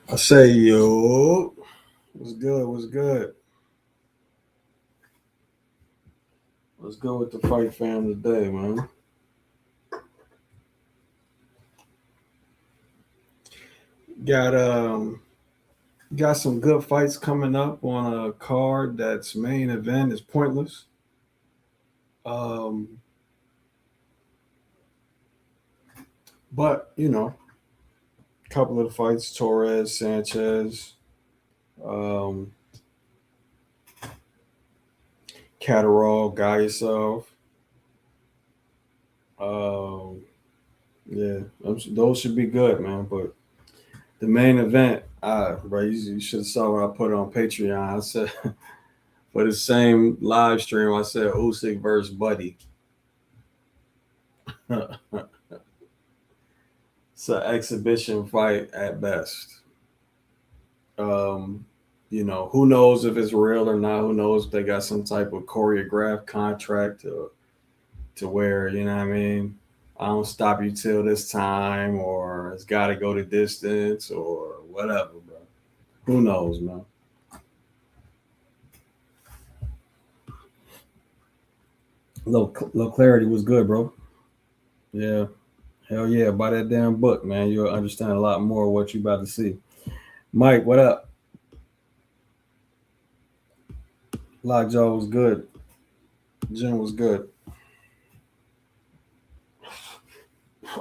I say, yo, what's good? What's good? Let's go with the fight fam today, man. Got got some good fights coming up on a card that's main event is pointless. Um, but a couple of the fights: Torres, Sanchez, um, Caterall, Guasoff. Um, yeah, those should be good, man. But the main event, bro, you should have saw what I put on Patreon. I said for the same live stream, I said Usyk versus Buddy. It's an exhibition fight at best. Um, who knows if it's real or not? Who knows if they got some type of choreographed contract to where, you know what I mean? I don't stop you till this time, or it's got to go the distance, or whatever, bro. Who knows, man? Little clarity was good, bro. Yeah, hell yeah. Buy that damn book, man. You'll understand a lot more of what you about to see. Mike, what up? Lockjaw was good. Jim was good.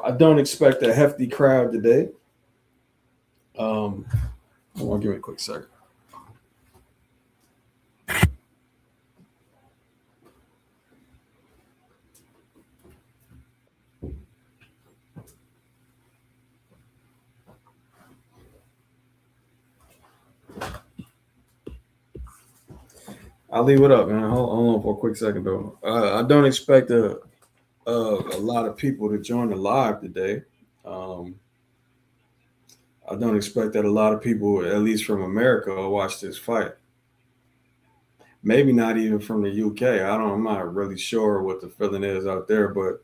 I don't expect a hefty crowd today. Hold on, give me a quick second. I'll leave it up, man. Hold on for a quick second, though. I don't expect a lot of people to join the live today. Um, I don't expect that a lot of people, at least from America, will watch this fight. Maybe not even from the UK. I'm not really sure what the feeling is out there, but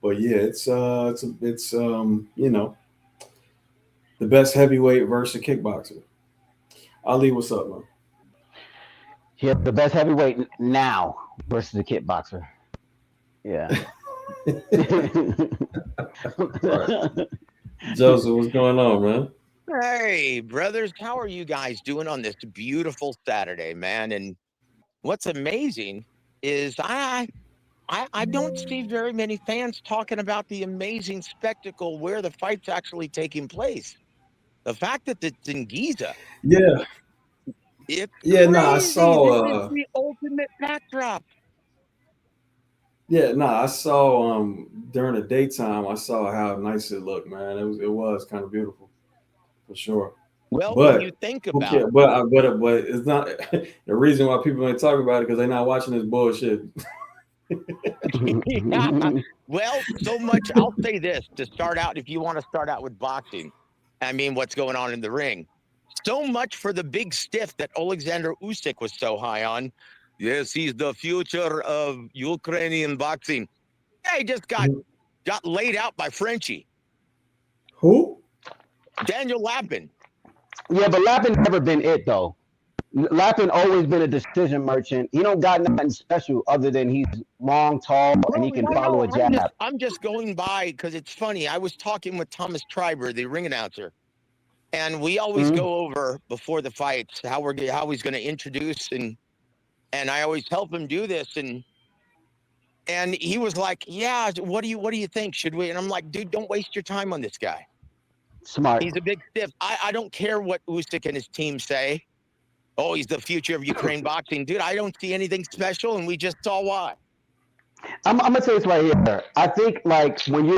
yeah, it's the best heavyweight versus kickboxer. Ali, what's up, man? Yeah, the best heavyweight now versus the kickboxer. Yeah. Right. Joseph, what's going on, man? Hey, brothers, how are you guys doing on this beautiful Saturday, man? And what's amazing is I don't see very many fans talking about the amazing spectacle where the fight's actually taking place. The fact that it's in Giza, Yeah, it's yeah. No, I crazy. This is saw. the ultimate backdrop. Yeah, no, I saw. During the daytime, I saw how nice it looked, man. It was kind of beautiful, for sure. Well, when you But think who about cares? But it's not the reason why people ain't talking about it because they're not watching this bullshit. yeah. Well, so much. I'll say this to start out. If you want to start out with boxing, I mean, what's going on in the ring? So much for the big stiff that Alexander Usyk was so high on. Yes, he's the future of Ukrainian boxing. Yeah, he just got laid out by Frenchie. Who? Daniel Lapin. Yeah, but Lapin never been it though. Lapin always been a decision merchant. He don't got nothing special other than he's long, tall, and he can follow a jab. I'm just going by because it's funny. I was talking with Thomas Triber, the ring announcer, and we always go over before the fights how he's going to introduce and I always help him do this and he was like, "Yeah, what do you think? Should we?" And I'm like, "Dude, don't waste your time on this guy. Smart. He's a big stiff. I don't care what Usyk and his team say. Oh, he's the future of Ukraine boxing, dude. I don't see anything special, and we just saw why." I'm gonna say this right here. I think like when you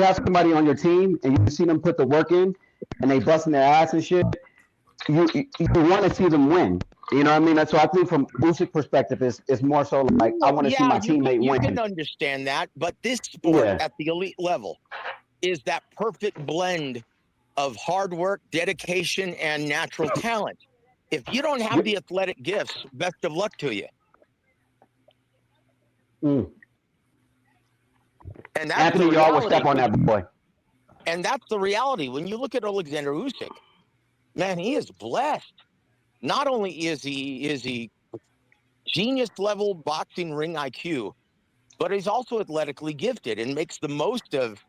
have somebody on your team and you see them put the work in and they busting their ass and shit, you want to see them win. You know what I mean? That's why I think from Usyk perspective is more so like I want to see my teammate win. You can understand that, but this sport at the elite level is that perfect blend of hard work, dedication, and natural talent. If you don't have the athletic gifts, best of luck to you. Mm. And that's Anthony Yarr will step on that boy. And that's the reality. When you look at Alexander Usyk, man, he is blessed. Not only is he genius level boxing ring IQ, but he's also athletically gifted and makes the most of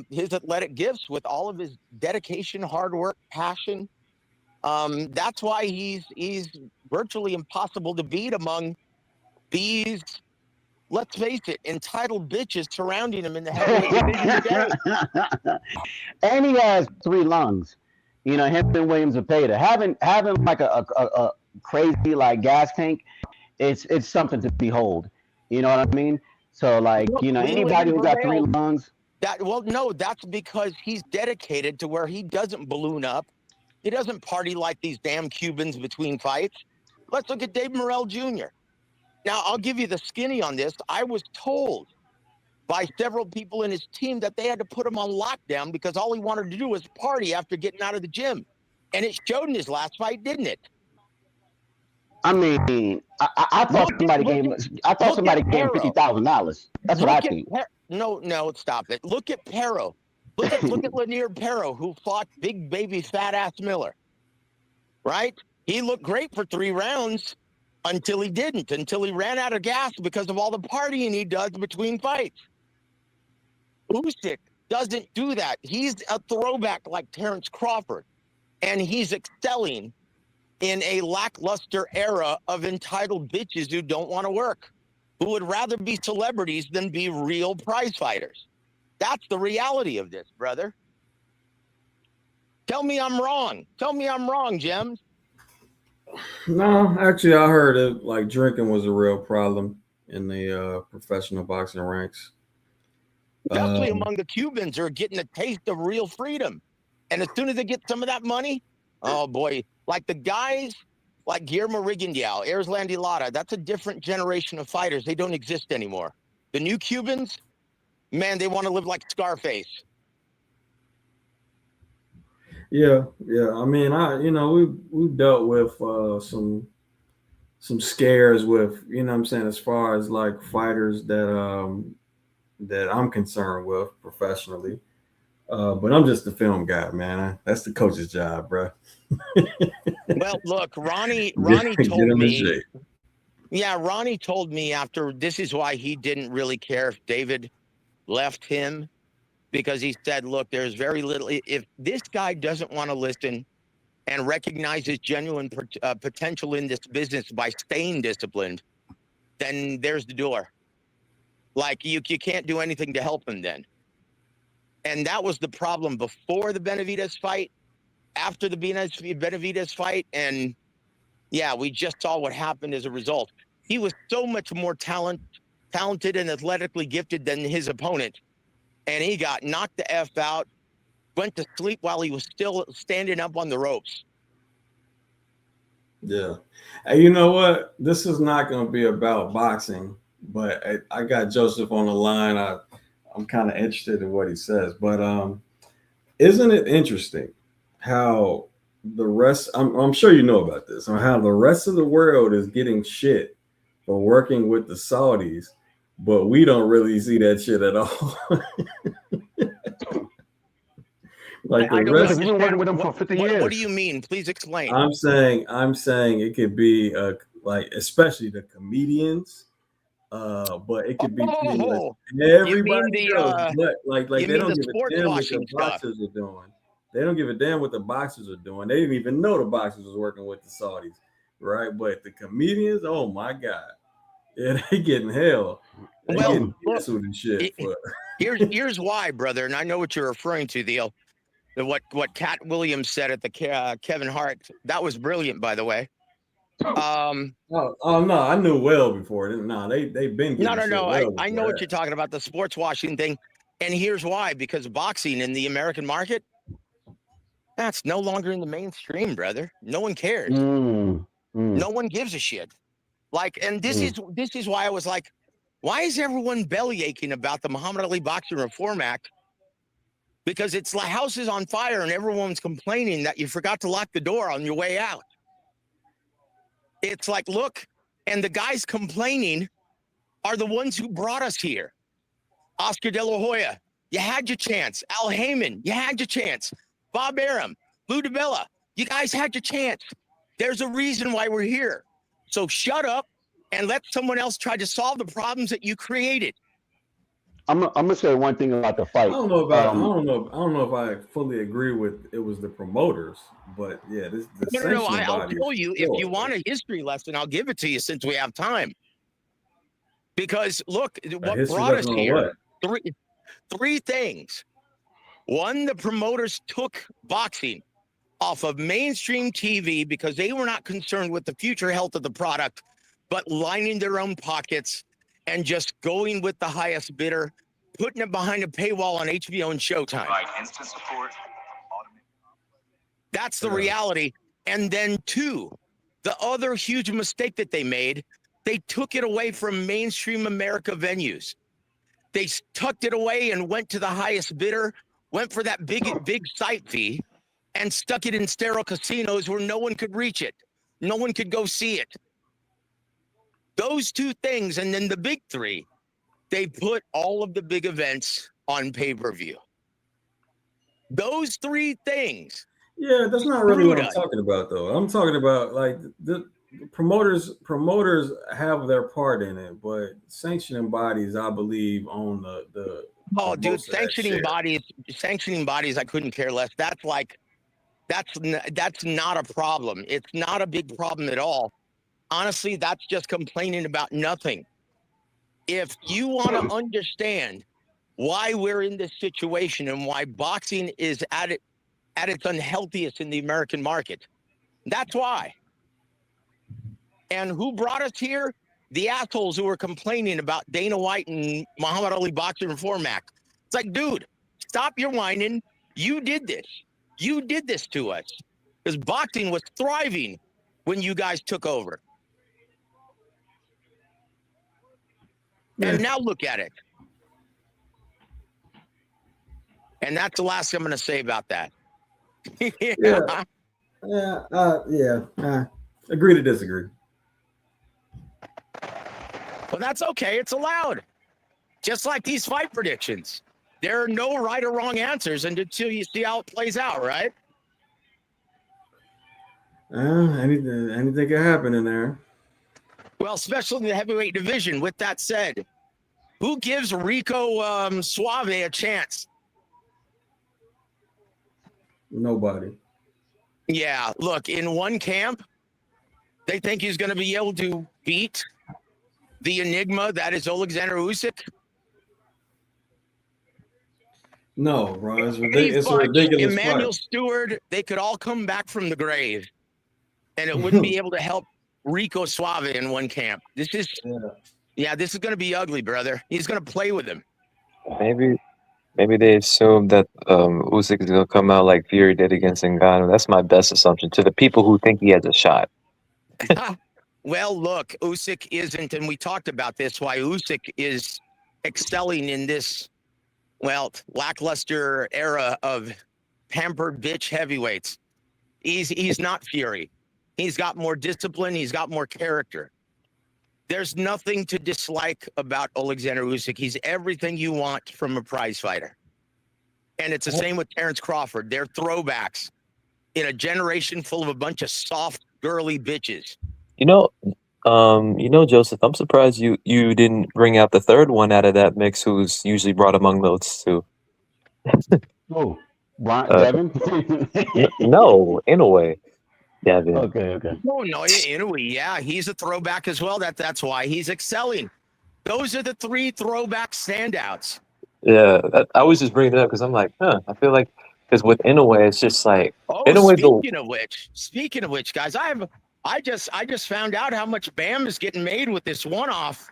his athletic gifts with all of his dedication, hard work, passion. That's why he's virtually impossible to beat among these, let's face it, entitled bitches surrounding him in the heavyweight division today. And he has 3 lungs. You know, him and Williams Zepeda. Having like a crazy like gas tank, it's something to behold. You know what I mean? So like, Look, you know, we live anybody in who got 3 Brazil. lungs. No, that's because he's dedicated to where he doesn't balloon up. He doesn't party like these damn Cubans between fights. Let's look at Dave Morrell Jr. Now, I'll give you the skinny on this. I was told by several people in his team that they had to put him on lockdown because all he wanted to do was party after getting out of the gym. And it showed in his last fight, didn't it? I mean, I thought somebody gave him $50,000. That's what I think. No, stop it. Look at Pero. Look at Lanier Pero, who fought big baby fat ass Miller. Right? He looked great for 3 rounds until he didn't, until he ran out of gas because of all the partying he does between fights. Usyk doesn't do that. He's a throwback like Terrence Crawford, and he's excelling in a lackluster era of entitled bitches who don't want to work, who would rather be celebrities than be real prize fighters. That's the reality of this, brother. Tell me I'm wrong. Tell me I'm wrong, Gems. No, actually, I heard it like drinking was a real problem in the professional boxing ranks. Especially among the Cubans who are getting a taste of real freedom. And as soon as they get some of that money, oh boy, like the guys like Guillermo Rigondeaux, Erislandy Lara, that's a different generation of fighters. They don't exist anymore. The new Cubans, man, they want to live like Scarface. Yeah. I mean, we've dealt with some scares with, you know what I'm saying, as far as like fighters that I'm concerned with professionally. But I'm just the film guy, man. That's the coach's job, bro. Well, look, Ronnie told me. Yeah, Ronnie told me after, this is why he didn't really care if David left him, because he said, look, there's very little. If this guy doesn't want to listen and recognize his genuine potential in this business by staying disciplined, then there's the door. Like, you can't do anything to help him then. And that was the problem before the Benavidez fight, after the Benavidez fight. And yeah, we just saw what happened as a result. He was so much more talented and athletically gifted than his opponent. And he got knocked the F out, went to sleep while he was still standing up on the ropes. Yeah. Hey, you know what? This is not going to be about boxing, but I got Joseph on the line. I'm kind of interested in what he says, but isn't it interesting how the rest, I'm sure you know about this, on how the rest of the world is getting shit for working with the Saudis, but we don't really see that shit at all. Like the rest, we've been working with them for 50 years. What do you mean? Please explain. I'm saying it could be like, especially the comedians, but it could be everybody else. But like they don't give a damn what the boxers are doing. They don't give a damn what the boxers are doing. They didn't even know the boxers was working with the Saudis, right? But the comedians, oh my god, yeah, they getting hell. They getting canceled and shit. Here's why, brother, and I know what you're referring to, Theo. What Cat Williams said at the Kevin Hart, that was brilliant, by the way. Oh no, I knew well before. No, they've been no. I know what you're talking about, the sports washing thing, and here's why: because boxing in the American market, that's no longer in the mainstream, brother. No one cares. No one gives a shit. Like, and this is why I was like, why is everyone belly aching about the Muhammad Ali Boxing Reform Act? Because it's like house is on fire and everyone's complaining that you forgot to lock the door on your way out. It's like, look, and the guys complaining are the ones who brought us here. Oscar De La Hoya, you had your chance. Al Heyman, you had your chance. Bob Arum, Lou DiBella, you guys had your chance. There's a reason why we're here. So shut up and let someone else try to solve the problems that you created. I'm gonna say one thing about the I fight. don't know about. I don't know if I fully agree with it was the promoters, but yeah, the No. sanctioning I'll body. tell you, if Sure. you want a history lesson, I'll give it to you since we have time. Because look, what history brought us lesson on here, what? three things. One, the promoters took boxing off of mainstream TV because they were not concerned with the future health of the product, but lining their own pockets and just going with the highest bidder, putting it behind a paywall on HBO and Showtime. Instant support. That's the reality. And then two, the other huge mistake that they made, they took it away from mainstream America venues. They tucked it away and went to the highest bidder, went for that big site fee, and stuck it in sterile casinos where no one could reach it. No one could go see it. Those two things, and then the big three, they put all of the big events on pay-per-view. Those three things. Yeah, that's not really what I'm talking about, though. I'm talking about like the promoters have their part in it, but sanctioning bodies, I believe, own the Oh, dude, sanctioning bodies, I couldn't care less. That's not a problem. It's not a big problem at all. Honestly, that's just complaining about nothing. If you want to understand why we're in this situation and why boxing is at its unhealthiest in the American market, that's why. And who brought us here? The assholes who were complaining about Dana White and Muhammad Ali Boxing Reform Act. It's like, dude, stop your whining. You did this. You did this to us. Because boxing was thriving when you guys took over. And now look at it. And that's the last thing I'm going to say about that. Agree to disagree. Well, that's okay. It's allowed. Just like these fight predictions. There are no right or wrong answers until you see how it plays out, right? Anything can happen in there. Well, especially in the heavyweight division. With that said, who gives Rico Suave a chance? Nobody. Yeah, look, in one camp, they think he's going to be able to beat the enigma that is Alexander Usyk. No, bro, it's a ridiculous Emmanuel fight. Stewart, they could all come back from the grave, and it wouldn't be able to help Rico Suave in one camp. This is this is going to be ugly, brother. He's going to play with him. Maybe they assume that Usyk is going to come out like Fury did against Ngannou. That's my best assumption to the people who think he has a shot. Well, look, Usyk isn't, and we talked about this, why Usyk is excelling in this, lackluster era of pampered bitch heavyweights. He's not Fury. He's got more discipline. He's got more character. There's nothing to dislike about Alexander Usyk. He's everything you want from a prize fighter. And it's the same with Terrence Crawford. They're throwbacks in a generation full of a bunch of soft, girly bitches. Joseph, I'm surprised you didn't bring out the third one out of that mix who's usually brought among those two. Oh, Devin? No, in a way. Devin. Okay. Oh, no, Inoue, yeah, he's a throwback as well. That's why he's excelling. Those are the three throwback standouts. Yeah, I was just bringing it up because I'm like, I feel like, because with Inoue, it's just like, speaking of which, guys, I just found out how much BAM is getting made with this one-off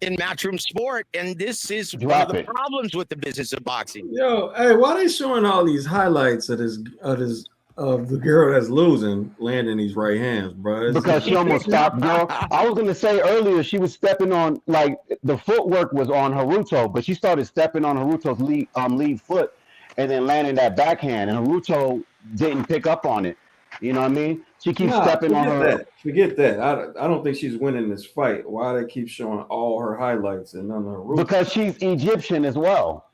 in Matchroom Sport, and this is one of the problems with the business of boxing. Yo, hey, why are they showing all these highlights of the girl that's losing landing these right hands, bro? Because she almost stopped, bro. I was going to say earlier she was stepping on, like, the footwork was on Haruto, but she started stepping on Haruto's lead foot and then landing that backhand, and Haruto didn't pick up on it. You know what I mean? She keeps stepping on her. Forget that. I don't think she's winning this fight. Why they keep showing all her highlights and none of her rules? Because she's Egyptian as well.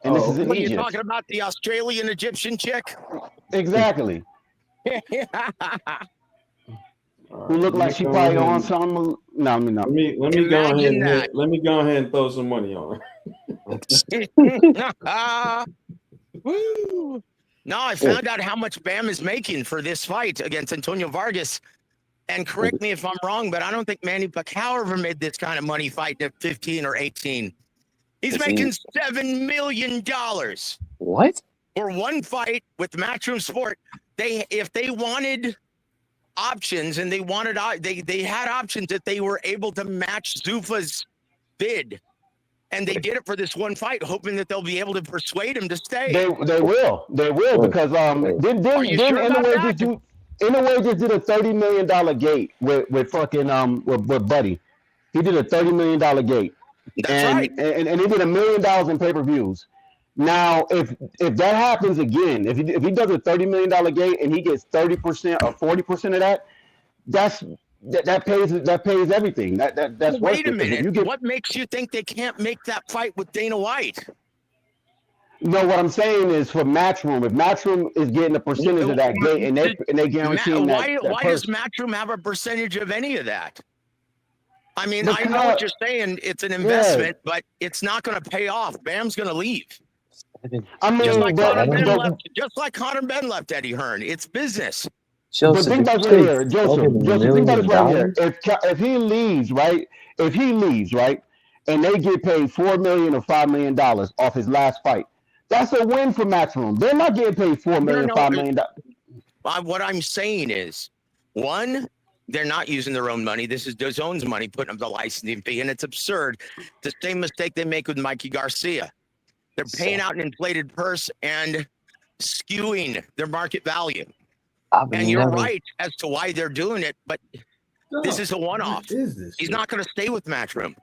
and this is in What are you Egypt. talking about? The Australian Egyptian chick? Exactly. Who looked like she probably on some. No, I mean no. Let me go ahead Imagine and that. let me go ahead and throw some money on her. Woo. No, I found out how much Bam is making for this fight against Antonio Vargas. And correct me if I'm wrong, but I don't think Manny Pacquiao ever made this kind of money fighting at 15 or 18. He's making $7 million. What? For one fight with Matchroom Sport. If they wanted options and they had options that they were able to match Zuffa's bid. And they did it for this one fight, hoping that they'll be able to persuade him to stay. They will because didn't Inouye just did a $30 million gate with fucking with Buddy. He did a $30 million gate. That's right. And he did $1 million in pay-per-views. Now, if that happens again, if he does a $30 million gate and he gets 30% or 40% of that, that pays everything. That's Wait a worth it. minute. What makes you think they can't make that fight with Dana White? No, what I'm saying is for Matchroom, if Matchroom is getting a percentage of that gate and they guarantee why does Matchroom have a percentage of any of that? I mean, I know what you're saying. It's an investment, but it's not going to pay off. Bam's going to leave. I mean, just like Conor Ben left Eddie Hearn. It's business. But think about it here, Joseph, think about it right here. If he leaves, right? And they get paid $4 million or $5 million off his last fight, that's a win for Matchroom. They're not getting paid $4 million, $5 million. What I'm saying is, one, they're not using their own money. This is DAZN's money, putting up the licensing fee, and it's absurd. It's the same mistake they make with Mikey Garcia. They're paying out an inflated purse and skewing their market value. And you're right as to why they're doing it, but this is a one-off. He's not going to stay with Matchroom.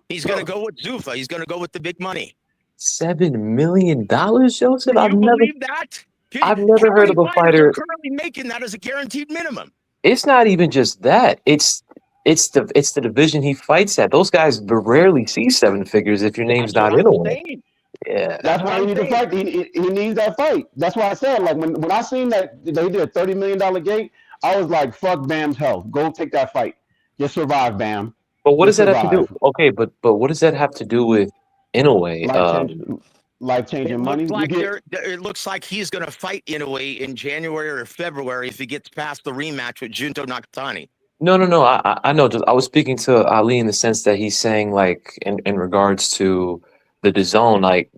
He's going to go with Zuffa. He's going to go with the big money. $7 million, Joseph? Can you believe that? I've never heard of a fighter currently making that as a guaranteed minimum. It's not even just that. It's the division he fights at. Those guys rarely see seven figures if your name's not in a way. Yeah, that's why he needs to fight. He needs that fight. That's why I said, like when I seen that they did a $30 million gate, I was like, "Fuck Bam's health. Go take that fight. Just survive, Bam." But what does that have to do? Okay, but what does that have to do with Inouye? Life-changing money. It looks like he's going to fight Inouye in January or February if he gets past the rematch with Junto Nakatani. No. I know. I was speaking to Ali in the sense that he's saying, like, in regards to the DAZN, like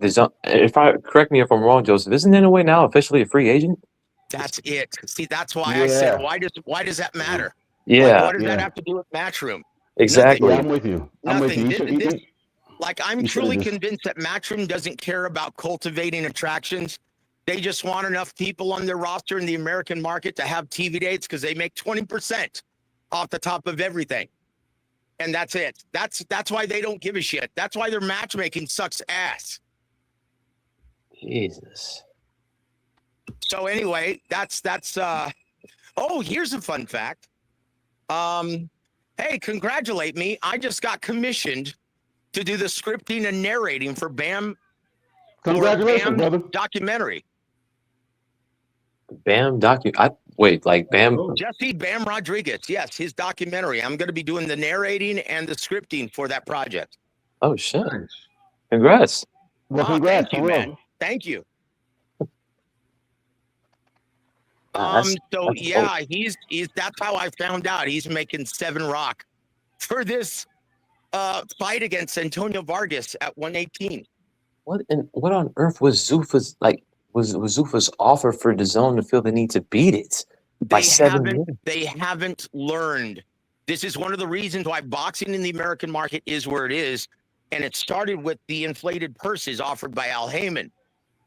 correct me if I'm wrong, Joseph, isn't Inouye now officially a free agent? That's it. See, that's why I said, why does that matter? Yeah. Like, what does that have to do with Matchroom? Exactly. Yeah, I'm with you. I'm truly convinced that Matchroom doesn't care about cultivating attractions. They just want enough people on their roster in the American market to have TV dates because they make 20% off the top of everything. And that's it. That's why they don't give a shit. That's why their matchmaking sucks ass. Jesus. So anyway, that's here's a fun fact. Hey, congratulate me. I just got commissioned to do the scripting and narrating for Bam. Congratulations, brother. Documentary. Bam Jesse Bam Rodriguez. Yes, his documentary. I'm going to be doing the narrating and the scripting for that project. Oh shit! Congrats. Well, congrats, thank you, man. Thank you. He's that's how I found out. He's making $7 Rock for this fight against Antonio Vargas at 118. What on earth was Zuffa's was Zuffa's offer for DAZN to feel the need to beat it by 7 million? They haven't learned. This is one of the reasons why boxing in the American market is where it is, and it started with the inflated purses offered by Al Heyman.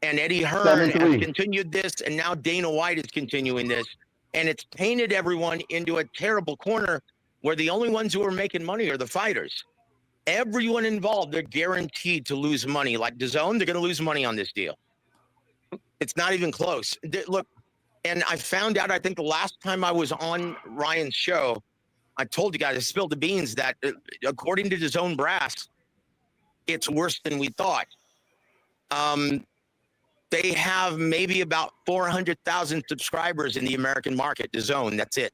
And Eddie Hearn has continued this, and now Dana White is continuing this. And it's painted everyone into a terrible corner where the only ones who are making money are the fighters. Everyone involved, they're guaranteed to lose money. Like DAZN, they're going to lose money on this deal. It's not even close. Look, and I found out, I think the last time I was on Ryan's show, I told you guys, I spilled the beans that according to DAZN brass, it's worse than we thought. They have maybe about 400,000 subscribers in the American market, DAZN. That's it.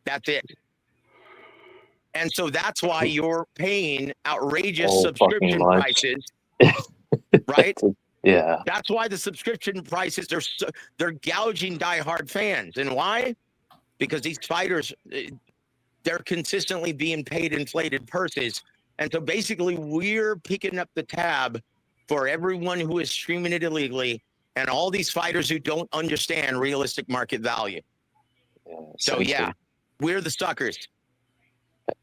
That's it. And so that's why you're paying outrageous Oh, subscription fucking prices, right? Yeah. That's why the subscription prices they're gouging diehard fans. And why? Because these fighters, they're consistently being paid inflated purses. And so basically we're picking up the tab for everyone who is streaming it illegally and all these fighters who don't understand realistic market value. So yeah, we're the suckers.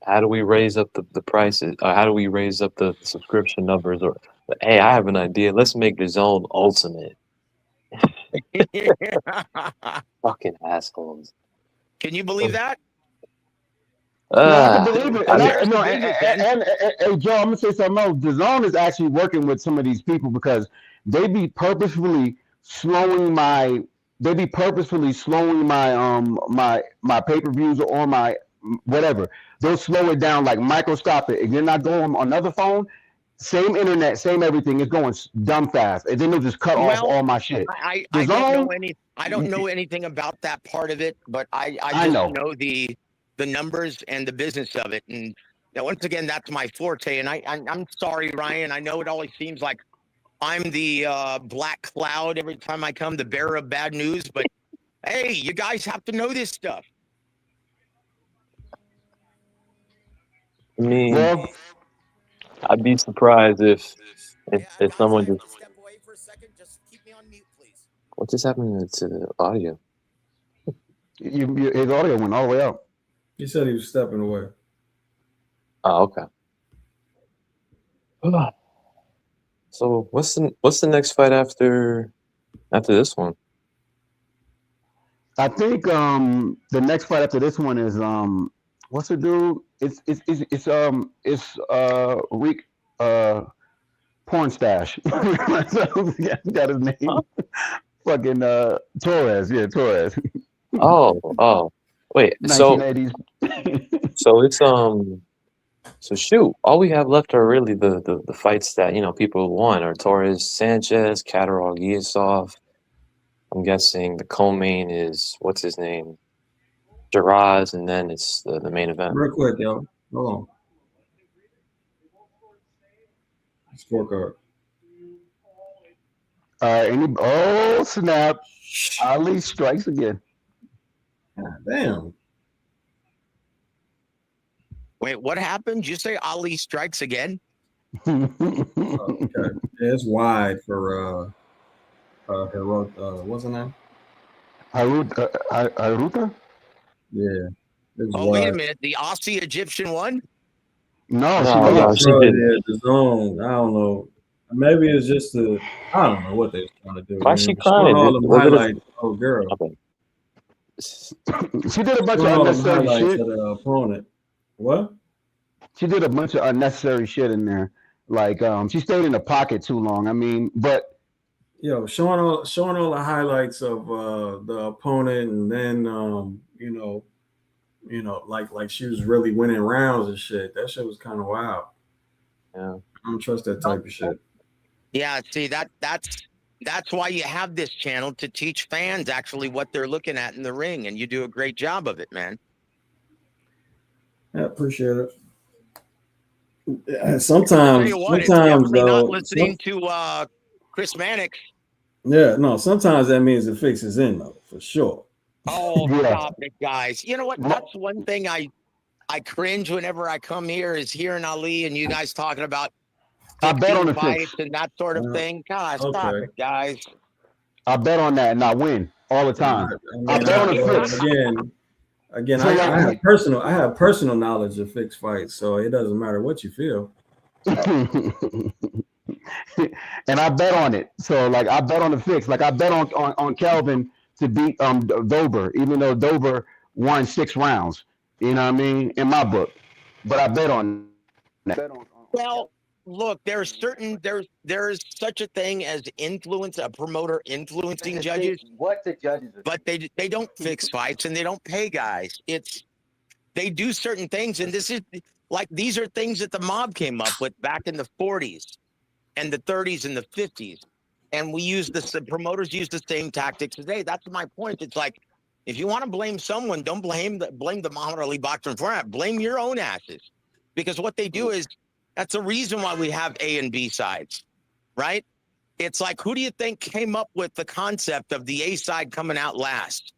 How do we raise up the prices? Or how do we raise up the subscription numbers? Or hey, I have an idea. Let's make the zone ultimate. Fucking assholes. Can you believe that? No, I can believe it. I Hey, Joe, I'm gonna say something else. DAZN is actually working with some of these people because they be purposefully slowing my my pay-per-views or my whatever. They'll slow it down like microscopic. If you're not going on another phone, same internet, same everything, it's going dumb fast. And then they'll just cut off all my shit. I don't know anything about that part of it, but I just know the numbers and the business of it. And once again, that's my forte. And I'm sorry, Ryan. I know it always seems like I'm the black cloud every time I come, the bearer of bad news. But hey, you guys have to know this stuff. I mean, I'd be surprised if someone just. Step away for a second. Just keep me on mute, please. What just happened to the audio? His audio went all the way up. He said he was stepping away. Oh, okay. So what's the next fight after this one? I think the next fight after this one is what's the dude? It's Rick Porn Stash. Got his name. Huh? Fucking Torres. Yeah, Torres. Oh. Wait. 1980s. So it's so shoot, all we have left are really the fights that people won are Torres, Sanchez, Caterall, Guasoff. I'm guessing the co-main is what's his name? Giraz, and then it's the main event. Real quick, yo. Hold on. Scorecard. Oh, snap. Ali strikes again. God damn. Wait, what happened? Did you say Ali strikes again? Okay. Yeah, it's wide for what's her name? Haruta? Yeah. Oh, wait a minute. The Aussie Egyptian one? No, she did. The zone. I don't know. Maybe it's just I don't know what they're trying to do. Why she crying? All the highlights. Oh, girl. Okay. She did a bunch of unnecessary shit. To the opponent. What? She did a bunch of unnecessary shit in there. Like she stayed in the pocket too long. I mean, but showing all the highlights of the opponent, and then like she was really winning rounds and shit. That shit was kind of wild. Yeah, I don't trust that type of shit. Yeah, see that's why you have this channel, to teach fans actually what they're looking at in the ring, and you do a great job of it, man. I appreciate it. Sometimes not listening to Chris Mannix. Yeah, no. Sometimes that means the fix is in though, for sure. Oh, stop it, guys! You know what? That's one thing I cringe whenever I come here is hearing Ali and you guys talking about I bet on the fights fix and that sort of thing. God, stop it, guys! I bet on that and I win all the time. I bet on the fix again. I have personal knowledge of fixed fights, so it doesn't matter what you feel. And I bet on it. So like I bet on the fix. Like I bet on Kelvin to beat Dober, even though Dober won 6 rounds. You know what I mean? In my book. But I bet on that. Well, look, there's such a thing as a promoter influencing judges. What the judges are, but they don't fix fights and they don't pay guys. They do certain things, and these are things that the mob came up with back in the 40s. and the 30s and the 50s. And the promoters use the same tactics today. That's my point. It's like, if you want to blame someone, don't blame the Muhammad Ali boxing format. Blame your own asses. Because what they do is, that's the reason why we have A and B sides, right? It's like, who do you think came up with the concept of the A side coming out last?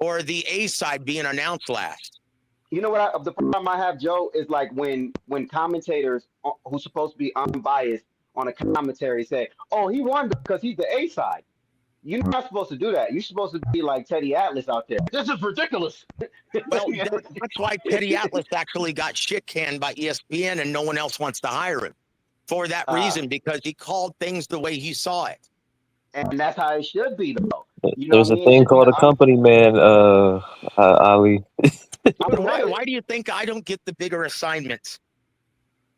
Or the A side being announced last? You know what? The problem I have, Joe, is like when commentators who's supposed to be unbiased on a commentary say, "Oh, he won because he's the A side." You're not supposed to do that. You're supposed to be like Teddy Atlas out there. This is ridiculous. Well, that's why Teddy Atlas actually got shit canned by ESPN, and no one else wants to hire him for that reason, because he called things the way he saw it. And that's how it should be, though. There's a thing called a company man, Ali. Why do you think I don't get the bigger assignments?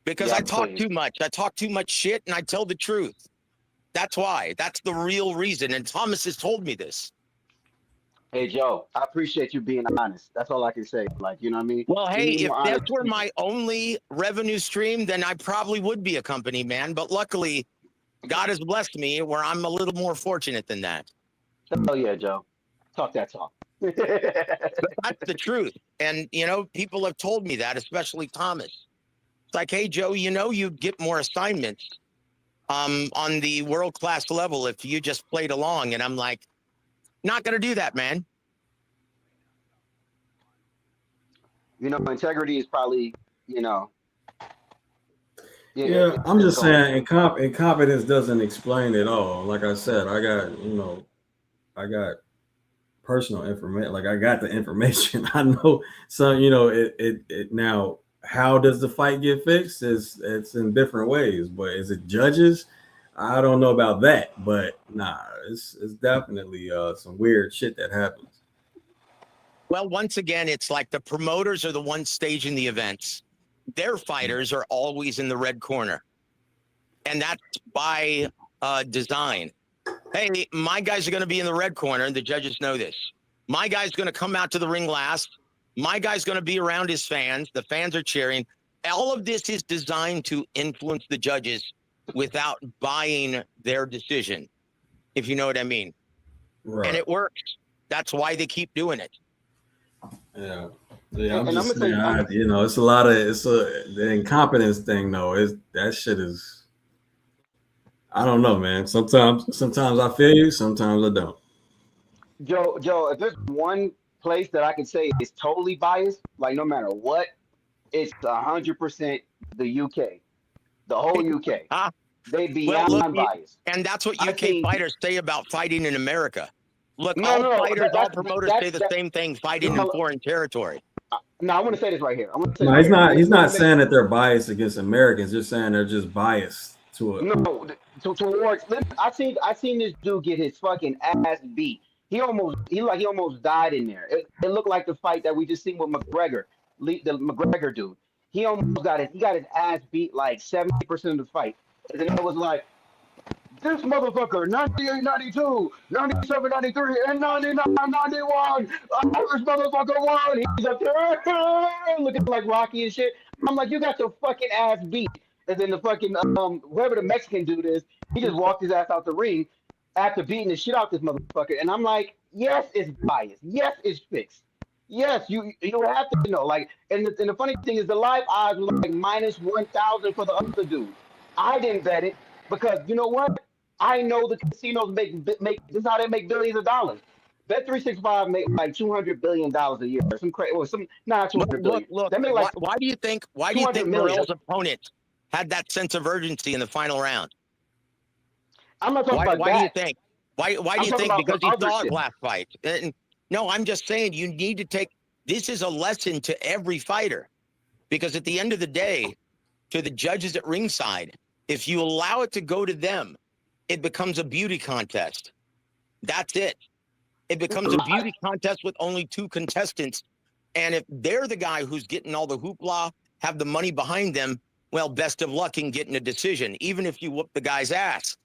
Because I talk too much. I talk too much shit, and I tell the truth. That's why. That's the real reason. And Thomas has told me this. Hey, Joe, I appreciate you being honest. That's all I can say. Like, you know what I mean? Well, hey, if that were my only revenue stream, then I probably would be a company man. But luckily, God has blessed me where I'm a little more fortunate than that. Oh, yeah, Joe. Talk that talk. But that's the truth. And, people have told me that, especially Thomas. It's like, hey, Joe, you get more assignments on the world-class level if you just played along. And I'm like, not going to do that, man. Integrity is probably, Yeah, I'm just saying, incompetence doesn't explain it all. Like I said, I got personal information. Like, I got the information. I know some, it now, how does the fight get fixed? It's in different ways, but is it judges? I don't know about that, but nah, it's definitely some weird shit that happens. Well, once again, it's like the promoters are the ones staging the events. Their fighters are always in the red corner. And that's by design. Hey, my guys are going to be in the red corner, and the judges know this. My guy's going to come out to the ring last. My guy's going to be around his fans. The fans are cheering. All of this is designed to influence the judges without buying their decision, if you know what I mean. Right. And it works. That's why they keep doing it. Yeah. I'm just saying, it's a lot of the incompetence thing though. That shit is, I don't know, man. Sometimes I feel you, sometimes I don't. Joe, if there's one place that I can say is totally biased, like no matter what, it's 100% the UK, the whole UK. They beyond biased, and that's what UK fighters say about fighting in America. Look, all promoters say the same thing: fighting in foreign territory. No, I want to say this right here. He's not saying that they're biased against Americans. Just saying they're just biased to it. No, towards. I seen this dude get his fucking ass beat. He almost died in there. It looked like the fight that we just seen with McGregor, the McGregor dude. He almost got it. He got his ass beat like 70% of the fight. And then it was like, this motherfucker, 98, 92, 97, 93, and 99, 91. This motherfucker won. He's up there looking like Rocky and shit. I'm like, you got your fucking ass beat. And then the fucking, whoever the Mexican dude is, he just walked his ass out the ring after beating the shit out this motherfucker. And I'm like, yes, it's biased. Yes, it's fixed. Yes, you have to know. Like, and the funny thing is the live odds were like minus 1,000 for the other dude. I didn't bet it because you know what? I know the casinos make this is how they make billions of dollars. Bet365 make like $200 billion a year. Some crazy, or some not 200 billion. Look. Why do you think Morrell's opponent had that sense of urgency in the final round? I'm not talking about why that. Do you think? Why do you think? Because he saw it last fight. No, I'm just saying you need to take. This is a lesson to every fighter, because at the end of the day, to the judges at ringside, if you allow it to go to them, it becomes a beauty contest. That's it. It becomes a beauty contest with only two contestants. And if they're the guy who's getting all the hoopla, have the money behind them, well, best of luck in getting a decision, even if you whoop the guy's ass.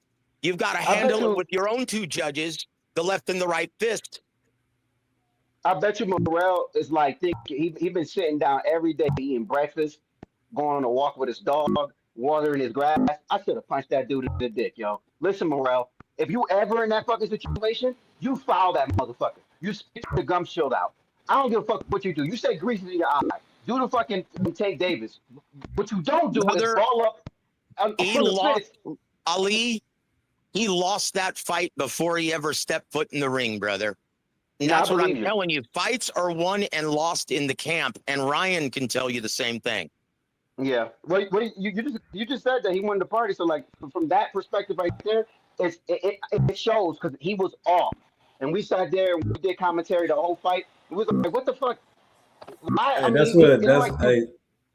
You've got to handle it with your own two judges, the left and the right fist. I bet you Morrell is like, he been sitting down every day eating breakfast, going on a walk with his dog, watering his grass. I should have punched that dude in the dick, yo. Listen, Morel, if you ever in that fucking situation, you foul that motherfucker. You spit the gum shield out. I don't give a fuck what you do. You say grease in your eye. Do the fucking Tank Davis. What you don't do is ball up. He lost, Ali. He lost that fight before he ever stepped foot in the ring, brother. And that's what I'm telling you. Fights are won and lost in the camp, and Ryan can tell you the same thing. Yeah. Well, you just said that he won the party. So like from that perspective right there, it shows because he was off, and we sat there and we did commentary the whole fight. It was like, what the fuck?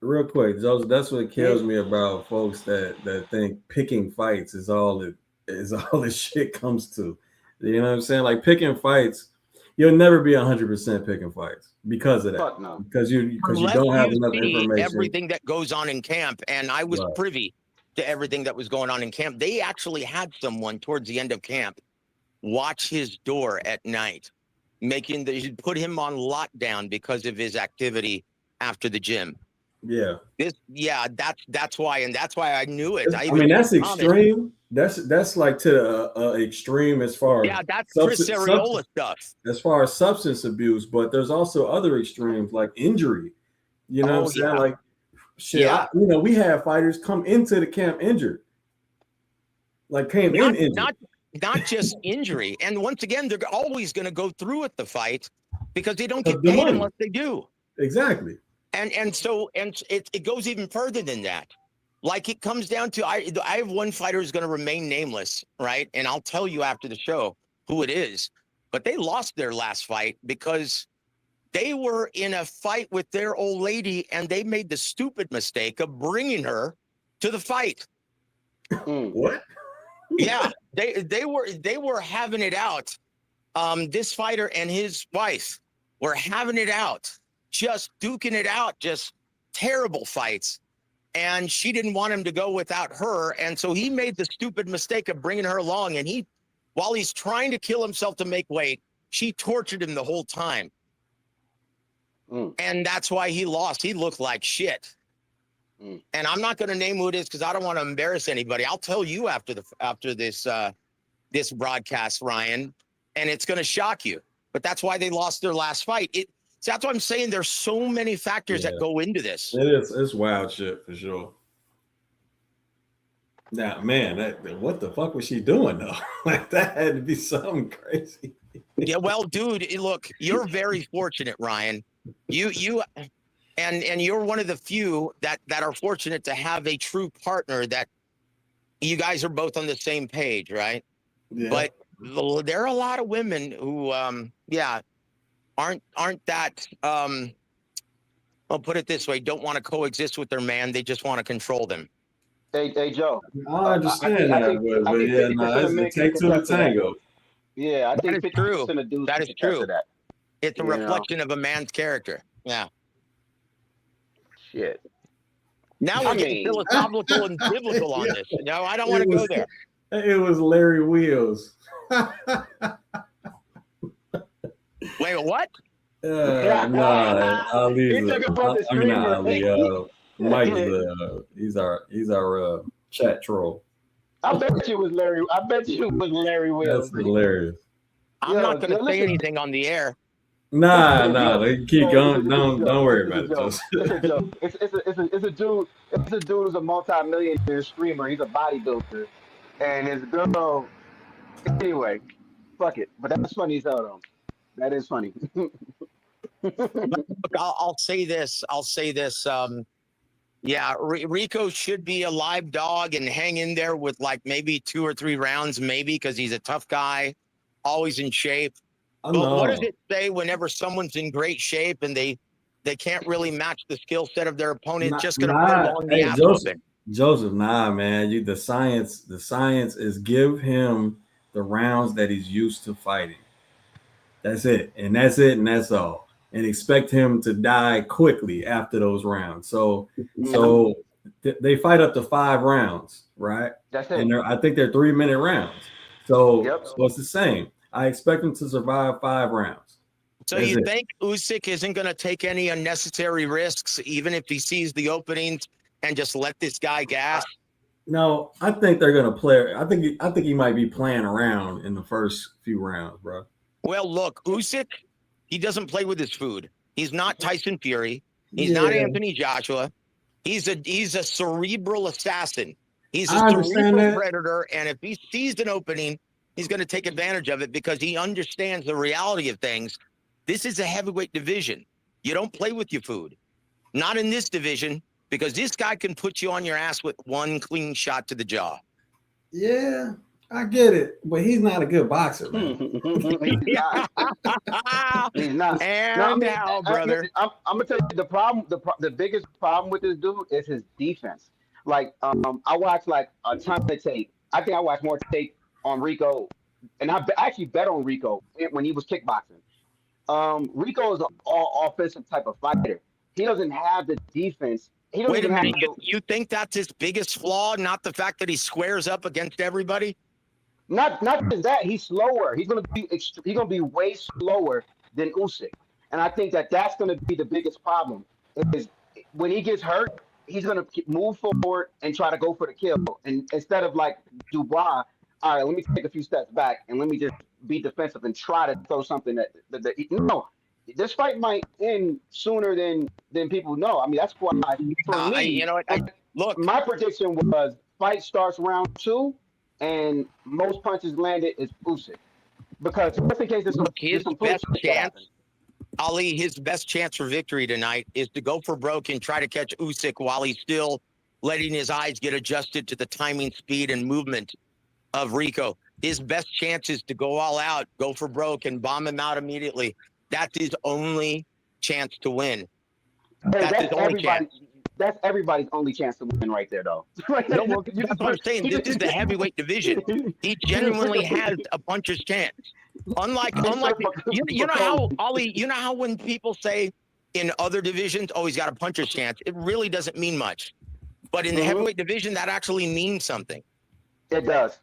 Real quick, Joseph. That's what kills me about folks that think picking fights is all this shit comes to. You know what I'm saying? Like picking fights. You'll never be 100% picking fights because of that. Fuck no. Because you don't have enough information. Everything that goes on in camp, and I was privy to everything that was going on in camp. They actually had someone towards the end of camp watch his door at night, put him on lockdown because of his activity after the gym. Yeah. That's why, and that's why I knew it. I mean, that's extreme. That's like to extreme as far as that's Chris Arreola stuff. As far as substance abuse, but there's also other extremes like injury. You know what I'm saying? Like shit. Yeah. We had fighters come into the camp injured. Like injured. Not just injury. And once again, they're always going to go through with the fight because they don't get paid unless they do. Exactly. And so it goes even further than that. Like it comes down to, I have one fighter who's going to remain nameless, right? And I'll tell you after the show who it is. But they lost their last fight because they were in a fight with their old lady and they made the stupid mistake of bringing her to the fight. What? Yeah, they were having it out. This fighter and his wife were having it out, just duking it out, just terrible fights. And she didn't want him to go without her. And so he made the stupid mistake of bringing her along. And while he's trying to kill himself to make weight, she tortured him the whole time. And that's why he lost. He looked like shit. And I'm not going to name who it is because I don't want to embarrass anybody. I'll tell you after this broadcast, Ryan, and it's going to shock you. But that's why they lost their last fight. So that's what I'm saying. There's so many factors that go into this. It is. It's wild shit for sure. Now, man, what the fuck was she doing though? Like that had to be something crazy. Yeah, well, dude, look, you're very fortunate, Ryan. And you're one of the few that are fortunate to have a true partner that you guys are both on the same page, right? Yeah. But there are a lot of women who, aren't that, I'll put it this way, don't want to coexist with their man. They just want to control them. Hey, Joe. I understand it takes two to tango. Yeah, I think 50% of dudes that is true. That. It's a reflection of a man's character. Yeah. Shit. Now we're getting philosophical and biblical on this. No, I don't want to go there. It was Larry Wheels. Wait, what? Mike he's our chat troll. I bet you it was Larry. I bet you it was Larry Wheels. That's hilarious. I'm not going to say anything on the air. Nah, keep going. Don't worry about it. It's a dude. It's a dude who's a multi-millionaire streamer. He's a bodybuilder, and his girl. Anyway, fuck it. But that's funny as hell, though. That is funny. Look, I'll say this. Rico should be a live dog and hang in there with like maybe 2 or 3 rounds, maybe because he's a tough guy, always in shape. But what does it say whenever someone's in great shape and they can't really match the skill set of their opponent? Just going to prolong the ass. Joseph, man. The science is give him the rounds that he's used to fighting. That's it, and that's all. And expect him to die quickly after those rounds. So they fight up to 5 rounds, right? That's it. And I think they're 3-minute rounds. So it's the same. I expect him to survive 5 rounds. So you think Usyk isn't going to take any unnecessary risks, even if he sees the openings and just let this guy gas? No, I think they're gonna play. I think he might be playing around in the first few rounds, bro. Well, look, Usyk, he doesn't play with his food. He's not Tyson Fury. He's not Anthony Joshua. He's a cerebral assassin. He's a cerebral predator, and if he sees an opening, he's going to take advantage of it because he understands the reality of things. This is a heavyweight division. You don't play with your food. Not in this division, because this guy can put you on your ass with one clean shot to the jaw. Yeah, I get it, but he's not a good boxer, man. He's not. And No, I mean, now, brother. I'm gonna tell you the problem. The biggest problem with this dude is his defense. Like, I watched like a ton of tape. I think I watched more tape on Rico, and I actually bet on Rico when he was kickboxing. Rico is an all offensive type of fighter. He doesn't have the defense. He doesn't Wait a even minute. have You think that's his biggest flaw, not the fact that he squares up against everybody? Not just that. He's slower. He's gonna be way slower than Usyk, and I think that's gonna be the biggest problem. Is when he gets hurt, he's gonna move forward and try to go for the kill, and instead of like Dubois, all right, let me take a few steps back and let me just be defensive and try to throw something that no. This fight might end sooner than people know. I mean, that's why for me, you know what? Look, my prediction was fight starts round 2, and most punches landed is Usyk, because just in case there's his some best push chance, Ali, his best chance for victory tonight is to go for broke and try to catch Usyk while he's still letting his eyes get adjusted to the timing, speed, and movement of Rico. His best chance is to go all out, go for broke, and bomb him out immediately. That's his only chance to win. That's his only chance. That's everybody's only chance to win right there, though. No, well, that's what I'm saying. This is the heavyweight division. He genuinely has a puncher's chance. Unlike you know how, Ollie, you know how when people say in other divisions, oh, he's got a puncher's chance, it really doesn't mean much. But in the heavyweight division, that actually means something. It does.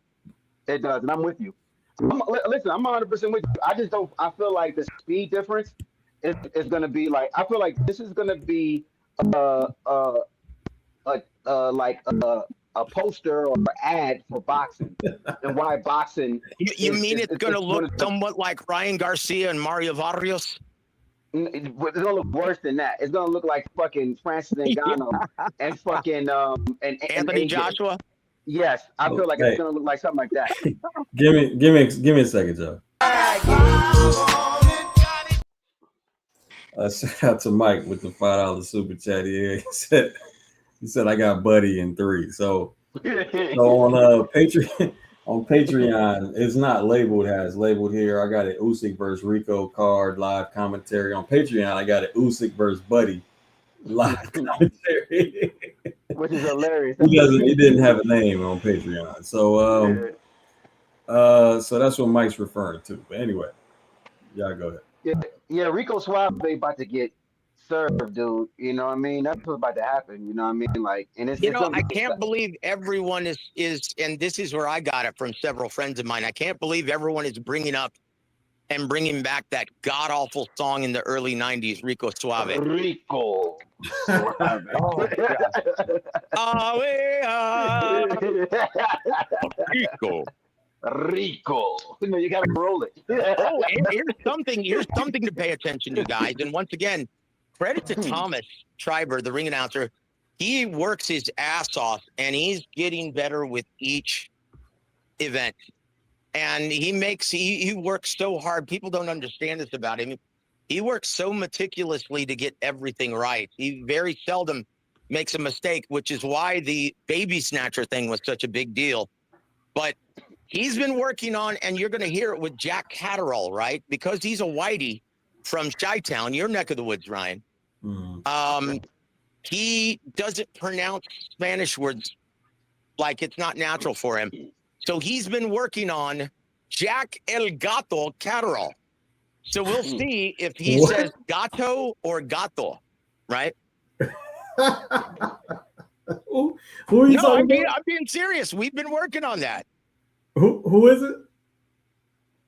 It does, and I'm with you. Listen, I'm 100% with you. I feel like the speed difference is going to be like, I feel like this is going to be like a poster or an ad for boxing, and why boxing. You mean it's going to look somewhat like Ryan Garcia and Mario Barrios? It's going to look worse than that. It's going to look like fucking Francis Ngannou and fucking and Anthony Joshua. Yes, I feel like it's gonna look like something like that. Give me a second, Joe. Shout out to Mike with the $5 super chat here. He said I got Buddy in 3. So on Patreon, it's not labeled as labeled here. I got it Usyk versus Rico card live commentary. On Patreon, I got it Usyk versus Buddy live commentary. Which is hilarious. He didn't have a name on Patreon. So so that's what Mike's referring to. But anyway, y'all go ahead. Yeah, Rico Suave about to get served, dude. You know what I mean? That's what's about to happen. You know what I mean? Like, and it's I can't believe everyone is, and this is where I got it from several friends of mine. I can't believe everyone is bringing back that god awful song in the early '90s, Rico Suave. Rico. Rico. No, you gotta roll it. Here's something to pay attention to, guys. And once again, credit to Thomas Schreiber, the ring announcer. He works his ass off, and he's getting better with each event. And he works so hard. People don't understand this about him. He works so meticulously to get everything right. He very seldom makes a mistake, which is why the baby snatcher thing was such a big deal. But he's been working on, and you're going to hear it with Jack Caterall, right? Because he's a whitey from Chi-Town, your neck of the woods, Ryan. He doesn't pronounce Spanish words like it's not natural for him. So he's been working on Jack El Gato Caterall. So we'll see if he says gato or gato, right? Who are you talking about? I'm being serious. We've been working on that. Who is it?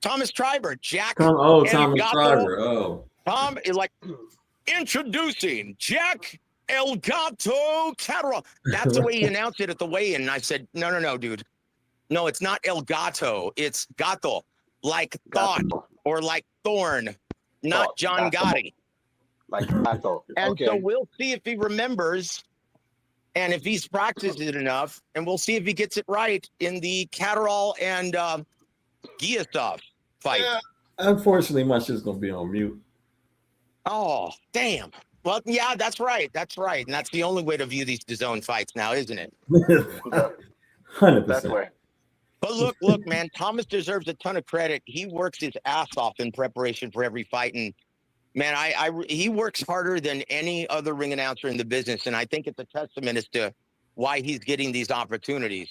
Thomas Schreiber, Jack. Thomas Schreiber. Oh, Tom is like introducing Jack El Gato Caterall. That's the way he announced it at the weigh-in. And I said, no, dude. No, it's not El Gato. It's Gato, like thought or like thorn, not John Gotti. Like Gato. And Okay. so we'll see if he remembers and if he's practiced it enough, and we'll see if he gets it right in the Caterall and Guasoff fight. Yeah. Unfortunately, my shit's going to be on mute. Oh, damn. Well, yeah, that's right. That's right. And that's the only way to view these DAZN fights now, isn't it? 100%. That's way. But look, man, Thomas deserves a ton of credit. He works his ass off in preparation for every fight. And, man, he works harder than any other ring announcer in the business. And I think it's a testament as to why he's getting these opportunities.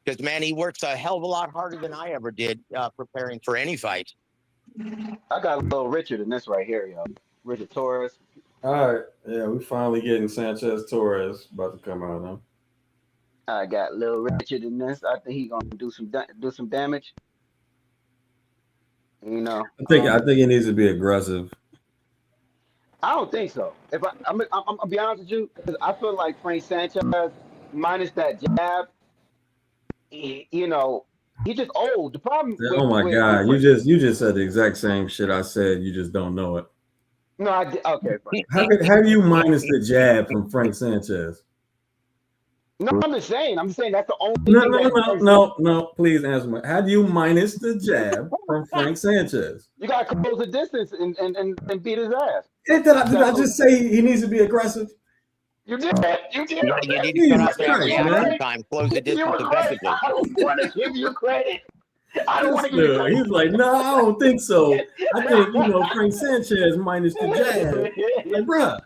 Because, man, he works a hell of a lot harder than I ever did preparing for any fight. I got a little Richard in this right here, yo. Richard Torres. All right. Yeah, we finally getting Sanchez Torres about to come out, huh? I got little Richard in this. I think he's gonna do some damage. You know. I think he needs to be aggressive. I don't think so. If I'm gonna be honest with you, because I feel like Frank Sanchez minus that jab, you know, he's just old. The problem. Oh my God! You just said the exact same shit I said. You just don't know it. No, I did. Okay. How do you minus the jab from Frank Sanchez? No, I'm just saying that's the only. No. Please answer me. How do you minus the jab from Frank Sanchez? You gotta close the distance and beat his ass. Did I just say he needs to be aggressive? You did. You need to cut out that reaction time. Close the distance effectively. I don't want to give you credit. I don't want to give you credit. He's like, no, I don't think so. I think Frank Sanchez minus the jab. Like, bruh,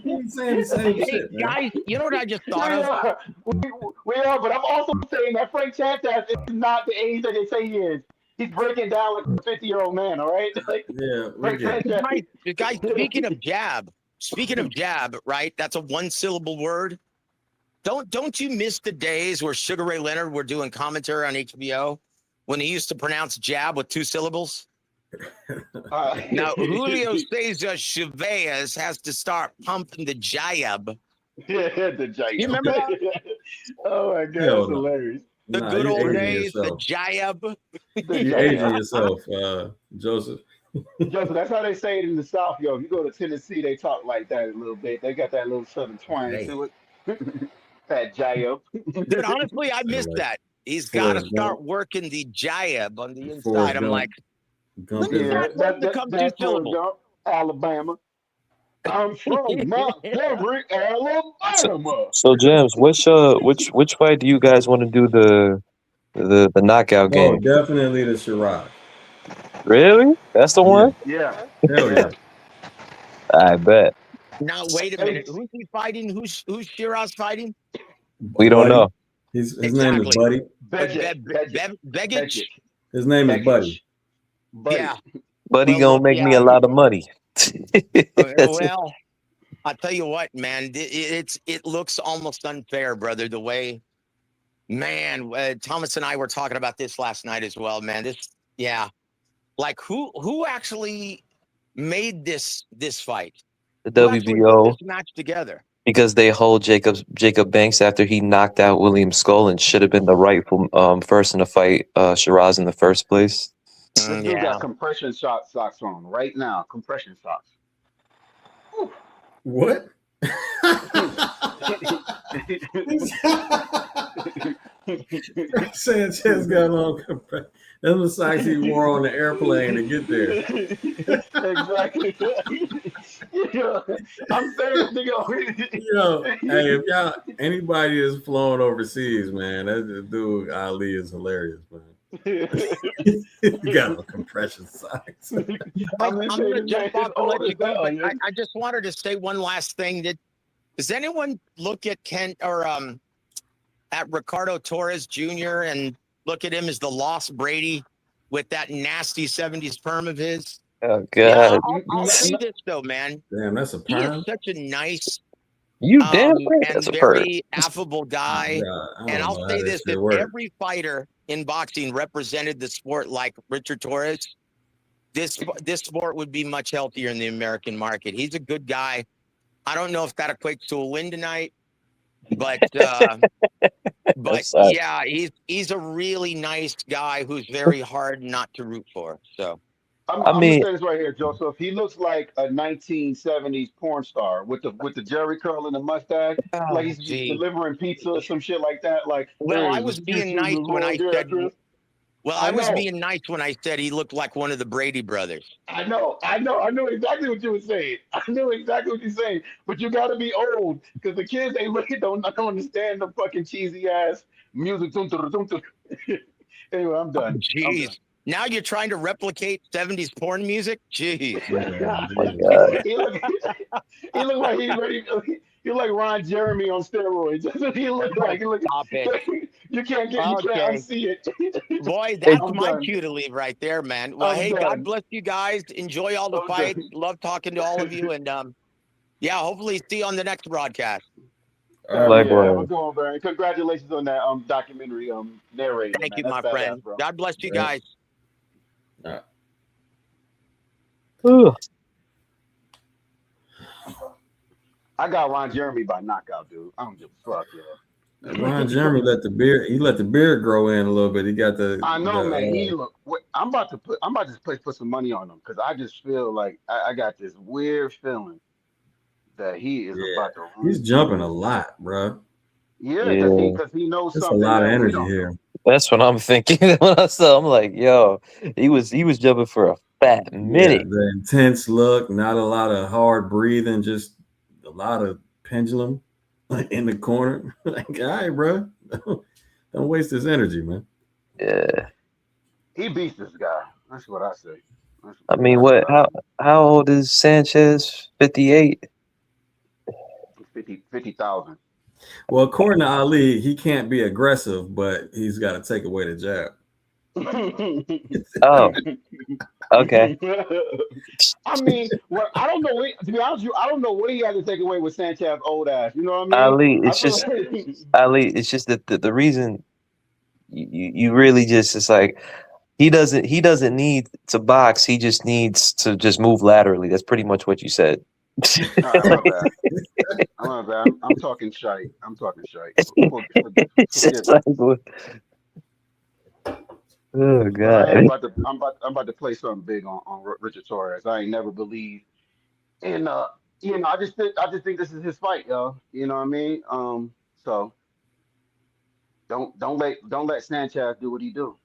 he's saying the same shit, man. Guys, you know what I just thought of? We are, but I'm also saying that Frank Sanchez is not the age that they say he is. He's breaking down like a 50-year-old man. All right. Like, yeah. Guys, speaking of jab, right? That's a one-syllable word. Don't you miss the days where Sugar Ray Leonard were doing commentary on HBO when he used to pronounce jab with 2 syllables? Now Julio Cesar Chavez has to start pumping the jab. Yeah, the jab. You remember that? Oh my God, that's hilarious. The good old days, the jab. You're aging yourself, Joseph. Joseph, that's how they say it in the South, yo. If you go to Tennessee, they talk like that a little bit. They got that little southern twang to it. That jab. Dude, honestly, I missed that. He's got to start working the jab on the inside. I'm like, when did that become 2 syllables? Alabama. I'm from Montgomery, Alabama. So James, which fight do you guys want to do the knockout game? Oh, definitely the Chirac. Really? That's the one? Yeah. Hell yeah. I bet. Now wait a minute. Who's he fighting? Who's Chirac's fighting? We don't know. His name is Buddy. Begich. His name is Buddy. Yeah. Buddy gonna make me a lot of money. Well, I'll tell you what, man. It looks almost unfair, brother. The way, man. Thomas and I were talking about this last night as well, man. Like who actually made this fight? The WBO this match together. Because they hold Jacob Banks after he knocked out William Skull and should have been the rightful person to fight Shiraz in the first place. This dude got compression socks on right now. Compression socks. What? Sanchez got on compression. That's the socks he wore on the airplane to get there. Exactly. I'm saying, hey, if y'all anybody is flown overseas, man, that dude Ali is hilarious, man. You got no compression socks. I'm gonna jump off and let you go, but I just wanted to say one last thing. Does anyone look at Kent or at Ricardo Torres Jr. and look at him as the lost Brady with that nasty 70s perm of his? Oh, God. Yeah, I'll say this, though, man. Damn, that's a He perm. is such a nice You damn right, and that's a very affable guy. And I'll say this, if works. every fighter in boxing represented the sport like Richard Torres, this sport would be much healthier in the American market. He's a good guy. I don't know if that equates to a win tonight, but sad. yeah, he's a really nice guy who's very hard not to root for. So I'm I gonna mean, say this right here, Joseph. He looks like a 1970s porn star with the Jerry curl and the mustache, like he's gee. delivering pizza or some shit like that. Like, Well, I hey, was this being pizza is nice when I here, said. Chris. Well, I I was know, being nice when I said he looked like one of the Brady brothers. I know exactly what you were saying. I know exactly what you're saying. But you got to be old because the kids they really don't understand the fucking cheesy ass music. Tum, tum, tum, tum. Anyway, I'm done. I'm done. Jeez. Now you're trying to replicate 70s porn music? Jeez. Yeah, my man. God. he look he look like he's ready. He like Ron Jeremy on steroids. That's what he look like. He look, Stop it. you can't Okay. unsee it. Boy, that's I'm my done. cue to leave right there, man. Well, I'm hey, God done. bless you guys. Enjoy all the I'm fights. done. Love talking to all of you. And yeah, hopefully see you on the next broadcast. All right, Hell man. yeah, have a Likewise. good one, Barry. Congratulations on that documentary narrating, Thank man. you, That's my badass, friend. bro. God bless you Yeah. guys. All right. Ugh. I got Ron Jeremy by knockout, dude. I don't give a fuck, yo. Ron Jeremy let the beard grow in a little bit. He got I know, man. the I'm about to put some money on him because I just feel like I got this weird feeling that he is yeah. about to He's jumping a lot, bro. yeah, Yeah, because he knows There's a something lot of that we energy don't know. here. that's what I'm thinking. When I saw, I'm like, yo, he was jumping for a fat Yeah, minute. the intense look, not a lot of hard breathing, just a lot of pendulum in the corner. Like, all right, bro, don't waste his energy, man. Yeah. He beats this guy. That's what I say. I mean, That's what what? I say. How old is Sanchez? 58. 50,000. Well, according to Ali, he can't be aggressive, but he's got to take away the jab. Oh, okay. I mean, well, I don't know. To be honest with you, I don't know what he had to take away with Sanchez old ass. You know what I mean? Ali, I it's feel just like Ali. It's just that the reason you really just it's like he doesn't need to box. He just needs to just move laterally. That's pretty much what you said. all right, my bad. My bad. I'm talking shite. I'm talking shite. It's Forgive just me. like, oh But I God. am about to. I'm about to play something big on Richard Torres. I ain't never believed in. I just think this is his fight, yo. You know what I mean? So don't let Sanchez do what he do.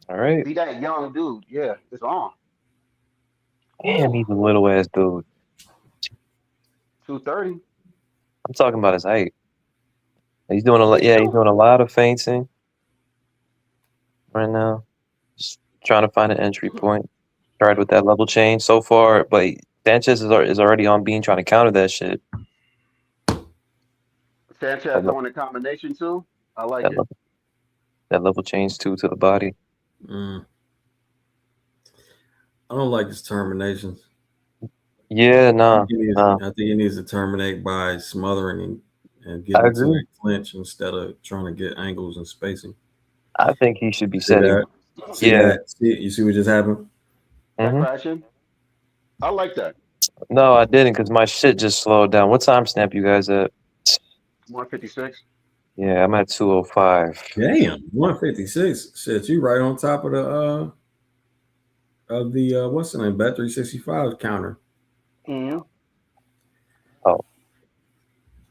All right. Be that young dude. Yeah, it's on. Damn, he's a little ass dude. 230. I'm talking about his height. He's doing a lot. He's Yeah, he's still doing a lot of feinting right now. Just trying to find an entry point. Tried with that level change so far, but Sanchez is already on beam trying to counter that shit. Sanchez That, throwing a combination too. I like that, it. level, that level change too to the body. Mm. I don't like his terminations. Yeah, nah. I think he needs to terminate by smothering and I getting to agree. that clinch instead of trying to get angles and spacing. I think he should be See setting. that? See Yeah. that? You see what just happened? That hmm crashing. I like that. No, I didn't because my shit just slowed down. What time snap you guys at? 156. Yeah, I'm at 205. Damn, 156. Shit, you right on top of the what's the name? Bet 365 counter. Mm-hmm. Oh,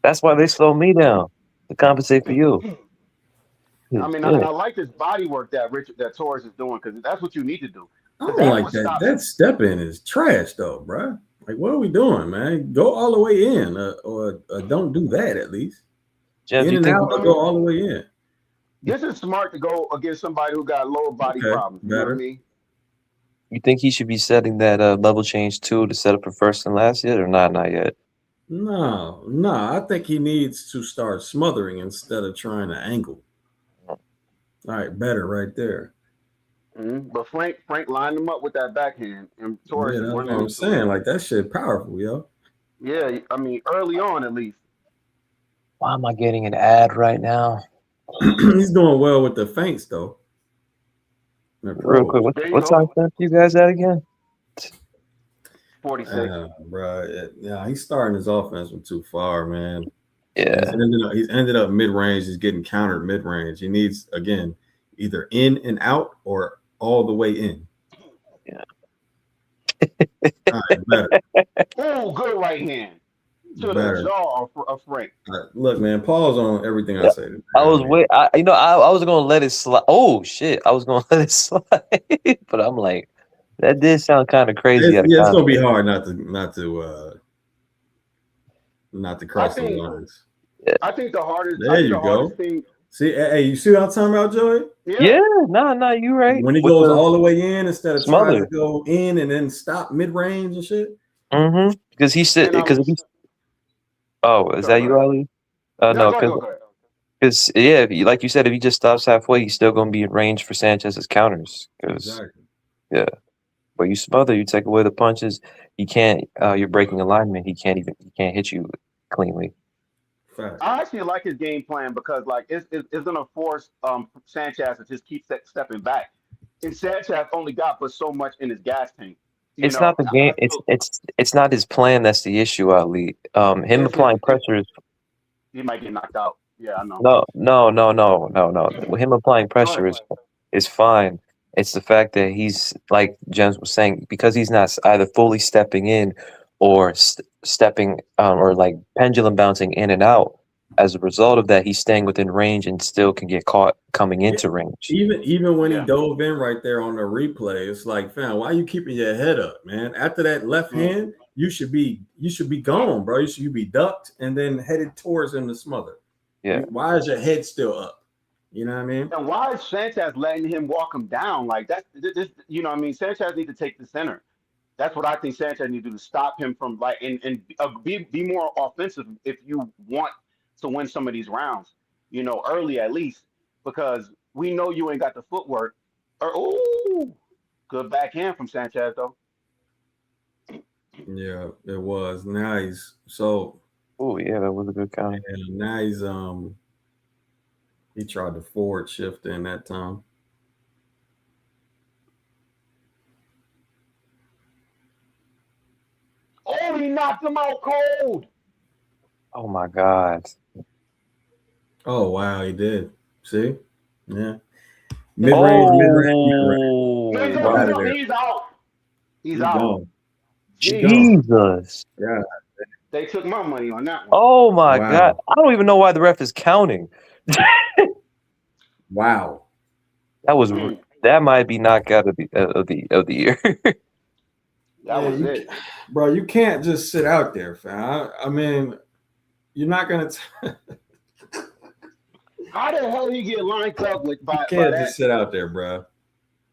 that's why they slow me down to compensate for you. I mean, and I like this body work that Torres is doing because that's what you need to do. I Because don't that's like what that. stops. That step in is trash though, bro. Like, what are we doing, man? Go all the way in, or don't do that at least. Jeff, In you and think out, or go all the way in. This is smart to go against somebody who got lower body Okay, problems. You know what I better. mean? he should be setting that level change too to set up for first and last yet or not? Not yet. No. I think he needs to start smothering instead of trying to angle. All right, better right there. Mm-hmm. But Frank lined him up with that backhand, and Torres Yeah, is that's what running I'm into it. saying. Like, that shit powerful, yo. Yeah, I mean, early on at least. Why am I getting an ad right now? He's doing well with the feints though. Real quick, There you what go. time stamp you guys at again? 46. Bro, yeah, he's starting his offense from too far, man. Yeah. He's ended up mid range. He's getting countered mid range. He needs again either in and out or all the way in. Yeah. All right, better. Oh, good right hand to the Better. jaw of Frank. Look, man, pause on everything I say. I was I was gonna let it slide. Oh shit, I was gonna let it slide, but I'm like, that did sound kind of crazy. It's gonna be hard not to cross the think- lines. I think the hardest. There you go. Hardest thing. See, hey, you see what I'm talking about, Joey? Yeah, nah, you right. When he With goes the all the way in instead of trying smother. to go in and then stop mid range and shit. Mm-hmm. Because he said, because if he's. Oh, is that you, Ali? No, because yeah, like you said, if he just stops halfway, he's still gonna be in range for Sanchez's counters. Exactly. Yeah, but you smother, you take away the punches. He can't. You're breaking alignment. He can't hit you cleanly. Fact. I actually like his game plan because like it's gonna force Sanchez to just keep stepping back. And Sanchez only got but so much in his gas tank. It's not the game. It's not his plan. That's the issue, Ali. Him applying pressure. He might get knocked out. Yeah, I know. No. Him applying pressure is fine. It's the fact that he's, like James was saying, because he's not either fully stepping in or stepping or like pendulum bouncing in and out. As a result of that, he's staying within range and still can get caught coming into range. Even when he dove in right there on the replay, it's like, fam, why are you keeping your head up, man? After that left hand, you should be gone, bro. You should be ducked and then headed towards him to smother. Yeah. Why is your head still up? You know what I mean? And why is Sanchez letting him walk him down? Like that's you know what I mean? Sanchez needs to take the center. That's what I think Sanchez needs to do to stop him from like and be more offensive if you want to win some of these rounds, you know, early at least, because we know you ain't got the footwork. Good backhand from Sanchez though. Yeah, it was. Now he's so. Oh yeah, that was a good counter. And now he's he tried to forward shift in that time. Oh, he knocked him out cold. Oh my God. Oh wow, he did. See? Yeah. Mid-range. He's out. He's out. Gone. Jesus. Yeah. They took my money on that one. Oh my God. I don't even know why the ref is counting. Wow. That might be knockout of the year. That was it. Bro, you can't just sit out there, fam. I mean, you're not gonna how the hell he get lined up with by can't that? just sit out there, bro.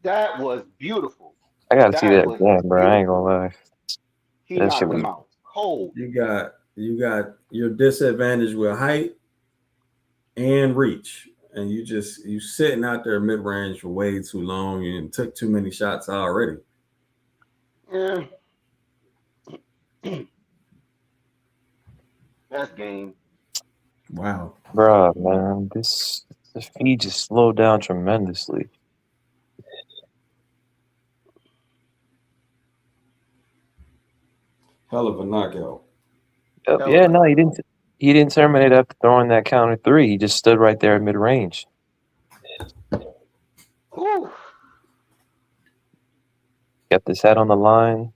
That was beautiful. I gotta see that again, bro. I ain't gonna lie. He knocked him out cold. You got your disadvantage with height and reach, and you sitting out there mid range for way too long. You took too many shots already. Yeah. That's game. Wow. Bruh, man, this feed just slowed down tremendously. Hell of a knockout. Yeah, no, he didn't terminate after throwing that counter 3. He just stood right there at mid range. Kept his head on the line.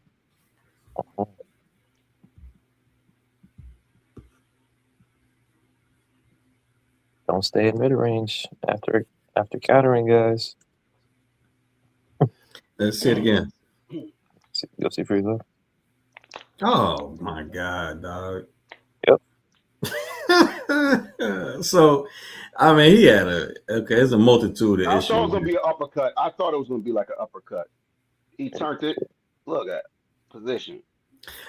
Don't stay at mid range after countering, guys. Let's see it again. You'll see Frieza. Oh my God, dog. Yep. So, I mean, he had there's a multitude of issues. I thought it was gonna be an uppercut. I thought it was gonna be like an uppercut. He turned it. Look at position.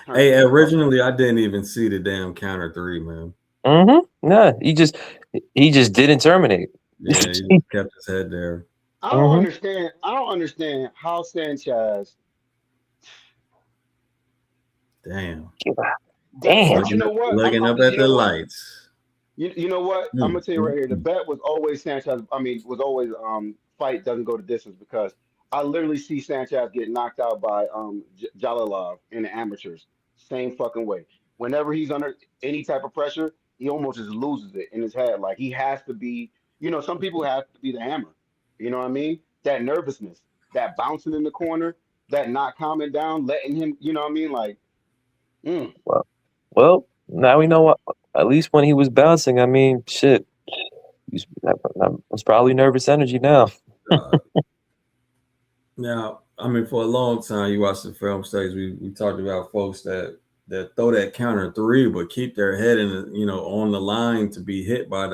Hey, originally I didn't even see the damn counter 3, man. Mm-hmm. No, he just didn't terminate. Yeah, he just kept his head there. I don't understand. I don't understand how Sanchez. Damn. You know what? Looking up at the lights. You know what? I'm gonna tell you right here. The bet was always Sanchez. I mean, was always fight doesn't go the distance because I literally see Sanchez get knocked out by Jalalov in the amateurs. Same fucking way. Whenever he's under any type of pressure, he almost just loses it in his head. Like he has to be, some people have to be the hammer. You know what I mean? That nervousness, that bouncing in the corner, that not calming down, letting him, you know what I mean? Like, Well, now we know what. At least when he was bouncing, I mean, shit, that was probably nervous energy now. Now, I mean, for a long time, you watch the film studies. We talked about folks that throw that counter three, but keep their head in on the line to be hit by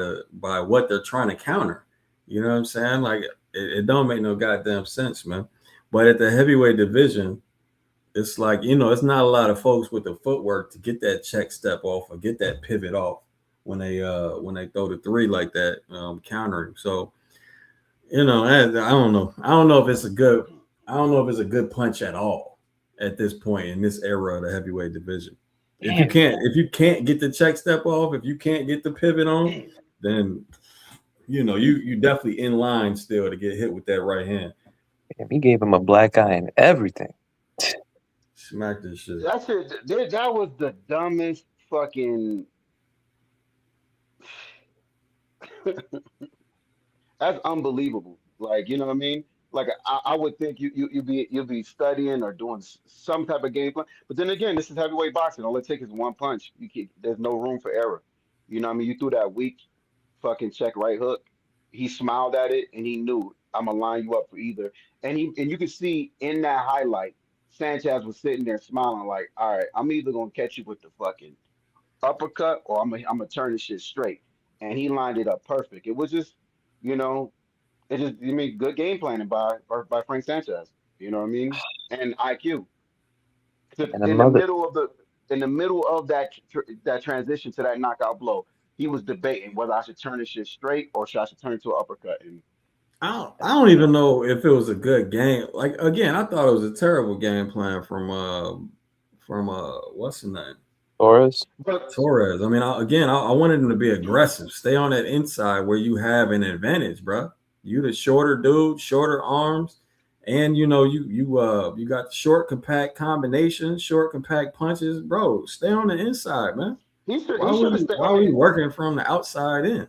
what they're trying to counter. You know what I'm saying? Like it don't make no goddamn sense, man. But at the heavyweight division, it's like it's not a lot of folks with the footwork to get that check step off or get that pivot off when they throw the three like that, countering. So. I don't know. I don't know if it's a good punch at all at this point in this era of the heavyweight division. If you can't get the check step off, if you can't get the pivot on, then you definitely in line still to get hit with that right hand. Damn, he gave him a black eye and everything. Smack this shit. That was the dumbest fucking. That's unbelievable. Like, you know what I mean? Like I would think you'd be studying or doing some type of game plan. But then again, this is heavyweight boxing. All it takes is one punch. There's no room for error. You know what I mean? You threw that weak fucking check right hook. He smiled at it and he knew I'm gonna line you up for either. And you could see in that highlight, Sanchez was sitting there smiling like, all right, I'm either gonna catch you with the fucking uppercut or I'm gonna turn this shit straight. And he lined it up perfect. It was just good game planning by Frank Sanchez. You know what I mean? And IQ. And In the middle of that transition to that knockout blow, he was debating whether I should turn this shit straight or should I turn it to an uppercut. And I don't even know if it was a good game. Like again, I thought it was a terrible game plan from what's his name? Torres. Torres. I mean, I wanted him to be aggressive. Stay on that inside where you have an advantage, bro. You the shorter dude, shorter arms, and you got the short compact combination, short compact punches, bro. Stay on the inside, man. Why are we working from the outside in?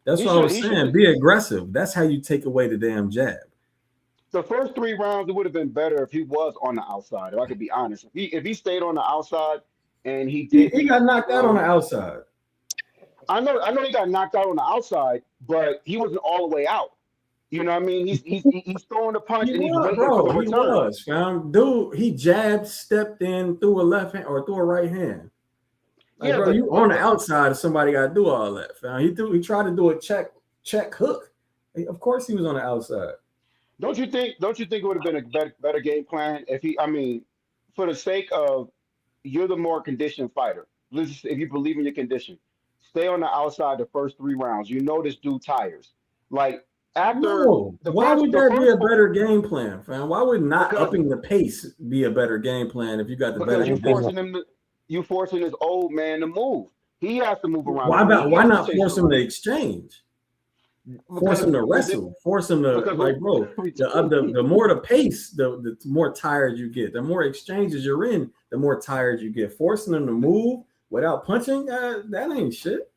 That's what I was saying. Be aggressive. That's how you take away the damn jab. The first 3 rounds, it would have been better if he was on the outside. If I could be honest, if he stayed on the outside and he got knocked out on the outside. I know he got knocked out on the outside, but he wasn't all the way out. You know what I mean? He's throwing the punch and he's waiting for the return. He was, fam. Dude, he jabbed, stepped in, threw a left hand or threw a right hand. Like, bro, you on the outside, somebody got to do all that, fam. He tried to do a check hook. Of course, he was on the outside. Don't you think it would have been a better game plan if for the sake of you're the more conditioned fighter. If you believe in your condition, stay on the outside the first 3 rounds. You know this dude tires. Like after why would that be a better game plan, fam? Why would not upping the pace be a better game plan if you got the better? You forcing this old man to move. He has to move around. Why not force him to exchange? Force him to wrestle. Force him to the more the pace, the more tired you get. The more exchanges you're in, the more tired you get. Forcing him to move without punching, that ain't shit.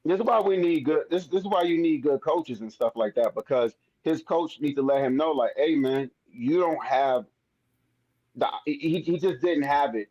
This is why we need good. This is why you need good coaches and stuff like that, because his coach needs to let him know, like, hey man, you don't have he just didn't have it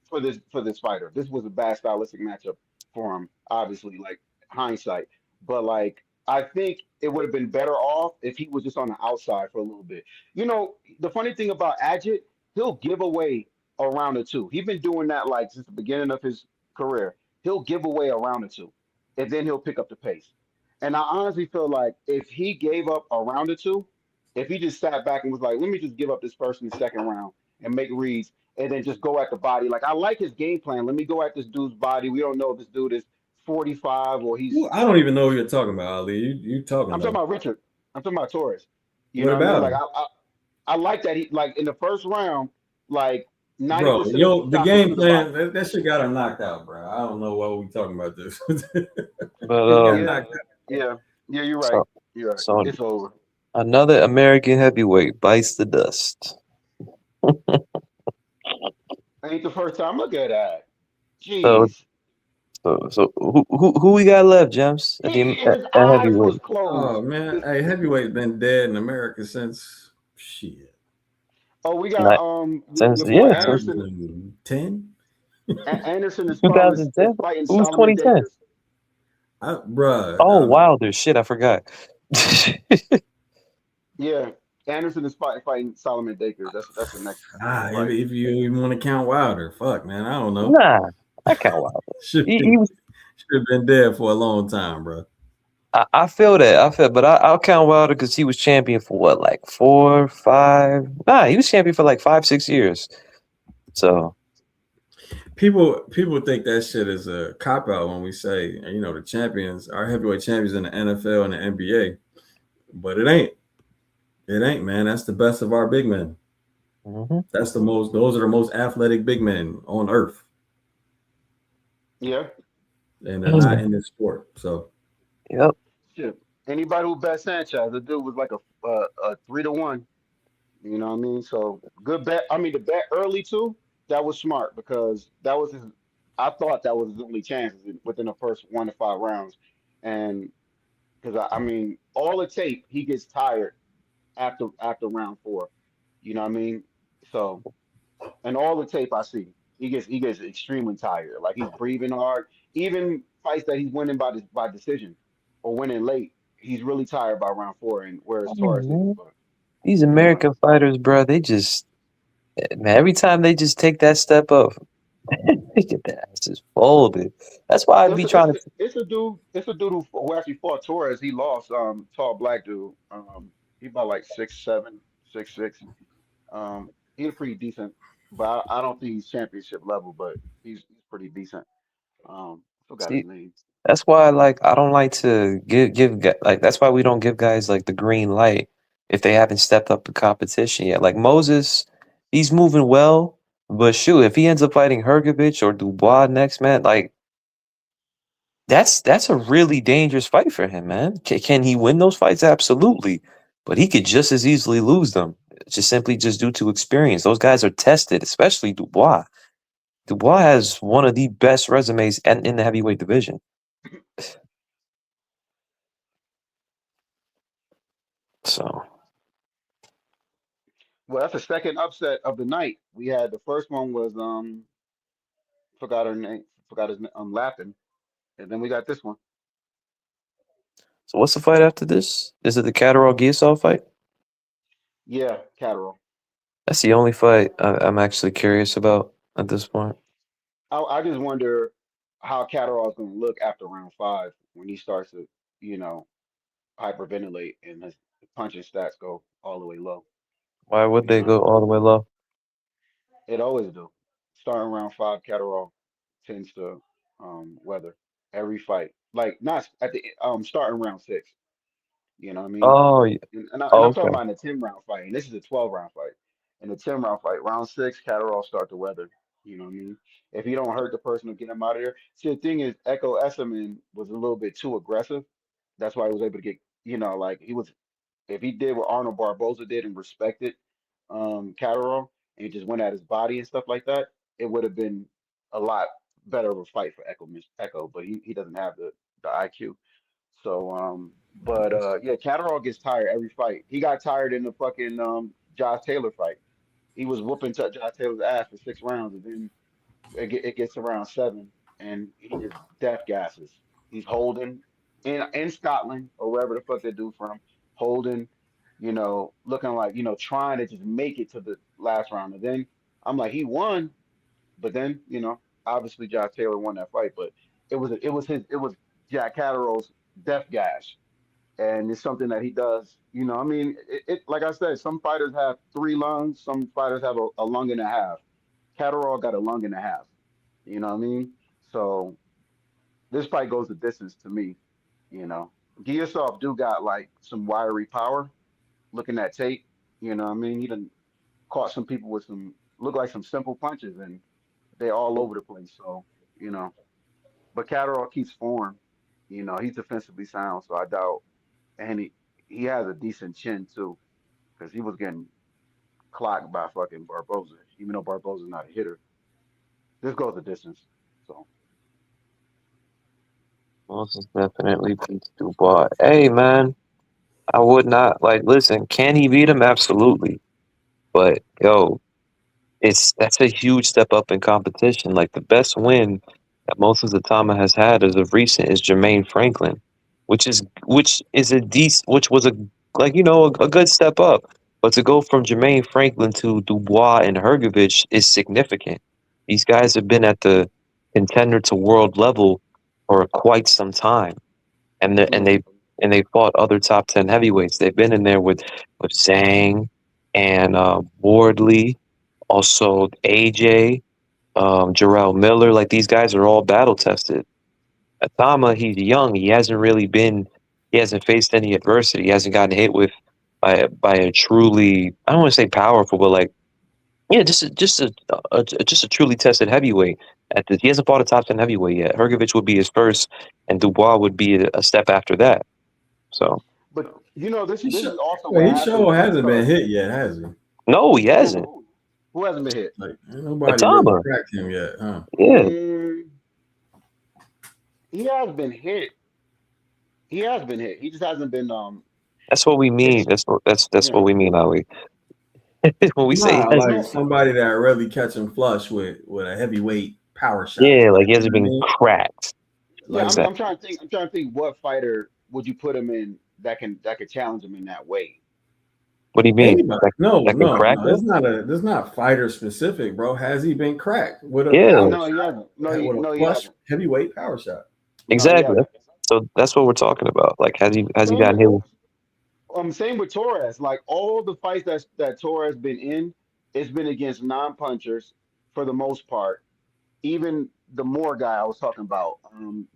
for this fighter. This was a bad stylistic matchup for him, obviously, like hindsight. But like I think it would have been better off if he was just on the outside for a little bit. You know, the funny thing about Ajit, he'll give away a round or two. He's been doing that like since the beginning of his career. He'll give away a round or two, and then he'll pick up the pace. And I honestly feel like if he gave up a round or two, if he just sat back and was like, let me just give up this first and second round and make reads and then just go at the body. Like, I like his game plan. Let me go at this dude's body. We don't know if this dude is 45 or he's... I don't even know what you're talking about, Ali. You talking I'm talking about Richard. I'm talking about Torres. You what know about what I mean? Like, I like that he, like, in the first round, like, 90%. Bro, the game plan, that shit got him knocked out, bro. I don't know why we talking about this. But, yeah, you're right. You're right. It's over. Another American heavyweight bites the dust. Ain't the first time. Look at that. So, Jeez. who we got left, Gems? At the And his at eyes was heavyweight. closed. Oh man, hey, heavyweight been dead in America since shit Oh, we got Not since your boy since Anderson. 2010. Anderson is 2010. fighting Who's Solomon 2010? Dakers. Bruh, Oh, Wilder. Shit, I forgot. Yeah, Anderson is fighting Solomon Dakers. That's the next fight. if you even want to count Wilder, fuck man, I don't know. Nah, I can't Wilder. Should He was. have been dead for a long time, bro. I feel that. But I'll count Wilder because he was champion for what, like 4, 5? Nah, he was champion for like 5, 6 years. So People think that shit is a cop out when we say, the champions, our heavyweight champions in the NFL and the NBA, but it ain't. It ain't, man. That's the best of our big men. mhm. That's the most. Those are the most athletic big men on earth, Yeah, and they're not in this sport. So Yep. shit. Anybody who bet Sanchez, the dude was like a 3-1. You know what I mean? So good bet. I mean, the bet early too. That was smart because that was his. I thought that was his only chances within the first 1 to 5 rounds, and because I mean, all the tape he gets tired after round 4. You know what I mean? So and all the tape I see, he gets extremely tired. Like he's breathing hard. Even fights that he's winning by decision or winning late, he's really tired by round 4. And whereas Oh, Torres isn't. man. But These you know, American fighters, bro, they just man, every time they just take that step up, they get their asses folded. That's why I'd it's be a, it's trying to. it's a dude who actually fought Torres. He lost. Tall black dude. He about like 6'7", 6'6". He's pretty decent, but I don't think he's championship level. But he's pretty decent. Forgot his See, name. that's why I don't like to like that's why we don't give guys like the green light if they haven't stepped up the competition yet. Like Moses, he's moving well, but shoot, if he ends up fighting Hergovich or Dubois next, man, like that's a really dangerous fight for him, man. Can he win those fights? Absolutely, but he could just as easily lose them, just due to experience. Those guys are tested, especially Dubois. Dubois has one of the best resumes in the heavyweight division. So. Well, that's the second upset of the night. We had the first one was forgot her name, forgot his name, Lappin, and then we got this one. So what's the fight after this? Is it the Caterall Guasoff fight? Yeah, Caterall. That's the only fight I'm actually curious about at this point. I just wonder how Caterall's going to look after round 5 when he starts to, you know, hyperventilate and his punching stats go all the way low. Why would You they know, go all the way low? it always do. Starting round 5, Caterall tends to weather every fight. Like not at the starting round 6. You know what I mean? Oh, And I'm talking okay. about in a 10 round fight, and this is a 12 round fight. In a 10 round fight, round 6, Caterall start to weather. You know what I mean? If you don't hurt the person or get him out of there. See, the thing is, Echo Esserman was a little bit too aggressive. That's why he was able to get, like he was, if he did what Arnold Barboza did and respected Caterall and he just went at his body and stuff like that, it would have been a lot better of a fight for Echo, but he doesn't have the IQ. So, but yeah, Catterall gets tired every fight. He got tired in the fucking Josh Taylor fight. He was whooping Josh Taylor's ass for 6 rounds, and then it gets around 7, and he just death gasses. He's holding in Scotland or wherever the fuck they do from, holding, looking like trying to just make it to the last round. And then I'm like, he won, but then obviously Josh Taylor won that fight, but it was Jack Catterall's death gash, and it's something that he does. I mean, like I said, some fighters have 3 lungs, some fighters have a lung and a half. Catterall got a lung and a half. You know what I mean? So this fight goes the distance to me. You know, Giasoff do got like some wiry power. Looking at tape, you know what I mean? He done caught some people with some look like some simple punches, and they all over the place. So you know, but Catterall keeps form. He's defensively sound, so I doubt any. he has a decent chin too, because he was getting clocked by fucking Barboza, even though Barboza's not a hitter. This goes the distance. So Moses definitely beats Dubois. Hey, man, I would not like. Listen, can he beat him? Absolutely, but yo, that's a huge step up in competition. Like the best win that Moses Atama has had as of recent is Jermaine Franklin, which is a decent, which was a like a good step up. But to go from Jermaine Franklin to Dubois and Hergovich is significant. These guys have been at the contender to world level for quite some time, and they fought other top 10 heavyweights. They've been in there with Zhang and Wardley, also AJ, Jarrell Miller. Like these guys are all battle tested. Atama, he's young. He hasn't faced any adversity. He hasn't gotten hit with by a truly, I don't want to say powerful, but like, yeah, just a truly tested heavyweight. He hasn't fought a top 10 heavyweight yet. Hergovich would be his first, and Dubois would be a step after that. So, but this He is sure, also well, what he happens sure when you hasn't been start. hit yet, has he? no, he hasn't. Who hasn't been hit? Like ain't nobody really Atama, cracked him yet, huh? yeah, Mm, he has been hit. He has been hit. He just hasn't been. that's what we mean. It's That's what yeah. we mean, Ali. When we say he Nah, hasn't, like No, somebody that really catch him flush with a heavyweight power shot. yeah, like he You know hasn't what I been mean? cracked. yeah. Like I'm Exactly. trying to think. I'm trying to think. What fighter would you put him in that could challenge him in that way? What do you mean? anybody. No, That can no, crack no. him? It's not fighter specific, bro. Has he been cracked with a Yeah, power No, he hasn't. with a No, he flush hasn't. heavyweight power shot? No, he exactly. hasn't. So that's what we're talking about. Like, has he Same gotten with hit with? same with Torres. Like all the fights that Torres been in, it's been against non-punchers for the most part. Even the Moore guy I was talking about,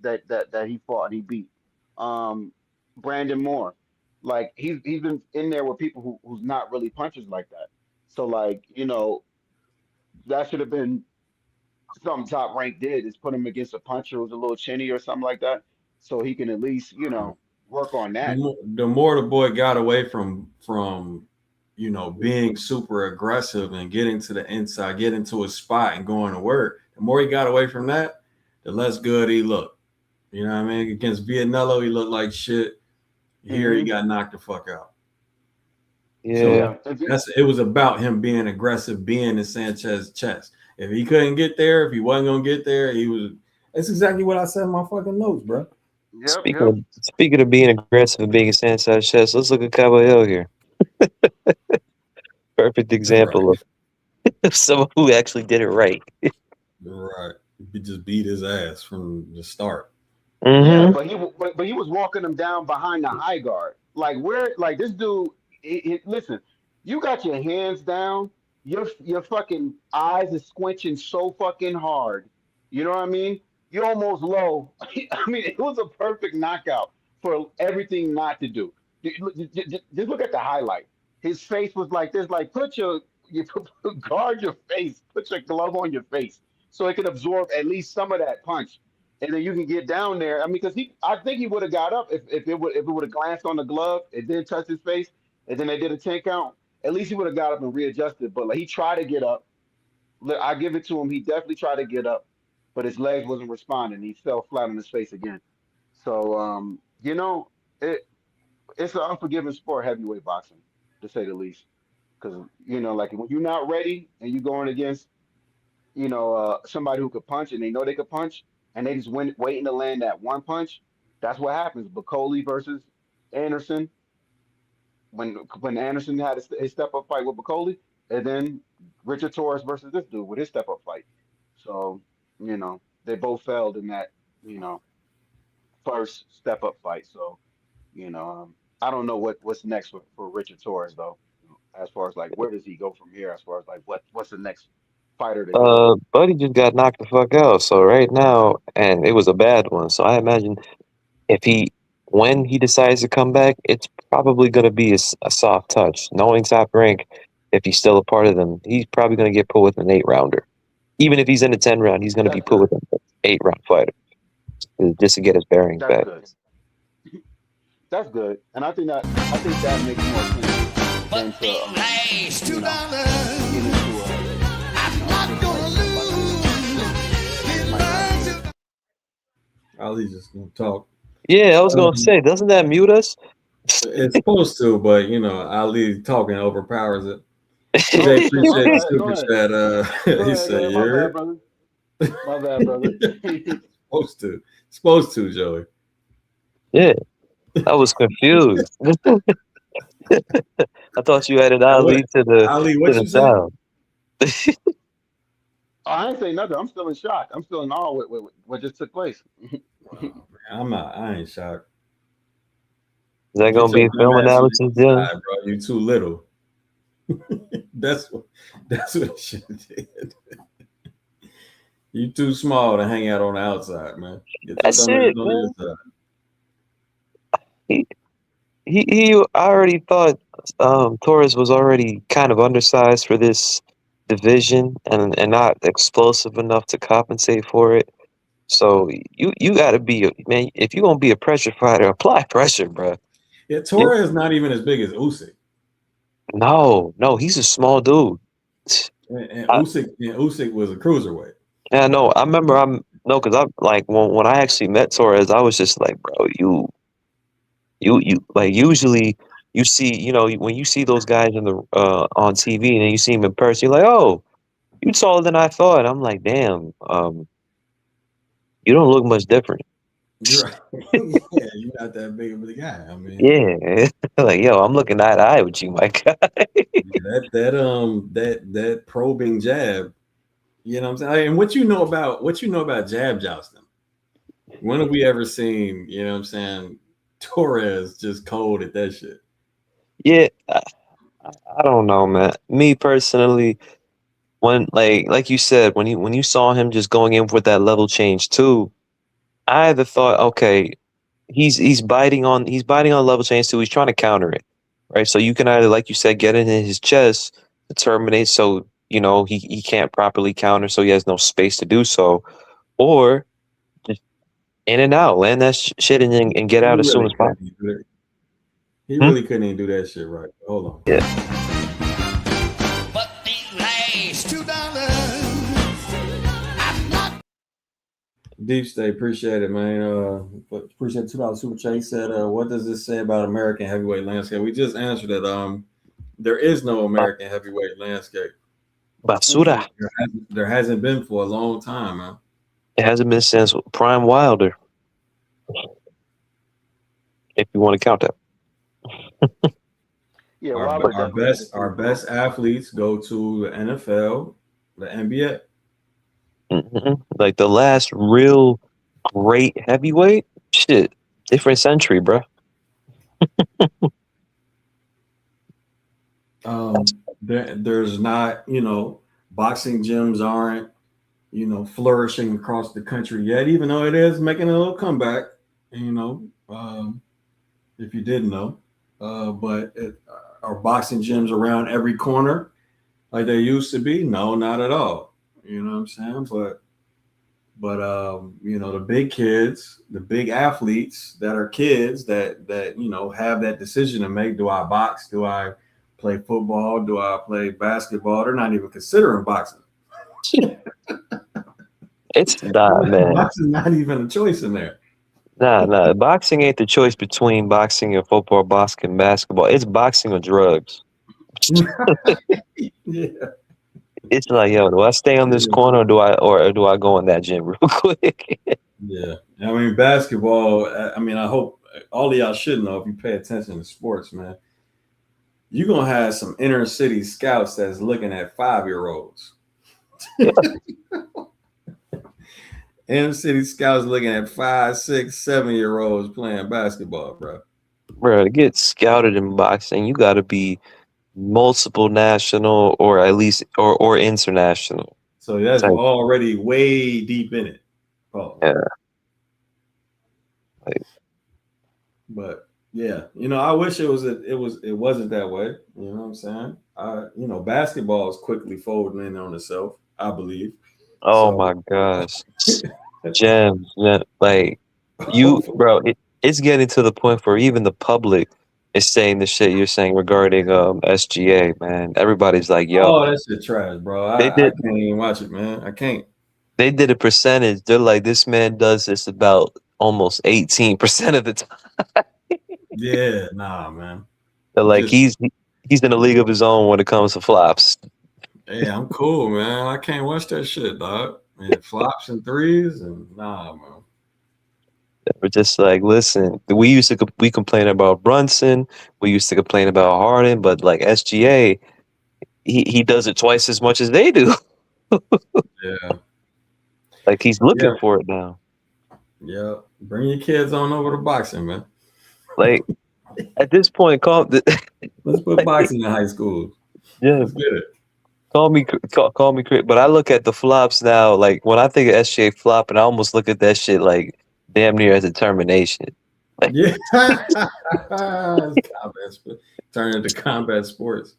that he fought and he beat, um, Brandon Moore. Like he's been in there with people who's not really punchers like that. So like that should have been something Top Rank did is put him against a puncher who's a little chinny or something like that, so he can at least work on that. The more the boy got away from being super aggressive and getting to the inside, getting to his spot and going to work, the more he got away from that, the less good he looked. You know what I mean? Against Vianello, he looked like shit. Here he Hmm. got knocked the fuck out. Yeah, So Yeah. it was about him being aggressive, being in Sanchez's chest. If he couldn't get there, if he wasn't gonna get there, he was. That's exactly what I said in my fucking notes, bro. Yep. Speaking Yep. of speaking of being aggressive and being a Sanchez chess, let's look at Caballero here. Perfect Right, example of someone who actually did it right. right. He just beat his ass from the start. Yeah, Mm-hmm. but he was walking him down behind the high guard. Like where like this dude listen, you got your hands down, your fucking eyes is squinching so fucking hard. You know what I mean? You're almost low. I mean, it was a perfect knockout for everything not to do. Just look at the highlight. His face was like this, like you guard your face, put your glove on your face so it can absorb at least some of that punch and then you can get down there. I mean, because I think he would have got up if it would have glanced on the glove, it didn't touch his face, and then they did a 10 count. At least he would have got up and readjusted. But like he tried to get up. I give it to him. He definitely tried to get up, but his legs wasn't responding. He fell flat on his face again. So it it's an unforgiving sport, heavyweight boxing, to say the least. Because like when you're not ready and you're going against somebody who could punch and they know they could punch and they just went waiting to land that one punch. That's what happens. Bacoli versus Anderson when Anderson had his step up fight with Bacoli, and then Richard Torres versus this dude with his step up fight. So they both failed in that you know first step up fight. So I don't know what's next for Richard Torres though. As far as like where does he go from here? As far as like what's the next fighter to hit? Buddy just got knocked the fuck out. So right now, and it was a bad one. So I imagine if when he decides to come back, it's probably going to be a soft touch. Knowing Top Rank, if he's still a part of them, he's probably going to get put with an 8 rounder. Even if he's in a 10 round, he's going to be That's put good. with an 8 round fighter just to get his bearings That's back. good. That's good, and I think that makes more sense than to you know, get into Ali's just gonna talk. Yeah, I was gonna say, doesn't that mute us? It's supposed to, but you know, Ali talking overpowers it. TJ, appreciate the super chat. He said, my bad, brother. My bad, brother. Supposed to, Joey. Yeah, I was confused. I thought you added Ali to the Ali, what you sound. I ain't saying nothing. I'm still in shock. I'm still in awe with what just took place. I'm not. I ain't shocked. Is that gonna be film analysis, bro? You too little. That's what shit did. You too small to hang out on the outside, man. That's it, man. He I already thought Torres was already kind of undersized for this division and not explosive enough to compensate for it. So you got to be, man, if you're gonna be a pressure fighter, apply pressure, bro. Yeah, Torres is not even as big as Usyk. No, he's a small dude. And Usyk was a cruiserweight. Yeah, no, I remember because I'm like when I actually met Torres, I was just like, bro, you like usually you see, you know, when you see those guys in the on TV and then you see him in person, you're like, oh, you taller than I thought. I'm like, damn, you don't look much different. You're right. Yeah, you're not that big of a guy. I mean, yeah, like yo, I'm looking eye to eye with you, my guy. that probing jab. You know what I'm saying? And what you know about jab jousting? When have we ever seen, you know what I'm saying, Torres just cold at that shit? Yeah, I don't know, man. Me personally, when like you said, when you saw him just going in with that level change too, I either thought, okay, he's biting on level change too. He's trying to counter it, right? So you can either, like you said, get it in his chest to terminate, so you know he can't properly counter, so he has no space to do so, or just in and out, land that shit and get out as soon as possible. He really couldn't even do that shit right. Hold on. Yeah. But these last $2, Deep State, appreciate it, man. Appreciate the $2 super chat. He said, what does this say about American heavyweight landscape? We just answered it. There is no American heavyweight landscape. Basura. There hasn't been for a long time, man. It hasn't been since Prime Wilder, if you want to count that. Yeah, our best athletes go to the NFL, the NBA. Mm-hmm. Like the last real great heavyweight, shit, different century, bro. There's not, you know, boxing gyms aren't, you know, flourishing across the country yet, even though it is making a little comeback, you know, if you didn't know. But are boxing gyms around every corner like they used to be? No, not at all. You know what I'm saying? But you know, the big kids, the big athletes that are kids that you know have that decision to make. Do I box? Do I play football? Do I play basketball? They're not even considering boxing. It's not, man. Boxing's not even a choice in there. Nah. Boxing ain't the choice between boxing and football, boxing and basketball. It's boxing or drugs. Yeah. It's like, yo, do I stay on this corner or do I go in that gym real quick? Yeah. I mean, basketball, I mean, I hope all of y'all should know if you pay attention to sports, man. You're going to have some inner city scouts that's looking at 5-year-olds. Yeah. Inner city scouts looking at 5, 6, 7-year-olds playing basketball, bro. Bro, to get scouted in boxing, you got to be multiple national or at least or international. So that's already way deep in it. Oh. Yeah. But yeah, you know, I wish it wasn't that way. You know what I'm saying? You know, basketball is quickly folding in on itself, I believe. Oh my gosh. Gems, like you, bro, it's getting to the point where even the public is saying the shit you're saying regarding SGA, man. Everybody's like, yo, Oh, that shit trash, bro. they I did can't even watch it, man. I can't. they did a percentage. They're like, this man does this about almost 18% of the time. Yeah, nah, man. They're like, Just he's in a league of his own when it comes to flops. hey, I'm cool, man. I can't watch that shit, dog. Man, flops and threes and nah, man. We're just like, listen, we complain about Brunson, we used to complain about Harden, but like SGA, he does it twice as much as they do. Yeah, Like he's looking yeah, for it now. yeah. Bring your kids on over to boxing, man. Like at this point, Let's put boxing in high school. yeah, Let's get it. call me crit. But I look at the flops now. Like when I think of SGA flop, and I almost look at that shit like damn near as a termination. Like, Yeah. It's combat sport. Turn into combat sports.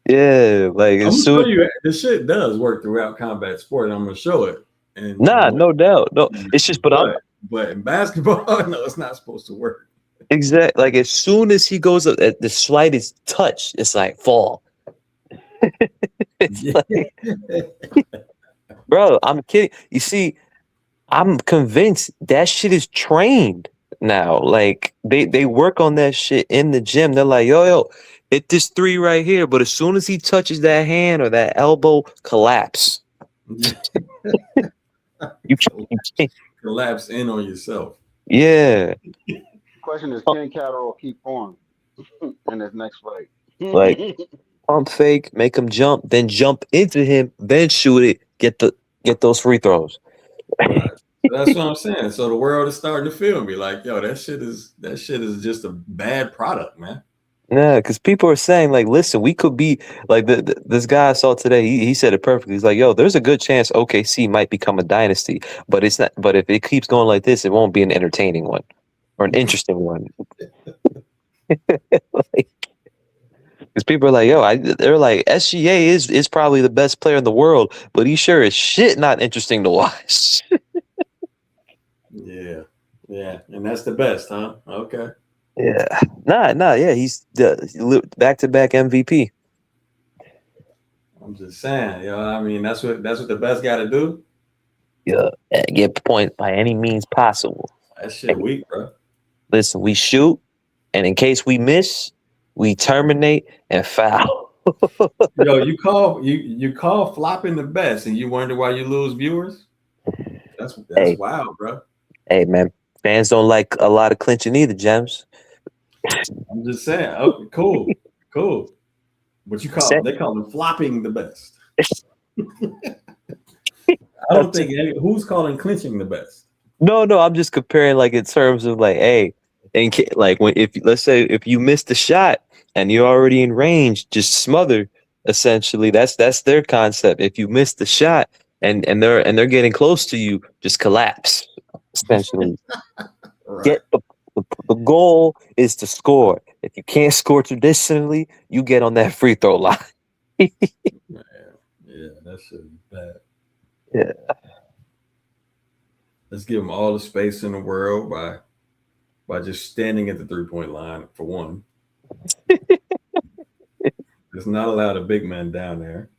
yeah, like I'm as gonna soon. show you the shit does work throughout combat sport. I'm gonna show it. And Nah, no doubt. No, it's just, but in basketball, no, it's not supposed to work. exactly. Like as soon as he goes up at the slightest touch, it's like fall. It's like, bro, I'm kidding. You see, I'm convinced that shit is trained now. Like they work on that shit in the gym. They're like, yo, hit this three right here. But as soon as he touches that hand or that elbow, collapse. You can't. Collapse in on yourself. Yeah. Question is, can Caterall keep on in his next fight? Like pump fake, make him jump, then jump into him, then shoot it, get those free throws. Right. That's what I'm saying. So the world is starting to feel me like, yo, that shit is just a bad product, man. Yeah, because people are saying, like, listen, we could be like this guy I saw today. He said it perfectly. He's like, yo, there's a good chance OKC might become a dynasty, but it's not. But if it keeps going like this, it won't be an entertaining one or an interesting one. Like, because people are like, yo, they're like, SGA is probably the best player in the world, but he sure is shit not interesting to watch. Yeah, and that's the best, huh? Okay. Yeah, nah, yeah, he's the back-to-back MVP. I'm just saying, you know, I mean, that's what the best got to do. Yeah, get points by any means possible. That shit weak, bro. Listen, we shoot, and in case we miss, we terminate and foul. Yo, you call flopping the best, and you wonder why you lose viewers. That's Hey. wild, bro. Hey, man, fans don't like a lot of clinching either, Gems. I'm just saying. Oh, cool. But they call him flopping the best. I don't think who's calling clinching the best. No, I'm just comparing like in terms of like, hey, and like let's say if you miss the shot and you're already in range, just smother. Essentially, that's their concept. If you miss the shot and they're getting close to you, just collapse. Essentially, Right. The goal is to score. If you can't score traditionally, you get on that free throw line. Yeah, that shit is bad. Yeah. Let's give them all the space in the world by just standing at the 3-point line for one. It's not allowed a big man down there.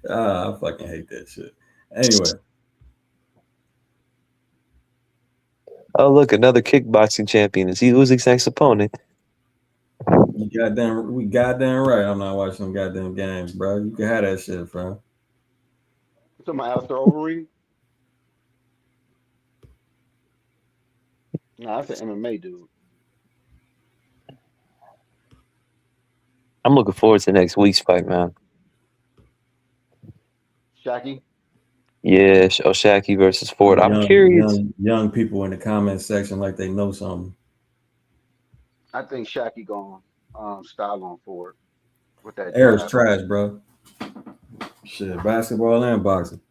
I fucking hate that shit. Anyway. Oh, look, another kickboxing champion. Is he Usyk's next opponent? We goddamn right. I'm not watching them goddamn games, bro. You can have that shit, bro. You talking about Alistair Overeem? Nah, that's an MMA dude. I'm looking forward to next week's fight, man. Shaki? Yeah, Oshaki versus Ford. I'm curious. Young people in the comment section like they know something. I think Shaki going style on Ford with that. Air is jab. trash, bro. Shit, basketball and boxing.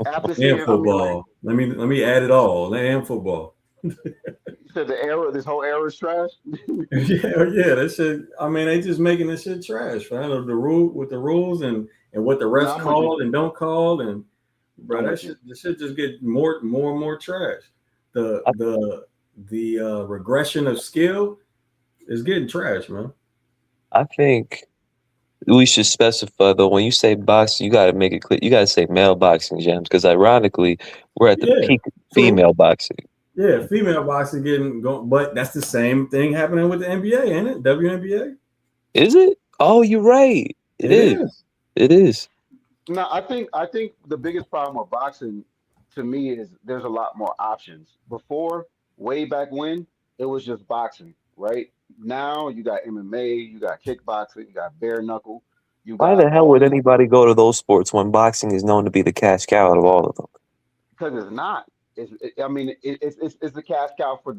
After seeing, And football. Let me add it all. And football. you said the era, this whole era is trash. yeah, that shit. I mean, they just making this shit trash, man. The rule with the rules and and what the refs I'm with you. call and don't call, and bro, I'm that with you. shit just get more and more trash. The regression of skill is getting trash, man. I think we should specify though, when you say boxing, you got to make it clear. You got to say male boxing, Gems, because ironically, we're at the Yeah, peak true. female boxing. Yeah, female boxing getting going, but that's the same thing happening with the NBA, ain't it? WNBA. Is it? Oh, you're right. It is. It is. No, I think the biggest problem with boxing to me is there's a lot more options. Before, way back when, it was just boxing, right? Now you got MMA, you got kickboxing, you got bare knuckle, you Why got the hell all would these anybody go to those sports when boxing is known to be the cash cow out of all of them? because it's not. I mean, it's the cash cow for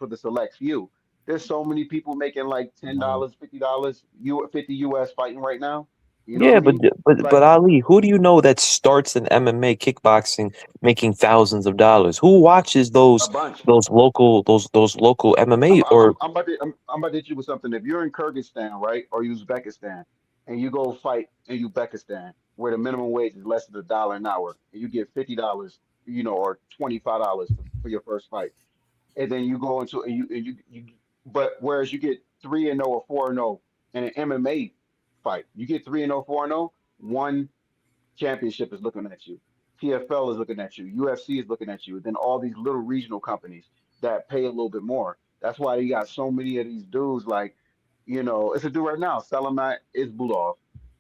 the select few. There's so many people making like $10, $50, 50 US fighting right now. You know what Yeah, I mean? but Like Ali, who do you know that starts in MMA kickboxing making thousands of dollars? Who watches a bunch. those local MMA or I'm about to hit you with something. If you're in Kyrgyzstan, right, or Uzbekistan, and you go fight in Uzbekistan, where the minimum wage is less than $1 an hour, and you get $50, or $25 for your first fight, and then you go into but whereas you get 3-0 or 4-0 in an MMA fight, you get 3-0, 4-0, one championship is looking at you. PFL is looking at you. UFC is looking at you. Then all these little regional companies that pay a little bit more. That's why you got so many of these dudes. Like, it's a dude right now. Salamat Isbulov.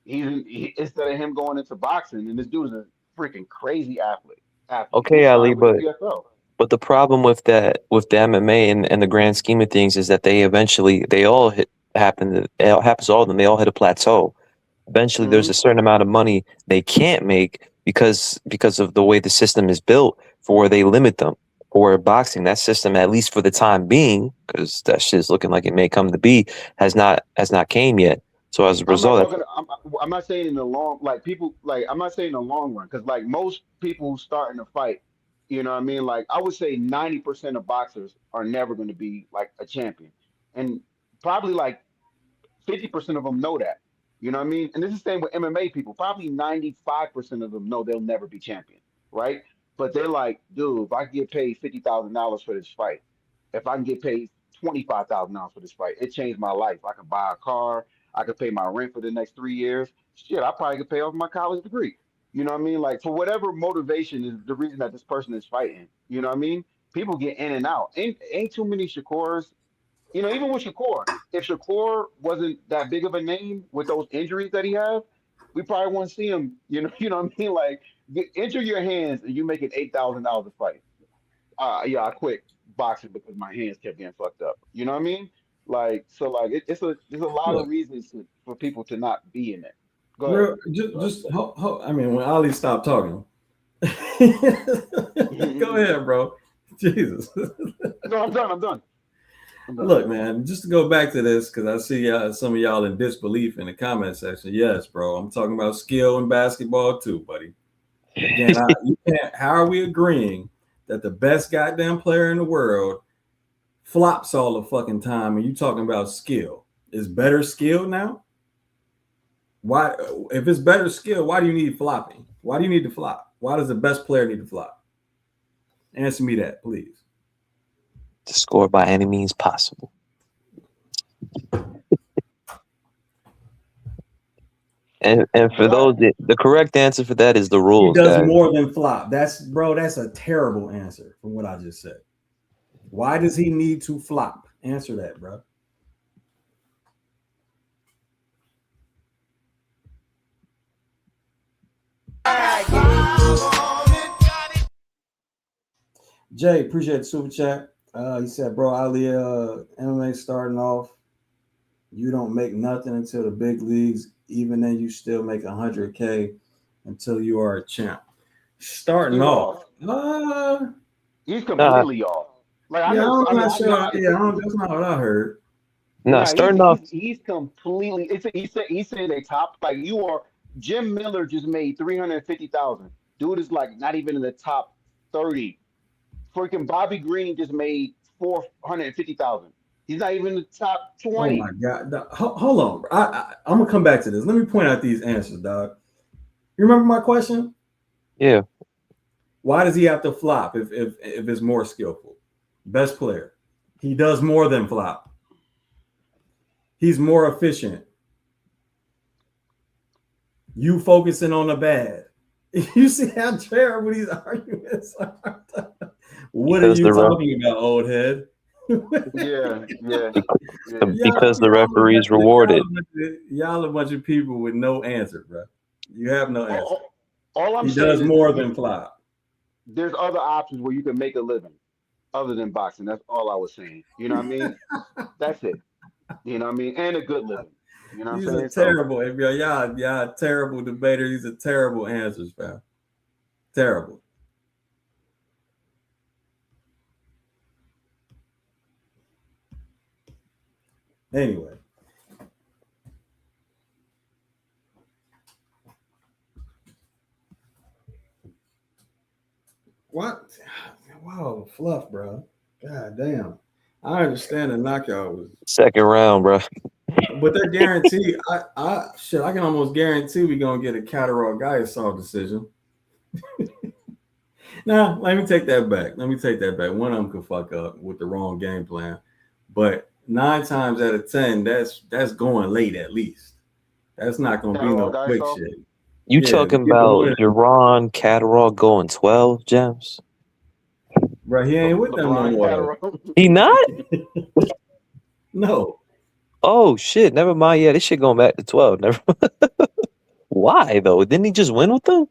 Instead of him going into boxing, and this dude is a freaking crazy athlete. He okay, Ali, signed with the but PFL. the problem with the MMA and the grand scheme of things is that they all it happens to all of them. They all hit a plateau. Eventually there's Hmm. a certain amount of money they can't make because of the way the system is built for where they limit them. For boxing, that system, at least for the time being, because that shit is looking like it may come to be, has not came yet. So as a I'm not result, talking. I'm not saying in the long like people like I'm not saying in the long run because like most people starting a fight, you know what I mean. Like I would say 90% of boxers are never going to be like a champion, and probably like 50% of them know that. You know what I mean? And this is the same with MMA people. Probably 95% of them know they'll never be champion, right? But they're like, dude, if I get paid $50,000 for this fight, if I can get paid $25,000 for this fight, it changed my life. I can buy a car, I could pay my rent for the next 3 years. Shit, I probably could pay off my college degree. You know what I mean? Like for whatever motivation is the reason that this person is fighting. You know what I mean? People get in and out. Ain't too many Shakurs, even with Shakur, if Shakur wasn't that big of a name with those injuries that he has, we probably wouldn't see him. You know what I mean? Like, injure your hands and you making $8,000 a fight. Yeah, I quit boxing because my hands kept getting fucked up. You know what I mean? Like, so like there's a lot of Look, reasons for people to not be in it. Go ahead. real, I mean, when Ali stopped talking, go ahead, bro. Jesus. No, I'm done. I'm done. I'm done. Look, man, just to go back to this, because I see some of y'all in disbelief in the comment section. Yes, bro, I'm talking about skill in basketball too, buddy. Again, you can't. How are we agreeing that the best goddamn player in the world flops all the fucking time, and you talking about skill? Is better skill now? Why, if it's better skill, why do you need flopping? Why do you need to flop? Why does the best player need to flop? Answer me that, please. to score by any means possible. And for those, the correct answer for that is the He rules, does guys. more than flop. That's a terrible answer from what I just said. Why does he need to flop? Answer that, bro. Jay, appreciate the super chat. He said, bro, Ali, MMA starting off, you don't make nothing until the big leagues. Even then, you still make 100K until you are a champ. Starting off. He's completely off. Like I know. I'm not I sure. know. That's not what I heard. No, starting off. He's completely. He said they top like you are. Jim Miller just made 350,000. Dude is like not even in the top 30. Freaking Bobby Green just made 450,000. He's not even in the top 20. Oh my god! Hold on. I'm gonna come back to this. Let me point out these answers, dog. You remember my question? Yeah. Why does he have to flop if it's more skillful? Best player. He does more than flop. He's more efficient. You focusing on the bad. You see how terrible these arguments are. What Because are you talking about, old head? Yeah. Because the referee's rewarded. Y'all a bunch of people with no answer, bro. You have no answer. All I'm He saying does is more than flop. there's other options where you can make a living other than boxing. That's all I was saying. You know what I mean? That's it. You know what I mean? And a good living. You know what These I'm are saying? terrible. Y'all terrible debaters. These are terrible answers, fam. Terrible. Anyway. What? Wow, fluff, bro. God damn. I understand the knockout was Second round, bro. but they're guaranteed. I can almost guarantee we're gonna get a Caterall Guasoff decision. Nah, let me take that back. One of them could fuck up with the wrong game plan. But 9 times out of 10, that's going late at least. That's not gonna be no quick shit. You talking about Jaron Caterall going 12 gems? Bro, he ain't with them no more. He not? No. Oh shit! Never mind. Yeah, this shit going back to 12. Never. Why though? Didn't he just win with them?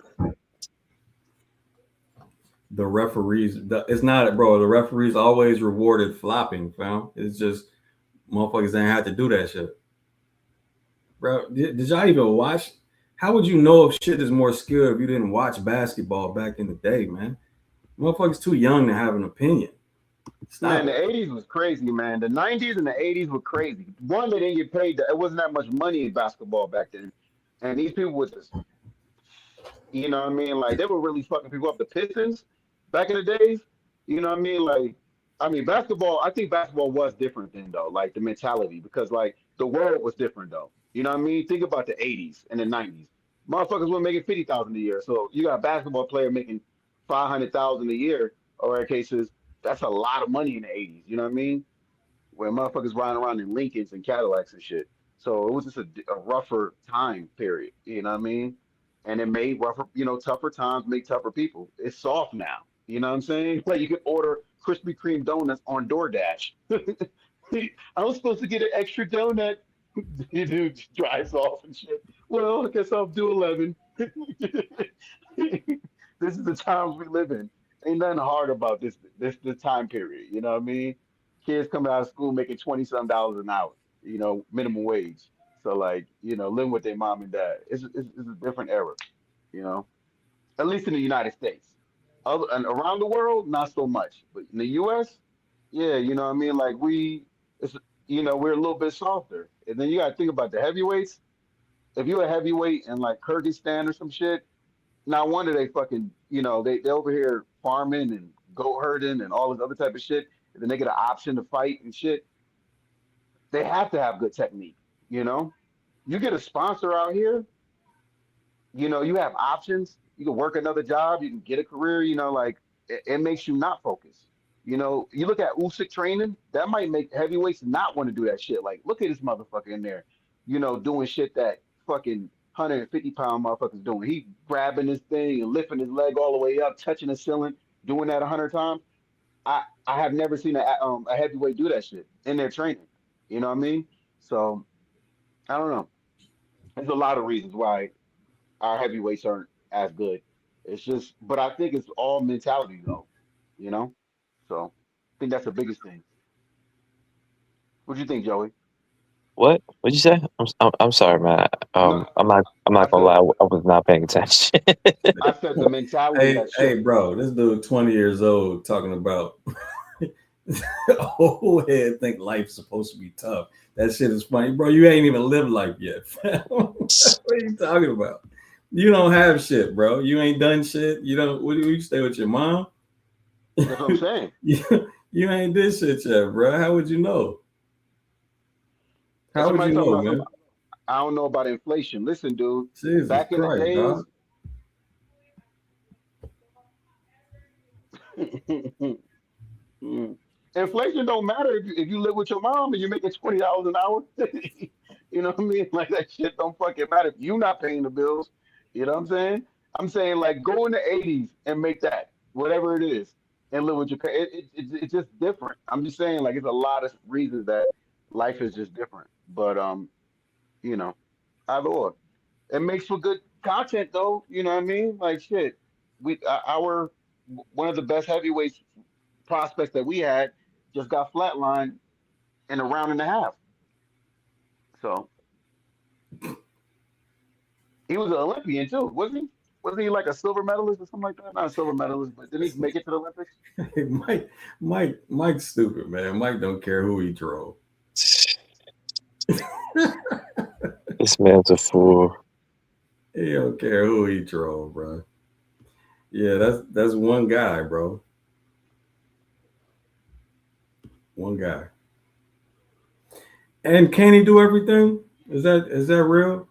The referees, it's not, bro. The referees always rewarded flopping, fam. It's just motherfuckers ain't had to do that shit, bro. Did y'all even watch? How would you know if shit is more skilled if you didn't watch basketball back in the day, man? Motherfuckers too young to have an opinion. Man, the 80s was crazy, man. The 90s and the 80s were crazy. One, they didn't get paid. It wasn't that much money in basketball back then. And these people were just, you know what I mean? Like, they were really fucking people up. The Pistons back in the days, you know what I mean? Like, basketball, I think basketball was different then, though, like the mentality, because, like, the world was different, though. You know what I mean? Think about the 80s and the 90s. Motherfuckers were making 50,000 a year. So you got a basketball player making 500,000 a year, or in cases, that's a lot of money in the 80s. You know what I mean? Where motherfuckers riding around in Lincolns and Cadillacs and shit. So it was just a rougher time period. You know what I mean? And it made rougher, tougher times make tougher people. It's soft now. You know what I'm saying? Like you could order Krispy Kreme donuts on DoorDash. I was supposed to get an extra donut. You dude drives off and shit. Well, I guess I'll do 11. This is the times we live in. Ain't nothing hard about this time period. You know what I mean? Kids coming out of school making 20-some dollars an hour, minimum wage. So like, living with their mom and dad. It's a different era, you know. At least in the United States. And around the world, not so much. But in the US, yeah, you know what I mean? Like we're a little bit softer. And then you gotta think about the heavyweights. If you're a heavyweight in like Kyrgyzstan or some shit, no wonder they fucking, they over here farming and goat herding and all this other type of shit. And then they get an option to fight and shit. They have to have good technique, you know? You get a sponsor out here, you have options. You can work another job, you can get a career, like it makes you not focus. You look at Usyk training, that might make heavyweights not want to do that shit. Like, look at this motherfucker in there, doing shit that fucking 150-pound motherfuckers doing. He grabbing this thing and lifting his leg all the way up, touching the ceiling, doing that 100 times. I have never seen a heavyweight do that shit in their training. You know what I mean? So I don't know. There's a lot of reasons why our heavyweights aren't as good. It's just, but I think it's all mentality though. You know, so I think that's the biggest thing. What do you think, Joey? What? What'd you say? I'm sorry, man. No, I'm not gonna lie. I was not paying attention. I said the mentality. Hey, bro, this dude 20 years old talking about old head think life's supposed to be tough. That shit is funny, bro. You ain't even lived life yet. What are you talking about? You don't have shit, bro. You ain't done shit. You don't. What do you stay with your mom? That's what I'm saying. You ain't did shit yet, bro. How would you know? How would you know, man? I don't know about inflation. Listen, dude. Jesus Back in Christ, the days, dog. Inflation don't matter if you live with your mom and you're making $20 an hour. You know what I mean? Like that shit don't fucking matter if you're not paying the bills. You know what I'm saying? I'm saying like go in the '80s and make that whatever it is and live with your parents. It's just different. I'm just saying like it's a lot of reasons that life is just different. But you know, either or. It makes for good content though. You know what I mean? Like shit. We our one of the best heavyweights prospects that we had just got flatlined in a round and a half. So he was an Olympian too, wasn't he? Wasn't he like a silver medalist or something like that? Not a silver medalist, but did he make it to the Olympics? Mike's stupid, man. Mike don't care who he drove. This man's a fool. He don't care who he drove, bro. Yeah, that's one guy, bro. One guy. And can he do everything? Is that real?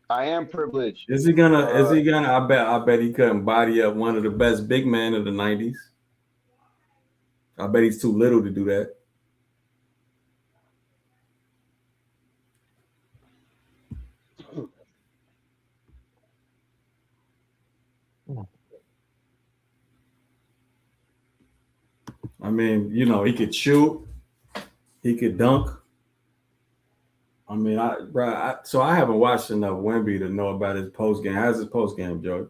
I am privileged. Is he gonna? I bet he couldn't body up one of the best big men of the '90s. I bet he's too little to do that. I mean, you know, he could shoot, he could dunk. I mean, so I haven't watched enough Wemby to know about his post game. How's his post game, Joe?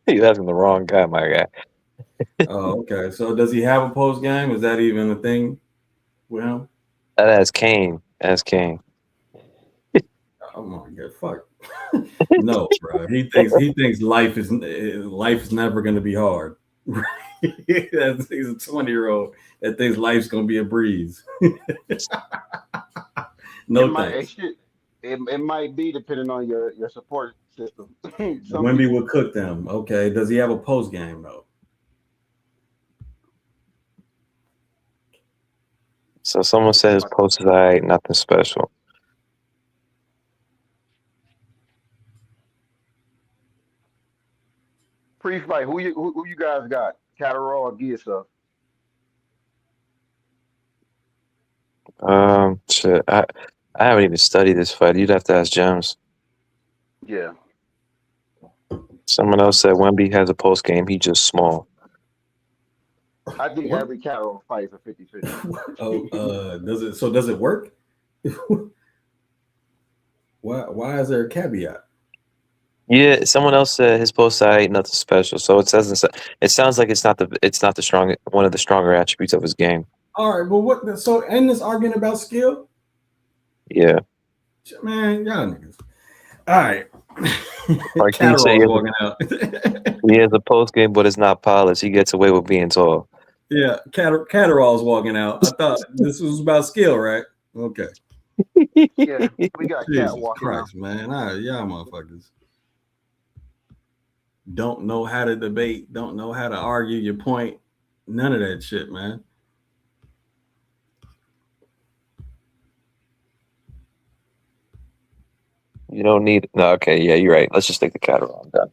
You're asking the wrong guy, my guy. Oh, okay. So does he have a post game? Is that even a thing with him? That's Kane. That's Kane. Oh my god, fuck. No, bro. He thinks life is never gonna be hard. He's a 20-year-old that thinks life's gonna be a breeze. No thanks. It might be depending on your support system. Wemby will cook them. Okay. Does he have a post game though? So someone said his post is alright, nothing special. Pre-fight, who you guys got? Caterall or Guasoff? Shit, I haven't even studied this fight. You'd have to ask James. Yeah. Someone else said Wemby has a post game. He just small. I think every Caterall fight is a 50-50. Oh, does it work? Why is there a caveat? Yeah, someone else said his post ain't nothing special. So it sounds like it's not the strong one of the stronger attributes of his game. All right, but what? So end this argument about skill? Yeah, man, y'all niggas. All right, like he said, walking out. He has a post game, but it's not polished. He gets away with being tall. Yeah, Caterall's walking out. I thought this was about skill, right? Okay. Yeah, we got Jesus Cat walking Christ, out. man. Y'all motherfuckers don't know how to debate, don't know how to argue your point. None of that shit, man. You don't need no. Okay, yeah, you're right. Let's just take the Caterall. I'm done.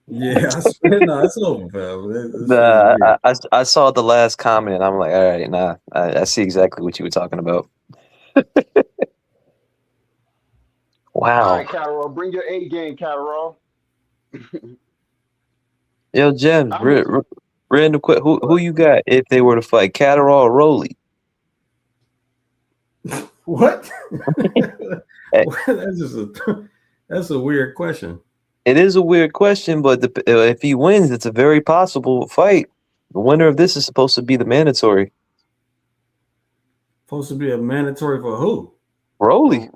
Yeah, no, it's over, fam. I saw the last comment. I'm like, all right, nah. I see exactly what you were talking about. Wow. All right, Caterall, bring your A game, Caterall. Yo, Jen, random quick. Who you got if they were to fight, Caterall or Rolly? What? That's a weird question. It is a weird question, but if he wins, it's a very possible fight. The winner of this is supposed to be the mandatory. Supposed to be a mandatory for who? Rolly.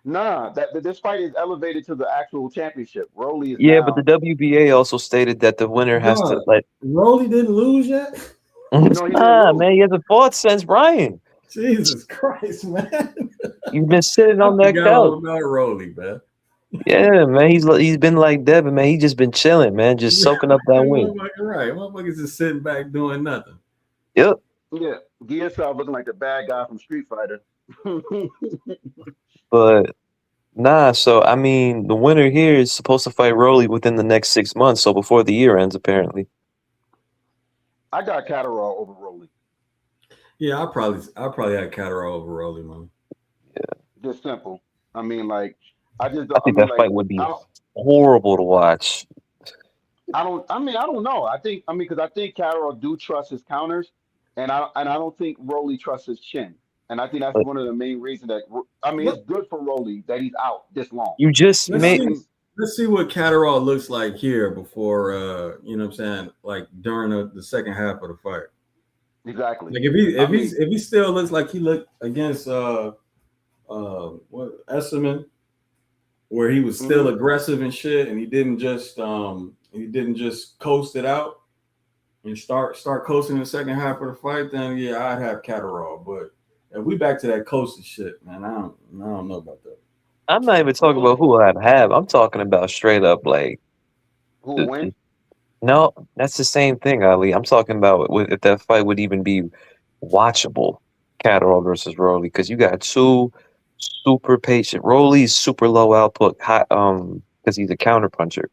Nah, this fight is elevated to the actual championship. Rolly is but the WBA also stated that the winner has to let. Rolly didn't lose yet. Man, he hasn't fought since Brian. Jesus Christ, man! You've been sitting on that couch. All about Rolly, man. Yeah, man, he's been like Devin, man. He's just been chilling, man, just soaking up that win. Right, motherfuckers just sitting back doing nothing. Yep. Yeah, Guasoff looking like the bad guy from Street Fighter. But Nah, so I mean, the winner here is supposed to fight Rolly within the next 6 months, so before the year ends, apparently. I got Caterall over Rolly. Yeah, I probably had Caterall over Rolly, man. Just simple. I mean, like, I just I don't. I think mean, that like, fight would be I don't. horrible to watch. I don't. I mean, I don't know. I think. I mean, because I think Caterall do trust his counters, and I don't think Rolly trusts his chin. And I think that's But one of the main reasons that. I mean, Let, it's good for Rolly that he's out this long. you just You let's know what made I see mean? let's see what Caterall looks like here before you know what I'm saying, like during the second half of the fight. Exactly. Like if he I mean, if he still looks like he looked against what Esserman, where he was still mhm. aggressive and shit, and he didn't just coast it out and start coasting in the second half of the fight, then yeah, I'd have Caterall. But if we back to that coasting shit, man, I don't know about that. I'm not even talking Rolly, about who I'd have. I'm talking about straight up like who will th- win? th- no, that's the same thing, Ali. I'm talking about if that fight would even be watchable, Caterall versus Rolly, because you got two super patient. Rolly's super low output, high, because he's a counter puncher.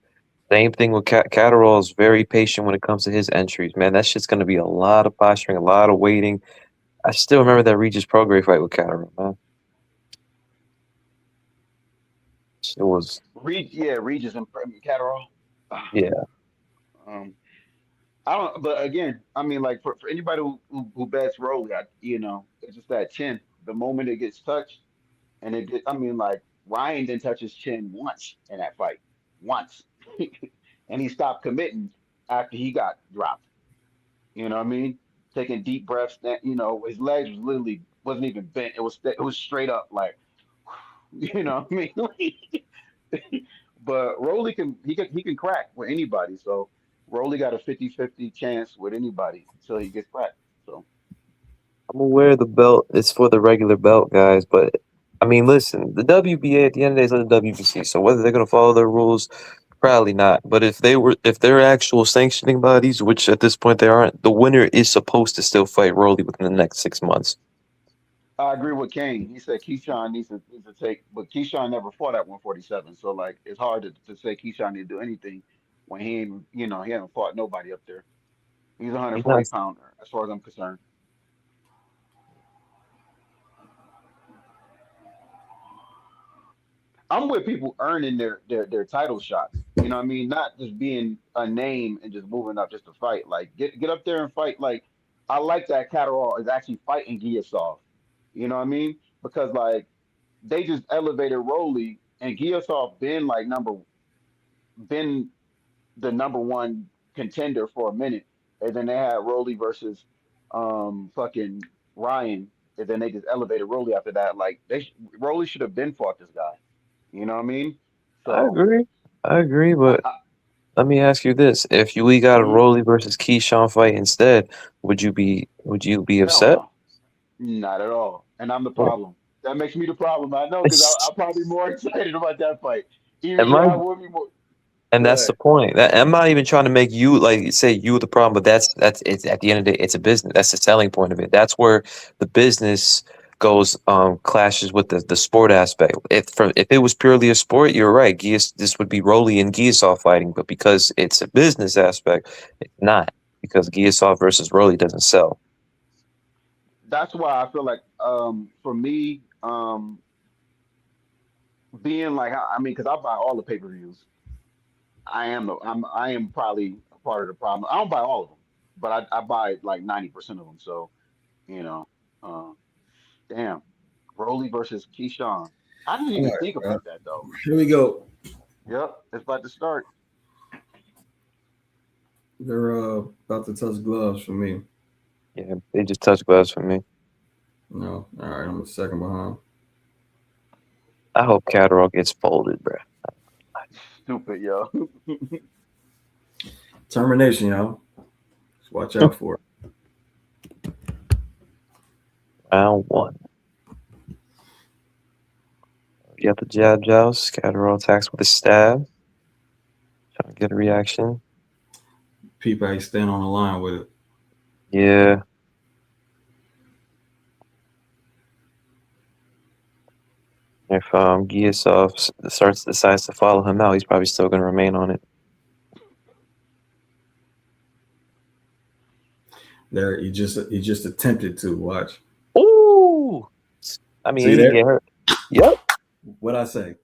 Same thing with Caterall is very patient when it comes to his entries. Man, that shit's gonna be a lot of posturing, a lot of waiting. I still remember that Regis Prograis fight with Caterall, man. It was, Yeah, Regis and Caterall. yeah. Um, I don't. But again, I mean, like for anybody who bets Rolly, it's just that chin. The moment it gets touched, and it get, I mean, like Ryan didn't touch his chin once in that fight, once, and he stopped committing after he got dropped. You know what I mean? Taking deep breaths. That his legs was literally wasn't even bent. It was straight up like, you know what I mean? But Rolly he can crack with anybody. So Rolly got a 50-50 chance with anybody until he gets cracked. So I'm aware the belt is for the regular belt, guys, but I mean, listen, the WBA at the end of the day is the WBC. So whether they're gonna follow their rules, probably not. But if they're actual sanctioning bodies, which at this point they aren't, the winner is supposed to still fight Rolly within the next 6 months. I agree with Kane. He said Keyshawn needs to take, but Keyshawn never fought at 147. So like it's hard to say Keyshawn need to do anything when he ain't he haven't fought nobody up there. He's a He's 140 not. pounder as far as I'm concerned. I'm with people earning their title shots. You know what I mean? Not just being a name and just moving up just to fight. Like get up there and fight. Like I like that Caterall is actually fighting Guiasov. You know what I mean? Because like they just elevated Rolly and Guiasov been the number one contender for a minute. And then they had Rolly versus fucking Ryan. And then they just elevated Rolly after that. Like Rolly should have been fought this guy. You know what I mean? I So agree. I agree, I, but I, let me ask you this: if we got a mhm. Rolly versus Keyshawn fight instead, would you be Hell upset? no, not at all. And I'm the Yeah. problem. That makes me the problem. I know because It's, I'm probably more excited about that fight. Even am yeah, I I will be more. And that's Good. the point. I'm not even trying to make you like say you the problem, but that's it's at the end of the day, it's a business. That's the selling point of it. That's where the business goes clashes with the sport aspect. If it was purely a sport, you're right. This would be Rolly and Giasov fighting, but because it's a business aspect, it's not because Giasov versus Rolly doesn't sell. That's why I feel like for me being like I mean because I buy all the pay-per-views. I am probably a part of the problem. I don't buy all of them, but I buy like 90% of them. So you know, uh, damn, Rolly versus Keyshawn. I didn't All even right, think about that though. here we go. Yep, it's about to start. They're about to touch gloves for me. Yeah, they just touch glass for me. No, all right, I'm a second behind. I hope Caterall gets folded, bro. Stupid, yo. Termination, y'all. Just watch out for it. Round one. You got the jab joust. Caterall attacks with a stab. Trying to get a reaction. People ain't stand on the line with it. Yeah. If Guasoff decides to follow him out, he's probably still going to remain on it. There, he just attempted to watch. Ooh, I mean, See he didn't there? get hurt. Yep. What'd I say?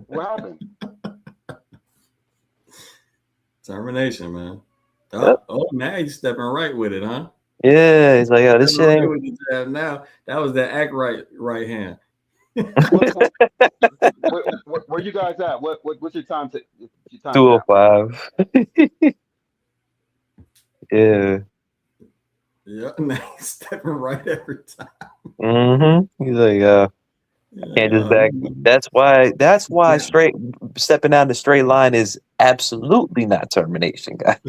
What happened? Termination, man. Yep. Oh, now he's stepping right with it, huh? Yeah, he's like, yo, this shit Stepping right ain't. with the jab now. That was that act right hand. Where you guys at? What's your time? Your time 205. Yeah. Yeah, now he's stepping right every time. Mm-hmm. He's like, can't just back. That's why straight stepping down the straight line is absolutely not termination, guys.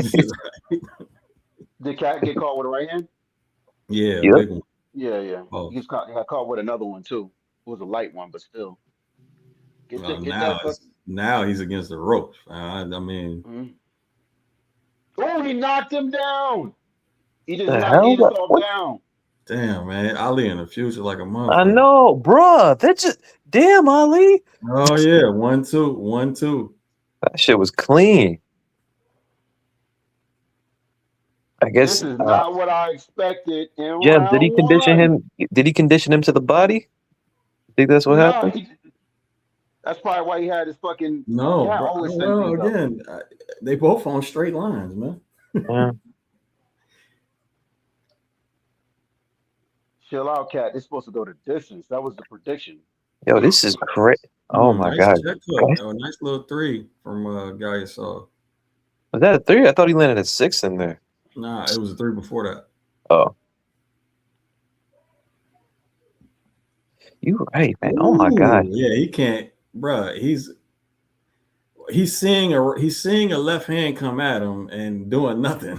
Did Cat get caught with a right hand? Yeah, Yep. big one. Yeah. Oh. He got caught with another one too. It was a light one, but still. Now he's against the ropes. I mean, Oh, he knocked him down. He just The knocked hell? Guasoff down. damn, man, Ali in the future like a motherfucker. I know, bruh. That's just damn, Ali. Oh yeah, 1-2. That shit was clean. I guess. This is not what I expected in Jem, round did he condition one. him? Did he condition him to the body? Think that's what happened? That's probably why he had his fucking. No, Yeah, bro, always well, send things again, they both on straight lines, man. Yeah. Chill out, Cat. They're supposed to go to distance. That was the prediction. Yo, this is great. Oh my nice god. check hook. Oh, nice little 3 from Guasoff. Was that a 3? I thought he landed a 6 in there. Nah, it was a 3 before that. Oh. You right, man. Oh my god. Yeah, he can't, bruh. He's seeing a left hand come at him and doing nothing.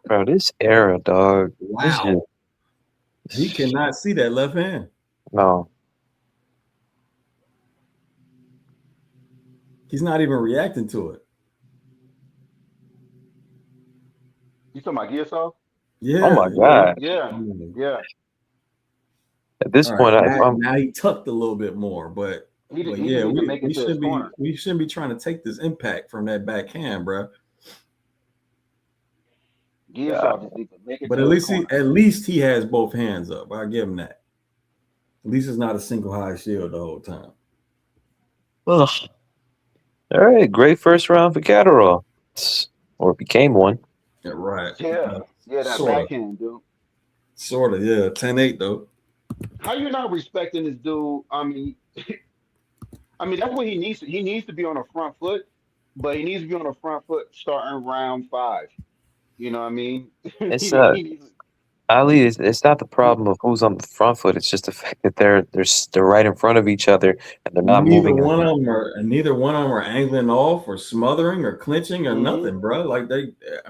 Bro, this era, dog. Wow. He cannot see that left hand. No. He's not even reacting to it. You talking about Guasoff? Yeah. Oh my god. Yeah. At this point, now he tucked a little bit more, but we shouldn't be trying to take this impact from that backhand, bro. But at least he has both hands up. I'll give him that. At least it's not a single high shield the whole time. Ugh. All right, great first round for Caterall, or became one. Yeah, right. Yeah, that backhand, dude. Sort of, yeah. 10-8 though. How you not respecting this dude? I mean, that's what he needs. He needs to be on a front foot, but he needs to be on a front foot starting round 5. You know what I mean? It's Ali. It's not the problem of who's on the front foot. It's just the fact that they're right in front of each other and they're not moving. Neither one of them are angling off or smothering or clinching or nothing, bro. Like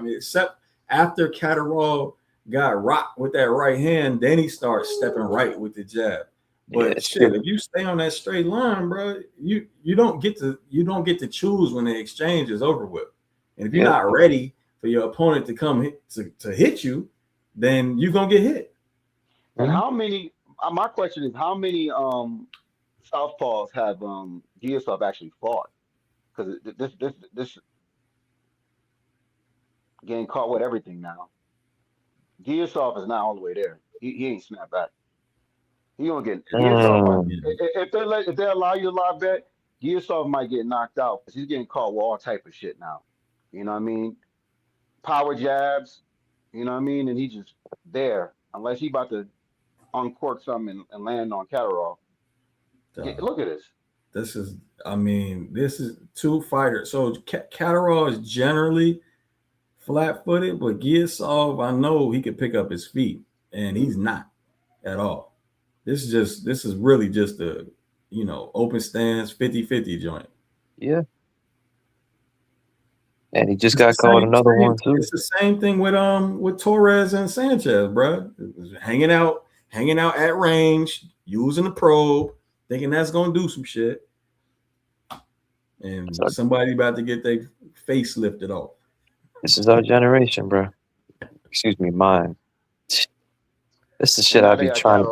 except after Caterall got rocked with that right hand, then he starts stepping right with the jab. But if you stay on that straight line, bro, you don't get to choose when the exchange is over with. And if you're not ready for your opponent to come to hit you, then you're gonna get hit. And how many? My question is, how many southpaws have Guasoff actually fought? Because this getting caught with everything now. Guasoff is not all the way there. He ain't snapped back. He gonna get if they allow you to live bet, Guasoff might get knocked out because he's getting caught with all type of shit now. You know what I mean? Power jabs. You know what I mean? And he just there unless he about to uncork something and land on Caterall. Look at this. This is two fighters. So Caterall is generally flat-footed, but Guasoff, I know he could pick up his feet, and he's not at all. This is really just a open stance 50-50 joint. Yeah. And he just got caught another one too. It's the same thing with Torres and Sanchez, bro. Hanging out at range, using the probe, thinking that's gonna do some shit, and somebody about to get their face lifted off. This is our generation, bro. Excuse me, mine. This is shit I be trying.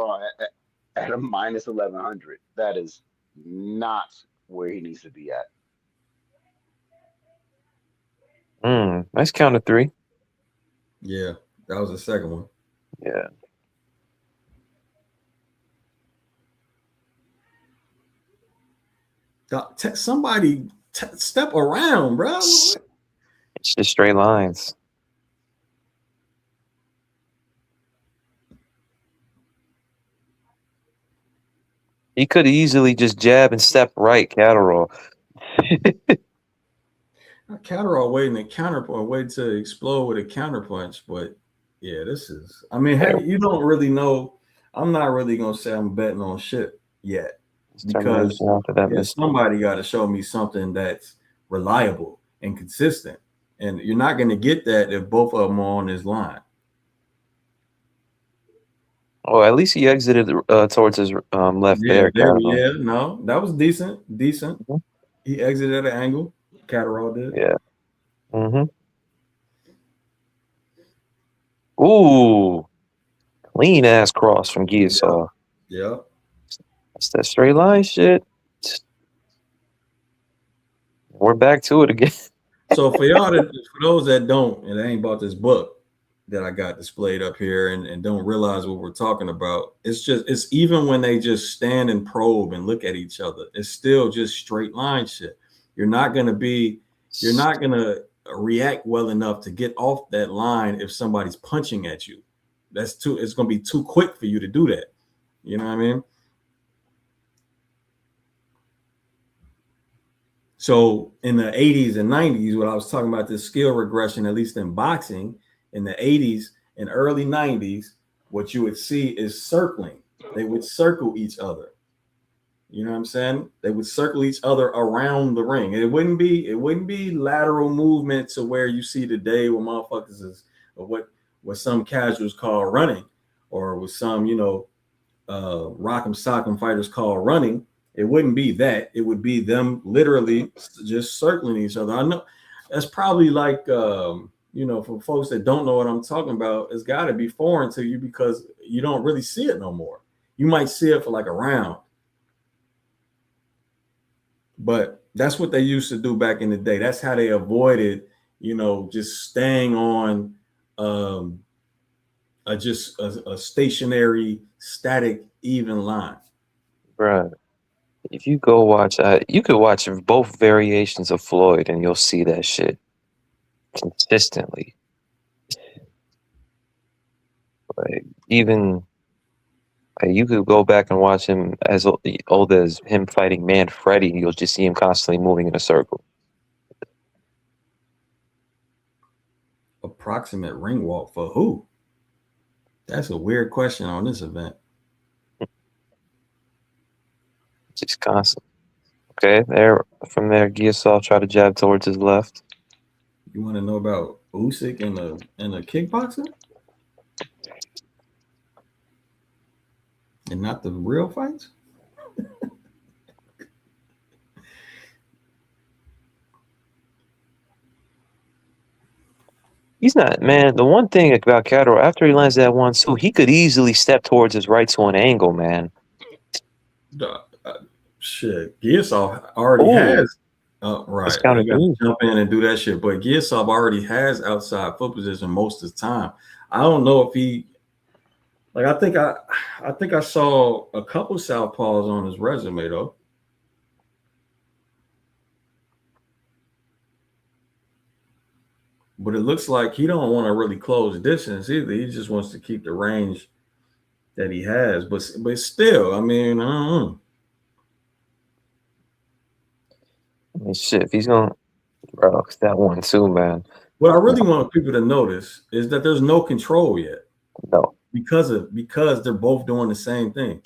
at a minus 1100. That is not where he needs to be at. Nice count of 3. Yeah, that was the second one. Yeah. Somebody step around, bro. It's just straight lines. He could easily just jab and step right, Caterall. Caterall waiting to counterpoint, waiting to explode with a counterpunch. But yeah, this is. I mean, hey, you don't really know. I'm not really gonna say I'm betting on shit yet because somebody got to show me something that's reliable and consistent, and you're not gonna get that if both of them are on this line. Oh, at least he exited towards his left there. Yeah, no, that was decent. Mm-hmm. He exited at an angle. Caterall did. Yeah. Mm-hmm. Ooh, clean ass cross from Guasoff. Yeah. That's that straight line shit. We're back to it again. So for y'all, for those that don't, and they ain't bought this book that I got displayed up here and don't realize what we're talking about, it's even when they just stand and probe and look at each other, it's still just straight line shit. You're not gonna react well enough to get off that line if somebody's punching at you. It's gonna be too quick for you to do that. You know what I mean? So in the 80s and 90s, when I was talking about this skill regression, at least in boxing, in the 80s and early 90s, what you would see is circling. They would circle each other. You know what I'm saying? They would circle each other around the ring. It wouldn't be lateral movement to where you see today where motherfuckers is, or what some casuals call running, or with some, rock'em sock'em fighters call running. It wouldn't be that. It would be them literally just circling each other. I know that's probably like, for folks that don't know what I'm talking about, it's got to be foreign to you because you don't really see it no more. You might see it for like a round. But that's what they used to do back in the day. That's how they avoided, just staying on a stationary, static, even line. Right. If you go watch, you could watch both variations of Floyd, and you'll see that shit consistently. Like even, you could go back and watch him as old as him fighting Manfredi. You'll just see him constantly moving in a circle. Approximate ring walk for who? That's a weird question on this event. Just constant. Okay, from there, Guasoff tried to jab towards his left. You want to know about Usyk and a kickboxer? And not the real fights? He's not, man. The one thing about Caterall, after he lands that 1-2, he could easily step towards his right to an angle, man. Shit, Guasoff already has. Right, you got to jump in and do that shit. But Guasoff already has outside foot position most of the time. I don't know if he, I think I saw a couple southpaws on his resume though. But it looks like he don't want to really close distance either. He just wants to keep the range that he has. But still, I mean, I don't know. I mean, shit, if he's going to, bro, that 1-2, man. What I really want people to notice is that there's no control yet. No. Because they're both doing the same thing.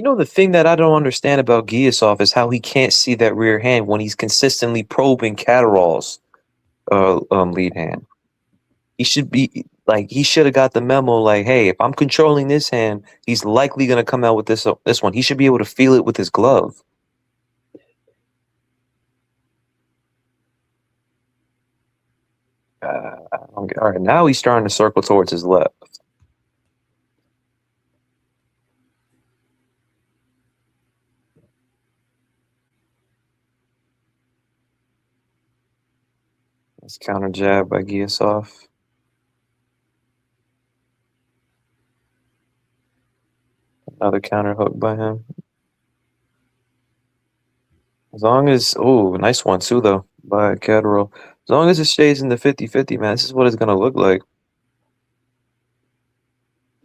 The thing that I don't understand about Guasoff is how he can't see that rear hand when he's consistently probing Caterall's lead hand. He should be like he should have got the memo. Like, hey, if I'm controlling this hand, he's likely gonna come out with this one. He should be able to feel it with his glove. All right, now he's starting to circle towards his left. Let's counter jab by Guasoff. Another counter hook by him. As long as, oh, nice one too, though, by Caterall. As long as it stays in the 50-50, man, this is what it's going to look like.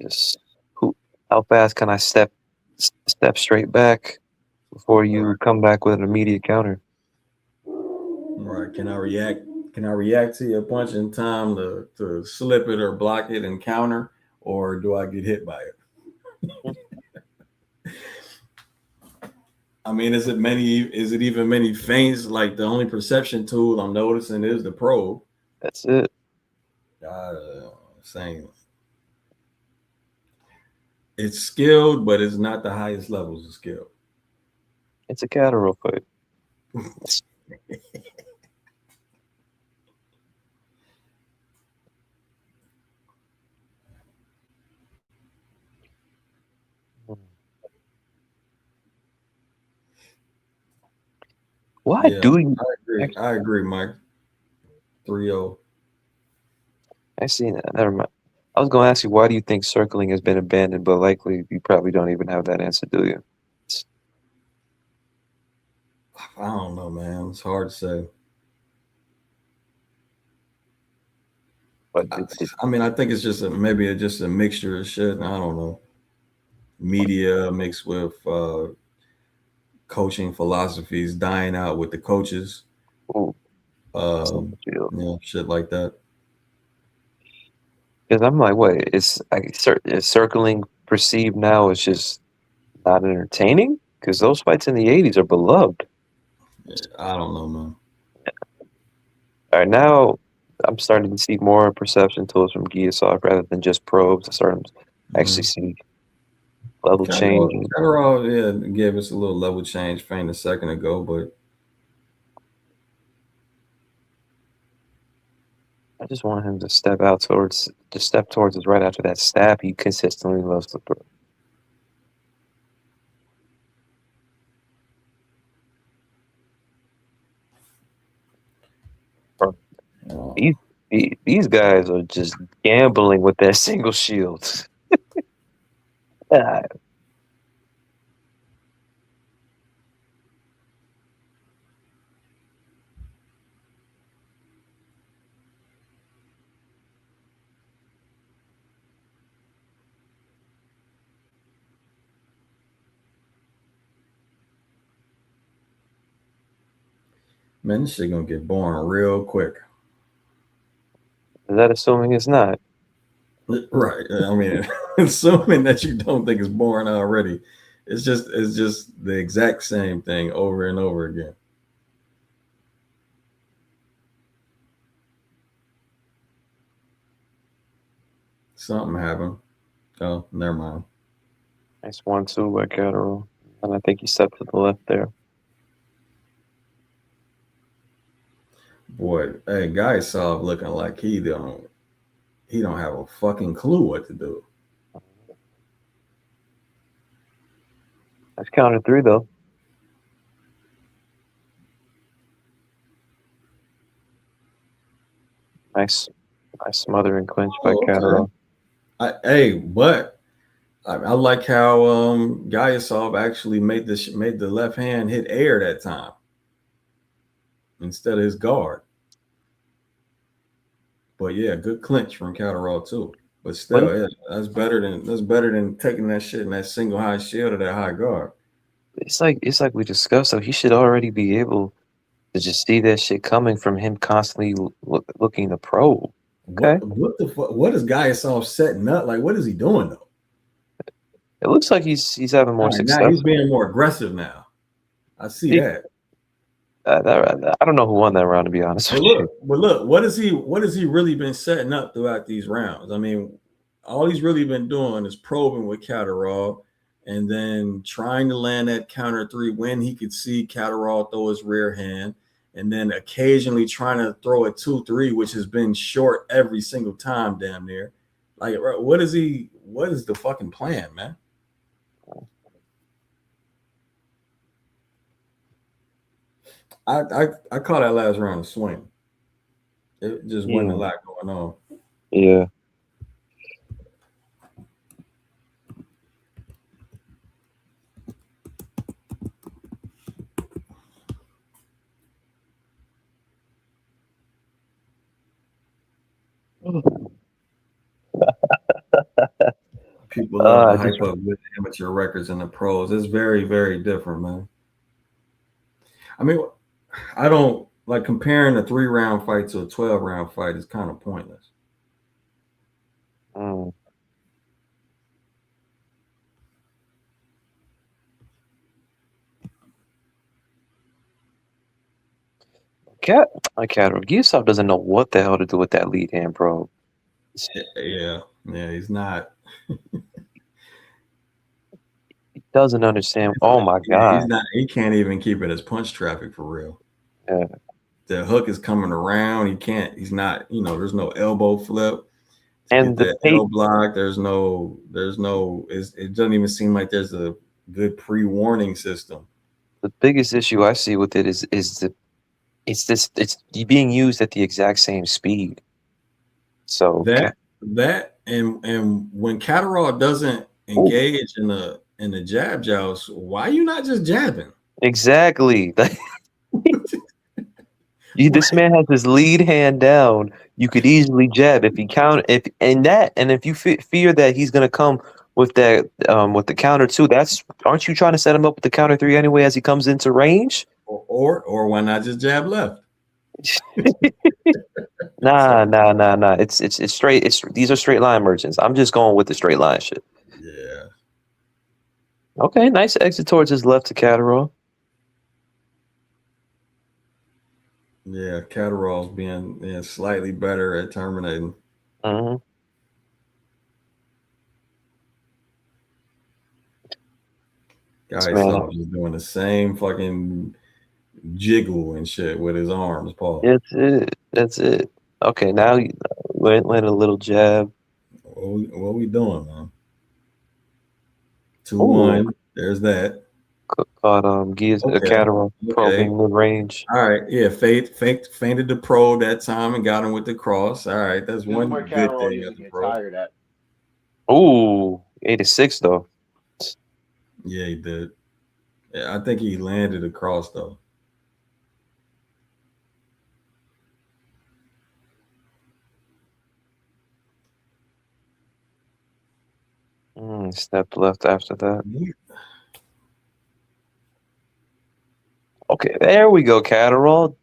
Just, how fast can I step straight back before you come back with an immediate counter? Right. Can I react? Can I react to your punch in time to slip it or block it and counter, or do I get hit by it? I mean, is it even many feints? Like the only perception tool I'm noticing is the probe. That's it. Same. It's skilled, but it's not the highest levels of skill. It's a Caterall fight. Why do you? I agree, Mike. 3-0. I seen that. Never mind. I was going to ask you, why do you think circling has been abandoned? But likely, you probably don't even have that answer, do you? I don't know, man. It's hard to say. But I mean, I think it's just maybe just a mixture of shit. I don't know. Media mixed with coaching philosophies dying out with the coaches. Shit like that. Because I'm like, wait, is circling perceived now as just not entertaining? Because those fights in the 80s are beloved. I don't know, man. All right, now I'm starting to see more perception tools from Guasoff rather than just probes. I'm starting to actually see level change. Caterall, gave us a little level change feint a second ago, but I just want him to step towards us right after that stab he consistently loves to throw. These guys are just gambling with that single shield. man, this shit gonna get boring real quick. Is that assuming it's not? Right. I mean, assuming that you don't think it's boring already, it's just the exact same thing over and over again. Something happened. Oh, never mind. Nice 1-2 by Caterall. And I think he stepped to the left there. Boy, hey, Guasoff looking like he don't have a fucking clue what to do. That's counter 3 though. Nice smothering clinch by Caterall. But I like how Guasoff actually made the left hand hit air that time instead of his guard. But yeah, good clinch from Caterall too. But still, that's better than taking that shit in that single high shield or that high guard. It's like we discussed. So he should already be able to just see that shit coming from him constantly looking to probe. Okay. What the fuck? What is Guasoff setting up? Like, what is he doing though? It looks like he's having more success. Now he's being more aggressive now. I see that. I don't know who won that round, to be honest with you. But look, what has he really been setting up throughout these rounds? I mean, all he's really been doing is probing with Caterall and then trying to land that counter three when he could see Caterall throw his rear hand, and then occasionally trying to throw a 2-3, which has been short every single time, damn near. Like, what is the fucking plan, man? I call that last round a swing. It just wasn't a lot going on. Yeah. People love to hype up with amateur records and the pros. It's very, very different, man. I mean, I don't like comparing a 3-round fight to a 12-round fight is kind of pointless. Caterall Guasoff doesn't know what the hell to do with that lead hand, bro. Yeah, he's not. He doesn't understand. Oh my god, he's not. He can't even keep it as punch traffic for real. Yeah. The hook is coming around. He can't. He's not. There's no elbow flip. And the elbow block. There's no. It doesn't even seem like there's a good pre-warning system. The biggest issue I see with it is it's being used at the exact same speed. So that and when Caterall doesn't engage in the jab joust, why are you not just jabbing? Exactly. This man has his lead hand down. You could easily jab if you fear that he's gonna come with that with the counter too. Aren't you trying to set him up with the counter 3 anyway as he comes into range? Or why not just jab left? Nah. It's straight. These are straight line merchants. I'm just going with the straight line shit. Yeah. Okay, nice exit towards his left to Caterall. Yeah, Caterall's being slightly better at terminating. Mm-hmm. Guasoff is doing the same fucking jiggle and shit with his arms, Paul. That's it. Okay, now land a little jab. What we doing, man? 2-1. There's that. Caught Caterall probing mid range. All right, yeah, fainted the pro that time and got him with the cross. All right, that's one good thing. Get tired at. Ooh, 86 though. Yeah, he did. Yeah, I think he landed across though. Step left after that. Okay, there we go, Caterall.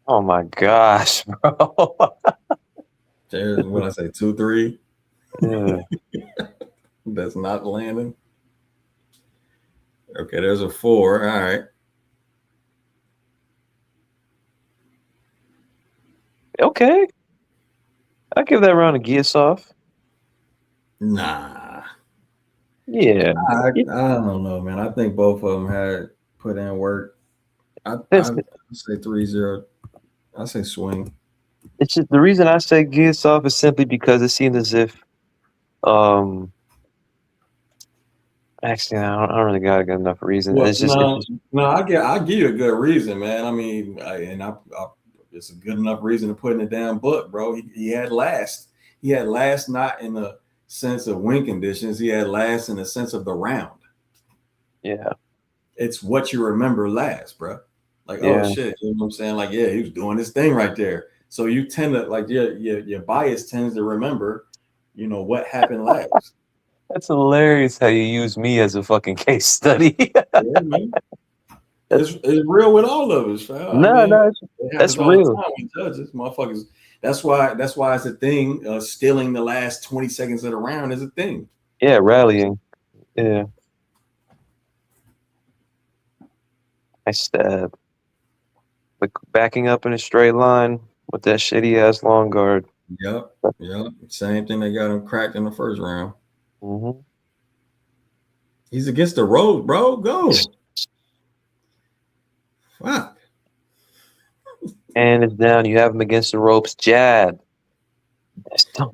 Oh my gosh, bro. There's what I say, 2-3. Yeah. That's not landing. Okay, there's a 4. All right. Okay. I'll give that round a Guasoff. Nah. Yeah. I don't know, man. I think both of them had put in work. I say 3-0. I say swing. It's just the reason I say Guasoff is simply because it seemed as if actually I don't really got a good enough reason. Well, it's just I'll give you a good reason, man. I mean, it's a good enough reason to put in the damn book, bro. He had last. He had last not in the sense of win conditions. He had last in the sense of the round. Yeah. It's what you remember last, bro. Like, oh shit, you know what I'm saying? Like, yeah, he was doing this thing right there. So you tend to like your bias tends to remember, what happened last. That's hilarious how you use me as a fucking case study. Yeah, man. It's real with all of us, fam. No, that's real. Judges, motherfuckers, That's why it's a thing. Stealing the last 20 seconds of the round is a thing. Yeah, rallying. Yeah. Nice stab. But backing up in a straight line with that shitty ass long guard. Yep. Same thing they got him cracked in the first round. Mm-hmm. He's against the road, bro. Go. Fuck. And it's down. You have him against the ropes. Jab. Just I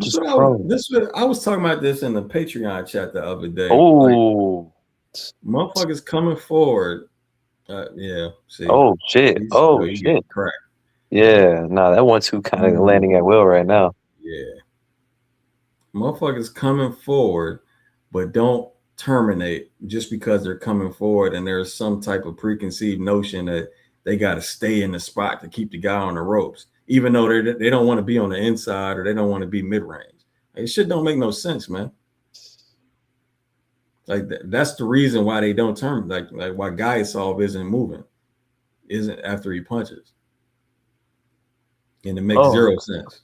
was talking about this in the Patreon chat the other day. Oh. Like, motherfuckers coming forward. Yeah. See. Oh shit. Shit. Cracked. Yeah. Nah, that 1-2 kind of landing at will right now. Yeah. Motherfuckers coming forward, but don't terminate just because they're coming forward and there's some type of preconceived notion that they got to stay in the spot to keep the guy on the ropes, even though they don't want to be on the inside or they don't want to be mid-range. Like, shit don't make no sense, man. Like that's the reason why they don't terminate. Like why Guasoff isn't after he punches, and it makes zero sense.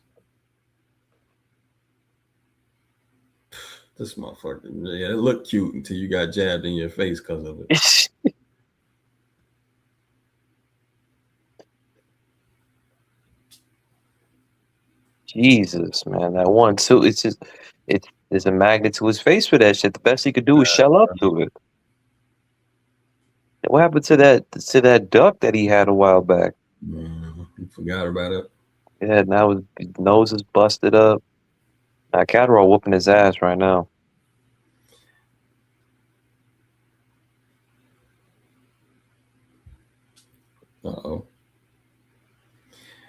This motherfucker, yeah, it looked cute until you got jabbed in your face because of it. Jesus, man, that 1-2, it's a magnet to his face for that shit. The best he could do is shell up to it. What happened to that duck that he had a while back? You forgot about it. Yeah, now his nose is busted up. Now Caterall whooping his ass right now. Uh-oh.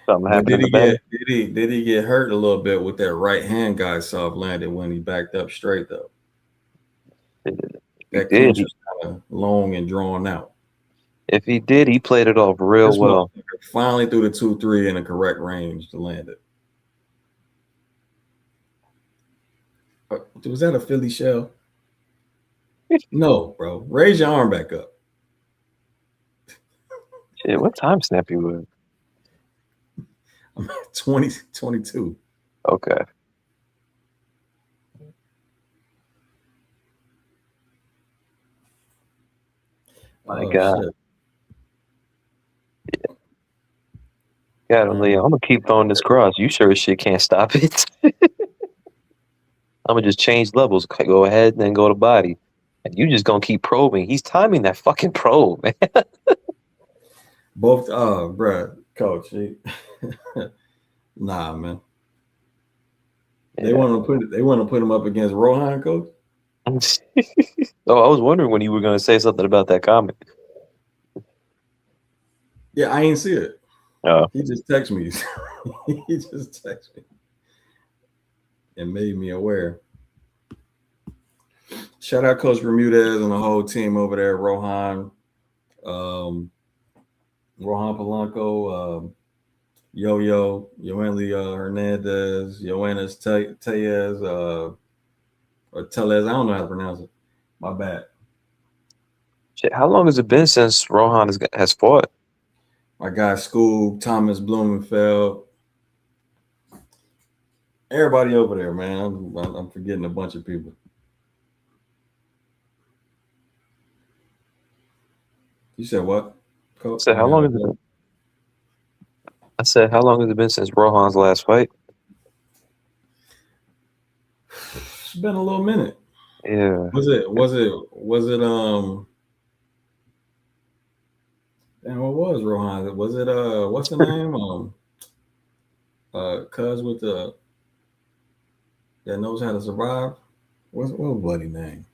Something happened. Did he get hurt a little bit with that right hand Guasoff landed when he backed up straight though? That clinch was kind of long and drawn out. If he did, he played it off real well. Finally threw the 2-3 in the correct range to land it. Was that a Philly shell? No, bro. Raise your arm back up. Shit, what time snap you with? I'm at 22. Okay. My God. Shit. Yeah, Leo, I'm gonna keep throwing this cross. You sure as shit can't stop it. I'm gonna just change levels. Go ahead and then go to body. And you just gonna keep probing. He's timing that fucking probe, man. Both bruh, coach. Nah, man. They want to put him up against Rohan, coach. Oh, I was wondering when you were gonna say something about that comment. Yeah, I ain't see it. Oh. He just texted me. He just texted me and made me aware. Shout out Coach Bermudez and the whole team over there. Rohan Polanco, Yo-Yo, Yoeli Hernandez, Yoenis Tellez, or Tellez. I don't know how to pronounce it. My bad. Shit, how long has it been since Rohan has fought? My guy Scoob, Thomas Blumenfeld, everybody over there, man. I'm forgetting a bunch of people. You said what? I said, how long has it been? I said, how long has it been since Rohan's last fight? It's been a little minute. Yeah. Was it damn, what was Rohan? Was it what's the name? Cuz with the that knows how to survive. What bloody name?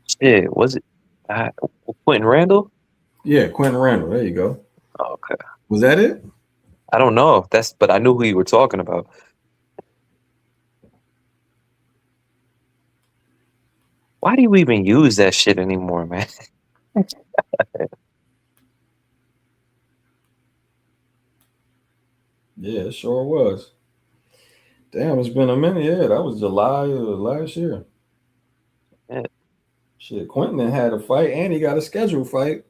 Shit, was it Quentin Randall? Yeah, Quentin Randall. There you go. Oh, okay. Was that it? I don't know. But I knew who you were talking about. Why do you even use that shit anymore, man? Yeah, it sure was. Damn, it's been a minute. Yeah, that was July of last year. Yeah. Shit, Quentin had a fight and he got a scheduled fight.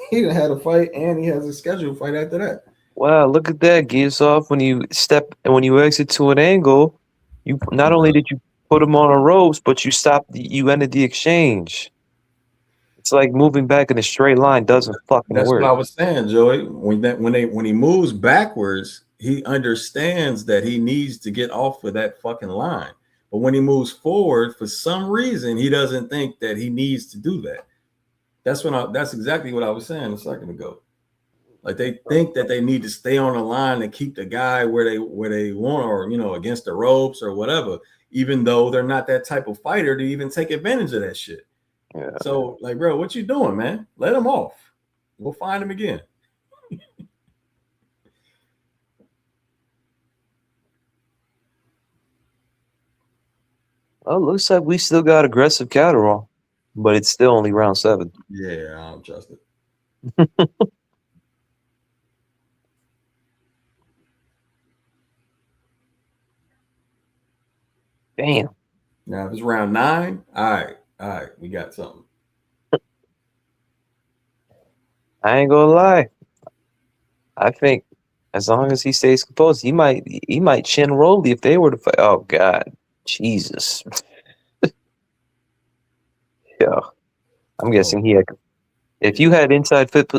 He done had a fight, and he has a scheduled fight after that. Wow, look at that. Guasoff, when you exit to an angle, you not only did you put him on a ropes, but you ended the exchange. It's like moving back in a straight line doesn't fucking That's what work. I was saying, Joey. When he moves backwards, he understands that he needs to get off of that fucking line. But when he moves forward, for some reason, he doesn't think that he needs to do that. That's exactly what I was saying a second ago. Like they think that they need to stay on the line and keep the guy where they want, or against the ropes or whatever, even though they're not that type of fighter to even take advantage of that shit. Yeah. So, like, bro, what you doing, man? Let him off. We'll find him again. Oh, looks like we still got aggressive Caterall, but it's still only round 7. Yeah, I don't trust it. Damn. Now, if it's round 9, all right, we got something. I ain't gonna lie. I think as long as he stays composed, he might chin Rolly if they were to fight. Oh God, Jesus. Yeah, I'm guessing he had. If you had inside foot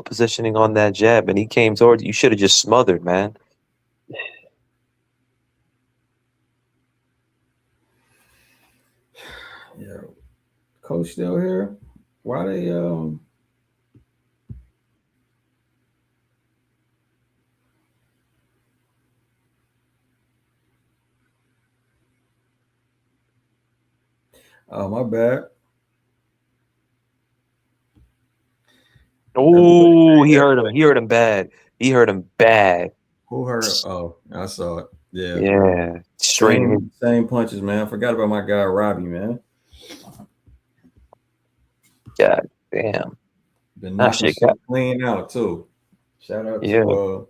positioning on that jab, and he came towards you, should have just smothered, man. Yeah, coach still here? Why they Oh, my bad. Oh, he hurt him. He hurt him bad. He hurt him bad. Who hurt him? Oh, I saw it. Yeah. Yeah. Straight in. Same punches, man. I forgot about my guy Robbie, man. God damn. Been knocking shit clean out too. Shout out to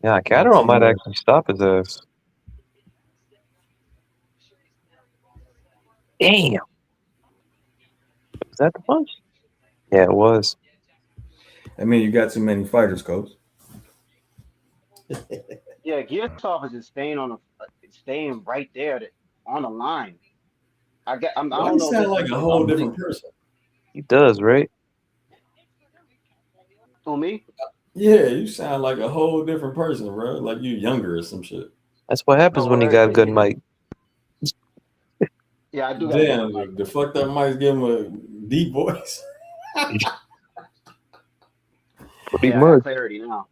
yeah, Caterall might actually stop his ass. Damn. Was that the punch? Yeah, it was. I mean, you got too many fighters, coach. Yeah, Guasoff is just staying right there on the line. I don't know. He sound like a whole different person. He does, right? Who, me? Yeah, you sound like a whole different person, bro. Like you younger or some shit. That's what happens when you got a good mic. Yeah, I do. Damn, the fucked up mics give him a deep voice. Pretty much. Clarity now.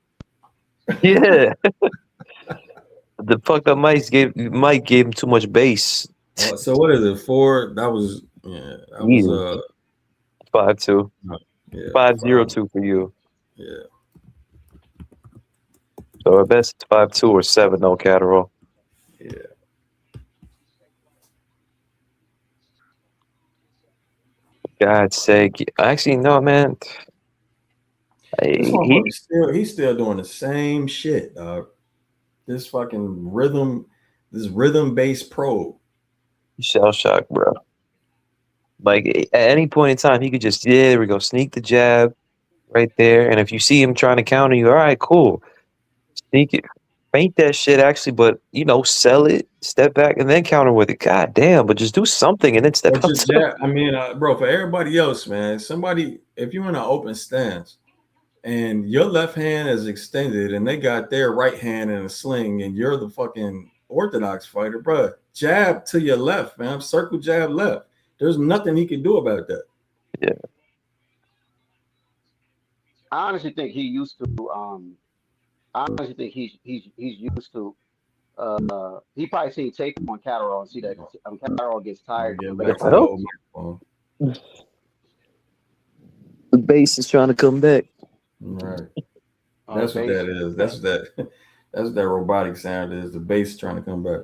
Yeah. The fucked up mic gave him too much bass. So what is it? 4? That was 5'2". Yeah, 5'02" for you. Yeah. So at best it's 5'2" or 7, no Caterall. Yeah. God's sake. Actually, no, man. He's still doing the same shit, dog. This fucking rhythm-based probe. Shell shock, bro. Like at any point in time, he could just there we go, sneak the jab right there. And if you see him trying to counter you, all right, cool. Sneak it, faint that shit actually, but sell it, step back, and then counter with it. God damn, but just do something and then step up. I mean, bro, for everybody else, man, if you're in an open stance and your left hand is extended and they got their right hand in a sling and you're the fucking orthodox fighter, bro, jab to your left, man. Circle jab left. There's nothing he can do about that. Yeah. I honestly think he used to. I honestly think he's used to. He probably seen tape on Caterall and see that Caterall gets tired. The bass is trying to come back. Right. That's what that is. That's what that robotic sound is. The bass trying to come back.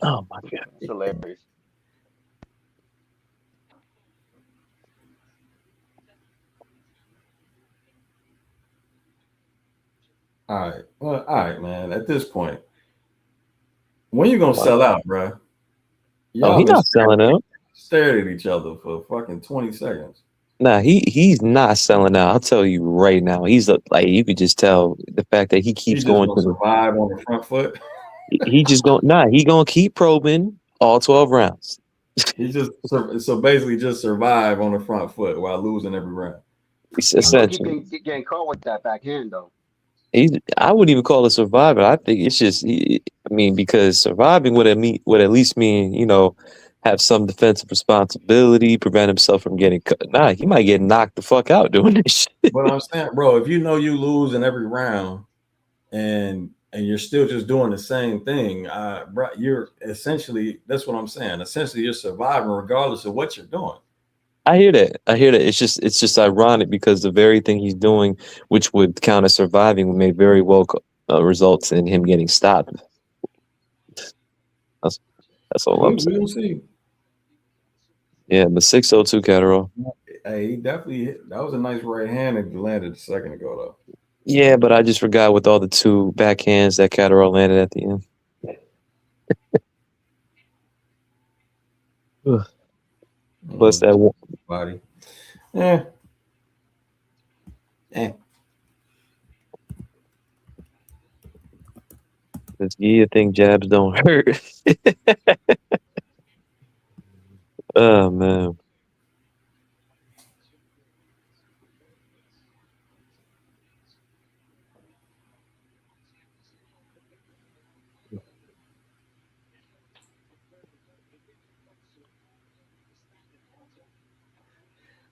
Oh my god, it's hilarious. All right. Well, all right, man. At this point, when you gonna sell out, bro? He's not selling out. stared at each other for fucking 20 seconds. Nah, he's not selling out. I'll tell you right now. He's like you could just tell the fact that he keeps He's just going gonna to the. survive on the front foot. He just going. Nah, he gonna keep probing all 12 rounds. He just so basically just survive on the front foot while losing every round. Essentially, getting caught with that backhand though. I wouldn't even call it surviving. I think it's just. I mean, because surviving would at least mean have some defensive responsibility, prevent himself from getting cut. Nah, he might get knocked the fuck out doing this shit. But I'm saying, bro, if you know you lose in every round, and you're still just doing the same thing, bro, you're essentially, that's what I'm saying. Essentially, you're surviving regardless of what you're doing. I hear that. It's just ironic because the very thing he's doing, which would count as surviving, may very well results in him getting stopped. That's all I'm saying. We'll see. Yeah, but 602 Caterall. Hey, he definitely hit. That was a nice right hand that landed a second ago, though. Yeah, but I just forgot with all the two backhands that Caterall landed at the end. Plus that one. Body. Yeah. This Gia think jabs don't hurt. Oh, man.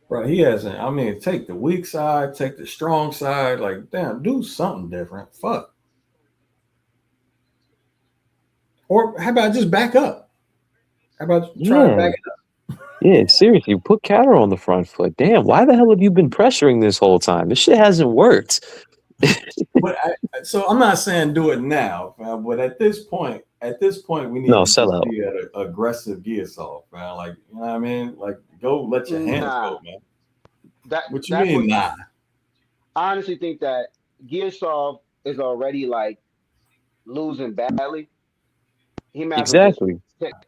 Right, he hasn't. I mean, take the weak side, take the strong side. Like, damn, do something different. Fuck. Or how about just back up? How about try to back it up? Yeah, seriously, put Caterall on the front foot. Damn, why the hell have you been pressuring this whole time? This shit hasn't worked. So I'm not saying do it now, man, but at this point, we need to sell out. Be an aggressive Guasoff, man. Like, you know what I mean? Like, go let your hands go, man. What you mean, nah? I honestly think that Guasoff is already like losing badly. He might exactly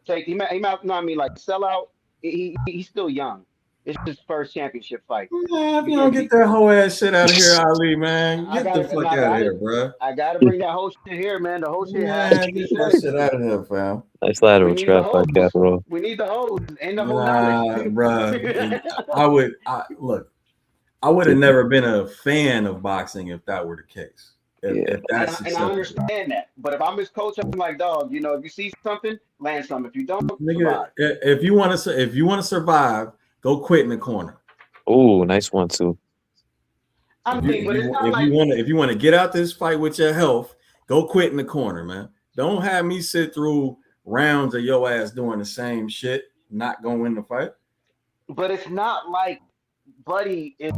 take. He might. No, I mean, like sell out. He's still young. It's his first championship fight. Yeah, if you don't get that whole ass shit out of here, Ali, man, get the fuck out of here, bro. I gotta bring that whole shit here, man. The whole shit. Man, get that shit out of here, fam. Nice lateral trap by Caterall. We need the hose and the whole bro. I would have never been a fan of boxing if that were the case. If that's and I understand that, but if I'm his coach, I'm like, dog, if you see something, land something. If you don't, nigga, if you want to survive, go quit in the corner. Oh, nice one too. I mean, if you want to get out this fight with your health, go quit in the corner, man. Don't have me sit through rounds of your ass doing the same shit, not gonna win the fight. But it's not like Buddy is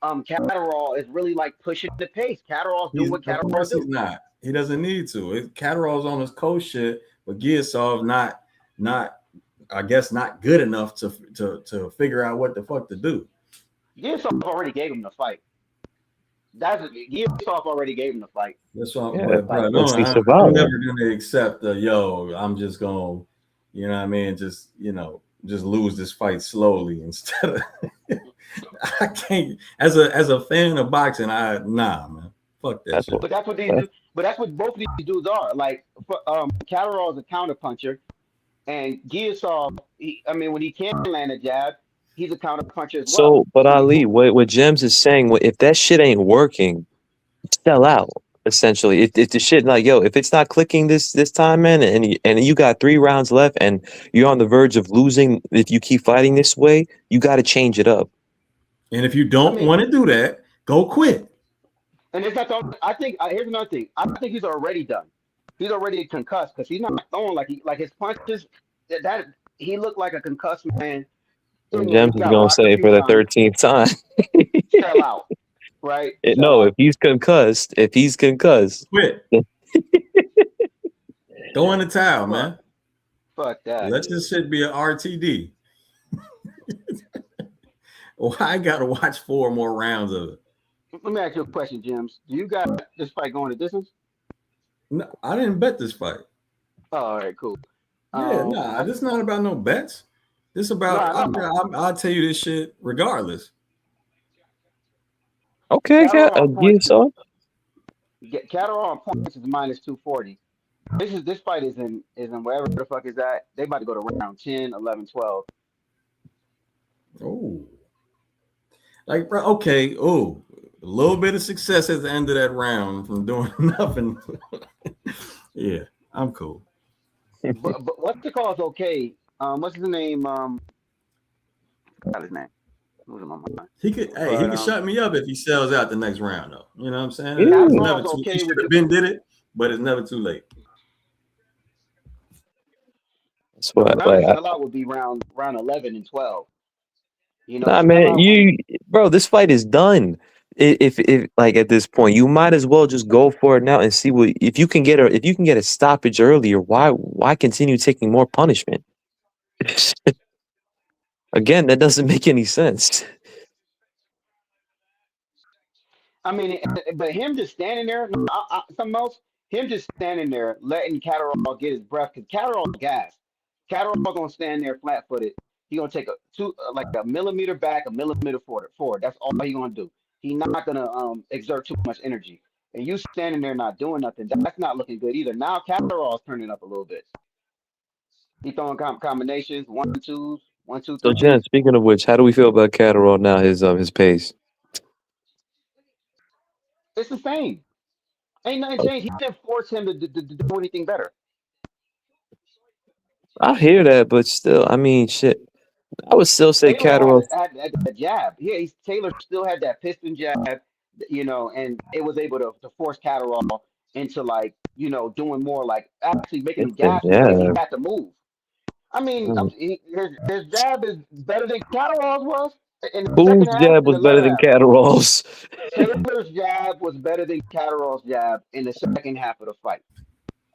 Caterall is really like pushing the pace. Caterall's doing what Caterall do. He's not. He doesn't need to. Caterall's on his coach shit, but Guasoff not I guess not good enough to figure out what the fuck to do. Guasoff already gave him the fight. Guasoff already gave him the fight. That's what I'm never gonna accept I'm just gonna, you know what I mean, just lose this fight slowly instead of I can't as a fan of boxing, man. Fuck that shit. But that's what both of these dudes are. Like Caterall is a counterpuncher. And Guasoff, when he can land a jab, he's a counter puncher as well. So, but Ali, what James is saying, if that shit ain't working, sell out. Essentially, if the shit if it's not clicking this time, man, and you got 3 rounds left, and you're on the verge of losing, if you keep fighting this way, you got to change it up. And if you don't want to do that, go quit. And it's not. I think here's another thing. I think he's already done. He's already concussed because he's not throwing like his punches. That he looked like a concussed man. James is gonna say for the 13th time. Sell out, right? If he's concussed, quit. Throw in the towel, man. Fuck that. Let this shit be an RTD. Well, I gotta watch 4 more rounds of it. Let me ask you a question, James. Do you got this fight going the distance? No, I didn't bet this fight. Oh, all right, cool. Yeah, this is not about no bets. This about No, I'll tell you this shit regardless. Okay, Guasoff. Caterall on points is minus 240. This fight is in wherever the fuck is that. They about to go to round 10, 11, 12. Oh, like bro, okay. Oh, a little bit of success at the end of that round from doing nothing. Yeah, I'm cool. But what's the call is okay. What's his name? Got his name. Losing my mind. He could shut me up if he sells out the next round, though. You know what I'm saying? Yeah. It's never too, he should have been did it, but it's never too late. That's what sellout would be round 11 and 12. You know, nah, man, bro, this fight is done. If like at this point, you might as well just go for it now and see what if you can get a stoppage earlier. Why continue taking more punishment? Again, that doesn't make any sense. I mean, but him just standing there, something else. Him just standing there, letting Caterall get his breath, because Caterall gas. Caterall gonna stand there flat-footed. He gonna take a millimeter back, a millimeter forward. That's all he gonna do. He's not gonna exert too much energy. And you standing there not doing nothing, that's not looking good either. Now Caterall's turning up a little bit. He throwing combinations, 1-2s, 1-2-3. So, Jen, speaking of which, how do we feel about Caterall now? His pace. It's the same. Ain't nothing changed. He didn't force him to do anything better. I hear that, but still, I mean, shit. I would still say Caterall had the jab. Yeah, Taylor still had that piston jab, you know, and it was able to force Caterall into doing more, actually making him gas because he had to move. I mean, his jab is better than Caterall's was. Whose jab was better than Caterall's? Taylor's jab was better than Caterall's jab in the second half of the fight.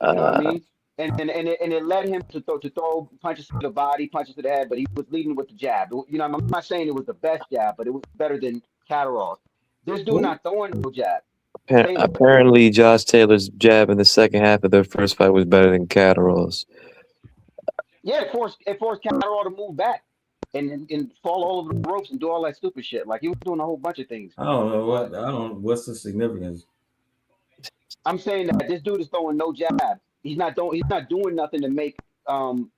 You know what I mean? And it led him to throw punches to the body, punches to the head, but he was leading with the jab. You know, I'm not saying it was the best jab, but it was better than Caterall's. This dude not throwing no jab. Apparently, Josh Taylor's jab in the second half of their first fight was better than Caterall's. Yeah, it forced Caterall to move back and fall all over the ropes and do all that stupid shit. Like, he was doing a whole bunch of things. I don't know what's the significance. I'm saying that this dude is throwing no jab. He's not doing nothing to make Caterall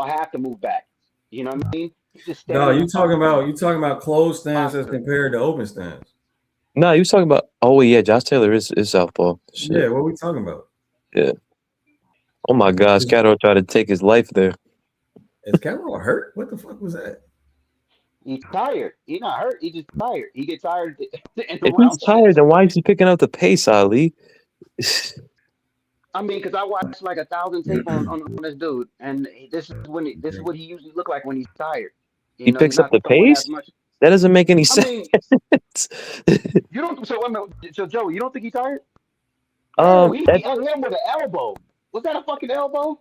have to move back. You know what I mean? No, you talking about closed stance as compared to open stance. No, you was talking about Josh Taylor is southpaw. Shit. Yeah, what are we talking about? Yeah. Oh my gosh, Caterall tried to take his life there. Is Caterall hurt? What the fuck was that? He's tired. He's not hurt. He's just tired. He gets tired. If he's tired, then why is he picking up the pace, Ali? I mean, because I watched 1,000 tape on this dude, and this is what he usually look like when he's tired. He picks up the pace. That doesn't make any sense. You don't. So Joe, you don't think he's tired? He hit him with an elbow. Was that a fucking elbow?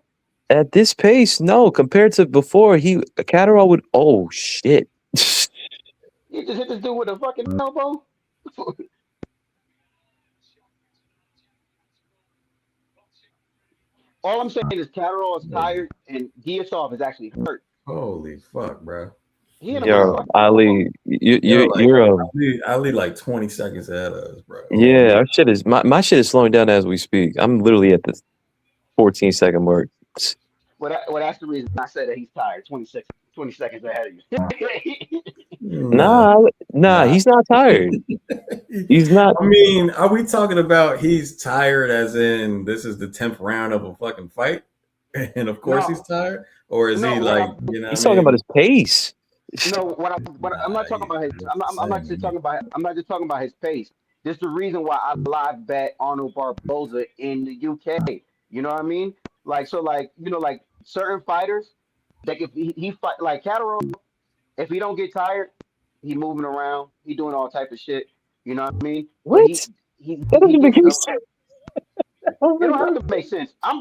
At this pace, no. Compared to before, Caterall would. Oh shit! He just hit this dude with a fucking elbow. All I'm saying is Caterall is tired and Guasoff is actually hurt. Holy fuck, bro! Yo, Ali, Ali like 20 seconds ahead of us, bro. Yeah, our shit is my shit is slowing down as we speak. I'm literally at the 14-second mark. Well, that's the reason I said that he's tired. 20 seconds ahead of you. Nah, he's not tired. He's not. I mean, are we talking about he's tired as in this is the 10th round of a fucking fight? And of course he's tired? Or is he like, you know? He's talking about his pace. No, I'm not talking about his. I'm not just talking about his pace. This is the reason why I live bet Arnold Barboza in the UK. You know what I mean? Certain fighters, like if he fight like Caterall, if he don't get tired, he moving around, he doing all type of shit. You know what I mean? What? That doesn't make any sense. It don't have to make sense. I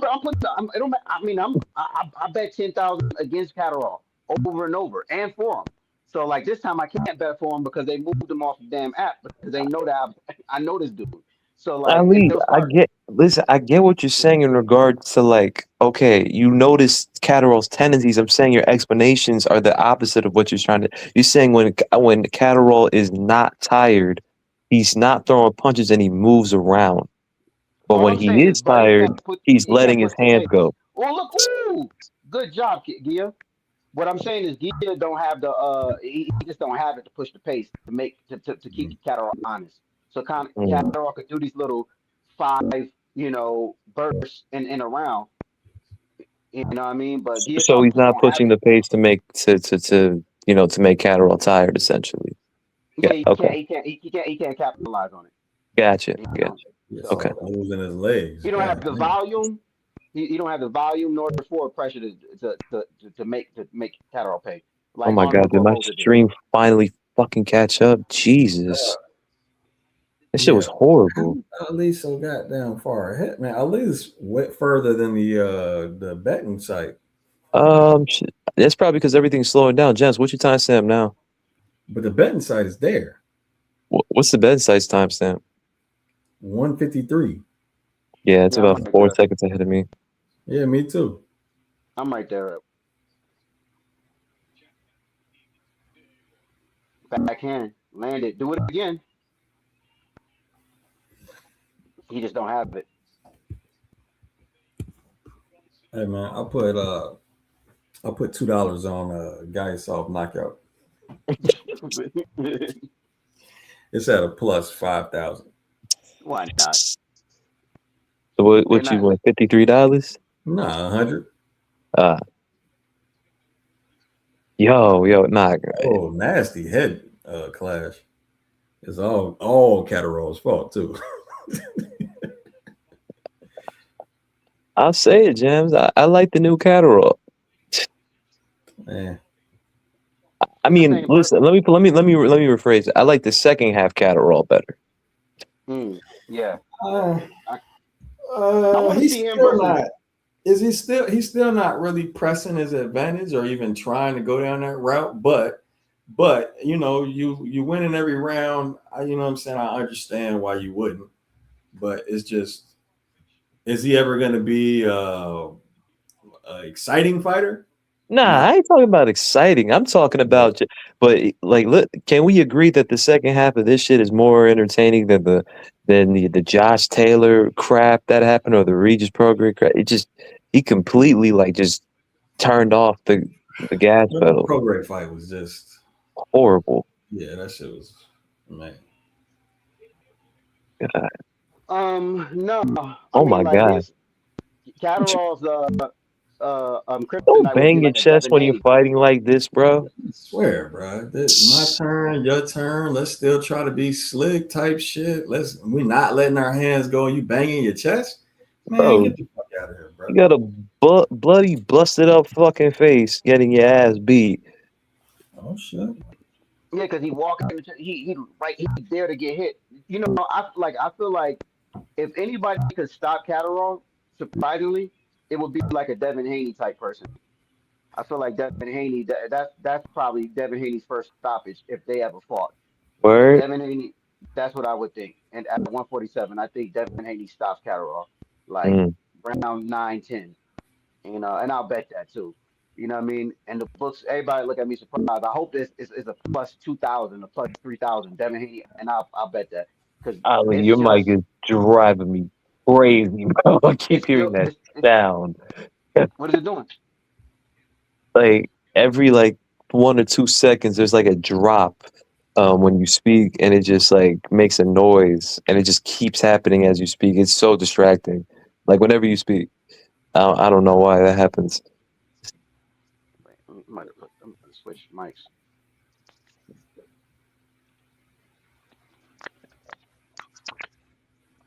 bet 10,000 against Caterall over and over and for him. So this time I can't bet for him because they moved him off the damn app because they know that I know this dude. So I listen, I get what you're saying in regards to like, okay, you notice Caterall's tendencies. I'm saying your explanations are the opposite of what you're trying to. You're saying when Caterall is not tired, he's not throwing punches and he moves around. But All when I'm he saying is, is bro, tired, he's he letting can't his push the hands pace. go. Oh look, ooh, good job, Gia. What I'm saying is, Gia don't have the he just don't have it to push the pace to keep Caterall honest. So kind of Mm. Caterall could do these little 5, bursts in a round. You know what I mean? But So Guasoff he's just not don't have pushing it. the pace to make to make Caterall tired, essentially. Yeah. Yeah, Okay. he can't capitalize on it. Gotcha. You Gotcha. know, It's so Okay. all losing his legs. he don't have God the damn. volume. He don't have the volume nor the forward pressure to make Caterall pay Oh like my Arnold God, did my Barboza did. stream finally fucking catch up? Jesus. That shit was Yeah. horrible. Ali so goddamn far ahead, man. Ali's went further than the betting site. That's probably because everything's slowing down. Jens, what's your timestamp now? But the betting site is there. What's the bedside's timestamp? 153. Yeah, it's Yeah, I'm about right 4 there. seconds ahead of me. Yeah, me too. I'm right there. Backhand, landed. Do it again. He just don't have it. Hey man, I put $2 on Guasoff knockout. It's at a plus 5,000. Why not? So what They're you not. want? $53? Nah, 100. Uh yo, nah. Oh, nasty head clash. It's all Caterall's fault too. I'll say it, James. I like the new Caterall. Man, I mean, Same listen, let me rephrase it. I like the second half Caterall better. Yeah. uh, I want to he's see him still versus. not. Is he still? He's still not really pressing his advantage or even trying to go down that route. But you win in every round. You know what I'm saying? I understand why you wouldn't. But it's just, is he ever going to be an exciting fighter? Nah, Nah. I ain't talking about exciting. I'm talking about, but like, look, can we agree that the second half of this shit is more entertaining than the Josh Taylor crap that happened or the Regis Prograis crap? He completely like just turned off the gas The pedal. Prograis fight was just Horrible. Yeah, that shit was, man. God. No. Oh my God. His Caterall's Don't kryptonite would be bang your like a chest Devin when you're Haney. fighting like this, bro. I swear, bro. My turn, your turn. Let's still try to be slick type shit. We not letting our hands go. You banging your chest, man. Bro, Get the fuck out of here, bro. you got a bloody, busted up fucking face, getting your ass beat. Oh shit. Yeah, because he walked into he there to get hit. I feel like if anybody could stop Caterall, surprisingly, it would be like a Devin Haney type person. I feel like Devin Haney. That's probably Devin Haney's first stoppage if they ever fought. Word. Devin Haney. That's what I would think. And at 147, I think Devin Haney stops Caterall like round 9-10. And I'll bet that too. You know what I mean? And the books, everybody look at me surprised. I hope this is a plus 2,000, a plus 3,000. Devin Haney, and I'll bet that because Ali, it's your mic just is driving me crazy, bro. I keep hearing that sound. what is it doing? Like every 1 or 2 seconds, there's like a drop when you speak, and it just like makes a noise, and it just keeps happening as you speak. It's so distracting. Like whenever you speak, I don't know why that happens. Wait, I'm gonna switch mics.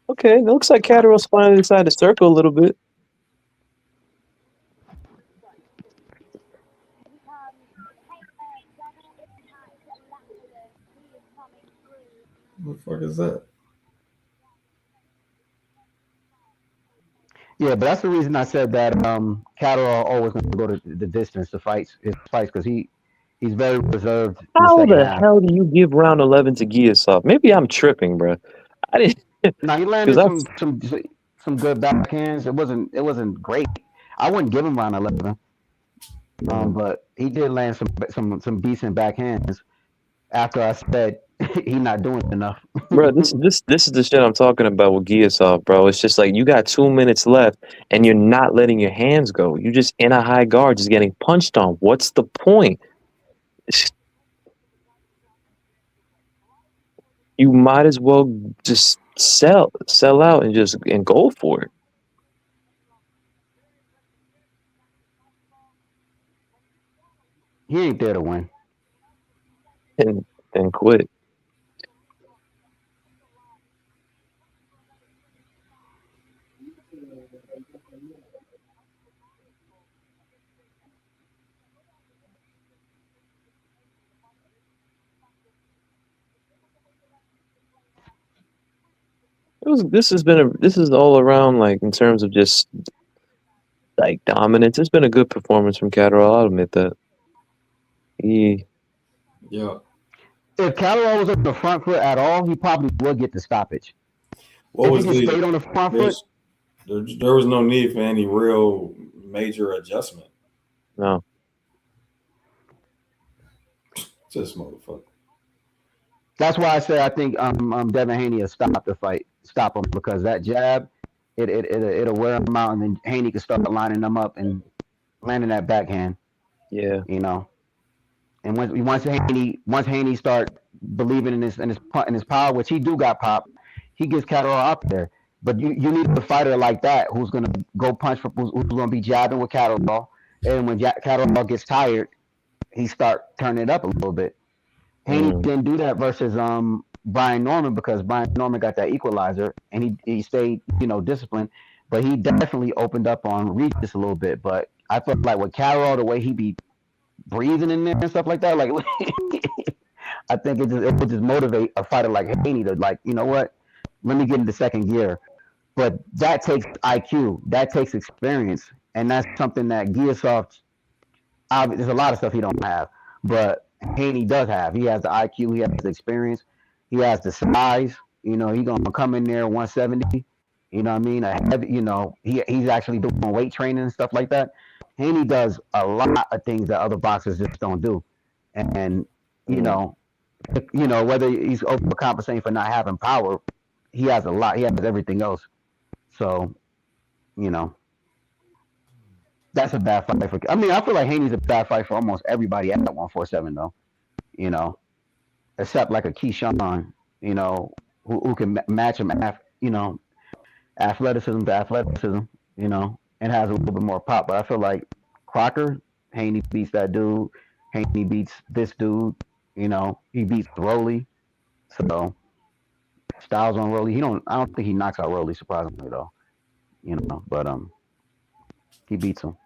Okay, it looks like Caterall's finally decided to circle a little bit. What the fuck is that? Yeah, but that's the reason I said that Caterall always going to go to the distance to fights because he's very reserved in the How second the half. hell do you give round 11 to Guasoff? Maybe I'm tripping, bro. I didn't. Now he landed some good backhands. It wasn't great. I wouldn't give him round 11. But he did land some decent backhands after I said he not doing enough. Bro, this is the shit I'm talking about with Guasoff, bro. It's just like you got 2 minutes left and you're not letting your hands go. You're just in a high guard, just getting punched on. What's the point? You might as well just sell out and go for it. He ain't there to win. And quit. This is all around, like, in terms of just like dominance. It's been a good performance from Caterall. I'll admit that. Yeah. If Caterall was on the front foot at all, he probably would get the stoppage. What was If he stayed on the front foot, there was no need for any real major adjustment. No. Just motherfucker. that's why I say I think Devin Haney will stop him because that jab, it'll wear him out, and then Haney can start lining them up and landing that backhand. Yeah. You know, and once Haney start believing in his power, which he do got pop, he gets Caterall out there. But you need a fighter like that who's gonna go punch for who's gonna be jabbing with Caterall, and when Caterall gets tired, he start turning it up a little bit. Haney didn't do that versus Brian Norman because Brian Norman got that equalizer and he stayed disciplined, but he definitely opened up on Regis a little bit. But I felt like with Caterall, the way he be breathing in there and stuff like that, like I think it would just motivate a fighter like Haney to, like, you know what, let me get into second gear. But that takes IQ, that takes experience, and that's something that Guasoff, there's a lot of stuff he don't have, but Haney does have. He has the IQ, he has the experience, he has the size. He's gonna come in there 170. You know what I mean? A heavy, he's actually doing weight training and stuff like that. Haney does a lot of things that other boxers just don't do, and whether he's overcompensating for not having power, he has a lot. He has everything else. So, that's a bad fight for. I mean, I feel like Haney's a bad fight for almost everybody at 147 though. Except like a Keyshawn, who can match him. Athleticism to athleticism, and has a little bit more pop. But I feel like Crocker, Haney beats that dude. Haney beats this dude. He beats Rolly. So Styles on Rolly. I don't think he knocks out Rolly, surprisingly though. But he beats him.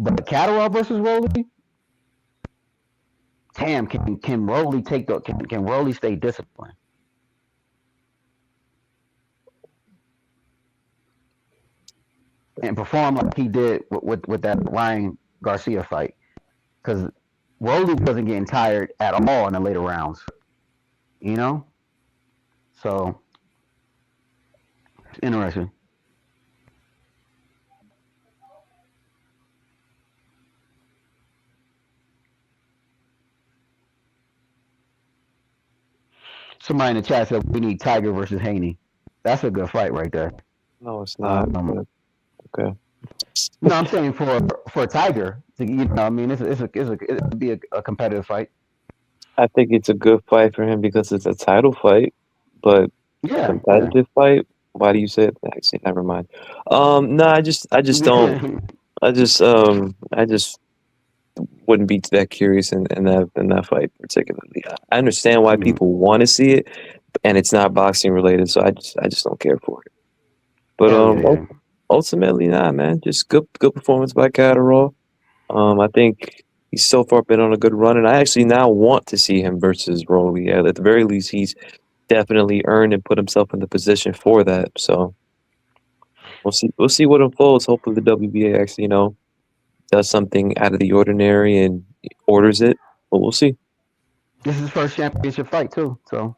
But Caterall versus Rolly, damn, can Rolly can Rolly stay disciplined? And perform like he did with that Ryan Garcia fight, because Rolly wasn't getting tired at all in the later rounds, So it's interesting. Somebody in the chat said we need Tiger versus Haney. That's a good fight right there. No, it's not. Okay. No, I'm saying for Tiger, I mean, it'd be a competitive fight. I think it's a good fight for him because it's a title fight, but competitive fight. Why do you say it? Actually, never mind. No, I just don't. I just wouldn't be that curious in that fight particularly. I understand why people want to see it, and it's not boxing related, so I just don't care for it. But ultimately, nah, man, just good performance by Caterall. I think he's so far been on a good run, and I actually now want to see him versus Rolly. At the very least, he's definitely earned and put himself in the position for that. So we'll see what unfolds. Hopefully, the WBA actually, does something out of the ordinary and orders it. But we'll see. This is his first championship fight too. So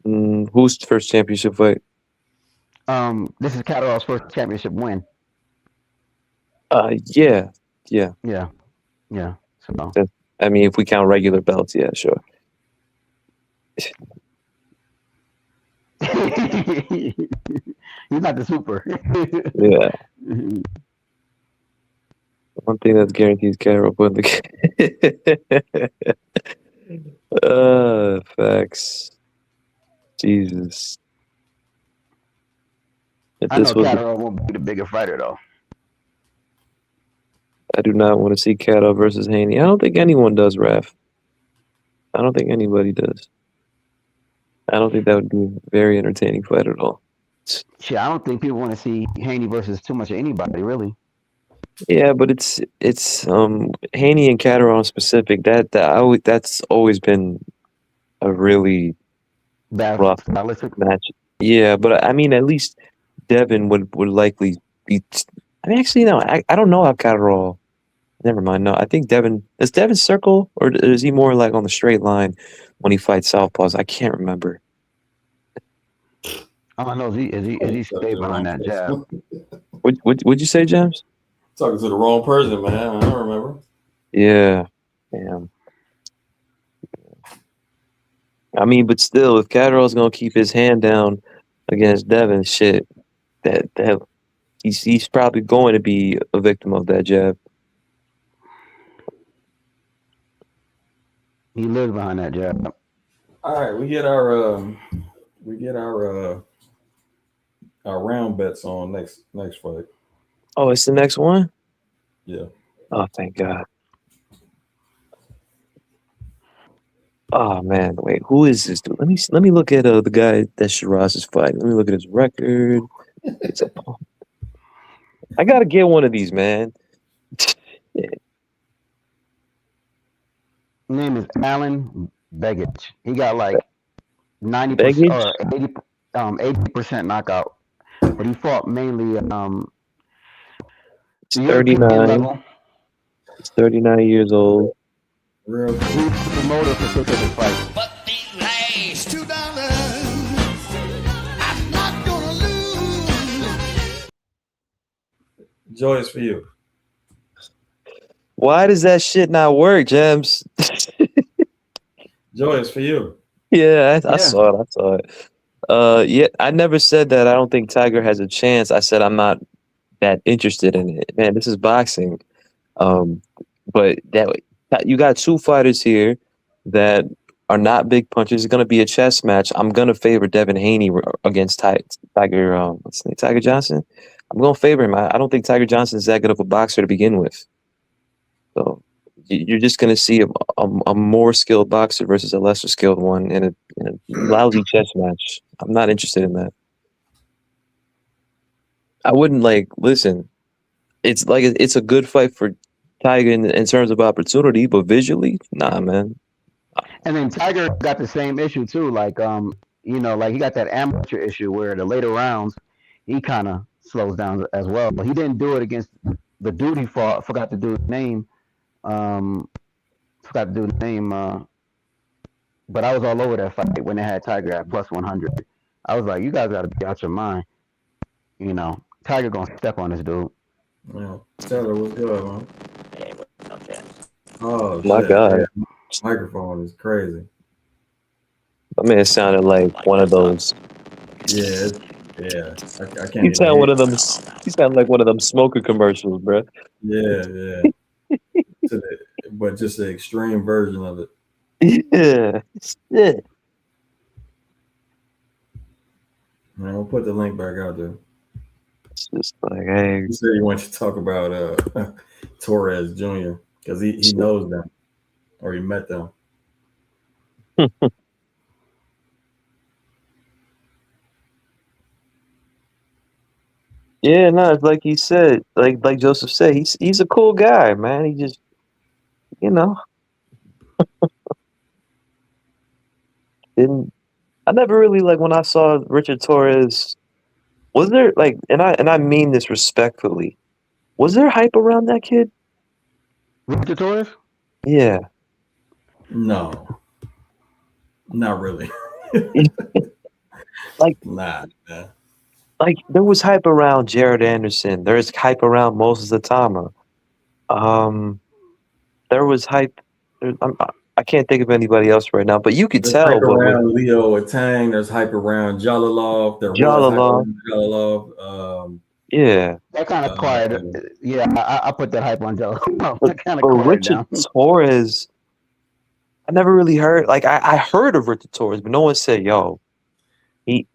Who's first championship fight? this is Caterall's first championship win. Yeah. Yeah. So I mean, if we count regular belts, yeah, sure. he's not the super. Yeah. One thing that's guaranteed is Caterall putting the facts. Jesus. If I know this was, Caterall won't be the bigger fighter though. I do not want to see Caterall versus Haney. I don't think anyone does, Raph. I don't think anybody does. I don't think that would be a very entertaining fight at all. Shit, I don't think people want to see Haney versus too much of anybody, really. Yeah, but it's Haney and Caterall in specific. That's always been a really Bad rough stylistic. match. Yeah, but I mean, at least Devin would likely be. I mean, actually, no, I don't know how Caterall. Never mind. No, I think Devin does Devin circle or is he more like on the straight line when he fights southpaws? I can't remember. All I know is he stable on that jab. What'd you say, James? Talking to the wrong person, man. I don't remember. Yeah, damn. I mean, but still, if Caterall's gonna keep his hand down against Devin, shit, that he's probably going to be a victim of that jab. He lives behind that jab. All right, we get our round bets on next fight. Oh, it's the next one? Yeah. Oh, thank God. Oh man, wait, who is this dude? Let me look at the guy that Shiraz is fighting. Let me look at his record. I gotta get one of these, man. His name is Alan Begic. He got like 90% or 80% knockout, but he fought mainly He's 39. level. He's 39 years old. Real He's the promoter for specific fights. But these last $2, I'm not gonna lose. Joy is for you. Why does that shit not work, James? Joy is for you. Yeah, I saw it. Yeah, I never said that I don't think Tiger has a chance. I said I'm not that interested in it. Man, this is boxing. But you got two fighters here that are not big punches. It's going to be a chess match. I'm going to favor Devin Haney against Tiger. What's his name? Tiger Johnson. I'm going to favor him. I don't think Tiger Johnson is that good of a boxer to begin with. So you're just going to see a more skilled boxer versus a lesser skilled one in a lousy chess match. I'm not interested in that. I wouldn't listen. It's like it's a good fight for Tiger in terms of opportunity, but visually, nah, man. And then Tiger got the same issue too. Like he got that amateur issue where the later rounds he kind of slows down as well. But he didn't do it against the dude he fought. Forgot to do his name. But I was all over that fight when they had Tiger at plus 100. I was like, you guys got to be out your mind. Tiger gonna step on this dude. Yeah. Taylor, what's good, man? Hey, what's up, man? Oh, My shit. God. Yeah. Microphone is crazy. I mean, it sounded like one of those. Yeah. I can't. You sound one of them. You sound like one of them smoker commercials, bro. Yeah. But just the extreme version of it. Yeah. Man, we'll put the link back out there. It's just like, hey, You said you want to talk about Torres Jr. because he knows them or he met them. yeah, no, it's like he said, like Joseph said, he's a cool guy, man. He just, didn't. I never really when I saw Richard Torres. Was there and I mean this respectfully, was there hype around that kid? Richard Torres? Yeah. No, not really. Like, Nah, nah. like there was hype around Jared Anderson. There's hype around Moses Atama. There was hype. I can't think of anybody else right now, but you could There's tell hype what was around Leo Atang. There's hype around Jalalov. There was hype Jalala. around Jalalov. Yeah. That kind of quiet. Yeah, I put that hype on Joe. But, That kind of but quiet Richard down. Torres, I never really heard. Like I heard of Richard Torres, but no one said, "Yo, he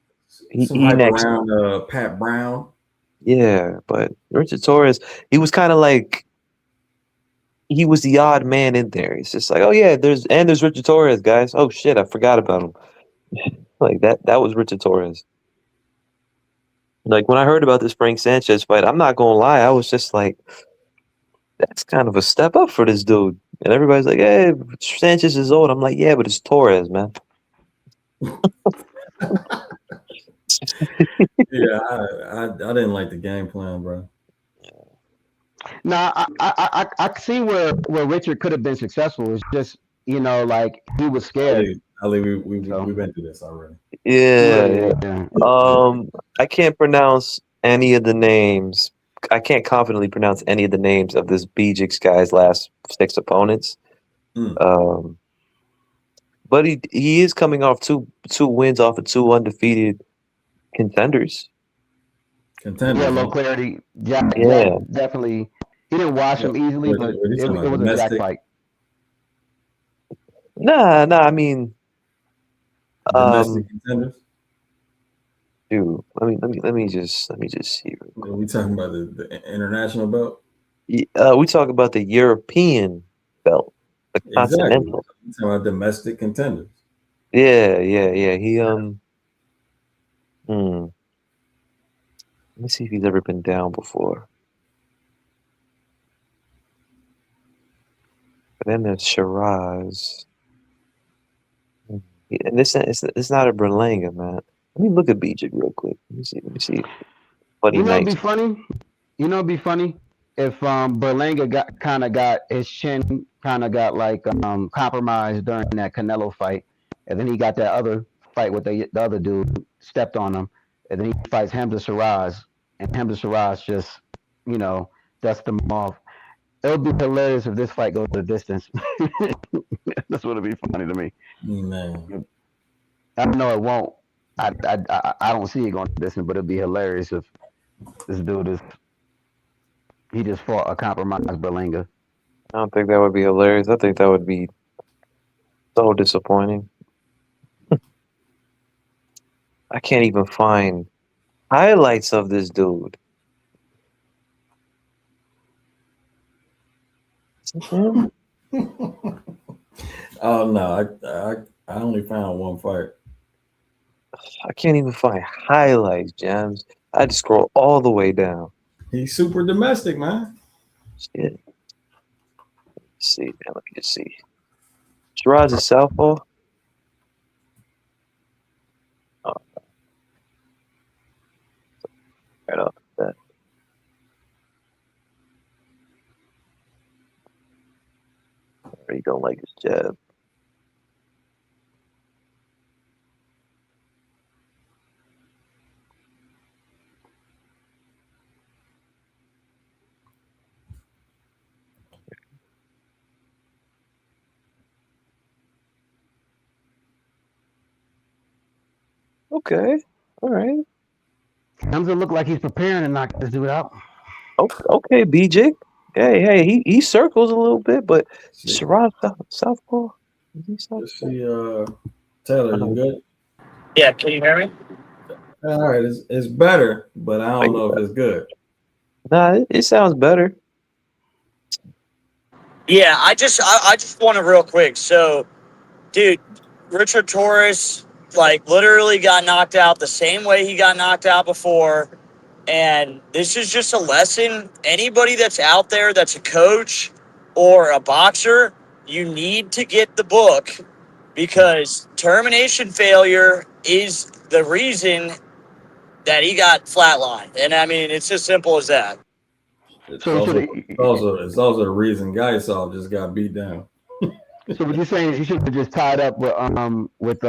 Some he hype next." around Pat Brown. Yeah, but Richard Torres, he was kind of like he was the odd man in there. It's just like, oh yeah, there's Richard Torres, guys. Oh shit, I forgot about him. Like that was Richard Torres. Like when I heard about this Frank Sanchez fight, I'm not gonna lie, I was just like, that's kind of a step up for this dude. And everybody's like, hey, Sanchez is old. I'm like, yeah, but it's Torres, man. Yeah, I didn't like the game plan, bro. Now, I see where Richard could have been successful. It's just, like he was scared. Ali, we've been through this already. Yeah. Yeah. I can't pronounce any of the names. I can't confidently pronounce any of the names of this Bijix guy's last 6 opponents. But he is coming off two wins off of 2 undefeated contenders. Yeah, low clarity. Jack definitely. He didn't wash him easily, but it was a Jack fight. Nah. I mean, domestic contenders. Dude, let me just see. Are we talking about the international belt? We talk about the European belt, the continental. Exactly. We're talking about domestic contenders. Yeah. He Let me see if he's ever been down before. But then there's Shiraz. And it's not a Berlanga, man. Let me look at Bijik real quick. Let me see. It'd be funny. It'd be funny if Berlanga got his chin like compromised during that Canelo fight, and then he got that other fight with the other dude stepped on him, and then he fights Hamza Shiraz, and Hamza Shiraz just dusts him off. It would be hilarious if this fight goes the distance. That's what would be funny to me. Man. I know it won't. I don't see it going the distance, but it'd be hilarious if this dude he just fought a compromised Berlanga. I don't think that would be hilarious. I think that would be so disappointing. I can't even find highlights of this dude. Oh no, I only found one fight. I can't even find highlights, James. I had to scroll all the way down. He's super domestic, man. Shit. Let's see, man. Let me just see. Shiraz is southpaw. Oh. Right off that. You don't like his jab. Okay. All right. Hamza look like he's preparing to knock this dude out. Okay, BJ. Hey, he circles a little bit, but Shiraz southpaw. Let's see, Taylor, you good? Yeah, can you hear me? All right, it's better, but I don't know if it's good. Nah, it sounds better. Yeah, I just want to real quick. So, dude, Richard Torres literally got knocked out the same way he got knocked out before. And this is just a lesson. Anybody that's out there that's a coach or a boxer, you need to get the book, because termination failure is the reason that he got flatlined. And I mean, it's as simple as that. It's So, also, so, it's also the reason Guasoff just got beat down. so what you're saying is he should have just tied up with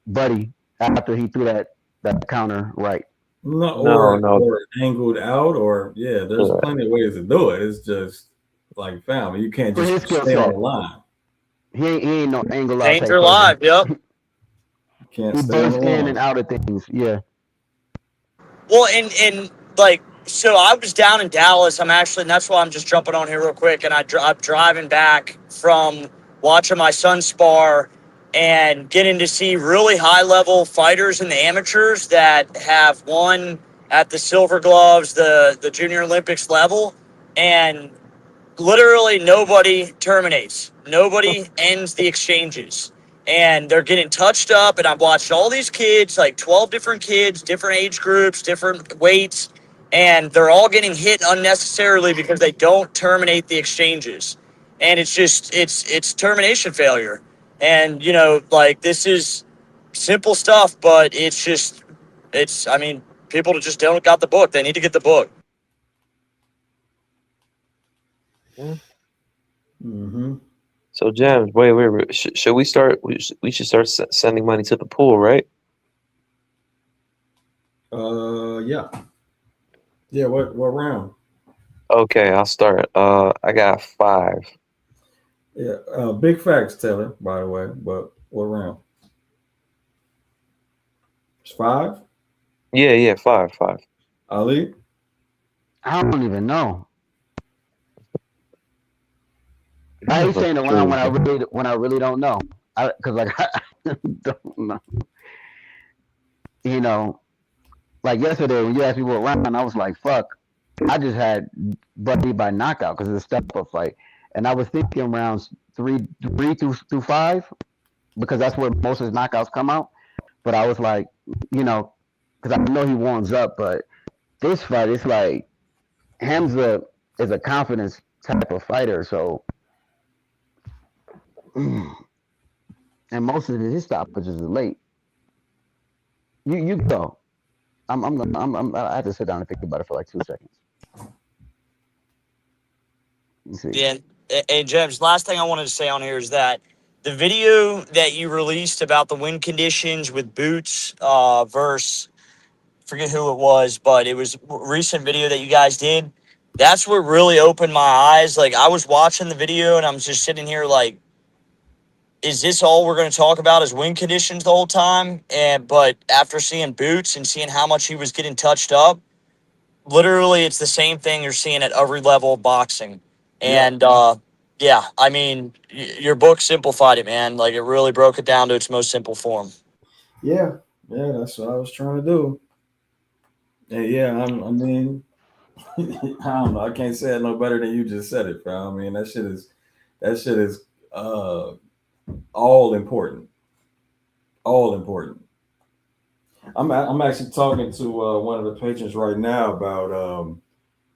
Buddy after he threw that counter right. No, No, no. or angled out, or yeah, there's Yeah. plenty of ways to do it. It's just like family. You can't For his just skill stay on set, the line. he ain't no angle out type Danger person. live. Yep. You can't He stay on the bursts in line. and out of things. Yeah. Well, and like, so I was down in Dallas. I'm actually, and that's why I'm just jumping on here real quick. And I'm driving back from watching my son spar and getting to see really high level fighters in the amateurs that have won at the Silver Gloves, the Junior Olympics level. And literally nobody terminates. Nobody ends the exchanges. And they're getting touched up. And I've watched all these kids, like 12 different kids, different age groups, different weights, and they're all getting hit unnecessarily because they don't terminate the exchanges. And it's just, it's termination failure. And, you know, like, this is simple stuff, but it's just, I mean, people just don't got the book. They need to get the book. Mm-hmm. So, James, wait. Should we start? We should start sending money to the pool, right? Yeah. Yeah. What round? Okay, I'll start. I got 5. Yeah. Big facts, Taylor. By the way, but what round? It's 5. Yeah, 5. Ali. I don't even know. I hate saying around when I really don't know. Because like I don't know. You know, like yesterday when you asked me what round, I was like, fuck. I just had Buddy by knockout because it's a step up fight, and I was thinking rounds three through 5 because that's where most of his knockouts come out. But I was like, you know, because I know he warms up, but this fight, it's like Hamza is a confidence type of fighter, so and most of his stoppages are late. You go. I have to sit down and think about it for like 2 seconds. Let's see. Yeah, and James, last thing I wanted to say on here is that the video that you released about the wind conditions with Boots versus, forget who it was, but it was a recent video that you guys did. That's what really opened my eyes. Like, I was watching the video and I'm just sitting here like, is this all we're going to talk about is wind conditions the whole time? But after seeing Boots and seeing how much he was getting touched up, literally it's the same thing you're seeing at every level of boxing. And yeah, I mean, your book simplified it, man. Like, it really broke it down to its most simple form. Yeah, that's what I was trying to do. And yeah, I mean, I don't know. I can't say it no better than you just said it, bro. I mean, that shit is all important. All important. I'm actually talking to one of the patrons right now about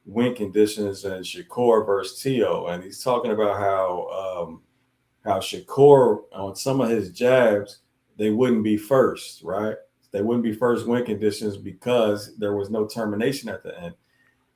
win conditions and Shakur versus Tio, and he's talking about how Shakur on some of his jabs they wouldn't be first, right? They wouldn't be first win conditions because there was no termination at the end.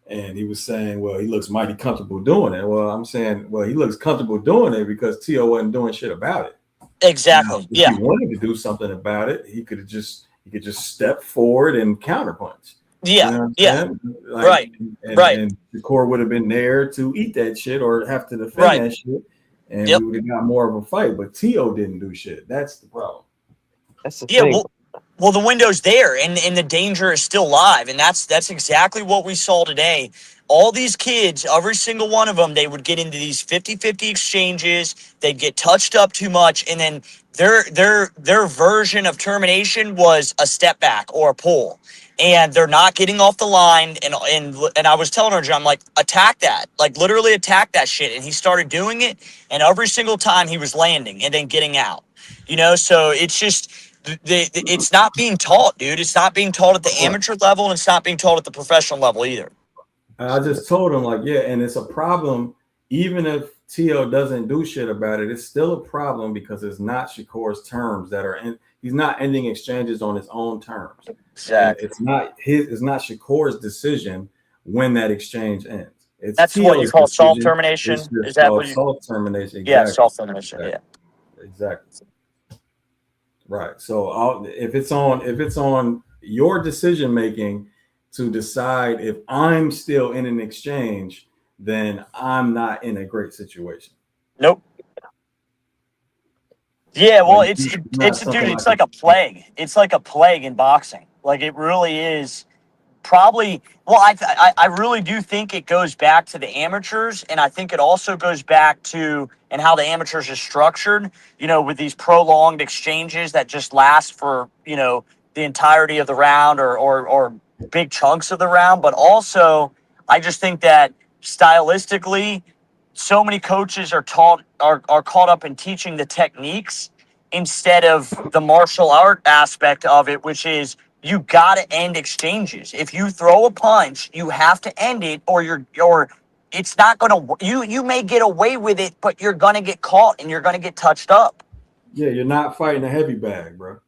And he was saying, well, he looks mighty comfortable doing it. Well, I'm saying, well, he looks comfortable doing it because Tio wasn't doing shit about it. Exactly. If he wanted to do something about it, he could just step forward and counterpunch. Yeah. You know what I'm Yeah. saying? Like, Right. Right. And the core would have been there to eat that shit or have to defend Right. that shit. And Yep. we would have got more of a fight. But Tio didn't do shit. That's the problem. That's the Yeah. thing. Well, the window's there, and the danger is still live, and that's exactly what we saw today. All these kids, every single one of them, they would get into these 50-50 exchanges. They'd get touched up too much, and then their version of termination was a step back or a pull, and they're not getting off the line. And I was telling her, John, like, attack that, like, literally attack that shit. And he started doing it, and every single time he was landing and then getting out. You know, so it's just. It's not being taught, dude. It's not being taught at the amateur level, and it's not being taught at the professional level either. I just told him, like, yeah, and it's a problem. Even if Tio doesn't do shit about it, it's still a problem because it's not Shakur's terms that are in. He's not ending exchanges on his own terms. Exactly. It's not Shakur's decision when that exchange ends. It's That's what you TO's call soft decision. termination. It's just Is that what called you? soft termination. Yeah, Exactly. soft termination. Yeah. Exactly. Right. So if it's on your decision making to decide if I'm still in an exchange, then I'm not in a great situation. Nope. Yeah, well, Like it's not dude. something I It's can. like a plague. It's like a plague in boxing. Like it really is. Probably. Well, I really do think it goes back to the amateurs, and I think it also goes back to and how the amateurs are structured. You know, with these prolonged exchanges that just last for the entirety of the round or big chunks of the round. But also, I just think that stylistically, so many coaches are caught up in teaching the techniques instead of the martial art aspect of it, which is you got to end exchanges. If you throw a punch, you have to end it, or it's not gonna. You may get away with it, but you're gonna get caught and you're gonna get touched up. Yeah, you're not fighting a heavy bag, bro.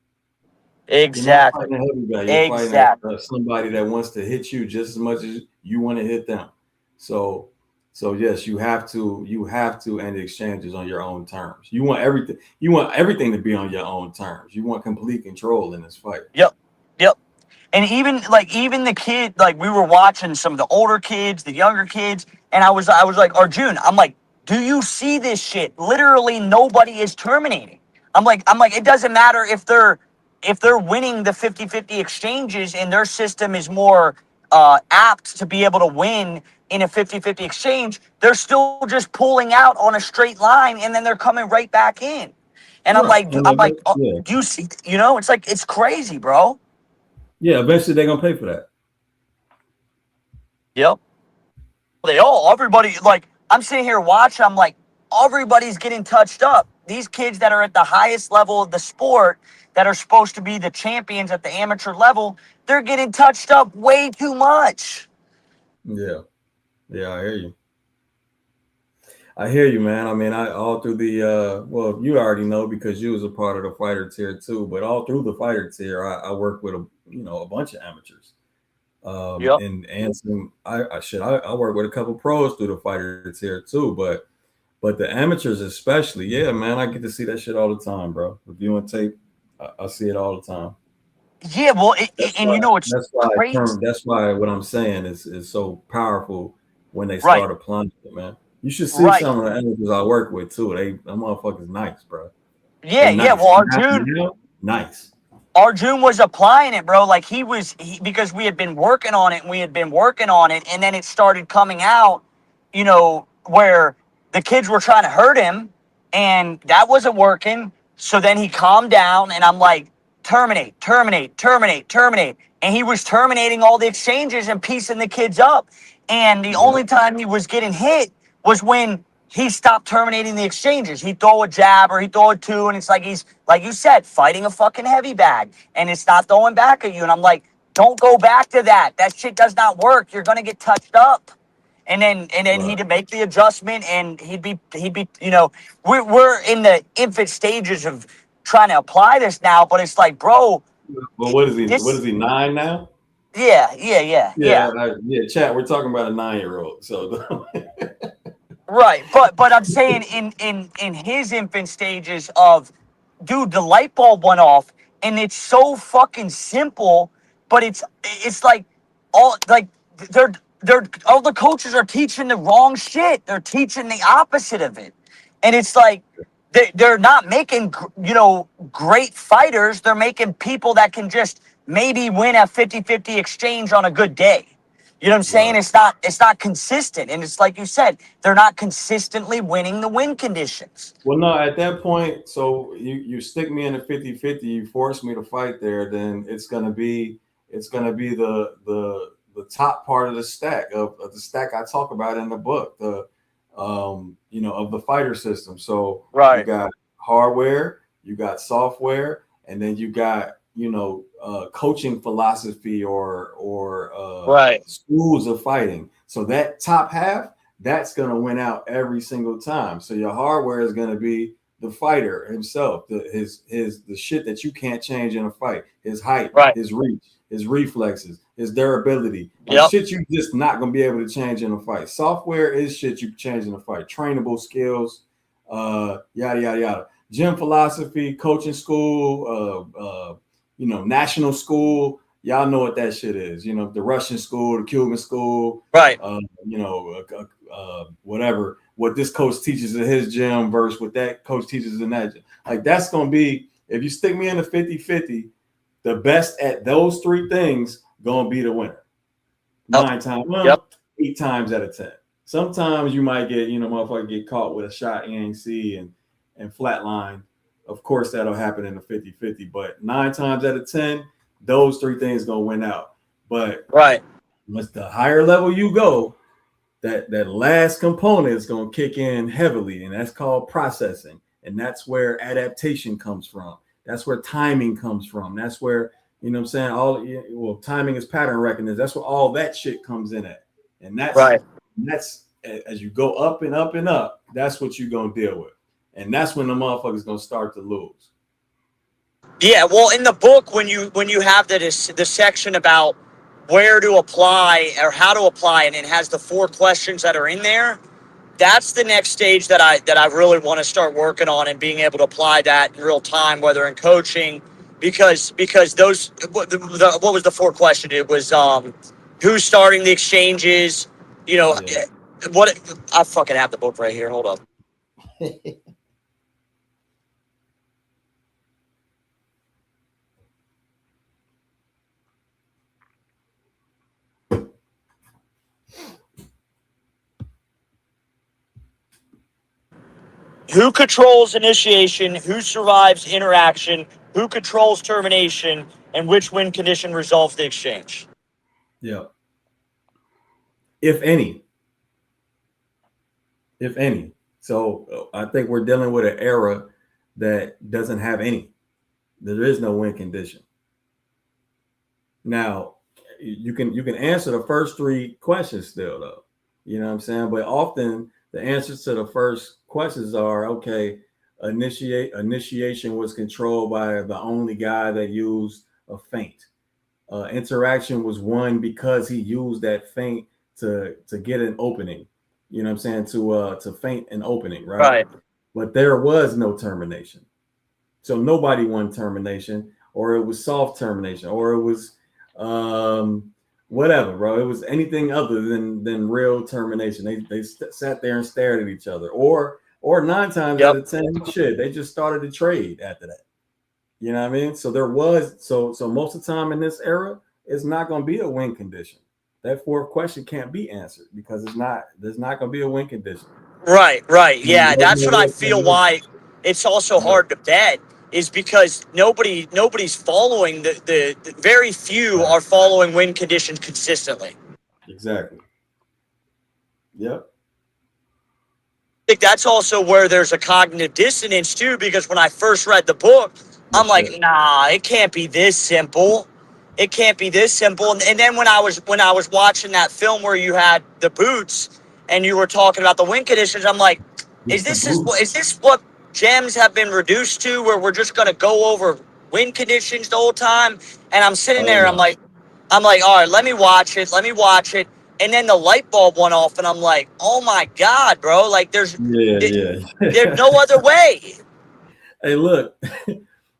You're not Exactly. fighting a heavy bag. You're fighting Exactly. somebody that wants to hit you just as much as you want to hit them. So, yes, you have to end exchanges on your own terms. You want everything. You want everything to be on your own terms. You want complete control in this fight. Yep. Yep. And even the kid, like we were watching some of the older kids, the younger kids, and I was like, Arjun, I'm like, do you see this shit? Literally nobody is terminating. I'm like, it doesn't matter if they're winning the 50-50 exchanges and their system is more apt to be able to win in a 50-50 exchange, they're still just pulling out on a straight line and then they're coming right back in. And I'm Right. like, oh, Yeah. do you see? It's like it's crazy, bro. Yeah. Eventually, they're gonna pay for that. Yep. Everybody, like, I'm sitting here watching, I'm like, everybody's getting touched up. These kids that are at the highest level of the sport, that are supposed to be the champions at the amateur level, they're getting touched up way too much. Yeah. Yeah. I hear you. I hear you, man. I mean, I all through the well, you already know because you was a part of the fighter tier too. But all through the fighter tier, I work with a bunch of amateurs. Yep. And some I work with a couple pros through the fighter tier too. But the amateurs especially, yeah, man, I get to see that shit all the time, bro. Reviewing tape, I see it all the time. Yeah, well, That's and why. it's That's why. crazy. That's why what I'm saying is so powerful when they Right, start applying it, man. You should see right. some of the amateurs I work with too. Them motherfuckers nice, bro. Yeah, They yeah. nice. Well, Nice. Arjun was applying it, bro. Like because we had been working on it and we had been working on it, and then it started coming out, where the kids were trying to hurt him, and that wasn't working. So then he calmed down, and I'm like, terminate, terminate, terminate, terminate. And he was terminating all the exchanges and piecing the kids up. And the Yeah. only time he was getting hit was when he stopped terminating the exchanges. He'd throw a jab or he'd throw a two, and it's like he's, like you said, fighting a fucking heavy bag, and it's not throwing back at you. And I'm like, don't go back to that. That shit does not work. You're gonna get touched up. And then Right. he'd make the adjustment, and we're in the infant stages of trying to apply this now, but it's like, bro, But what is he? What is this, he? 9 now? yeah, yeah, yeah, Yeah. yeah. Yeah. Chat. We're talking about a 9-year-old. So. Right, but I'm saying in his infant stages of, dude, the light bulb went off, and it's so fucking simple, but it's like they're all the coaches are teaching the wrong shit. They're teaching the opposite of it, and it's like they're not making great fighters. They're making people that can just maybe win a 50-50 exchange on a good day. You know what I'm saying? Right. It's not consistent. And it's like you said, they're not consistently winning the win conditions. Well, no, at that point, so you stick me in a 50-50, you force me to fight there, then it's gonna be the top part of the stack of the stack I talk about in the book, of the fighter system. So you Right. got hardware, you got software, and then you got coaching philosophy or Right. schools of fighting. So that top half, that's going to win out every single time. So your hardware is going to be the fighter himself, the shit that you can't change in a fight, his height, Right. his reach, his reflexes, his durability, Yep. shit you just not gonna be able to change in a fight. Software is shit you can change in a fight, trainable skills, yada yada yada. Gym philosophy, coaching school, national school. Y'all know what that shit is. You know, the Russian school, the Cuban school, Right. Whatever. What this coach teaches in his gym versus what that coach teaches in that gym. Like, that's going to be, if you stick me in the 50-50, the best at those three things going to be the winner. 9 times, 8 times out of 10. Sometimes you might get, motherfucker get caught with a shot ANC and flatline. Of course, that'll happen in the 50-50, but 9 times out of 10, those three things going to win out. But once the higher level you go, that last component is going to kick in heavily, and that's called processing. And that's where adaptation comes from. That's where timing comes from. That's where, timing is pattern recognition. That's where all that shit comes in at. And that's as you go up and up and up, that's what you're going to deal with. And that's when the motherfucker's going to start to lose. Yeah, well, in the book, when you have the section about where to apply or how to apply, and it has the 4 questions that are in there, that's the next stage that I really want to start working on, and being able to apply that in real time, whether in coaching, because those what was the 4 question? It was who's starting the exchanges, what I fucking have the book right here. Hold up. Who controls initiation? Who survives interaction? Who controls termination? And which win condition resolves the exchange? Yeah. If any. So I think we're dealing with an era that doesn't have any. There is no win condition. Now, you can answer the first 3 questions still, though. You know what I'm saying? But often the answers to the first questions are, okay, initiation was controlled by the only guy that used a feint. Interaction was won because he used that feint to get an opening. You know what I'm saying? To feint an opening, right? But there was no termination. So nobody won termination, or it was soft termination, or it was whatever, bro. It was anything other than real termination. They sat there and stared at each other, or 9 times out of 10, shit, they just started to trade after that. You know what I mean? So there was so most of the time in this era, it's not going to be a win condition. That 4th question can't be answered because there's not going to be a win condition. Right. Yeah, that's what I feel why it's also hard to bet, is because nobody's following the very few are following win conditions consistently. Exactly. Yep. I think that's also where there's a cognitive dissonance too, because when I first read the book, I'm like, nah, it can't be this simple. It can't be this simple. And then when I was watching that film where you had the boots and you were talking about the win conditions, I'm like, is this what gems have been reduced to, where we're just gonna go over win conditions the whole time? And I'm sitting there, I'm like, all right, let me watch it. And then the light bulb went off, and I'm like, oh my God, bro! Like, there's there's no other way. Hey, look.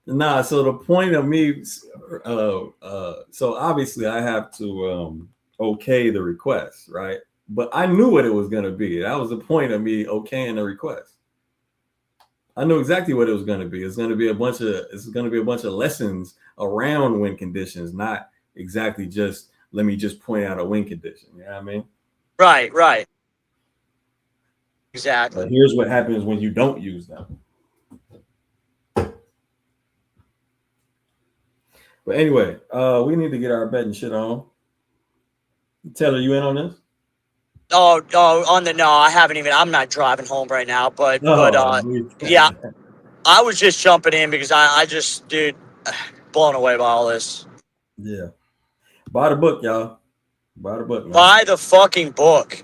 So the point of me, so obviously I have to okay the request, right? But I knew what it was going to be. That was the point of me okaying the request. I knew exactly what it was going to be. It's going to be a bunch of lessons around win conditions, not exactly just let me just point out a win condition. You know what I mean? Right. Exactly. But here's what happens when you don't use them. But anyway, we need to get our betting shit on. Taylor, you in on this? No, I haven't even. I'm not driving home right now, but yeah, I was just jumping in because I just, dude, blown away by all this. Yeah, buy the book, y'all. Buy the book, man. Buy the fucking book.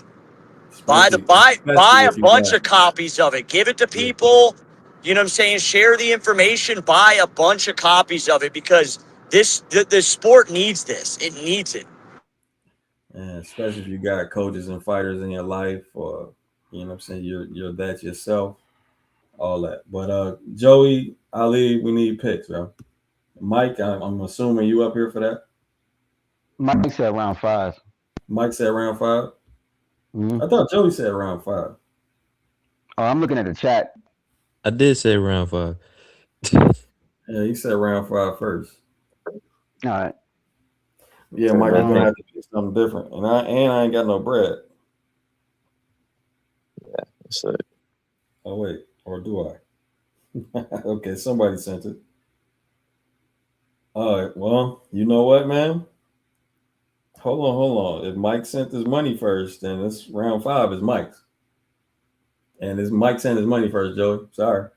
Buy a bunch of copies of it. Give it to people. You know what I'm saying? Share the information, buy a bunch of copies of it because the sport needs this. It needs it. And especially if you got coaches and fighters in your life, or you know what I'm saying, you're that yourself, all that. But Joey, Ali, we need picks, bro. Mike, I'm assuming you up here for that. Mike said round 5. Mike said round 5. Mm-hmm. I thought Joey said round 5. Oh, I'm looking at the chat. I did say round 5. Yeah, he said round 5 first. All right. Yeah, Mike, we're gonna have to do something different, and I ain't got no bread. So, Oh wait, or do I? Okay, somebody sent it. All right, well, you know what, man? Hold on. If Mike sent his money first, then this round 5 is Mike's. And it's Mike sent his money first, Joey. Sorry.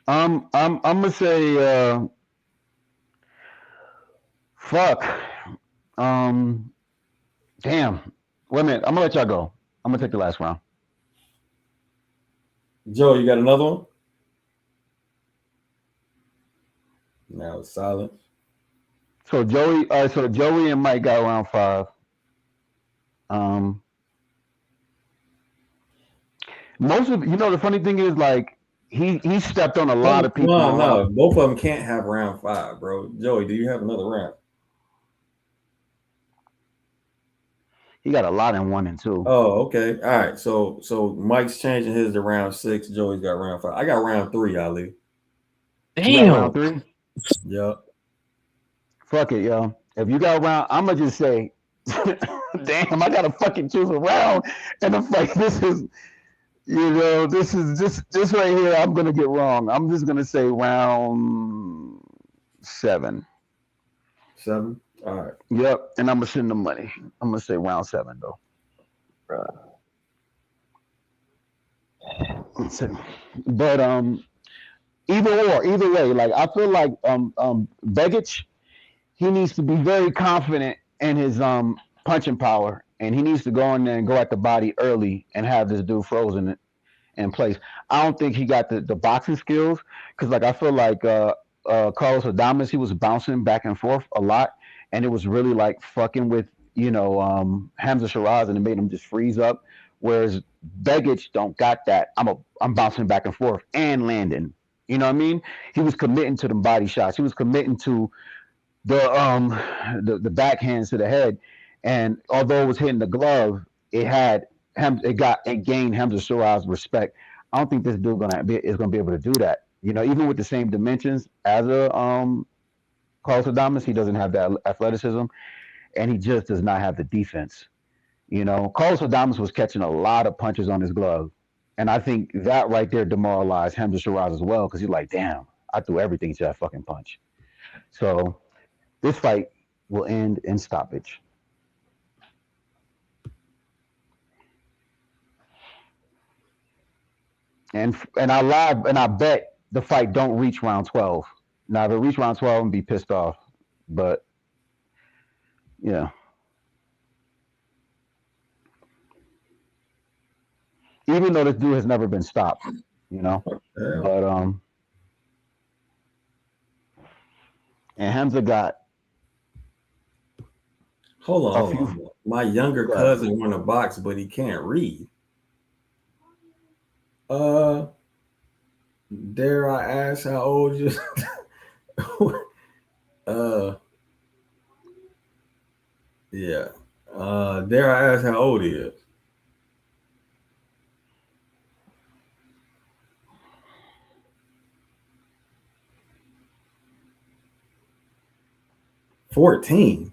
I'm gonna say fuck. Damn. Wait a minute. I'm gonna let y'all go. I'm gonna take the last round. Joe, you got another one? Now it's silent. So Joey, so Joey and Mike got round 5. Most of the funny thing is like he stepped on a lot of people. No, both of them can't have round 5, bro. Joey, do you have another round? He got a lot in 1 and 2. Oh, okay. All right. So Mike's changing his to round 6. Joey's got round 5. I got round 3, Ali. You got round 3? Yep. Fuck it, yo. If you got round, I'm gonna just say, damn, I gotta fucking choose a round. And I'm like, this is this right here. I'm gonna get wrong. I'm just gonna say round 7. 7. All right. Yep. And I'm gonna send the money. I'm gonna say round 7 though. But either way, like I feel like Begic, he needs to be very confident in his punching power, and he needs to go in there and go at the body early and have this dude frozen in place. I don't think he got the boxing skills because like I feel like Carlos Adames, he was bouncing back and forth a lot, and it was really like fucking with Hamza Shiraz, and it made him just freeze up. Whereas Begic don't got that. I'm bouncing back and forth and landing. You know what I mean? He was committing to the body shots. He was committing to the backhands to the head, and although it was hitting the glove, it gained Hamza Shiraz's respect. I don't think this dude is gonna be able to do that. Even with the same dimensions as a Carlos Adames, he doesn't have that athleticism, and he just does not have the defense. Carlos Adames was catching a lot of punches on his glove, and I think that right there demoralized Hamza Shiraz as well because he's like, damn, I threw everything to that fucking punch. So this fight will end in stoppage. And I bet the fight don't reach round 12. Now if it reach round 12, I'm gonna be pissed off. But yeah. Even though this dude has never been stopped, But and Hamza got. Hold on. My younger cousin won a box, but he can't read. Dare I ask how old you? Yeah. Dare I ask how old he is? $14.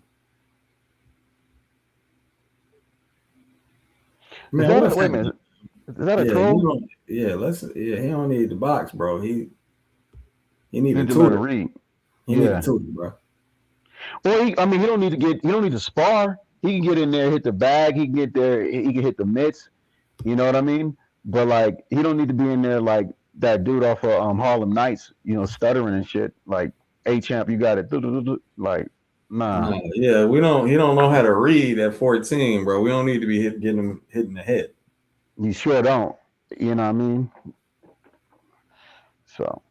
Man, wait a minute. Is that a troll? He don't need the box, bro. He need a to tutor. Read. He need a tutor, bro. Well, he don't need to spar. He can get in there, hit the bag. He can get there. He can hit the mitts. You know what I mean? But like, he don't need to be in there like that dude off of Harlem Nights. Stuttering and shit. Like, hey champ, you got it. Like, nah. Yeah, he don't know how to read at 14, bro. We don't need to be getting him hit in the head. You sure don't. You know what I mean? So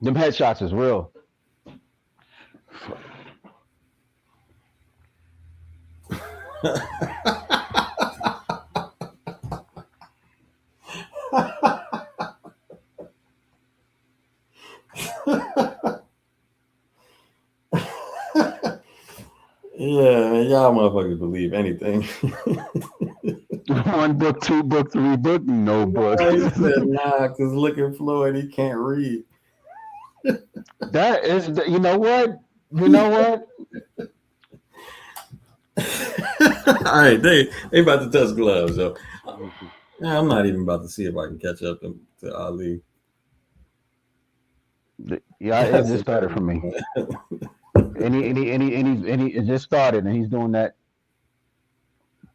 them headshots is real. Yeah, man, y'all motherfuckers believe anything. 1 book, 2 book, 3 book, no book. He said, nah, because look at Floyd, he can't read. That is, you know what? You know what? All right, they about to touch gloves, so I'm not even about to see if I can catch up to Ali. Yeah, it just started for me. And it just started, and he's doing that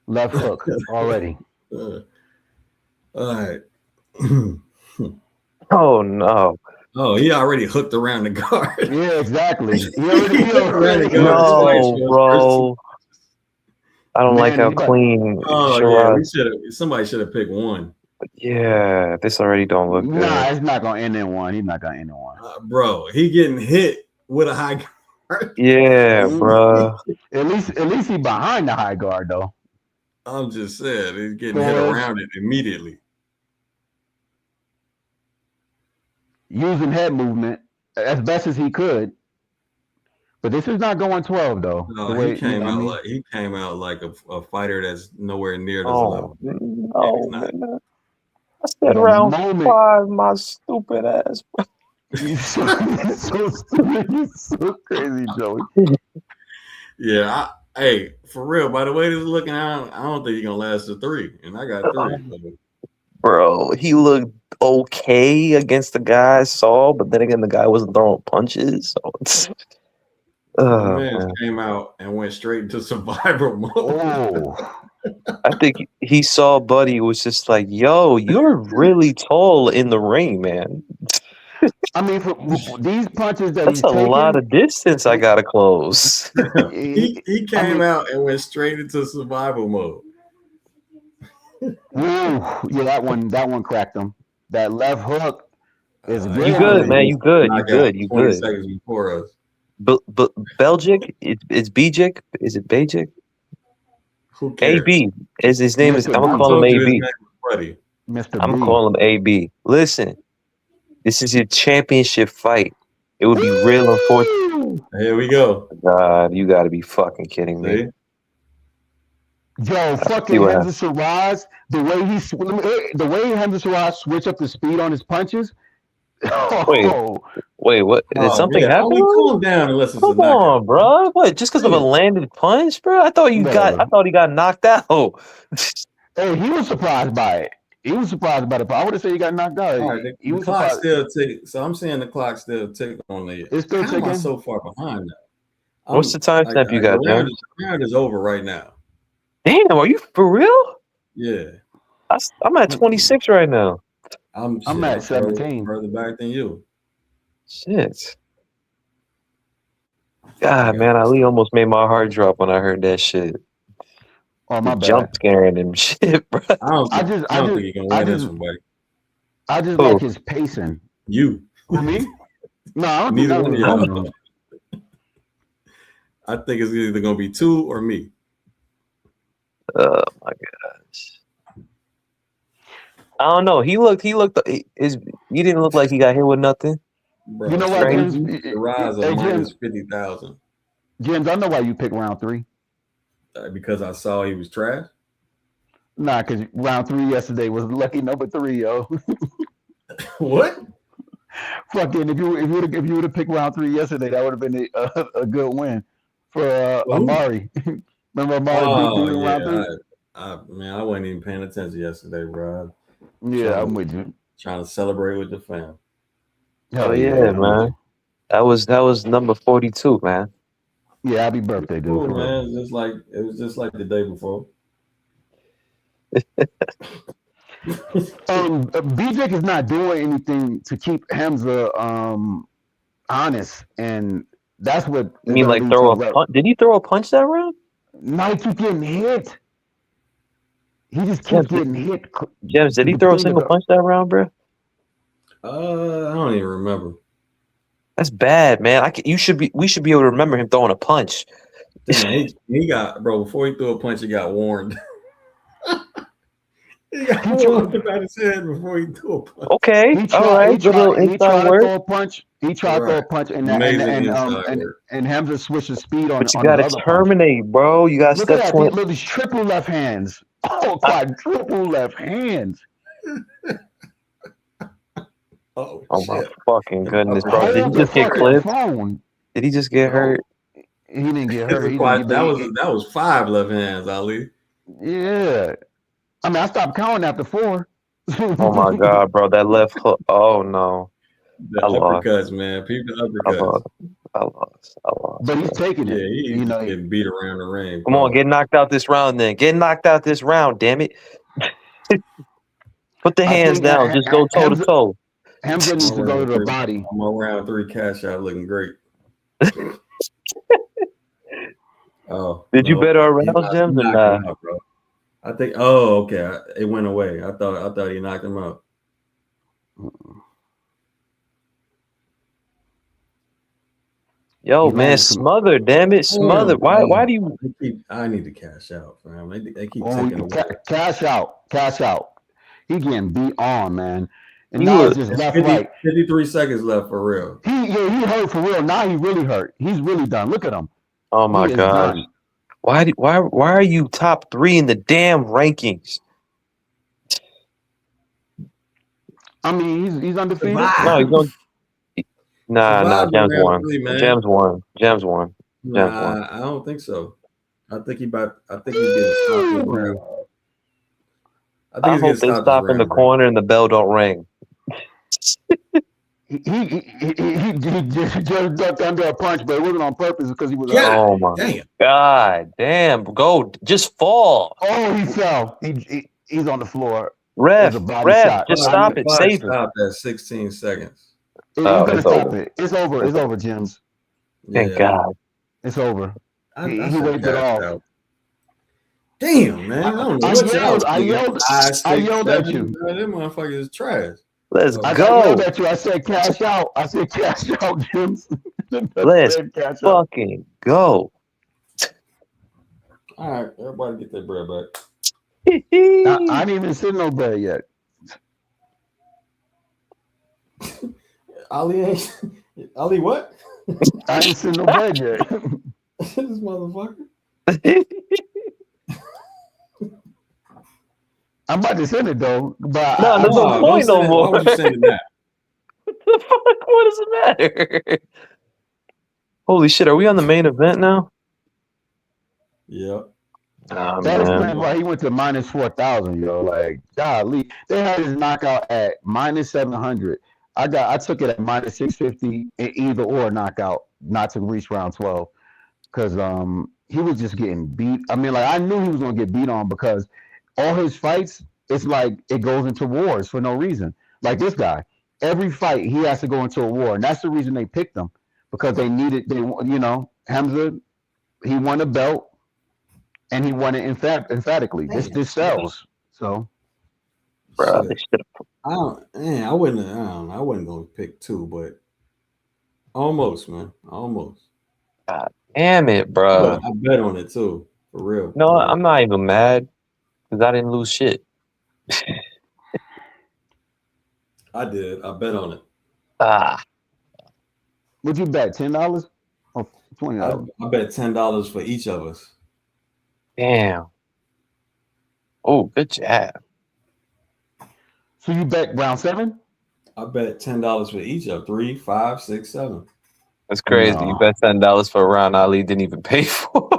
left hook already. All right. Oh no. Oh, he already hooked around the guard. Yeah, exactly. He already No, bro. I don't like how he about- clean. Oh Shiraz. yeah, somebody should have picked one. Yeah, this already don't look good. Nah, it's not gonna end in one. He's not gonna end in one. Bro, he getting hit with a high guard. Yeah, bro. At least he behind the high guard though. I'm just saying, he's getting hit Torres. around it immediately. Using head movement as best as he could. But this is not going 12 though. No, The way- he came you know what I out mean? like he came out like a fighter that's nowhere near this Oh level. no, not. man. I said The round moment- 5, my stupid ass. He's so stupid. He's so crazy, Joey. Yeah, hey, for real. By the way this is looking out, I don't think he's gonna last to 3, and I got 3. Bro, he looked okay against the guy I saw, but then again, the guy wasn't throwing punches. So it's, Man came out and went straight into survival mode. Oh, I think he saw Buddy was just like, "Yo, you're really tall in the ring, man. I mean, for these punches that That's he's a taking, lot of distance I gotta close." he came out and went straight into survival mode. yeah, that one cracked him. That left hook is You good. You good, man? You good? You Knocked out good? You 20 good? seconds before us. But Belgic, it's Bijik. Is it Bajik? Who cares? AB is his name. Is Mr. I'm gonna B. call him Told you his AB. name was Buddy. Mr. I'm B. gonna call him AB. Listen, this is your championship fight. It would be real unfortunate. Here we go. God, you got to be fucking kidding me. See? Yo, fucking see what Hamza Shiraz, the way Hamza Shiraz switch up the speed on his punches. Oh, Wait, what? Did something yeah. happen? Only calm down unless it's a Come knockout. on, bro. What? Just because of a Yeah. landed punch, bro? I thought No. I thought he got knocked out. hey, he was surprised by it. He was surprised by it. I would have said he got knocked out. All right, He the was clock surprised. still tick. So I'm saying the clock still tick on the. It's still How am I ticking? so far behind now? What's the timestamp you got, the John? round is over right now. Damn, are you for real? Yeah, I'm at 26 right now. I'm shit, at 17. Further back than you. Shit. God, man, Ali almost made my heart drop when I heard that shit. Oh, my bad. Jump scaring him, shit, bro. I don't think you're gonna win this one, buddy. I just Who? like his pacing. You. Who, me? No, I don't Neither think one of that y'all. I think it's either gonna be 2 or me. Oh my gosh. I don't know. He didn't look like he got hit with nothing. Bro, You know what, Strange, James? the rise Hey, of minus James. 50,000 James, I know why you picked round 3. because I saw he was trash. Nah, because round 3 yesterday was lucky number 3, yo. What? Fucking, if you would have picked round 3 yesterday, that would have been a good win for Amari. Remember Amari beat you in round 3? Man, I wasn't even paying attention yesterday, bro. Yeah, I'm with you. Trying to celebrate with the fam. Oh yeah, man. That was number 42, man. Yeah, happy birthday, dude. Cool, for real. man. It was just like the day before. BJ is not doing anything to keep Hamza honest, and that's what. You mean like throw a punch? Did he throw a punch that round? No, he keeps getting hit. He just keeps getting hit. James, did he throw a single punch that round, bro? I don't don't even remember. That's bad, man. We should be able to remember him throwing a punch. Damn, he got, bro, before he threw a punch, he got warned. He got warned about his head before he threw a punch. Okay, all right. Good little inside to work. throw a punch. He tried to throw a punch, and Hamza switched his speed on. But you gotta terminate, punch. bro. You gotta look step at that. Look at these triple left hands. Oh God, triple left hands. Oh my fucking goodness, bro! Did he just get clipped? Did he just get hurt? He didn't get hurt. That was 5 left hands, Ali. Yeah, I mean, I stopped counting after 4. Oh my God, bro! That left hook. Oh no! The uppercuts, man. People uppercuts. I lost. But he's taking it. Yeah, he's getting beat around the ring. Come on, get knocked out this round then. Get knocked out this round, damn it. Put the hands down. Just go toe to toe. Hamza needs to go to the body. I'm on round 3 cash out looking great. Did you bet our rounds, Jim? I think. Oh, okay. It went away. I thought he knocked him out. Yo, man, smother, damn it, smother. Why do you? I need to cash out, fam. They keep taking away. Cash out. He getting beat on, man. And now it's just left, right. 53 seconds left for real. He hurt for real. Now he really hurt. He's really done. Look at him. Oh my gosh. Why are you top 3 in the damn rankings? I mean, he's undefeated. No, he's going. Nah, Jam's won. Jam's won. I don't think so. I think he's getting stopped. I hope they stop in the corner and the bell don't ring. He just ducked under a punch, but it wasn't on purpose because he was. Oh my God! Damn, go just fall. Oh, he fell. He's on the floor. Ref, just stop it. Save it. Stop at 16 seconds. He's gonna stop it. It's over. It's over, Jims. Thank God. It's over. He waved it off. Damn, man. I don't know I yelled at you. That motherfucker is trash. Let's go. I yelled at you. I said cash out. Jims. Let's fucking go. All right, everybody get their bread back. I ain't even seen no bread yet. Ali what? I ain't seen no bread yet. This motherfucker. I'm about to send it though, but there's no point no more. Why would you send that? What the fuck? What does it matter? Holy shit! Are we on the main event now? Yep. Oh, that explains why he went to minus 4,000, yo. Like, golly, they had his knockout at minus 700. I took it at minus 650 either or knockout, not to reach round 12, because he was just getting beat. I mean, like I knew he was gonna get beat on because all his fights, it's like it goes into wars for no reason. Like this guy, every fight he has to go into a war, and that's the reason they picked him because they needed. Hamza, he won a belt, and he won it emphatically. This sells. So, bro, they should have. I wouldn't go pick 2, but almost, man, almost. God damn it, bro! I bet on it too, for real. No, I'm not even mad because I didn't lose shit. I did. I bet on it. Would you bet $10 or $20? I bet $10 for each of us. Damn. Oh, good job. So you bet round 7? I bet $10 for each of 3, 5, 6, 7. That's crazy. No. You bet $10 for a round Ali didn't even pay for.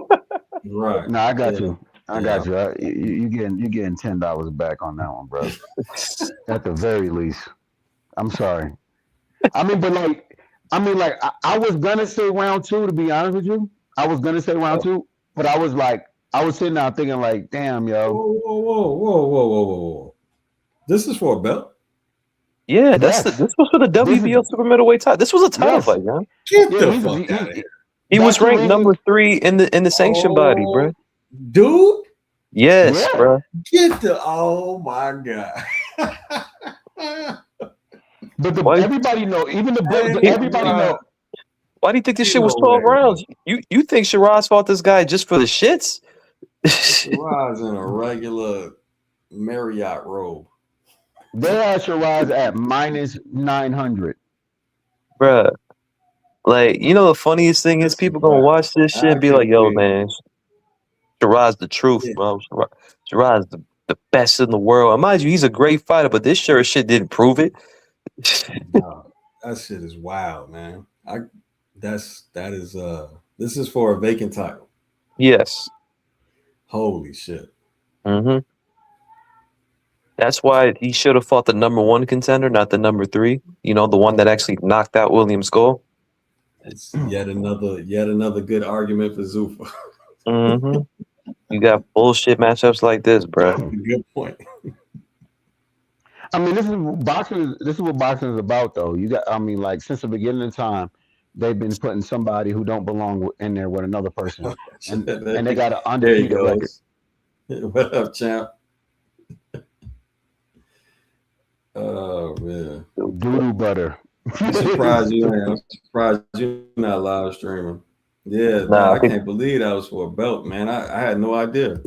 Right. No, I got you. I got you. You getting $10 back on that one, bro. At the very least. I'm sorry. I was gonna say round 2, to be honest with you. I was gonna say round 2, but I was sitting there thinking like, damn, yo. Whoa. This is for a belt? Yeah, this was for the WBO super middleweight title. This was a title fight, man. Get the fuck out of here. He was ranked number 3 in the sanction body, bro. Dude? Yes, bro. Get the oh my god. But Why? everybody know, even Hey, everybody know. Why do you think this shit Ain't was no 12 way, bro. rounds? You think Shiraz fought this guy just for the shits? Shiraz in a regular Marriott robe. They had Shiraz at minus 900. Bruh. Like, you know, the funniest thing is This is people gonna wild. watch this shit I and be can't like, yo, believe. man, Shiraz the truth, Yeah, bro. Shiraz the best in the world. And mind you, he's a great fighter, but this sure as shit didn't prove it. no, that shit is wild, man. That is this is for a vacant title. Yes. Holy shit. Mm-hmm. That's why he should have fought the number 1 contender, not the number 3. You know, the one that actually knocked out William Skull. It's yet another good argument for Zuffa. Mm-hmm. You got bullshit matchups like this, bruh. Good point. I mean, this is boxing. This is what boxing is about, though. You got. I mean, like since the beginning of time, they've been putting somebody who don't belong in there with another person, and they got an There he undefeated record. goes. What up, champ? Oh man. Doodoo butter. I'm surprised you ain't. I'm surprised you're not live streaming. Yeah, Nah, I can't believe that was for a belt, man. I had no idea.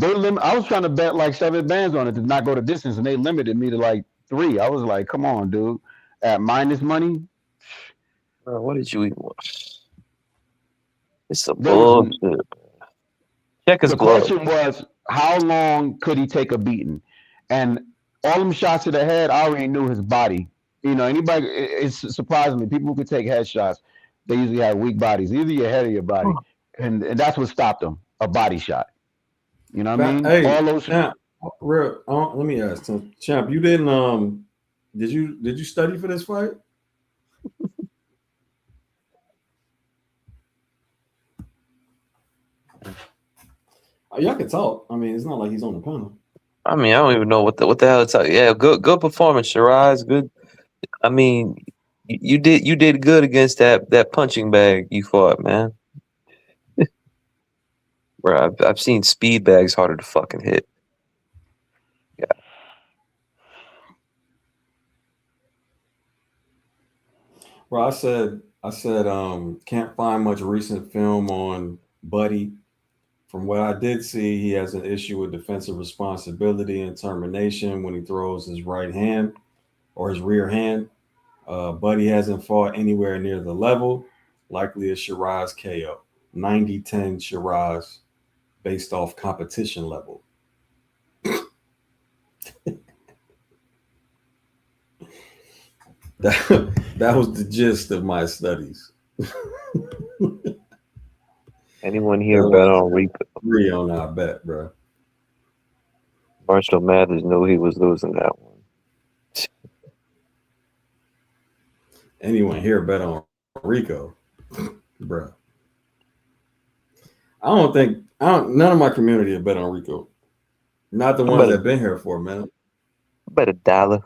I was trying to bet like 7 bands on it to not go the distance, and they limited me to like 3. I was like, come on, dude. At minus money, bro, what did you eat? It's a there was bullshit. Check his the glove. question was how long could he take a beating, and all them shots to the head, I already knew his body. You know, anybody, it's surprising me. People who could take headshots, they usually have weak bodies, either your head or your body, and that's what stopped them. A body shot. You know what I mean? Hey, All those. champ, let me ask, champ. You didn't did you study for this fight? Y'all can talk. I mean, it's not like he's on the panel. I mean, I don't even know what the hell it's like. Yeah, good performance, Shiraz. Good. I mean, you did good against that punching bag you fought, man. Bro, I've seen speed bags harder to fucking hit. Yeah. Well, I said, can't find much recent film on Buddy. From what I did see, he has an issue with defensive responsibility and termination when he throws his right hand or his rear hand. Buddy hasn't fought anywhere near the level. Likely a Shiraz KO. 90-10 Shiraz based off competition level. That was the gist of my studies. Anyone here bet on Rico? 3 on our bet, bro. Marshall Mathers knew he was losing that one. Anyone here bet on Rico, bro? None of my community have bet on Rico. Not the ones that been here for a minute. I bet $1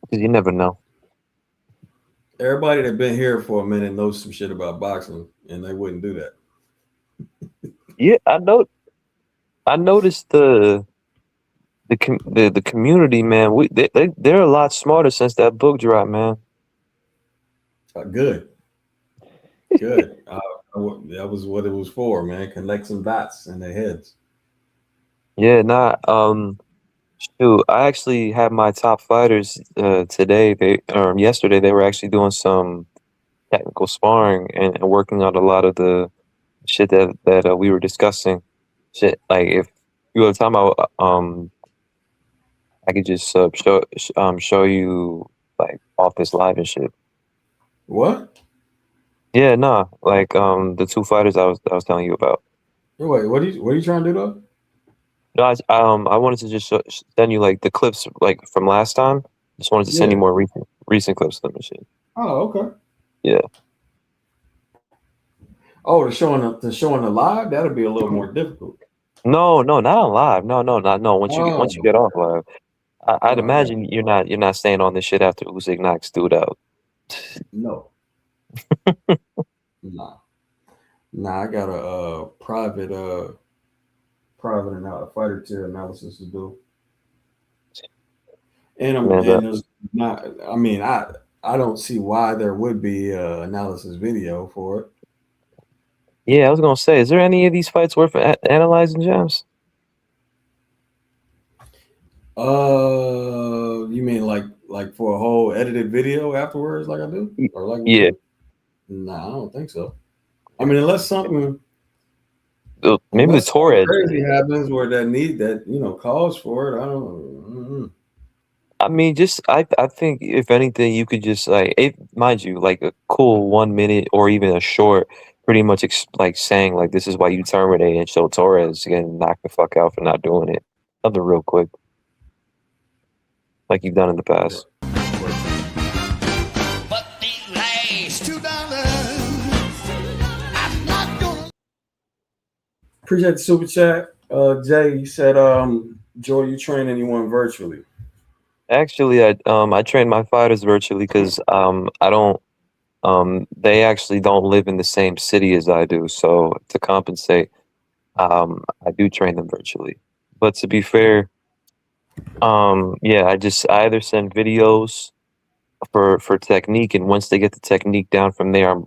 because you never know. Everybody that been here for a minute knows some shit about boxing, and they wouldn't do that. Yeah, I know. I noticed the community, man. They're a lot smarter since that book dropped, man. Good. That was what it was for, man. Connect some dots in their heads. Yeah, shoot, I actually had my top fighters today. Yesterday they were actually doing some technical sparring and working out a lot of the shit that we were discussing. Shit, like if you have time, I could just show you like off this live and shit. What? Yeah, nah, like the 2 fighters I was telling you about. Wait, what are you trying to do though? No, I wanted to just send you like the clips like from last time. Just wanted to send you more recent clips of them and shit. Oh, okay. Yeah. Oh, the showing the live, that'll be a little more difficult. No, not on live. No. Once you get off live, I'd imagine you're not staying on this shit after Usyk knocks dude out. No. Nah, I got a private and fighter tier analysis to do. Man, and there's not. I mean, I don't see why there would be a analysis video for it. yeah, I was gonna say, is there any of these fights worth analyzing, James? You mean like for a whole edited video afterwards, like I do, or like what you Yeah, mean? Nah, I don't think so. I mean, unless something maybe the Torres. crazy happens where that calls for it. I don't. I mean, just I think if anything, you could just mind you, like a cool 1 minute or even a short, pretty much like saying like this is why you terminate and show Torres getting knocked the fuck out for not doing it. Something real quick, like you've done in the past. But these last $2, I'm not gonna. Appreciate the super chat. Jay, you said, Joy, you train anyone virtually? Actually, I train my fighters virtually because I don't they actually don't live in the same city as I do. So to compensate, I do train them virtually. But to be fair, yeah, I either send videos for technique, and once they get the technique down from there, I'm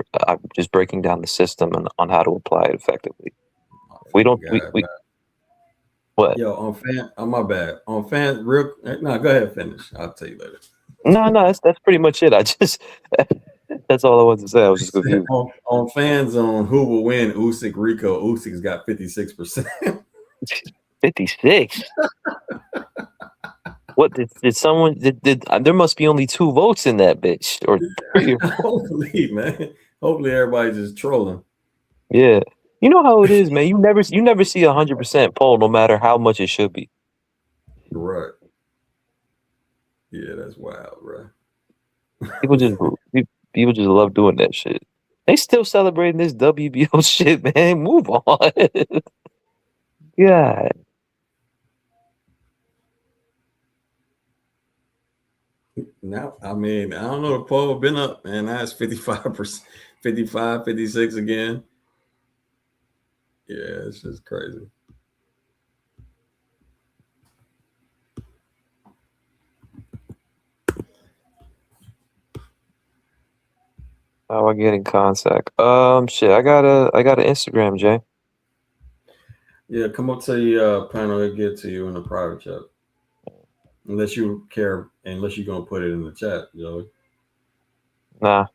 just breaking down the system and on how to apply it effectively. We don't we what? Yo, my bad. On fan, real. No, go ahead, finish. I'll tell you later. No, that's pretty much it. I just that's all I wanted to say. I was just confused. On fan zone, who will win? Usyk, Rico. Usyk's got 56%. 56. What did someone did there must be only 2 votes in that bitch or 3 or 4. Hopefully, man. Hopefully, everybody's just trolling. Yeah, you know how it is, man. You never see 100% poll, no matter how much it should be. Right. Yeah, that's wild, right? People just love doing that shit. They still celebrating this WBO shit, man. Move on. Yeah. Now, I mean, I don't know. The poll been up, man. Now it's 55%, 55, 56 again. Yeah, it's just crazy. How I get in contact? Shit. I got an Instagram, Jay. Yeah, come up to the panel. It'll get to you in the private chat. Unless you care, unless you're gonna put it in the chat, Joey. Nah.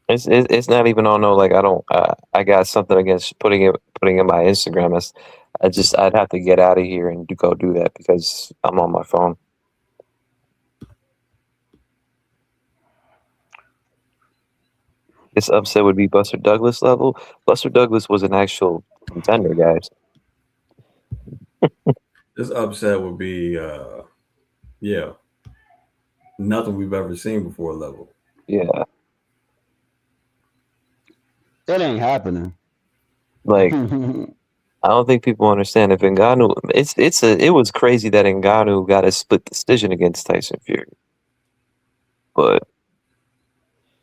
It's not even on no like I got something against putting it in my Instagram. I'd have to get out of here and go do that because I'm on my phone. This upset would be Buster Douglas level. Buster Douglas was an actual contender, guys. This upset would be yeah, nothing we've ever seen before level. Yeah. That ain't happening. Like I don't think people understand if Ngannou it was crazy that Ngannou got a split decision against Tyson Fury. But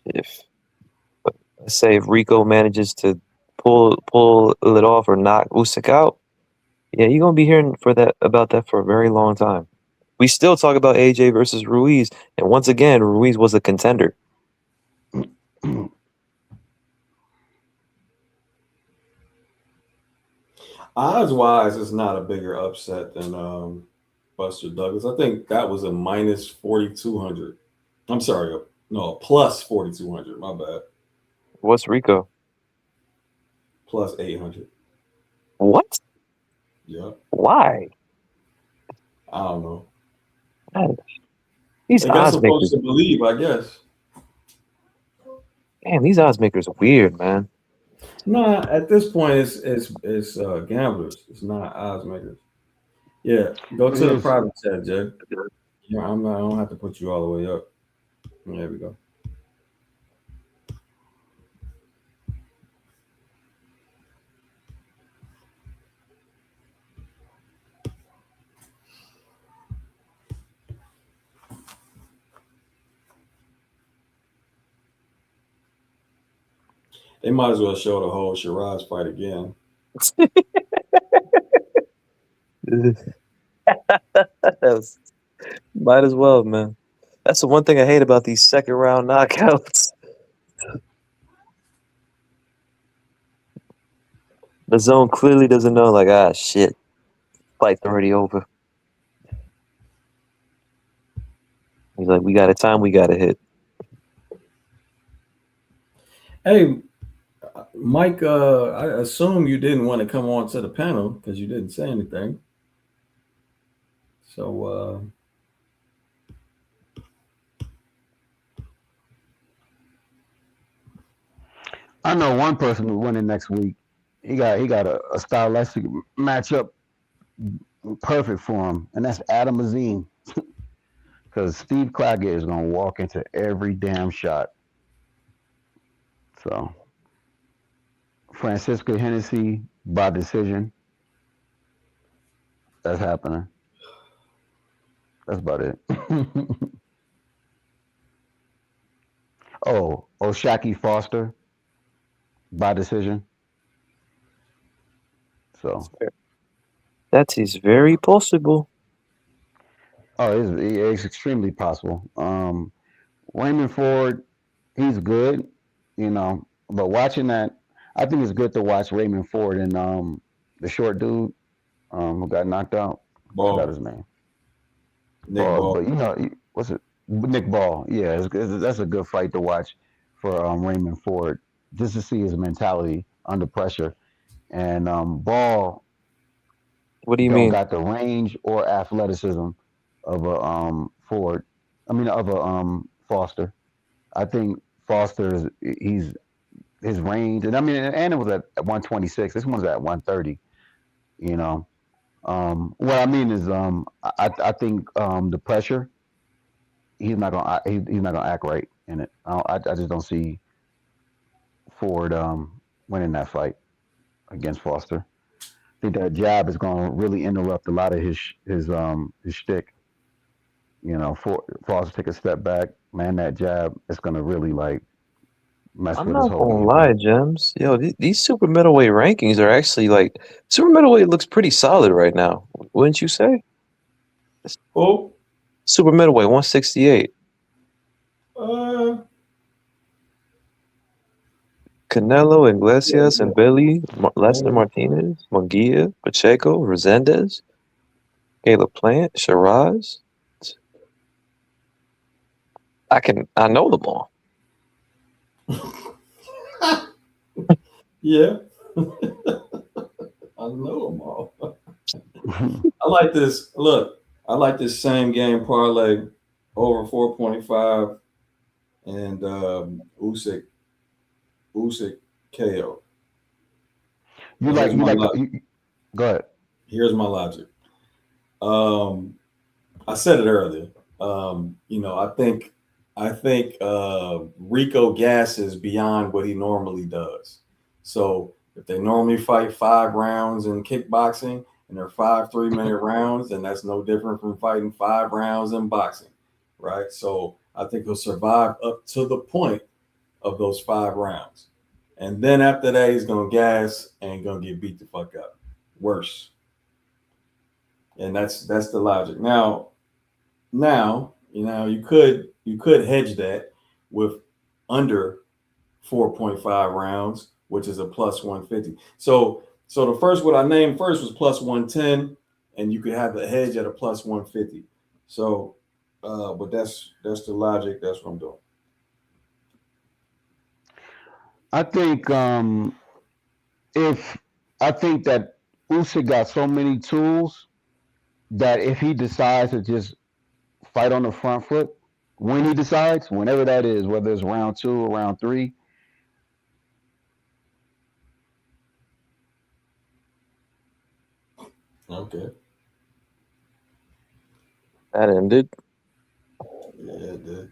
let's say if Rico manages to pull it off or knock Usyk out, yeah, you're gonna be hearing about that for a very long time. We still talk about AJ versus Ruiz, and once again, Ruiz was a contender. Odds wise, it's not a bigger upset than Buster Douglas. I think that was a minus 4,200. I'm sorry, no, plus 4,200. My bad. What's Rico? Plus 800. What? Yeah. Why? I don't know. Man, these They got odds some folks makers. to believe, I guess. Damn, these odds makers are weird, man. Nah, at this point, it's gamblers. It's not odds makers. Yeah, go to the private chat, Jay. Yeah, I don't have to put you all the way up. There we go. They might as well show the whole Shiraz fight again. Might as well, man. That's the one thing I hate about these second round knockouts. The zone clearly doesn't know, like, shit, fight's already over. He's like, we got a time, we got to hit. Hey, Mike, I assume you didn't want to come on to the panel because you didn't say anything. So, I know one person who's winning next week. He got a stylistic matchup perfect for him, and that's Adam Azim. Because Steve Claggett is gonna walk into every damn shot. So Francisco Hennessy by decision. That's happening. That's about it. Shaki Foster by decision. So That is very possible. it's extremely possible. Raymond Ford, he's good, but watching that, I think it's good to watch Raymond Ford and the short dude who got knocked out. I forgot his name. Nick Ball. But what's it? Nick Ball. Yeah, that's a good fight to watch for Raymond Ford, just to see his mentality under pressure. And Ball What do you don't mean? got the range or athleticism of a Ford. I mean of a Foster. I think Foster he's his range, and it was at 126. This one's at 130. What I mean is I think the pressure he's not gonna act right in it. I just don't see Ford winning that fight against Foster. I think that jab is gonna really interrupt a lot of his shtick. Foster take a step back, land that jab. It's gonna really mess I'm with his not whole gonna game lie, plan. Gems. Yo, these super middleweight rankings are actually super middleweight looks pretty solid right now. Wouldn't you say? Oh, Super middleweight 168. Canelo, Iglesias, and Billy, Lester Martinez, Munguia, Pacheco, Resendez, Caleb Plant, Shiraz. I know them all. yeah. I know them all. I like this. Look, I like this same game parlay over 4.5 and Usyk KO. Go ahead. Here's my logic. I said it earlier. I think Rico gasses beyond what he normally does. So if they normally fight 5 rounds in kickboxing and they're 5 3-minute rounds, then that's no different from fighting 5 rounds in boxing, right? So I think he'll survive up to the point of those 5 rounds. And then after that, he's going to gas and going to get beat the fuck up. Worse. And that's the logic. Now, you could hedge that with under 4.5 rounds, which is a plus 150. So the first what I named first was plus 110, and you could have the hedge at a plus 150. So, but that's the logic. That's what I'm doing. I think that Usyk got so many tools that if he decides to just fight on the front foot, when he decides, whenever that is, whether it's round 2 or round 3. Okay. That ended. Yeah, it did.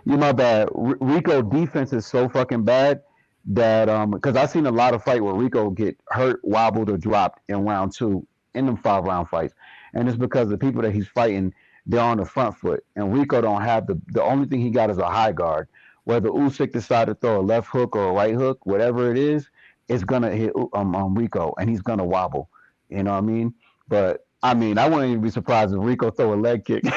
My bad. Rico defense is so fucking bad that because I've seen a lot of fight where Rico get hurt, wobbled, or dropped in round 2 in them 5-round fights, and it's because the people that he's fighting, they're on the front foot, and Rico don't have the only thing he got is a high guard. Whether Usyk decide to throw a left hook or a right hook, whatever it is, it's gonna hit Rico, and he's gonna wobble. You know what I mean? But I mean, I wouldn't even be surprised if Rico throw a leg kick. I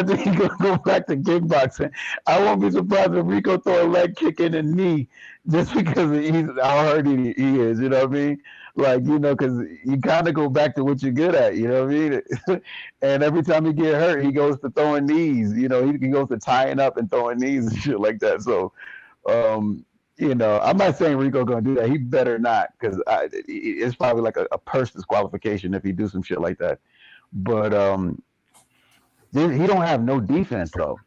think he's gonna go back to kickboxing. I won't be surprised if Rico throw a leg kick in the knee just because he's how hurt he is. You know what I mean? Like because you kind of go back to what you're good at. You know what I mean? And every time he get hurt, he goes to throwing knees. He goes to tying up and throwing knees and shit like that. So. Um, I'm not saying Rico gonna do that. He better not, because it's probably like a purse disqualification if he do some shit like that. But he don't have no defense though.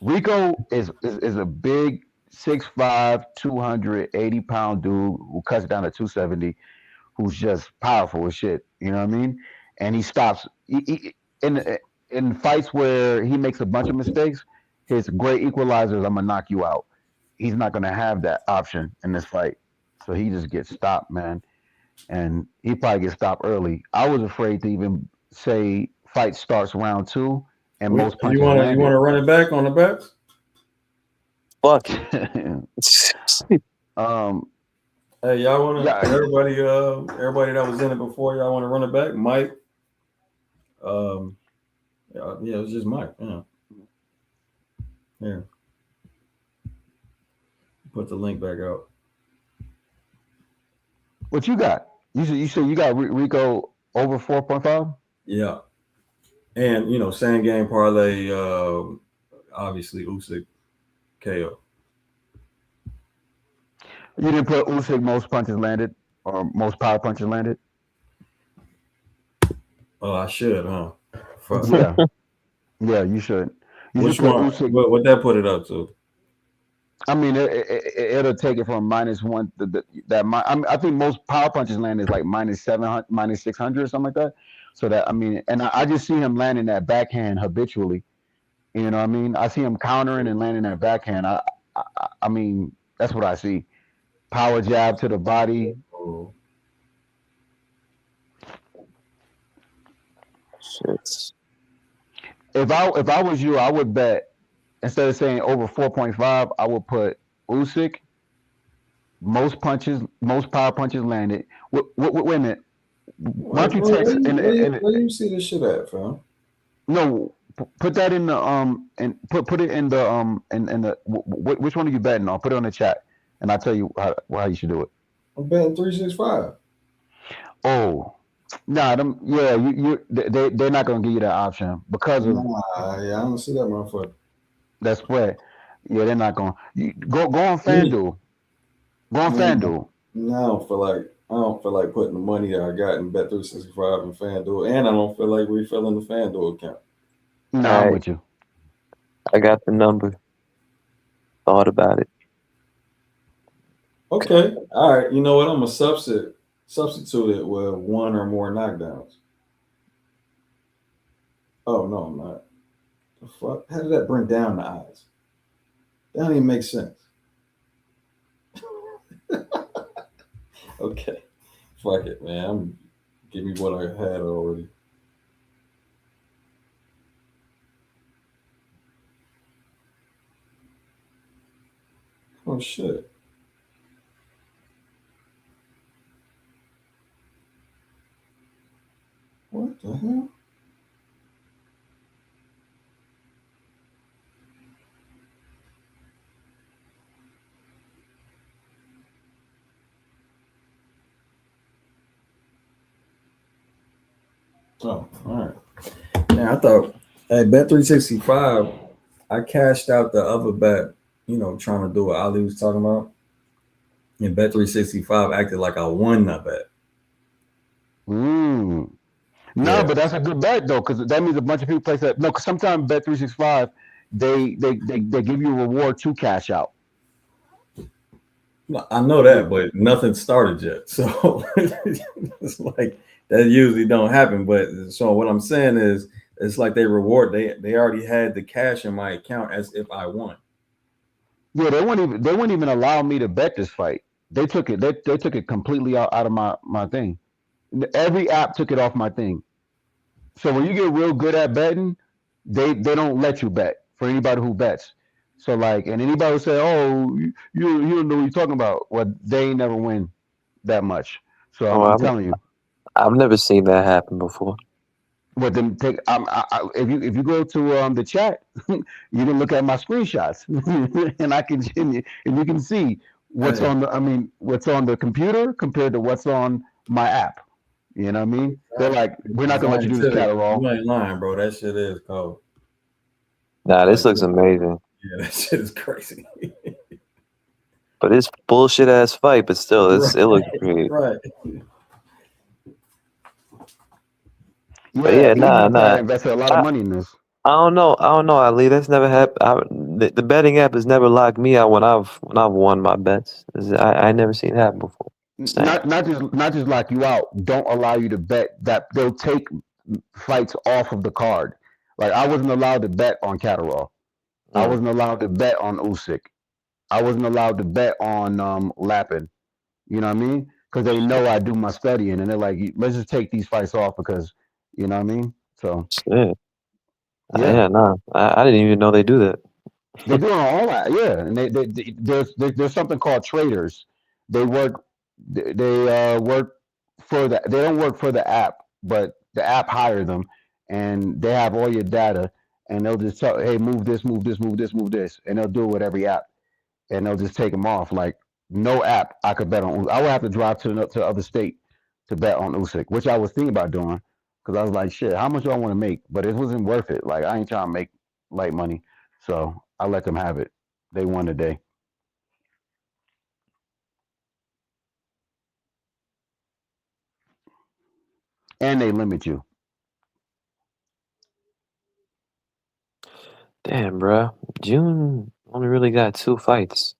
Rico is a big 6'5", 280-pound dude who cuts down to 270, who's just powerful as shit. You know what I mean? And he stops in fights where he makes a bunch of mistakes. His great equalizers, I'm gonna knock you out. He's not gonna have that option in this fight, so he just gets stopped, man. And he probably gets stopped early. I was afraid to even say fight starts round 2 and most punches you want landed. to run it back on the bets? Fuck it. Hey, y'all want to Yeah. everybody that was in it before, y'all want to run it back? Mike, yeah, it was just Mike. Yeah, here. Put the link back out. What you got? You said you got Rico over 4.5? Yeah, and same game parlay. Obviously Usyk KO. You didn't put Usyk most punches landed or most power punches landed? Oh, I should, huh? Fuck. Yeah, you should. You Which should put one? Usyk. What that put it up to? I mean, it'll take it from -1. I think most power punches land is like -700, -600, or something like that. So that and I just see him landing that backhand habitually. You know what I mean? I see him countering and landing that backhand. I mean, that's what I see. Power jab to the body. Oh. Shit. If I was you, I would bet instead of saying over 4.5, I would put Usyk most power punches landed. Wait a minute. Why don't you text Where you see this shit at, fam? No, put that in the and put it in the in the which one are you betting on? Put it on the chat, and I'll tell you how you should do it. I'm betting 365. Oh, nah, they're not gonna give you that option because of Yeah, I don't see that motherfucker. that spread. Yeah, they're not gonna go on FanDuel. Go on FanDuel. No, I don't feel like putting the money that I got in Bet 365 and FanDuel, and I don't feel like refilling the FanDuel account. No, I'm with you. I got the number. Thought about it. Okay, all right. You know what? I'm gonna substitute it with one or more knockdowns. Oh no, I'm not. The fuck? How did that bring down the odds? That don't even make sense. Okay, fuck it, man. Give me what I had already. Oh shit. What the hell? Oh, all right. Now I thought at Bet 365, I cashed out the other bet, trying to do what Ali was talking about. And Bet 365 acted like I won that bet. No, Yeah. but that's a good bet though, because that means a bunch of people place that. No, because sometimes Bet 365 they give you a reward to cash out. I know that, but nothing started yet. So it's like that usually don't happen. But so what I'm saying is it's like they already had the cash in my account as if I won. Yeah, they wouldn't even allow me to bet this fight. They took it. They took it completely out of my thing. Every app took it off my thing. So when you get real good at betting, they don't let you bet for anybody who bets. So and anybody will say, "Oh, you don't know what you're talking about." Well, they ain't never win that much. So I'm telling you. I've never seen that happen before. But then take if you go to the chat, you can look at my screenshots, and I can and you can see what's on what's on the computer compared to what's on my app. You know what I mean? They're like, we're not gonna let you do this Caterall. You ain't lying, bro. That shit is cold. Nah, this looks amazing. Yeah, that shit is crazy. But it's bullshit ass fight, but still, it looks great. Right. But yeah, nah. Invested a lot of money in this. I don't know, Ali. That's never happened. The betting app has never locked me out when I've won my bets. I never seen it happen before. Not just lock you out. Don't allow you to bet that they'll take fights off of the card. Like I wasn't allowed to bet on Caterall. I wasn't allowed to bet on Usyk. I wasn't allowed to bet on Lappin. You know what I mean? Because they know I do my studying, and they're like, let's just take these fights off because you know what I mean. So shit. Yeah, nah. I didn't even know they do that. They're doing all that, yeah. And there's something called traders. They work for the. They don't work for the app, but the app hire them, and they have all your data, and they'll just tell, hey, move this, move this, move this, move this, and they'll do it with every app, and they'll just take them off. Like no app I could bet on. I would have to drive to the other state to bet on Usyk, which I was thinking about doing. Because I was like, shit, how much do I want to make? But it wasn't worth it. Like, I ain't trying to make light money. So I let them have it. They won today. And they limit you. Damn, bro. June only really got 2 fights.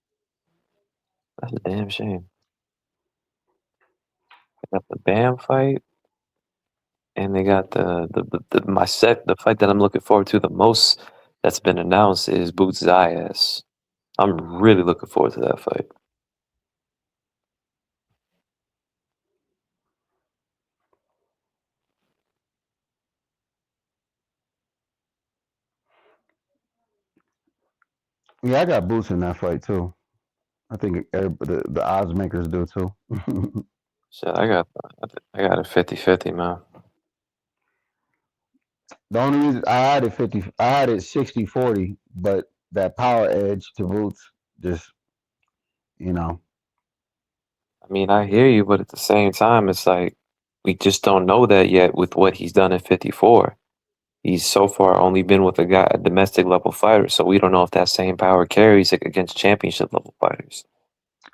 That's a damn shame. They got the Bam fight. And they got the fight that I'm looking forward to the most that's been announced is Boots Zayas. I'm really looking forward to that fight. Yeah, I got Boots in that fight too. I think the odds makers do too. So I got a 50-50, man. The only reason I had it 60-40, but that power edge to Boots just, you know. I mean, I hear you, but at the same time, it's like we just don't know that yet with what he's done at 54. He's so far only been with a domestic level fighter, so we don't know if that same power carries against championship level fighters.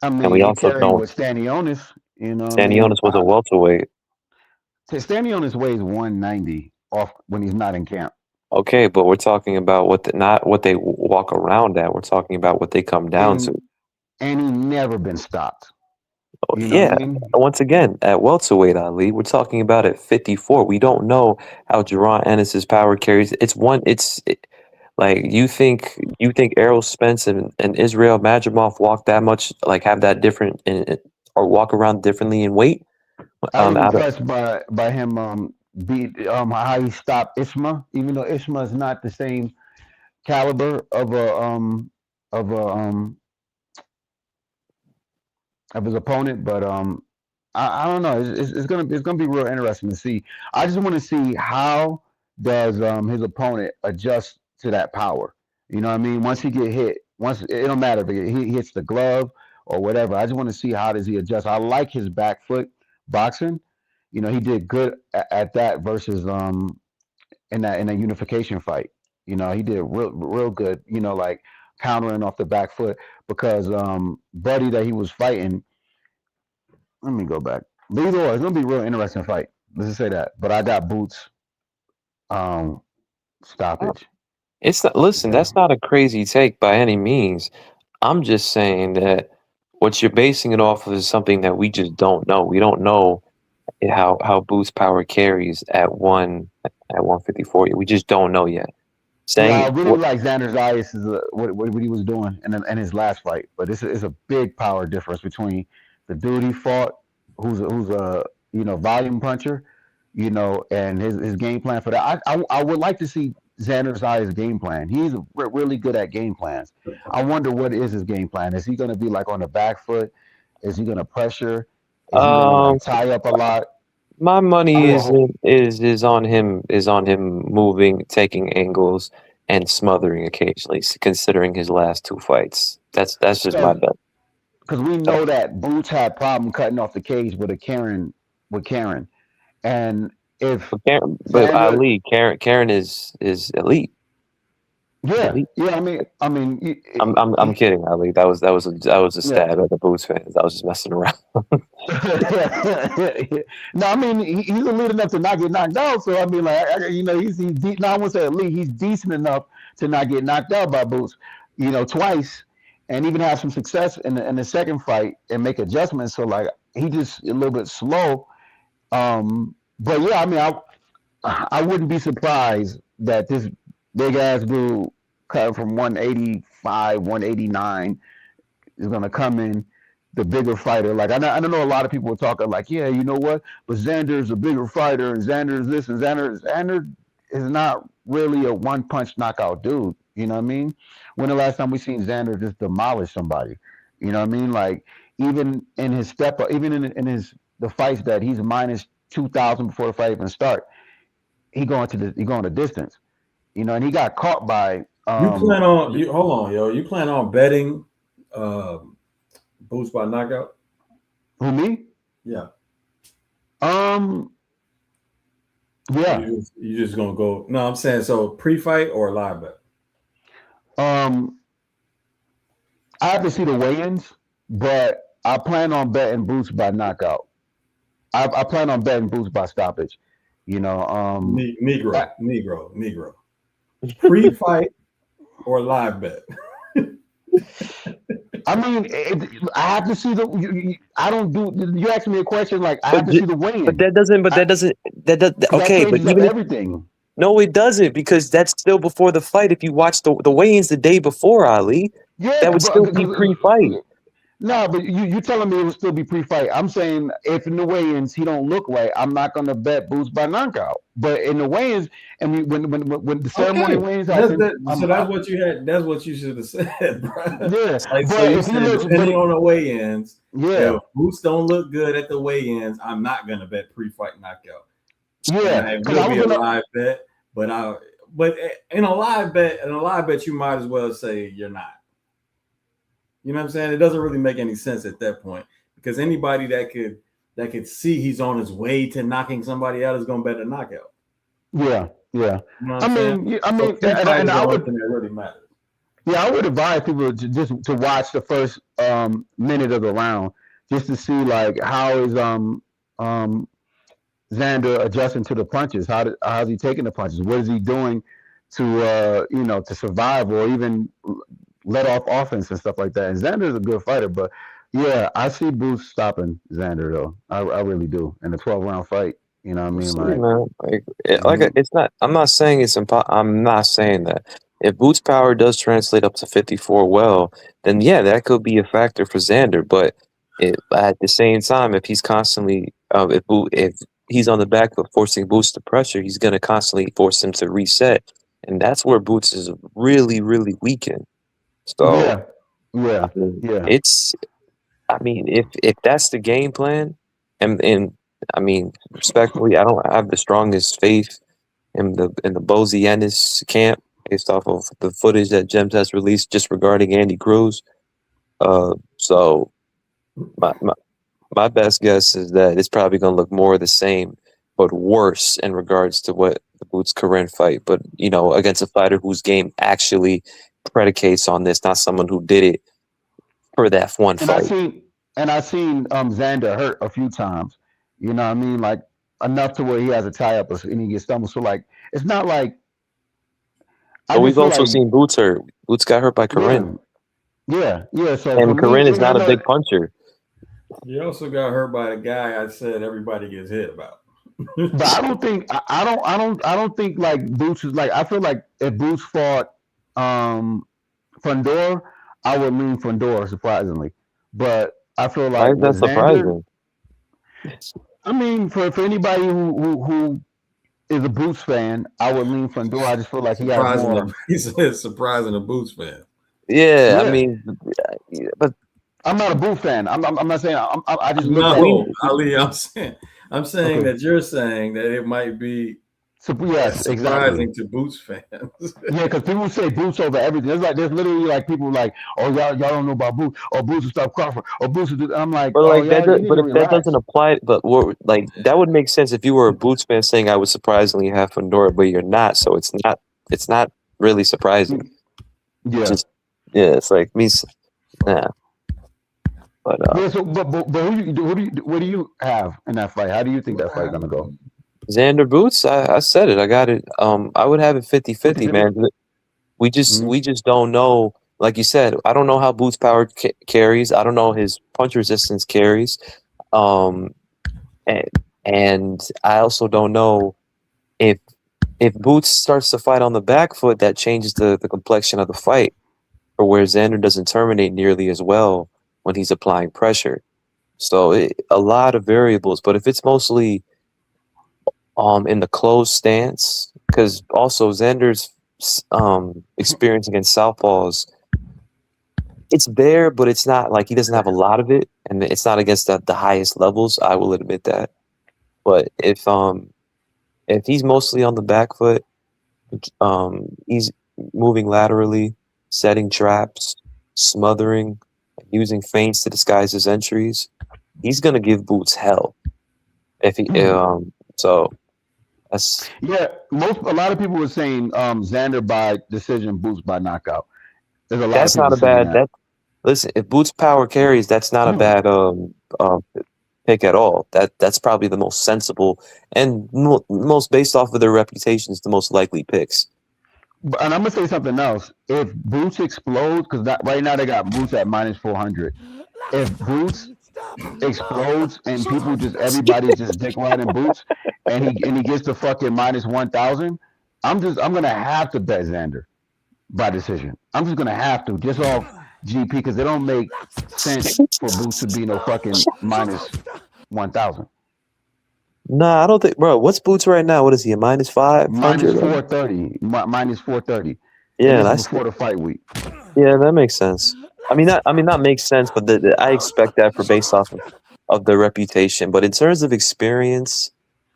I mean, and we also don't. With Stanionis, you know. Stanionis was a welterweight. Stanionis weighs 190 off when he's not in camp. Okay, but we're talking about not what they walk around at. We're talking about what they come down to. And he never been stopped. You know I mean? Once again, at welterweight, Ali, we're talking about at 54. We don't know how Jaron Ennis's power carries. Like you think Errol Spence and Israel Madrimov walk that much, like have that different or walk around differently in weight? I was impressed by him how he stopped Isma, even though Isma is not the same caliber of his opponent, but I don't know. It's gonna be real interesting to see. I just want to see how does his opponent adjust to that power. You know what I mean? Once he get hit, it don't matter if he hits the glove or whatever. I just want to see how does he adjust. I like his back foot boxing. You know, he did good at that versus in that unification fight. You know, he did real good. You know, like countering off the back foot because Buddy that he was fighting. Let me go back. Either or, it's gonna be a real interesting fight. Let's just say that. But I got Boots stoppage. It's not, listen, that's not a crazy take by any means. I'm just saying that what you're basing it off of is something that we just don't know. We don't know how Boots power carries at 154. We just don't know yet. I really like Xander Zayas what he was doing in his last fight, but it's a big power difference between the dude he fought, who's a volume puncher, and his game plan for that. I would like to see Xander Zayas' game plan. He's really good at game plans. I wonder what is his game plan. Is he going to be like on the back foot? Is he going to pressure? Is he going to tie up a lot? My money is Oh, on him moving, taking angles, and smothering occasionally, considering his last two fights. That's just my because bet. we know that Boots had problem cutting off the cage with a Karen, and if But Xander, Ali, Karen is elite. yeah, Elite. yeah, I mean, I'm kidding, Ali. That was a yeah. stab at the Boots fans. I was just messing around. No, I mean he's elite enough to not get knocked out. So I mean, like no, I won't say elite. He's decent enough to not get knocked out by Boots, twice, and even have some success in the second fight and make adjustments. So like he just a little bit slow. But yeah, I mean, I wouldn't be surprised that this big ass dude cut from 185, 189 is gonna come in the bigger fighter. Like I don't know a lot of people are talking like, yeah, you know what? But Xander's a bigger fighter, and Xander's this, and Xander is not really a one punch knockout dude. You know what I mean? When the last time we seen Xander just demolish somebody? You know what I mean? Like even in his step up, even in his the fights that he's minus 2,000 before the fight even start, he going the distance. And he got caught by You plan on you hold on, yo. You plan on betting Boots by knockout? who, me? Yeah. Yeah. You just gonna go? No, I'm saying so pre-fight or live bet. I have to see the weigh-ins, but I plan on betting Boots by knockout. I plan on betting Boots by stoppage. Negro. Pre-fight or live bet. I mean, I have to see I don't do. You asked me a question like I have to see the weigh-in. But that doesn't. Okay, but even everything. No, it doesn't, because that's still before the fight. If you watch the weigh-ins the day before, Ali, that would still be pre-fight. No, but you telling me it would still be pre-fight. I'm saying if in the weigh-ins he don't look right, I'm not gonna bet Boots by knockout. But in the weigh-ins, and when the ceremony weigh-ins happen, so that's what you had. That's what you should have said, bro. Yeah, like, but so you if said, he looks, depending on the weigh-ins, yeah, if Boots don't look good at the weigh-ins, I'm not gonna bet pre-fight knockout. Yeah, it will be a live bet, but in a live bet, you might as well say you're not. You know what I'm saying? It doesn't really make any sense at that point, because anybody that could see he's on his way to knocking somebody out is going to bet a knockout. Yeah. You know I mean, and I would. That really matters. Yeah, I would advise people to watch the first minute of the round just to see like how is Xander adjusting to the punches. How's he taking the punches? What is he doing to to survive or even let off offense and stuff like that? And Xander's a good fighter, but yeah, I see Boots stopping Xander though. I really do in a 12-round fight. You know what I mean? It's not. I'm not saying it's impossible. I'm not saying that. If Boots' power does translate up to 54 well, then yeah, that could be a factor for Xander. But at the same time, if he's constantly, if he's on the back of forcing Boots to pressure, he's going to constantly force him to reset, and that's where Boots is really, really weakened. So yeah. It's, I mean, if that's the game plan, and I mean, respectfully, I don't have the strongest faith in the Bozy Ennis camp based off of the footage that Gems has released just regarding Andy Cruz. So my best guess is that it's probably going to look more of the same, but worse in regards to what the Boots Corinne fight. But against a fighter whose game actually predicates on this, not someone who did it for that one fight. I've seen Xander hurt a few times. You know what I mean? Like enough to where he has a tie up and he gets stumbled. So like it's not like. But we've also seen Boots hurt. Boots got hurt by Corinne. Yeah. So and Corinne is not a big puncher. You also got hurt by the guy I said everybody gets hit about. But I don't think I don't think like Boots is like. I feel like if Boots fought Fundora, I would lean Fundora surprisingly. But I feel like why is that surprising? I mean, for anybody who is a Boots fan, I would lean Fundora. I just feel like he has more. He said surprising a Boots fan. Yeah, I mean, but I'm not a Boots fan. I'm not saying. I just no, Ali. I'm saying I'm saying Okay. that you're saying that it might be So yes, exactly. surprising to Boots fans. Yeah, because people say Boots over everything. There's literally like people like, oh y'all don't know about Boots, or Boots will stop Crawford, or Boots will do. I'm like, But oh like y'all, you need but to if that doesn't relax. apply, but what like that would make sense if you were a Boots fan saying I would surprisingly have Fedora, but you're not, so it's not really surprising. Yeah. Just yeah, it's like me. Nah, but Yeah. So, but what do you have in that fight? How do you think that fight gonna go? Xander Boots, I said it. I got it. I would have it 50-50, 50-50? man. We just don't know. Like you said, I don't know how Boots' power carries. I don't know his punch resistance carries. Um, and, and I also don't know if Boots starts to fight on the back foot, that changes the complexion of the fight, or where Xander doesn't terminate nearly as well when he's applying pressure. So a lot of variables. But if it's mostly in the closed stance, because also Xander's experience against southpaws, it's there, but it's not like he doesn't have a lot of it, and it's not against the highest levels. I will admit that. But if he's mostly on the back foot, he's moving laterally, setting traps, smothering, using feints to disguise his entries, he's gonna give Boots hell. If he so that's Yeah. A lot of people were saying Xander by decision, Boots by knockout. There's a lot of that's not people a saying bad that. that. Listen, if Boots' power carries, that's not a bad um pick at all. That's probably the most sensible and most based off of their reputations, the most likely picks. And I'm gonna say something else. If Boots explodes, because right now they got Boots at -400. If Boots explodes and everybody's just dick riding Boots, and he gets to fucking -1000, I'm gonna have to bet Xander by decision. I'm just gonna have to just off GP because it don't make sense for Boots to be no fucking -1000. Nah, I don't think, bro. What's Boots right now? What is he? A Minus -500? four thirty, -430, and Yeah, this is that's before the fight week. yeah, that makes sense. I mean, that makes sense, but I expect that for based off of their reputation. But in terms of experience,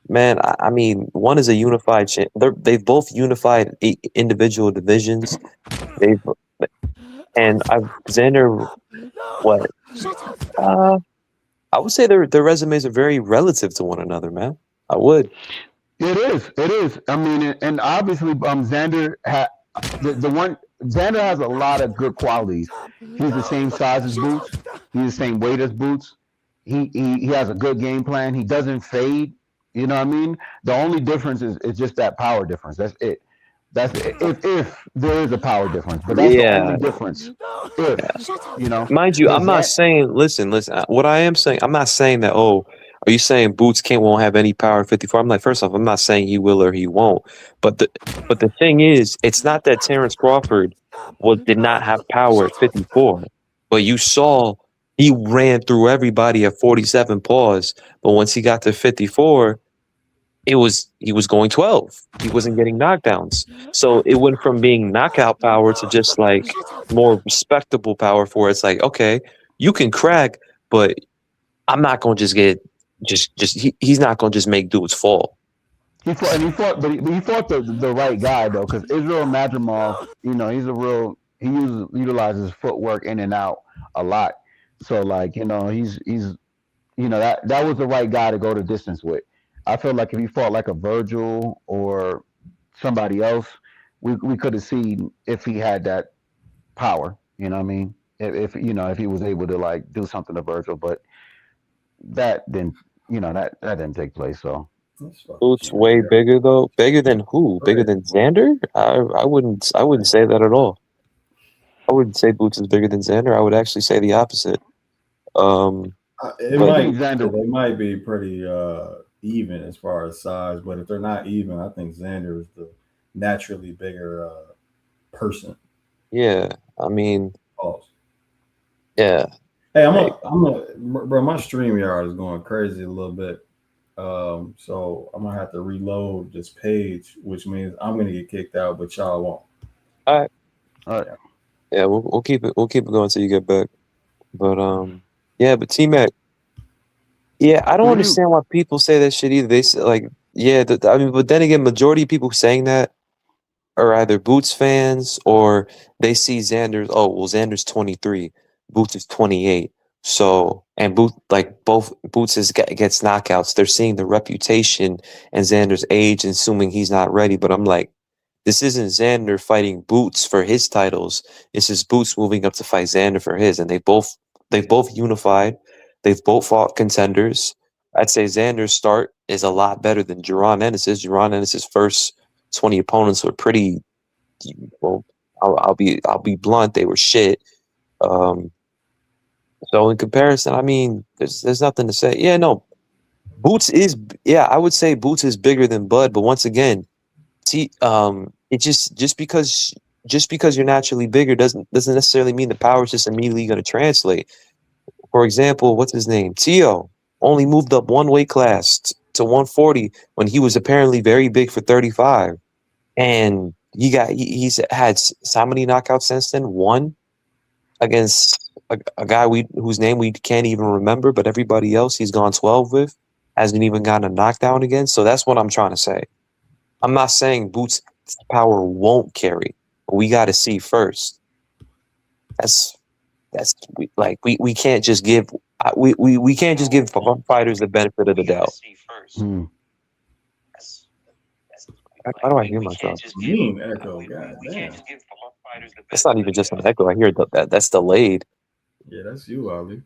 man, I mean, one is a unified. They've both unified individual divisions. They've and Xander, what? I would say their resumes are very relative to one another, man. I would. It is. It is. I mean, and obviously, Xander Xander has a lot of good qualities. He's the same size as Boots. He's the same weight as Boots. He has a good game plan. He doesn't fade. You know what I mean? The only difference is just that power difference. That's it. That's if there is a power difference, but that's the Yeah. only difference. If Mind you, I'm because not that saying. Listen. What I am saying, I'm not saying that. Oh, are you saying Boots won't have any power at 54? I'm like, first off, I'm not saying he will or he won't. But the thing is, it's not that Terrence Crawford did not have power at 54, but you saw he ran through everybody at 47 paws. But once he got to 54, he was going 12. He wasn't getting knockdowns. So it went from being knockout power to just like more respectable power for it's like, okay, you can crack, but I'm not gonna just get he's not gonna just make dudes fall. but he fought the right guy though, because Israel Madrimov, he utilizes footwork in and out a lot. So like he's that was the right guy to go the distance with. I feel like if he fought like a Virgil or somebody else, we could have seen if he had that power. You know what I mean? If he was able to like do something to Virgil, but that didn't that didn't take place. So. Boots way bigger though. Bigger than who? Bigger than Xander? I wouldn't say that at all. I wouldn't say Boots is bigger than Xander. I would actually say the opposite. They might be pretty even as far as size, but if they're not even, I think Xander is the naturally bigger person. Yeah, I mean, Pause. Yeah. Hey, bro. My StreamYard is going crazy a little bit, so I'm gonna have to reload this page, which means I'm gonna get kicked out, but y'all won't. All right. Yeah, we'll keep it going until you get back. But yeah, but T-Mac, Yeah, I don't What do you? understand why people say that shit either. They say, like, yeah, I mean, but then again, majority of people saying that are either Boots fans or they see Xander's. Oh, well, Xander's 23, Boots is 28. So, and both Boots gets knockouts. They're seeing the reputation and Xander's age and assuming he's not ready. But I'm like, this isn't Xander fighting Boots for his titles. This is Boots moving up to fight Xander for his, and they've both unified. They've both fought contenders. I'd say Xander's start is a lot better than Jaron Ennis's. Jaron Ennis's first 20 opponents were pretty well. I'll be blunt. They were shit. So in comparison, I mean, there's nothing to say. Yeah, no, Boots is. Yeah, I would say Boots is bigger than Bud. But once again, it just because you're naturally bigger doesn't necessarily mean the power is just immediately going to translate. For example, what's his name? Tio only moved up one weight class to 140 when he was apparently very big for 35, and he's had how many knockouts since then? One against a guy whose name we can't even remember, but everybody else he's gone 12 with hasn't even gotten a knockdown again. So that's what I'm trying to say. I'm not saying Boots' power won't carry, but we got to see first. We can't just give we can't just give fighters the benefit of the doubt. Hmm. How do I hear myself? Mean echo. God damn. It's not even just an echo. I hear that's delayed. Yeah, that's you, Ali.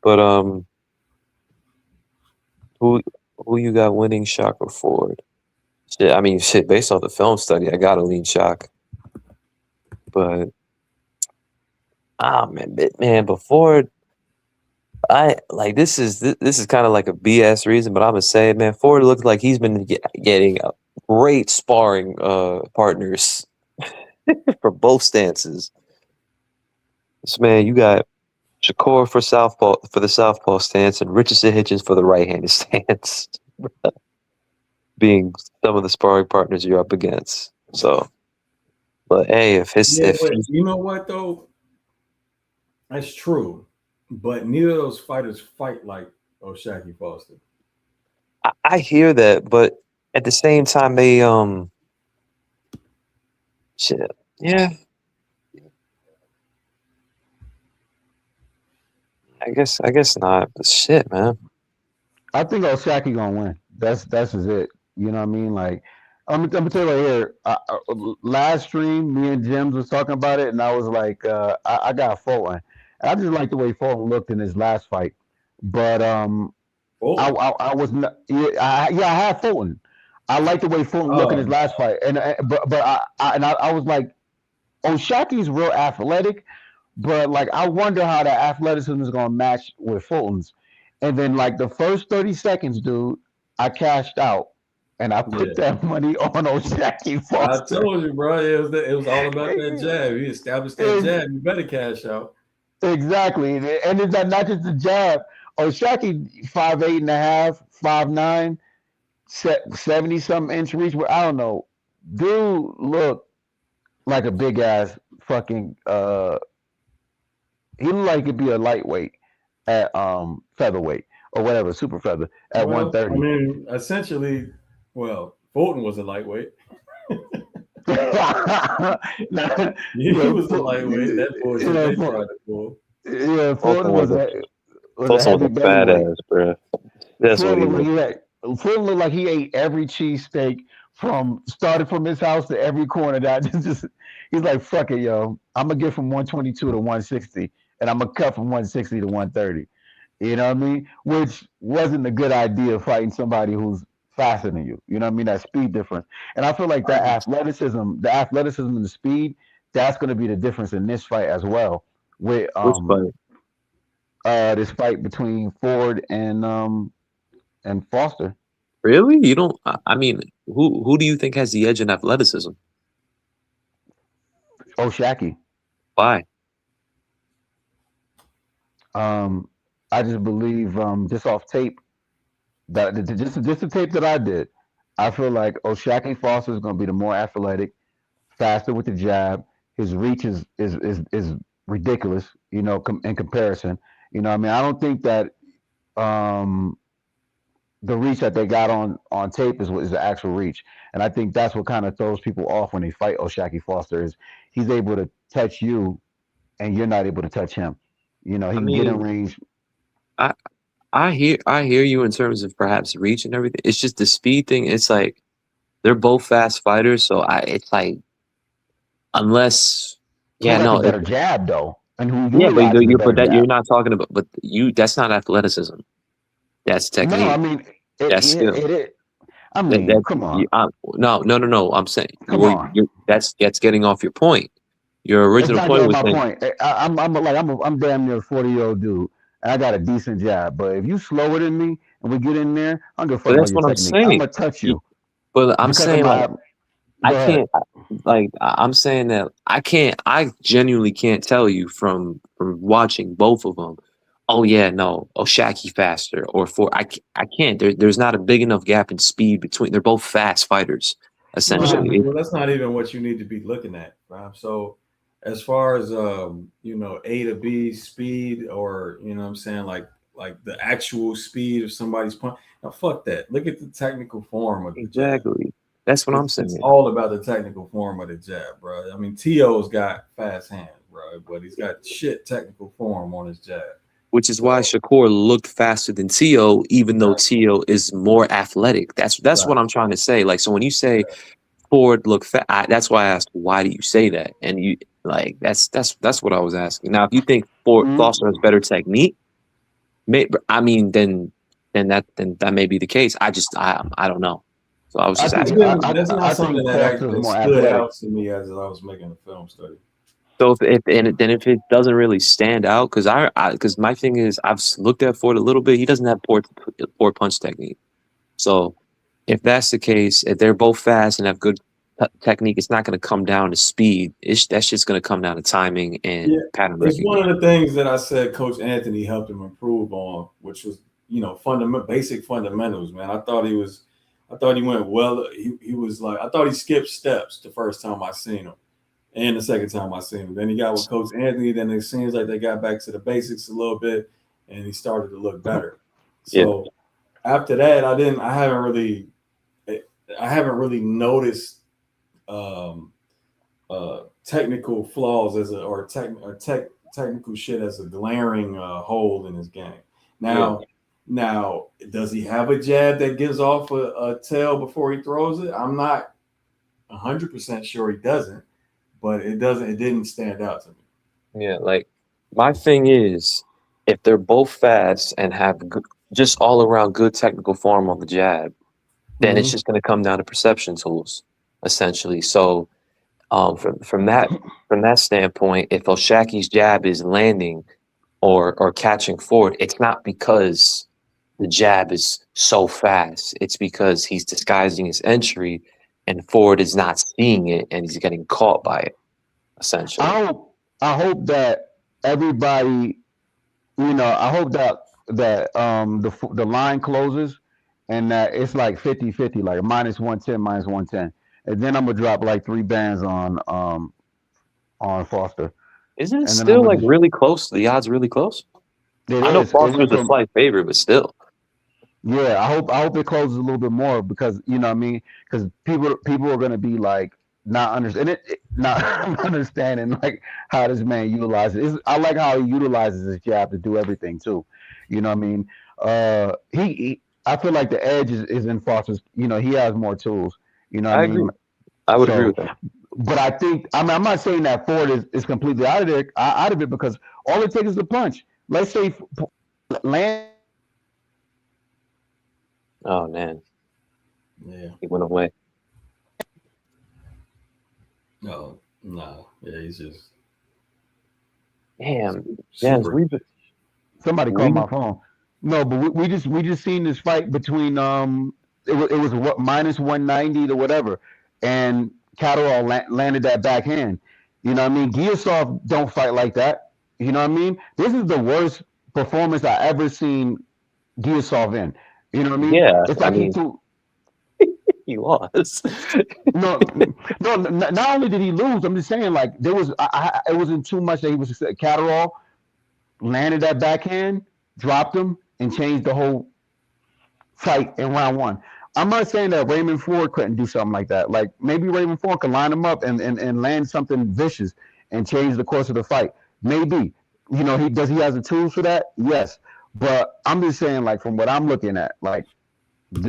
But who you got winning, Shock or Ford? Shit, I mean, shit. Based off the film study, I gotta lean Shock. But man, before I like this is kind of like a BS reason, but I'm gonna say it, man. Ford looks like he's been getting great sparring partners for both stances. This man, you got Shakur for the southpaw stance and Richardson Hitchens for the right-handed stance, being some of the sparring partners you're up against. So, but hey, you know what though, that's true, but neither of those fighters fight like O'Shaquie Foster. I hear that, but at the same time, they shit, yeah. I guess not. But shit, man. I think O'Shaquie gonna win. That's just it. You know what I mean? Like, I'm gonna tell you right here. Last stream, me and Jims was talking about it, and I was like, I got Fulton. And I just like the way Fulton looked in his last fight, but I was not. Yeah, I have Fulton. I like the way Fulton looked in his last fight, but I was like, O'Shaquie's real athletic, but like I wonder how that athleticism is gonna match with Fulton's. And then like the first 30 seconds, dude, I cashed out and I put that money on O'Shaquie Foster. I told you, bro. It was all about that jab. He established that jab. You better cash out. Exactly. And it's not just the jab. O'Shaquie 5'8.5", 5'9", 70-something inch reach. I don't know. Dude looked like a big ass fucking he looked like he could be a lightweight at featherweight or whatever, super feather at 130. I mean, essentially, Fulton was a lightweight. He was a lightweight. That bullshit they tried to pull. Yeah, Fulton was a fat ass, bro. That's what he was. Fulton looked like he ate every cheesesteak started from his house to every corner. He's like, fuck it, yo. I'm gonna get from 122 to 160, and I'm gonna cut from 160 to 130. You know what I mean? Which wasn't a good idea fighting somebody who's faster than you. You know what I mean? That speed difference. And I feel like that athleticism and the speed, that's gonna be the difference in this fight as well. With this fight between Ford and Foster. Really? You don't? I mean, who do you think has the edge in athleticism? O'Shaquie. Why? I just believe just off tape that just the tape that I did, I feel like O'Shaquie Foster is going to be the more athletic, faster with the jab. His reach is ridiculous, in comparison. I mean, I don't think that um, the reach that they got on tape is the actual reach, and I think that's what kind of throws people off when they fight O'Shaquie Foster is he's able to touch you and you're not able to touch him. He I can get in mean, range. I I hear you in terms of perhaps reach and everything. It's just the speed thing. It's like they're both fast fighters, so it's like unless Who yeah, got the no, better jab though, and who yeah, utilizes the better but that you're jab? not talking about, but that's not athleticism. That's No, I technique. mean it. That's It, skill. it, it I That mean, that come you, on, no. I'm saying come on. that's getting off your point. Your It's original not point getting was my saying, point. I'm damn near a 40-year-old dude, and I got a decent jab. But if you slower than me and we get in there, I don't give a fuck but about that's your what I'm technique. I'm saying. gonna touch You- you But I'm because of saying like my. I Go ahead. can't I'm saying that I genuinely can't tell you from watching both of them. Oh yeah, no, O'Shaquie faster or for I can't. There's not a big enough gap in speed between. They're both fast fighters, Well, essentially. well, that's not even what you need to be looking at, Rob. So, as far as A to B speed, or what I'm saying, like the actual speed of somebody's punch. Now, fuck that. Look at the technical form of the jab. Exactly. That's what I'm It's saying. all about the technical form of the jab, bro. I mean, To's got fast hands, bro, but he's got shit technical form on his jab. Which is why So, Shakur looked faster than Tio, even though right, Tio is more athletic. That's right, what I'm trying to say. Like, so when you say right. Ford look fat, that's why I asked, why do you say that? And you like that's what I was asking. Now, if you think Ford Mm, Foster has better technique, I mean, then that may be the case. I don't know. So I was I just That's think asking. that's not I something think that Foster's that more stood athletic. out to me as I was making a film study. So if it doesn't really stand out, because because my thing is looked at Ford a little bit. He doesn't have poor punch technique. So if that's the case, if they're both fast and have good technique, it's not going to come down to speed. That's just going to come down to timing Yeah, and pattern it's one recognition. of the things that I said Coach Anthony helped him improve on, which was basic fundamentals. Man, I thought he went well. He was like, I thought he skipped steps the first time I seen him, and the second time I seen him. Then he got with Coach Anthony. Then it seems like they got back to the basics a little bit, and he started to look better. Yeah, So after that, I haven't really noticed um, technical flaws technical shit as a glaring hole in his game. yeah. Now, does he have a jab that gives off a tail before he throws it? I'm not 100% sure he doesn't, but it doesn't. It didn't stand out to me. Yeah, like my thing is, if they're both fast and have just all around good technical form on the jab, then it's Hmm. just going to come down to perception tools, essentially. So, from that standpoint, if O'Shaquie's jab is landing or catching forward, it's not because the jab is so fast. It's because he's disguising his entry, and Ford is not seeing it, and he's getting caught by it, essentially. I hope that everybody, I hope that the line closes and that it's like 50-50, like -110, -110. And then I'm gonna drop like 3 bands on Foster. Isn't it And then I'm still gonna like just really close? The odds really close. it I know is. It went Foster's a from slight favorite, but still. Yeah, I hope it closes a little bit more because what I mean, because people are gonna be like not understanding not understanding like how this man utilizes. I like how he utilizes his jab to do everything too. What I mean, I feel like the edge is in Foster's. He has more tools. What I I mean, agree. I would agree so with that. but I'm not saying that Ford is completely out of it because all it takes is a punch. Let's say land. Oh man, Yeah. he went away. No. Yeah, he's just Damn, Jens, super. Somebody called we my phone. No, but we just seen this fight between it was what -190 to whatever, and Caterall landed that backhand. You know what I mean? Guasoff don't fight like that. You know what I mean? This is the worst performance I ever seen Guasoff in. You know what I mean? yeah. It's I like he mean, threw. He was. No, no. Not only did he lose, I'm just saying like there was. It wasn't too much that he was. Caterall landed that backhand, dropped him, and changed the whole fight in round one. I'm not saying that Raymond Ford couldn't do something like that. Like maybe Raymond Ford could line him up and land something vicious and change the course of the fight. Maybe. He has the tools for that? Yes. But I'm just saying, like, from what I'm looking at, like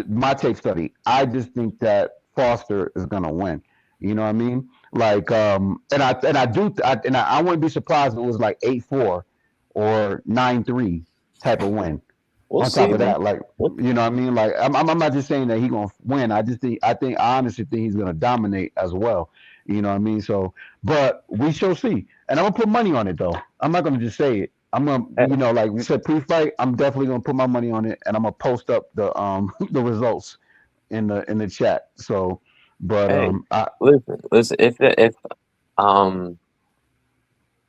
my tape study, I just think that Foster is gonna win. You know what I mean? Like, I wouldn't be surprised if it was like 8-4 or 9-3 type of win. We'll On see, top of man. that, like, you know what I mean? Like, I'm not just saying that he's gonna win. I honestly think he's gonna dominate as well. You know what I mean? So, but we shall see. And I'm gonna put money on it though. I'm not gonna just say it. I'm gonna, like we said pre-fight, I'm definitely gonna put my money on it, and I'm gonna post up the the results in the chat. So, but Hey, listen.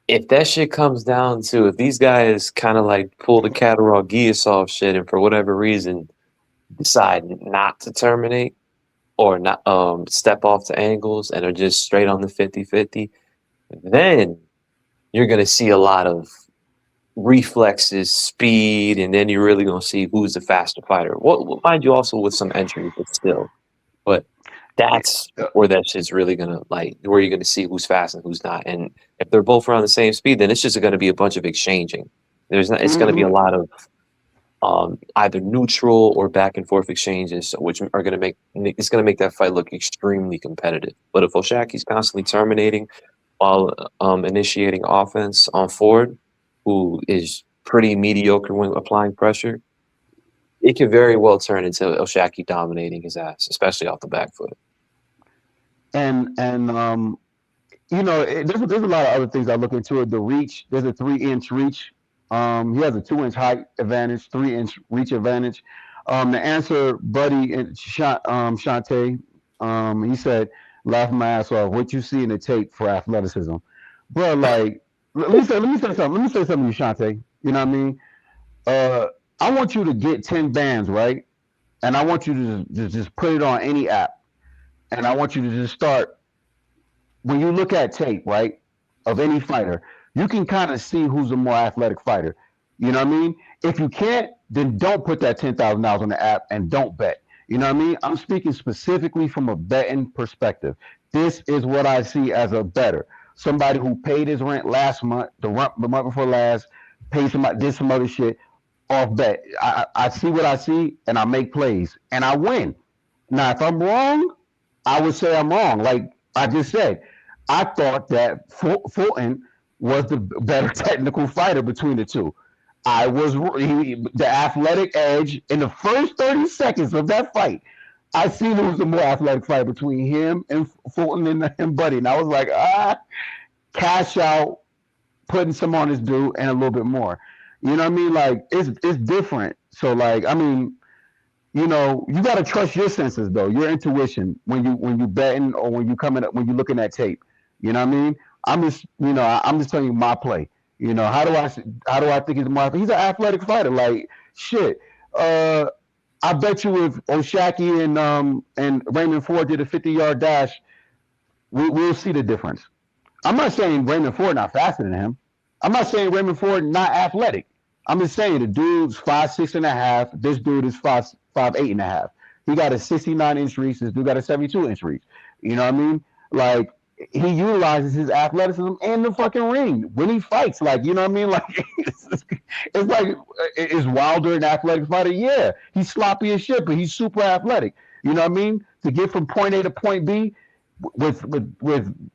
If that shit comes down to if these guys kind of like pull the Caterall Guasoff shit and for whatever reason decide not to terminate or not step off the angles and are just straight on the 50-50, then you're gonna see a lot of reflexes, speed, and then you're really gonna see who's the faster fighter. Well, mind you, also with some entry, but still. But that's where that shit's really gonna where you're gonna see who's fast and who's not. And if they're both around the same speed, then it's just gonna be a bunch of exchanging. It's gonna be a lot of either neutral or back and forth exchanges, which are gonna make that fight look extremely competitive. But if Oshaki's constantly terminating while initiating offense on Ford, who is pretty mediocre when applying pressure, it could very well turn into Oshaki dominating his ass, especially off the back foot. And there's a lot of other things I look into it. The reach, there's a 3-inch reach. He has a 2-inch height advantage, 3-inch reach advantage. The answer, buddy, and Shante, he said, laughing my ass off. What you see in the tape for athleticism, bro? Like, let me say something. Let me say something to you, Shante. You know what I mean? I want you to get 10 bands, right? And I want you to just put it on any app. And I want you to just start, when you look at tape, right, of any fighter, you can kind of see who's a more athletic fighter. You know what I mean? If you can't, then don't put that $10,000 on the app and don't bet. You know what I mean? I'm speaking specifically from a betting perspective. This is what I see as a bettor. Somebody who paid his rent last month, the month before last, paid somebody, did some other shit off bet. I see what I see, and I make plays, and I win. Now, if I'm wrong, I would say I'm wrong. Like I just said, I thought that Fulton was the better technical fighter between the two. I was the athletic edge in the first 30 seconds of that fight. I seen there was a more athletic fight between him and Fulton and Buddy. And I was like, cash out, putting some on this dude and a little bit more. You know what I mean? Like it's different. So like, I mean, you got to trust your senses though, your intuition when you betting or when you looking at tape. You know what I mean? I'm just telling you my play. How do I think he's more? He's an athletic fighter. Like shit. I bet you if Oshaki and Raymond Ford did a 50-yard dash, we'll see the difference. I'm not saying Raymond Ford not faster than him. I'm not saying Raymond Ford not athletic. I'm just saying the dude's 5'6.5". This dude is 5'8.5". He got a 69-inch reach. This dude got a 72-inch reach. You know what I mean? Like he utilizes his athleticism in the fucking ring when he fights. Like you know what I mean? Like it's like is Wilder an athletic fighter? Yeah, he's sloppy as shit, but he's super athletic. You know what I mean? To get from point A to point B with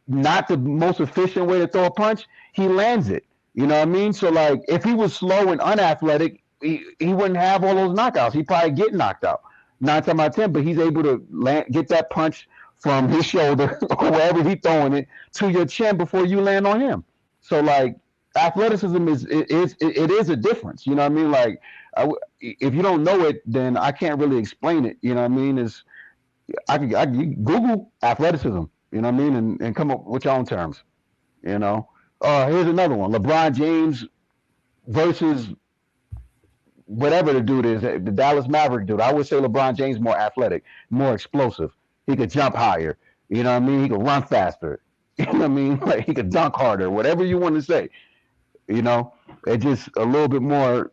not the most efficient way to throw a punch, he lands it. You know what I mean? So like if he was slow and unathletic, he wouldn't have all those knockouts. He'd probably get knocked out 9 times out of 10, but he's able to get that punch from his shoulder or wherever he's throwing it to your chin before you land on him. So like athleticism is a difference. You know what I mean? Like if you don't know it, then I can't really explain it. You know what I mean? I can Google athleticism. You know what I mean? And come up with your own terms. You know. Here's another one: LeBron James versus whatever the dude is, the Dallas Maverick dude. I would say LeBron James more athletic, more explosive. He could jump higher. You know what I mean? He could run faster. You know what I mean? Like he could dunk harder. Whatever you want to say. You know, it's just a little bit more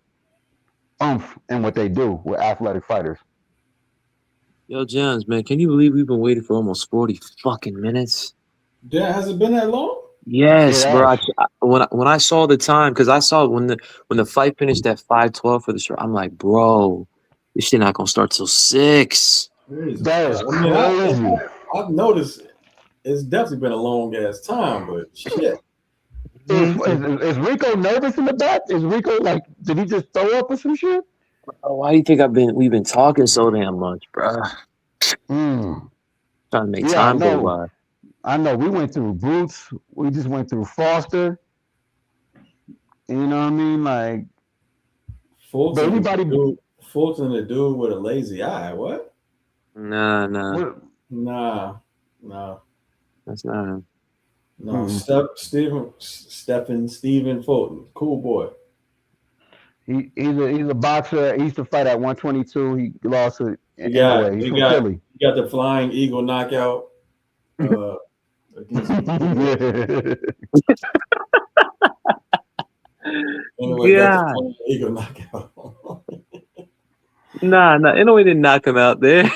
oomph in what they do with athletic fighters. Yo, Jones, man, can you believe we've been waiting for almost 40 fucking minutes? Yeah, has it been that long? Yes, Yeah. bro. When I saw the time, because I saw when the fight finished at 5:12 for the show, I'm like, bro, this shit not gonna start till 6. That is I mean, crazy. I've noticed it's definitely been a long ass time, but shit. Is Rico nervous in the back? Is Rico like, did he just throw up or some shit? Why do you think we've been talking so damn much, bro? Mm. Trying to make Yeah, time go by. I know. We went through Brutes. We just went through Foster. You know what I mean? Like, Fulton, everybody. the dude with a lazy eye. What? Nah, Nah. that's not him. No, Stephen Fulton. Cool boy. He's a boxer. He used to fight at 122. He lost it He anyway. He's from Philly. He got the flying eagle knockout. Against anyway, got the flying eagle knockout. Nah. Anyway, didn't knock him out there.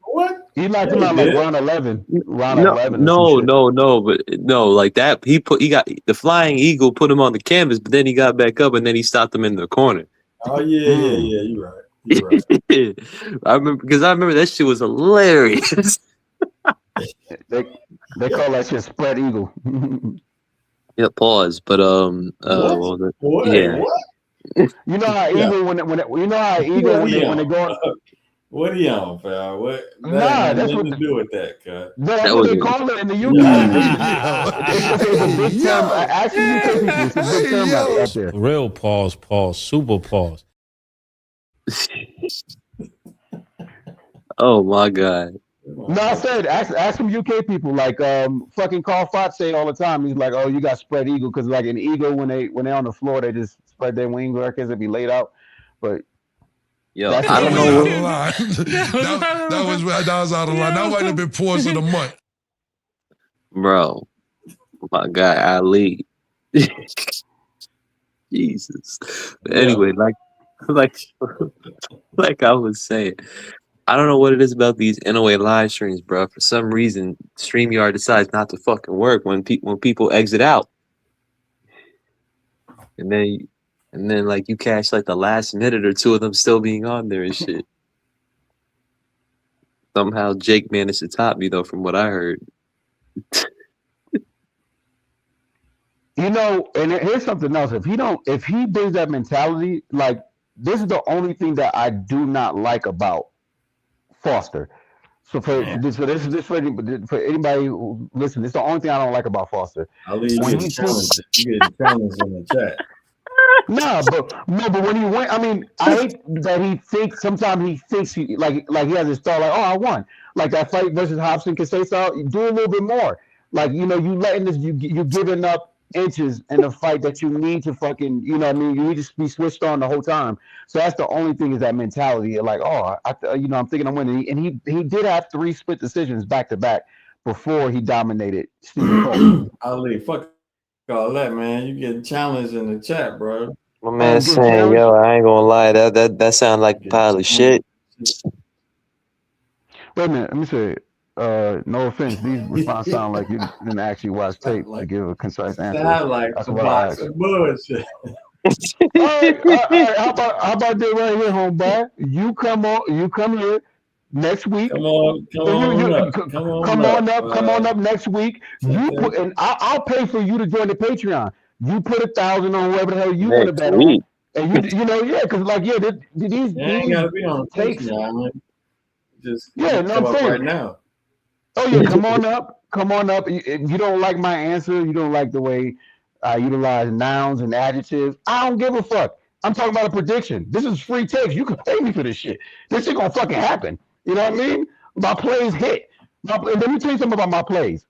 What? He knocked him out like round 11. Round 11. No, but no, like that. He got the flying eagle, put him on the canvas, but then he got back up and then he stopped him in the corner. Oh yeah. You're right. I remember that shit was hilarious. They call that shit spread eagle. Yeah, pause. But What? yeah. What? You know how eagle when they go. What are you on, pal? What? Nah, that's nothing what to do with that, cut. That's what they call it in the UK. It's a big term. Actually, UK people, it's a big term out there. Real pause, super pause. Oh my god. No, I said ask some UK people like fucking Carl Fott say all the time. He's like, oh, you got spread eagle because like an eagle when they're on the floor they just spread their wings or because they be laid out. But yo, I don't know. That was out of line. That might have been pause of the month, bro. My guy Ali. Jesus. But anyway, like I was saying. I don't know what it is about these NOA live streams, bro. For some reason, StreamYard decides not to fucking work when people exit out, and then like you catch like the last minute or two of them still being on there and shit. Somehow Jake managed to top me though, from what I heard. You know, and here's something else. If he brings that mentality, like this is the only thing that I do not like about Foster. So for anybody who listen, it's the only thing I don't like about Foster. Ali, you get challenged in the chat. But when he went, I mean, I hate that he thinks sometimes he thinks he like he has his thought like, oh, I won. Like that fight versus Hobson Casado, do a little bit more. Like, you know, you letting this, you're giving up inches in a fight that you need to fucking, you know what I mean? You need to be switched on the whole time. So that's the only thing is that mentality. Like, oh, I'm thinking I'm winning. And he did have 3 split decisions back to back before he dominated Stephen Cole. Ali, fuck all that, man. You getting challenged in the chat, bro. My man saying, yo, I ain't gonna lie, that sound like a pile of shit. Wait a minute, let me say no offense, these responses sound like you didn't actually watch tape to give a concise answer. Sound like that's a what box of bullshit. All right, how about this right here, homeboy? You come here next week. Come on up next week. You put, and I'll pay for you to join the Patreon. You put 1,000 on whoever the hell you want to bet on, and you know, because like these ain't gotta be on takes. Patreon. Just I'm saying right now. Oh yeah, come on up. If you don't like my answer, you don't like the way I utilize nouns and adjectives, I don't give a fuck. I'm talking about a prediction. This is free takes. You can pay me for this shit. This shit gonna fucking happen. You know what I mean? My plays hit. Let me tell you something about my plays.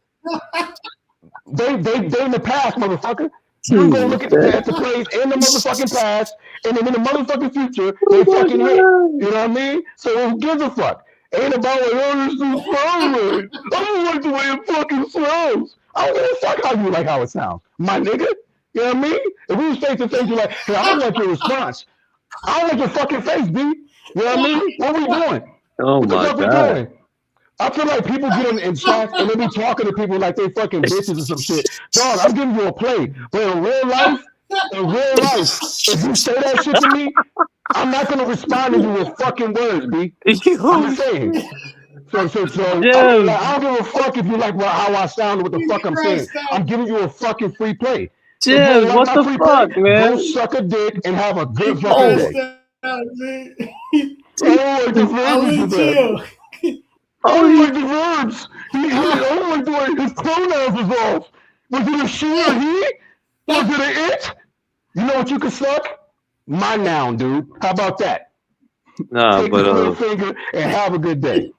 They in the past, motherfucker. You go look at the plays in the motherfucking past, and then in the motherfucking future, they fucking hit. You know what I mean? So who gives a fuck? ain't about like, oh, this dude's flowing. I don't like the way it fucking sounds. I don't give a fuck how you like how it sounds, my nigga. You know what I mean? If we was face to face, you're like, hey, I don't like your response. I don't like your fucking face, B. You know what I mean? What we doing? Oh What the my fuck we god. doing? I feel like people get in chats and they be talking to people like they fucking bitches or some shit. Dog, I'm giving you a play. But in real life, if you say that shit to me, I'm not gonna respond to you with fucking words, B. I'm just saying. So I don't give a fuck if you like how I sound or what the fuck I'm saying. I'm giving you a fucking free play. Jim, Like what my the free fuck, play, man? go suck a dick and have a good fucking day. I don't like the verbs today. I don't like the verbs. I don't like the way his pronouns is off. Was it a she or he? Was it an it? You know what you can suck? My noun, dude. How about that? Nah, Take the middle finger and have a good day.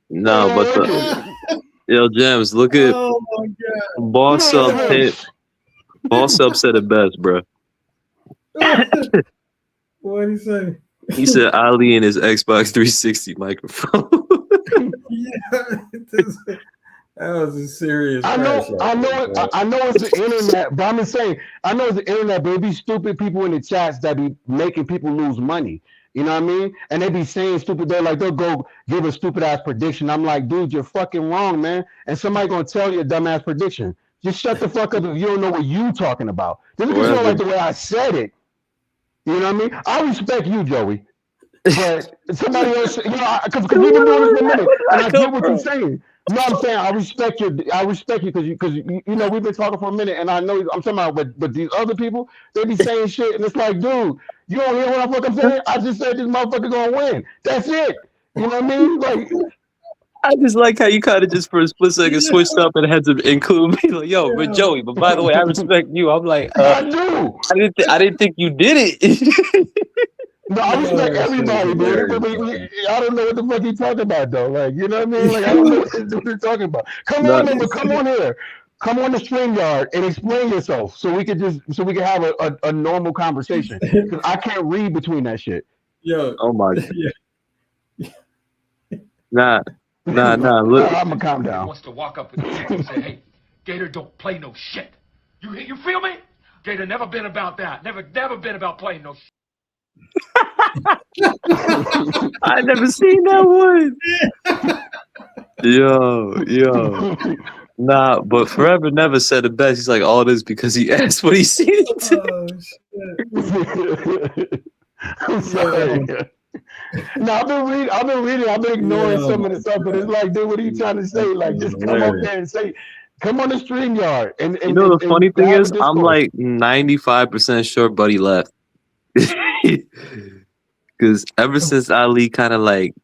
No, but yo, James, look at Boss Up. Boss Up said it best, bro. What did he say? He said Ali and his Xbox 360 microphone. That was a serious. I know it's the internet, but I'm just saying, I know it's the internet, but it be stupid people in the chats that be making people lose money. You know what I mean? And they be saying stupid. They'll go give a stupid ass prediction. I'm like, dude, you're fucking wrong, man. And somebody gonna tell you a dumbass prediction. Just shut the fuck up if you don't know what you talking about. Just because you don't like the way I said it. You know what I mean? I respect you, Joey. But somebody else, you know, because we've been doing this for a minute, and I get what you're saying. No, I'm saying I respect you because you know we've been talking for a minute, and I know I'm talking about, but these other people, they be saying shit, and it's like, dude, you don't hear what I'm saying? I just said this motherfucker gonna win. That's it. You know what I mean? Like, I just like how you kind of just for a split second switched up and had to include me. Like, yo, but Joey, but by the way, I respect you. I'm like, I do. I didn't think you did it. No, I respect everybody, man. But I don't know what the fuck you talking about, though. Like, you know what I mean? Like, I don't know what you're talking about. Come on here. Come on the StreamYard and explain yourself so we can have a normal conversation. Because I can't read between that shit. Yo. Oh my god. Nah. Look. I'm gonna calm down. Wants to walk up and say, "Hey, Gator, don't play no shit." You feel me? Gator never been about that. Never been about playing no shit. I never seen that one. Yo. Nah, but Forever Never said it best. He's like, all this because he asked what he seen it. Oh shit. I'm sorry. No, I've been reading, I've been ignoring some of the stuff, but it's like, dude, what are you trying to say? Like, just come up there and say, come on the StreamYard. And you know the funny thing is, I'm like 95% sure Buddy left. Because ever since Ali kind of like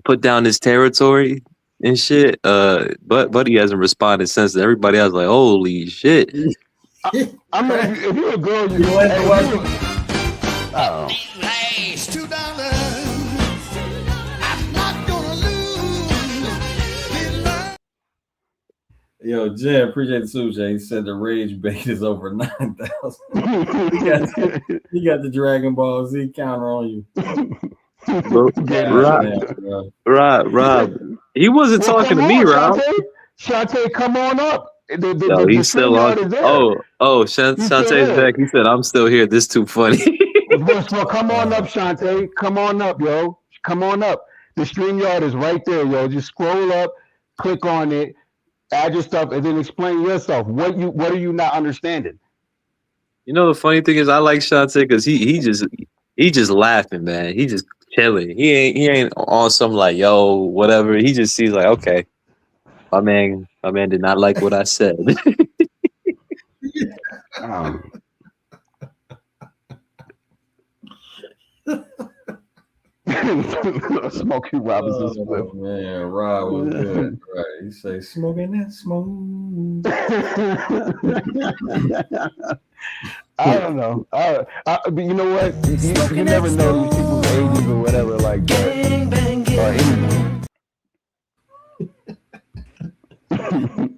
put down his territory and shit, but Buddy hasn't responded since. Everybody else like, holy shit. I mean, if you're a girl, you $2. I'm not gonna lose. Yo, Jim, appreciate the super chat. He said the rage bait is over 9,000. He got the Dragon Ball Z counter on you. Rob. He wasn't talking to me, Rob. Shantae, come on up. Yo, he's still on. Shantae's back. He said, I'm still here. This too funny. So come on up, Shantae. Come on up, yo. Come on up. The StreamYard is right there, yo. Just scroll up, click on it, add your stuff, and then explain yourself. What are you not understanding? You know, the funny thing is, I like Shantae because he just laughing, man. He just chilling. He ain't on some like, yo, whatever. He just sees like, okay, my man did not like what I said. Smokey Robinson. Man, Rob was good. Right. He say, smoking that smoke. I don't know. But you know what? You never know these people's ages or whatever like that.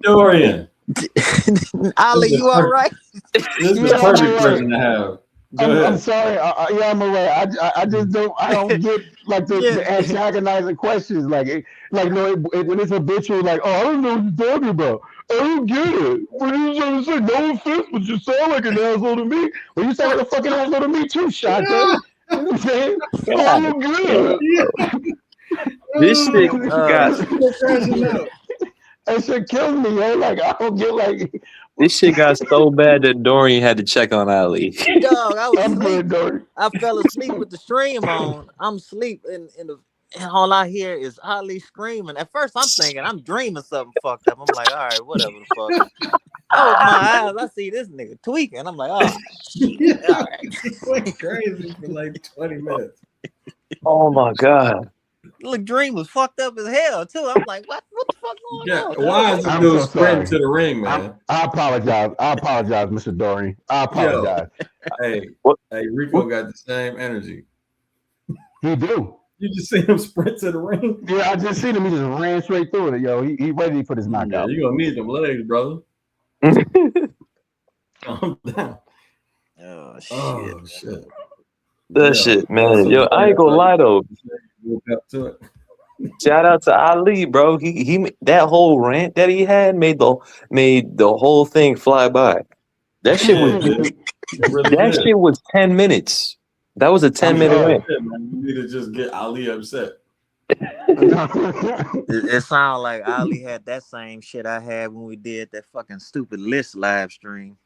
Dorian. Ali, you all right? This is the perfect person to have. I'm sorry. Yeah, I'm aware. I just don't get like the antagonizing questions. When it's habitual, like, oh, I don't know what you're talking about. I don't get it. What are you trying to say? No offense, but you sound like an asshole to me. Well, you sound like a fucking asshole to me too, Shaka. You know what I'm saying? Oh, I don't get it. This shit got That shit kills me, yo. Like, I don't get like. this shit got so bad that Dorian had to check on Ali. Dog, I was I'm asleep. good, Dory. I fell asleep with the stream on. I'm asleep, and all I hear is Ali screaming. At first, I'm thinking I'm dreaming something fucked up. I'm like, all right, whatever the fuck. I open my eyes, I see this nigga tweaking. I'm like, oh shit. All right. He went crazy for like 20 minutes. Oh my god. Look, dream was fucked up as hell too. I'm like, what the fuck going on? Why is this I'm dude so sprinting sorry. to the ring, man? I apologize, Mr. Dory. I apologize. Hey, Rico got the same energy. He do. You just see him sprint to the ring? Yeah, I just seen him. He just ran straight through it. Yo, he ready for this Yeah, knockout. you're gonna need them legs, brother. Calm down. Oh shit. Oh shit. That shit, man. Yo, I ain't gonna lie though. Woke up to it. Shout out to Ali, bro. He that whole rant that he had made the whole thing fly by. That shit was shit was 10 minutes. That was a 10-minute rant. You need to just get Ali upset. It sounds like Ali had that same shit I had when we did that fucking stupid list live stream.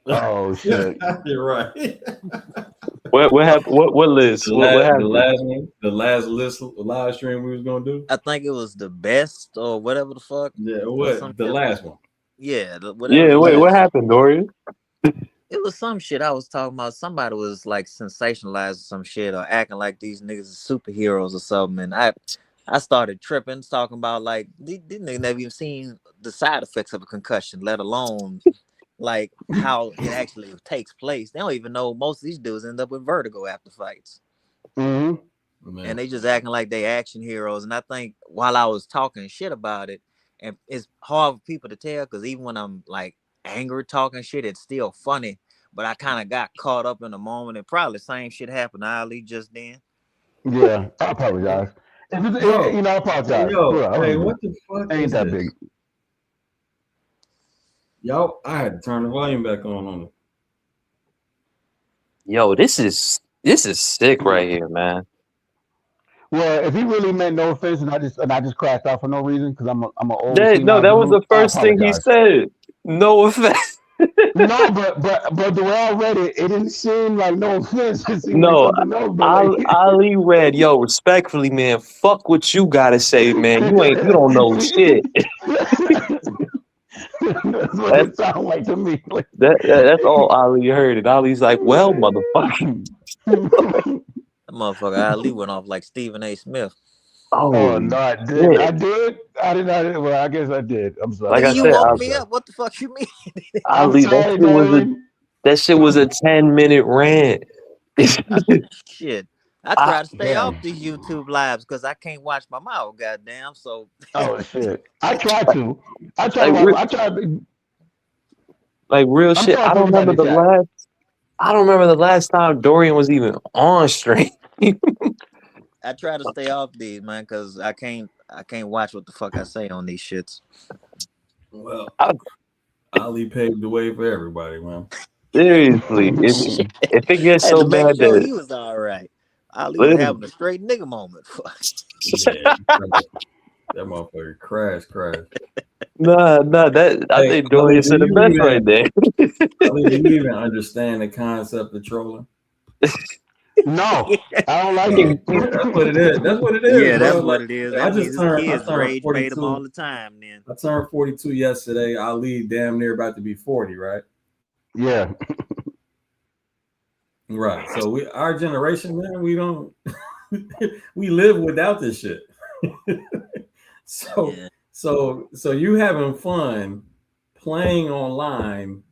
Oh shit. You're right. What happened? What list? What happened? The last list live stream we was gonna do. I think it was the best or whatever the fuck. Yeah, what the last one? Yeah, What happened, Dorian? It was some shit I was talking about. Somebody was like sensationalizing some shit or acting like these niggas are superheroes or something. And I started tripping, talking about like these niggas never even seen the side effects of a concussion, let alone like how it actually takes place. They don't even know most of these dudes end up with vertigo after fights. Mm-hmm. And they just acting like they action heroes. And I think while I was talking shit about it, and it's hard for people to tell because even when I'm like angry talking shit, it's still funny. But I kind of got caught up in the moment, and probably the same shit happened to Ali just then. Yeah, I apologize. I apologize. Hey, what the fuck? Ain't that big? Yo, I had to turn the volume back on it. Yo, this is sick right here, man. Well, if he really meant no offense, and I just crashed out for no reason because I'm an old. That was the first thing he said. No offense. No, but the way I read it, it didn't seem like no offense. It seemed No, like something else, Ali read, yo, respectfully, man, fuck what you gotta say, man. You don't know shit. That's what it sounded like to me. That's all Ali heard. And Ali's like, well, motherfucker. That motherfucker Ali went off like Stephen A. Smith. Oh no, I did. I did not. Well, I guess I did. I'm sorry. Like I you said, woke me up. What the fuck you mean? Ali, that shit was a 10-minute rant. Shit. I try to stay off these YouTube lives because I can't watch my mouth, goddamn. So oh shit. I try to. Like real shit. I don't remember the last time Dorian was even on stream. I try to stay off these, man, because I can't watch what the fuck I say on these shits. Well, Ali paved the way for everybody, man. Seriously, if it gets so bad that he was all right. Ali was having a straight nigga moment. Yeah, that motherfucker crashed. Nah, I think Dorian said the best right there. Do you even understand the concept of trolling? No, I don't like it. That's what it is. Yeah, that's what it is. I just turned rage 42. bait him all the time. Then I turned 42 yesterday. Ali damn near about to be 40, right? Yeah. Right. So our generation, man, we don't we live without this shit. So you having fun playing online,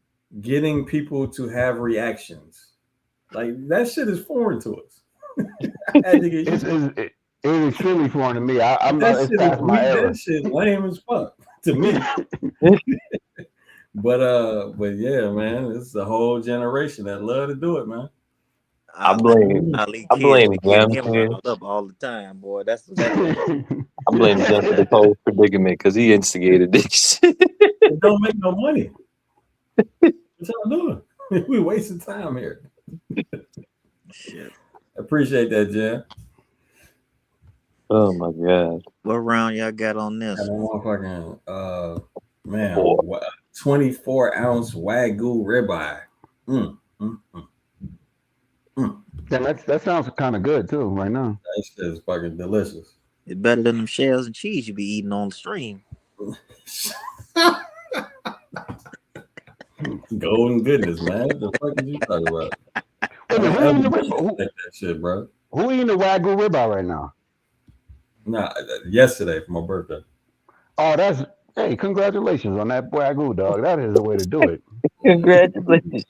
getting people to have reactions. Like that shit is foreign to us. It is extremely foreign to me. I'm not as past my era. That shit lame as fuck to me. But yeah, man, it's a whole generation that love to do it, man. I blame Ali I kids blame be getting Jam him here. riled up all the time, boy. That's I blame Jam for this whole predicament because he instigated this. It don't make no money. What y'all doing? We wasting time here. shit. Appreciate that, Jam. Oh my god. What round y'all got on this? And I'm fucking man, Boy. 24-ounce Wagyu ribeye. Yeah, that sounds kind of good too right now. That shit is fucking delicious. It's better than them shells and cheese you be eating on the stream. Golden goodness, man. What the fuck is you talking about? Wait a minute, That shit, bro. who eating the Wagyu ribeye right now? Nah, yesterday for my birthday. Oh, hey, congratulations on that Wagyu, dog. That is the way to do it. Congratulations.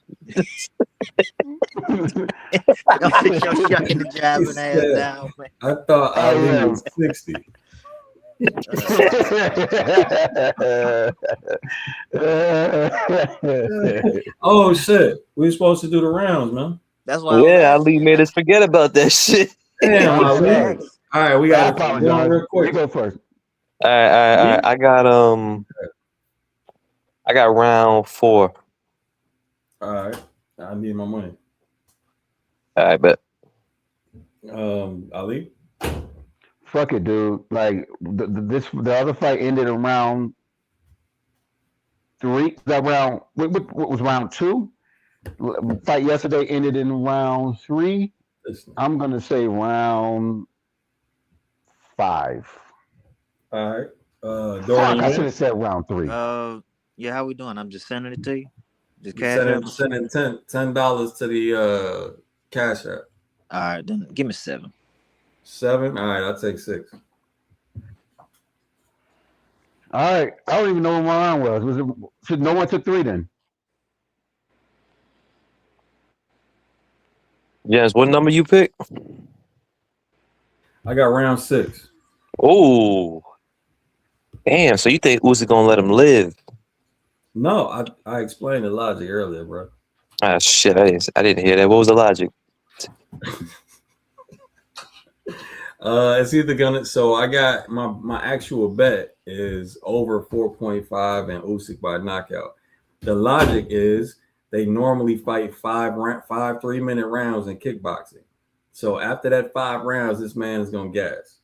Y'all sit your shucking and jabbing ass down, man. I thought Ali was 60. Oh shit. We supposed to do the rounds, man. That's why. Yeah, Ali made us forget about that shit. Damn, Ali. All right, we got I one real quick. You go first. All right. I got round 4. All right. I need my money. All right, bet. Ali. Fuck it, dude. Like the other fight ended in round 3. That round what was round 2? Fight yesterday ended in round 3. I'm gonna say round 5. All right. Fuck, I should have said round 3. Yeah, how we doing? I'm just sending it to you. Just cash app. Sending $10 to the cash app. All right, then give me 7. 7. All right, I'll take 6. All right, I don't even know what my round was. So no one took 3 then? Yes, what number you pick? I got round 6. Oh, damn! So you think Usyk gonna let him live? No, I explained the logic earlier, bro. Ah, shit! I didn't hear that. What was the logic? It's either gonna. So I got my actual bet is over 4.5 and Usyk by knockout. The logic is they normally fight 5 3-minute rounds in kickboxing. So after that 5 rounds, this man is gonna gas.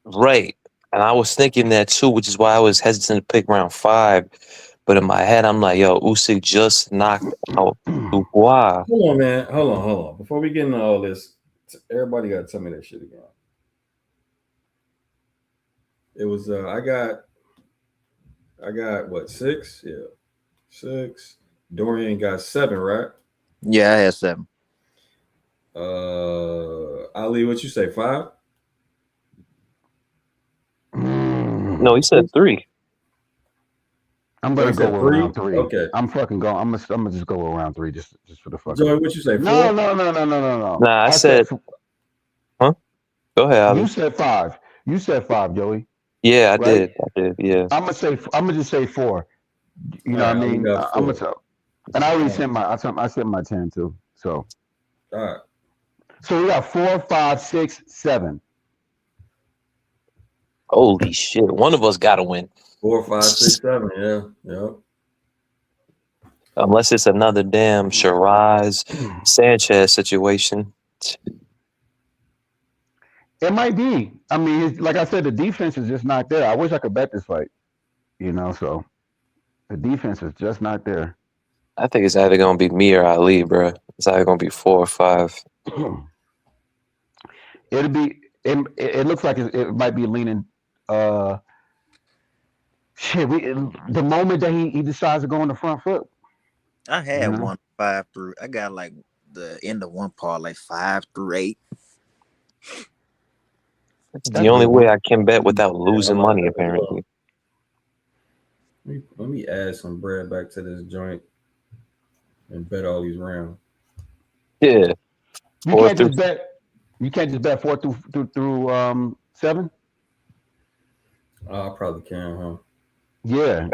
Right, and I was thinking that too, which is why I was hesitant to pick round 5. But in my head, I'm like, yo, Usyk just knocked out Dubois. Hold on, man. Hold on. Before we get into all this, everybody got to tell me that shit again. It was I got what, 6? Yeah, 6. Dorian got 7, right? Yeah, I had 7. Ali, what you say, 5? No, he said 3. I'm gonna go with round 3. Okay. I'm fucking going. I'm gonna just go with round 3 just for the fuck. Joey, what you say? 4? No. Nah, I said. Huh? Go ahead, Ali. You said 5. You said 5, Joey. Yeah, I Right? did. Yeah. I'm gonna just say 4. You know what I mean? I'm gonna tell. And I already sent I sent my 10 too. So. All right. So we got 4, 5, 6, 7. Holy shit! One of us got to win. 4, 5, 6, 7. Yeah. Unless it's another damn Shiraz Sanchez situation. It might be. I mean, like I said, the defense is just not there. I wish I could bet this fight. So the defense is just not there. I think it's either gonna be me or Ali, bro. It's either gonna be 4 or 5. It'll be. It looks like it might be leaning. The moment that he decides to go on the front foot. I had 1 5 through. I got like the end of one part, like 5 through 8. It's the only way I can bet without losing money, apparently. Let me add some bread back to this joint and bet all these rounds. Yeah. You can't just bet 4 through 7. I probably can, huh? Yeah.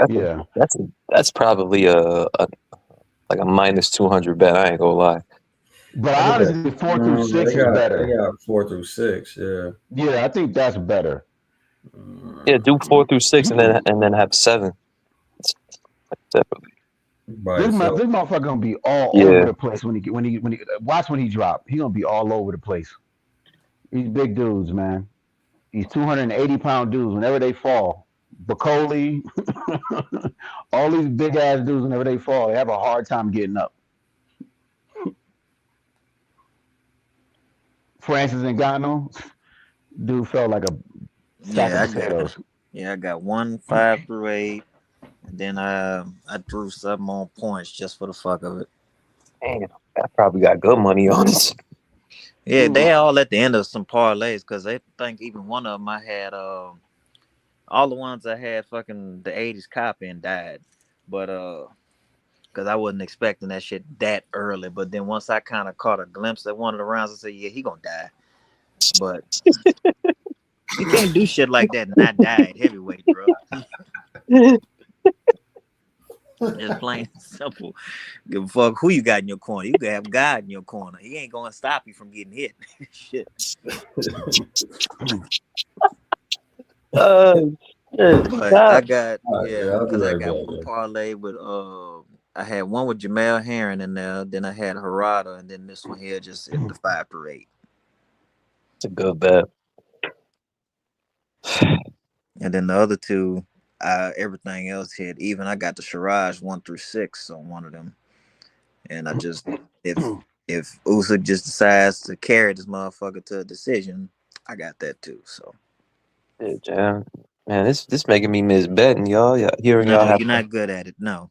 That's probably a minus 200 bet. I ain't gonna lie. But I I think honestly think 4 through 6 they is they better. got 4 through 6. Yeah. Yeah, I think that's better. Yeah, do 4 through 6 and then have 7 separately. By This itself. motherfucker gonna be all over Yeah, the place when he watch when he drop. He gonna be all over the place. These big dudes, man. These 280-pound dudes. Whenever they fall, Bacoli, all these big ass dudes. Whenever they fall, they have a hard time getting up. Francis Ngannou, dude felt like a sack of Yeah, potatoes. I got 1 5 through 8, and then I threw something on points just for the fuck of it. damn, I probably got good money on it. Yeah, they all at the end of some parlays because they think even one of them I had all the ones I had fucking the 80s copy and died, but because I wasn't expecting that shit that early. But then once I kind of caught a glimpse at one of the rounds, I said, yeah, he gonna die. But you can't do shit like that and not die at heavyweight, bro. Just plain and simple. Give a fuck who you got in your corner. You can have God in your corner. He ain't gonna stop you from getting hit. Shit. But I got because I got one parlay with I had one with Jamel Herring in there, then I had Harada, and then this one here just hit the 5 through 8. It's a good bet. And then the other two, everything else hit. Even I got the Shiraj 1 through 6 on one of them. And I just if Usyk just decides to carry this motherfucker to a decision, I got that too. So Yeah, Jam. Man, this making me miss betting, y'all. Yeah, hearing no, y'all have you're not good at it. No.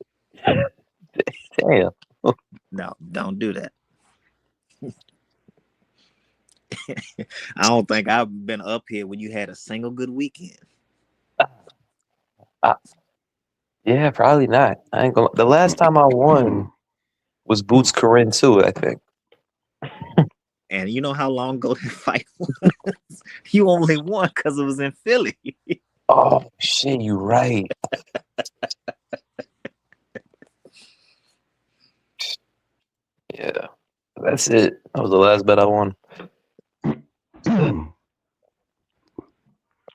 damn. No, don't do that. I don't think I've been up here when you had a single good weekend. Yeah, probably not. I ain't gonna. The last time I won was Boots Corinne too, I think. And you know how long ago that fight was? You only won because it was in Philly. Oh shit, you right. Yeah, that's it. That was the last bet I won.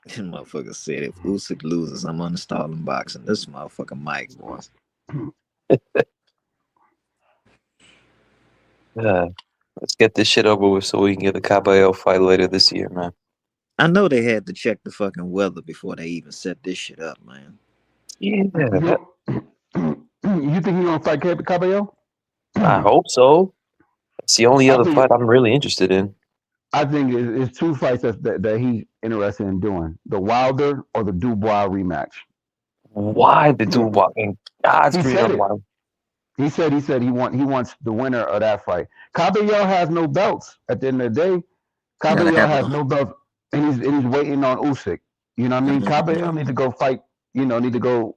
This motherfucker said if Usyk loses, I'm uninstalling boxing. This motherfucker Mike, boy. Yeah, let's get this shit over with so we can get the Caballero fight later this year, man. I know they had to check the fucking weather before they even set this shit up, man. Yeah, You think he gonna fight Caballero? I hope so. It's the only I other think fight I'm really interested in. I think it's two fights that he's interested in doing: the Wilder or the Dubois rematch. Why the dude walking? God's He green said on it. why. He said he wants the winner of that fight. Caballero has no belts at the end of the day. Gotta Caballero have has a no belts, and he's waiting on Usyk. You know what I mean? Caballero need to go fight. Need to go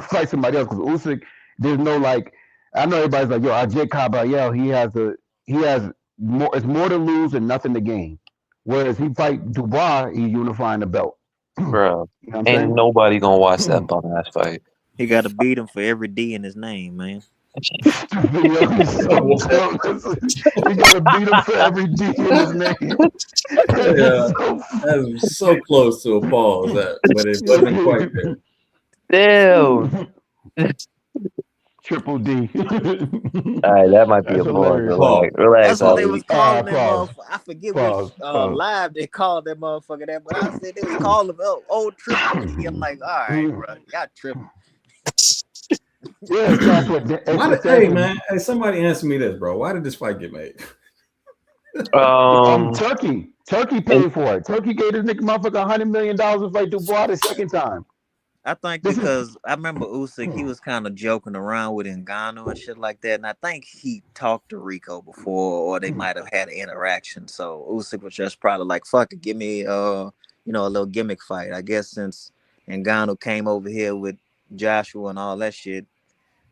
fight somebody else because Usyk. There's no like. I know everybody's like, yo, Ajay Caballero. He has more. It's more to lose and nothing to gain. Whereas he fight Dubois, he's unifying the belt. Bro, You know what I'm ain't saying? nobody gonna watch that bum ass fight. He gotta beat him for every D in his name, man. Yo, he's so dumb. He gotta beat him for every D in his name. Yeah, that was so close to a pause, but it wasn't quite there. Damn. Triple D. All right, that might be That's a pause. hilarious. Relax, That's what they Ali. was calling that Pause. motherfucker. I forget Pause. which live they called that motherfucker that, but I said they was calling him old Triple D. I'm like, all right, bro, y'all tripping. Yeah, that's what. Hey man, hey, somebody answer me this, bro. Why did this fight get made? Turkey paid for it. Turkey gave this nigga motherfucker $100 million to fight Dubois the second time. I think because I remember Usyk, he was kind of joking around with Ngannou and shit like that, and I think he talked to Rico before, or they might have had an interaction. So Usyk was just probably like, "Fuck it, give me a little gimmick fight." I guess since Ngannou came over here with Joshua and all that shit,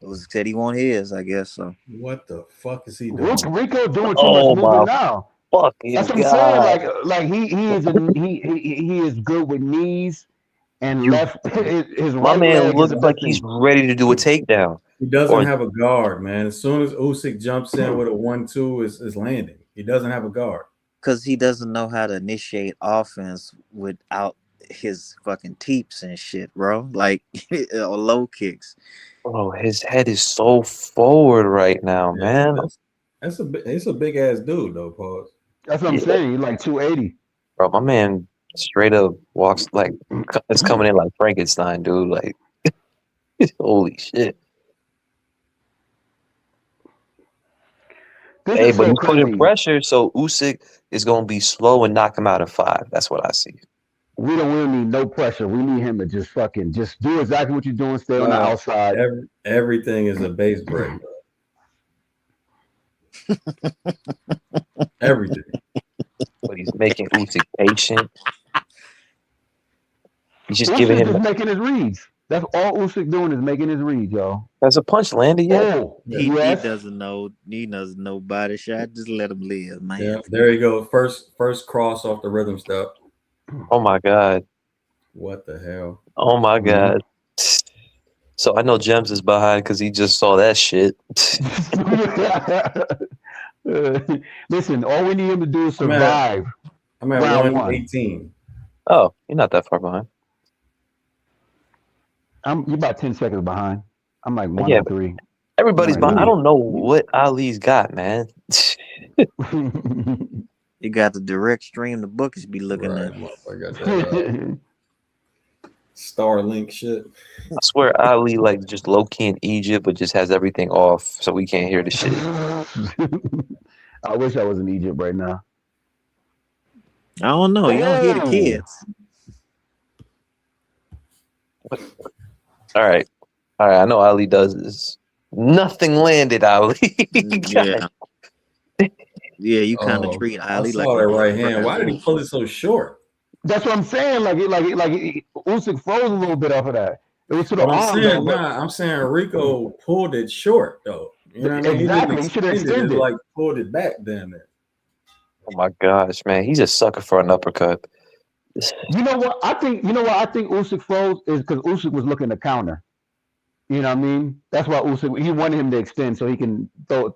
Usyk said he want his. I guess so. What the fuck is he doing? Rico doing too much moving now. Fucking That's what I'm saying. Like he is good with knees and left. His My right man leg looks is the like best he's thing. ready to do a takedown. He doesn't Or have a guard, man. As soon as Usyk jumps in with a 1-2, is landing. He doesn't have a guard. Because he doesn't know how to initiate offense without his fucking teeps and shit, bro. Like, or low kicks. bro, his head is so forward right now, man. It's a big ass dude though, pause. That's what I'm saying. He's like 280. Bro, my man straight up walks like it's coming in like Frankenstein, dude. Like, holy shit. This Hey, is but so he's putting crazy. pressure, so Usyk is gonna be slow and knock him out in 5. That's what I see. We don't need no pressure. We need him to just do exactly what you're doing. Stay on the outside. Everything is a base break, bro. Everything. But he's making Usyk patient. He's just Usyk giving him. is making his reads. That's all Usyk doing is making his reads, yo. Has a punch landed yet? Oh, He yes. doesn't know. He doesn't know body shot. Just let him live, man. Yeah, there you go. First cross off the rhythm step. Oh my god. What the hell? Oh my god. So I know Gems is behind because he just saw that shit. Listen, all we need him to do is survive. I'm at round 118. Oh, you're not that far behind. You're about 10 seconds behind. I'm like Yeah, 103. Everybody's Right. behind. I don't know what Ali's got, man. You got the direct stream. The bookies be looking at. I got that Starlink shit. I swear Ali like just low key in Egypt, but just has everything off, so we can't hear the shit. I wish I was in Egypt right now. I don't know. You don't hear the kids. All right. I know Ali does this. Nothing landed, Ali. Yeah. Yeah, you kind of treat Ali I like saw a that right hand. Why did he pull it so short? That's what I'm saying. Like Usyk froze a little bit off of that. It was to the But I'm arm. saying, I'm saying Rico pulled it short though. You know what I mean? Exactly. He should have extended. Like pulled it back damn there. Oh my gosh, man, he's a sucker for an uppercut. You know what? I think Usyk froze is because Usyk was looking to counter. You know what I mean? That's why Usyk, he wanted him to extend so he can do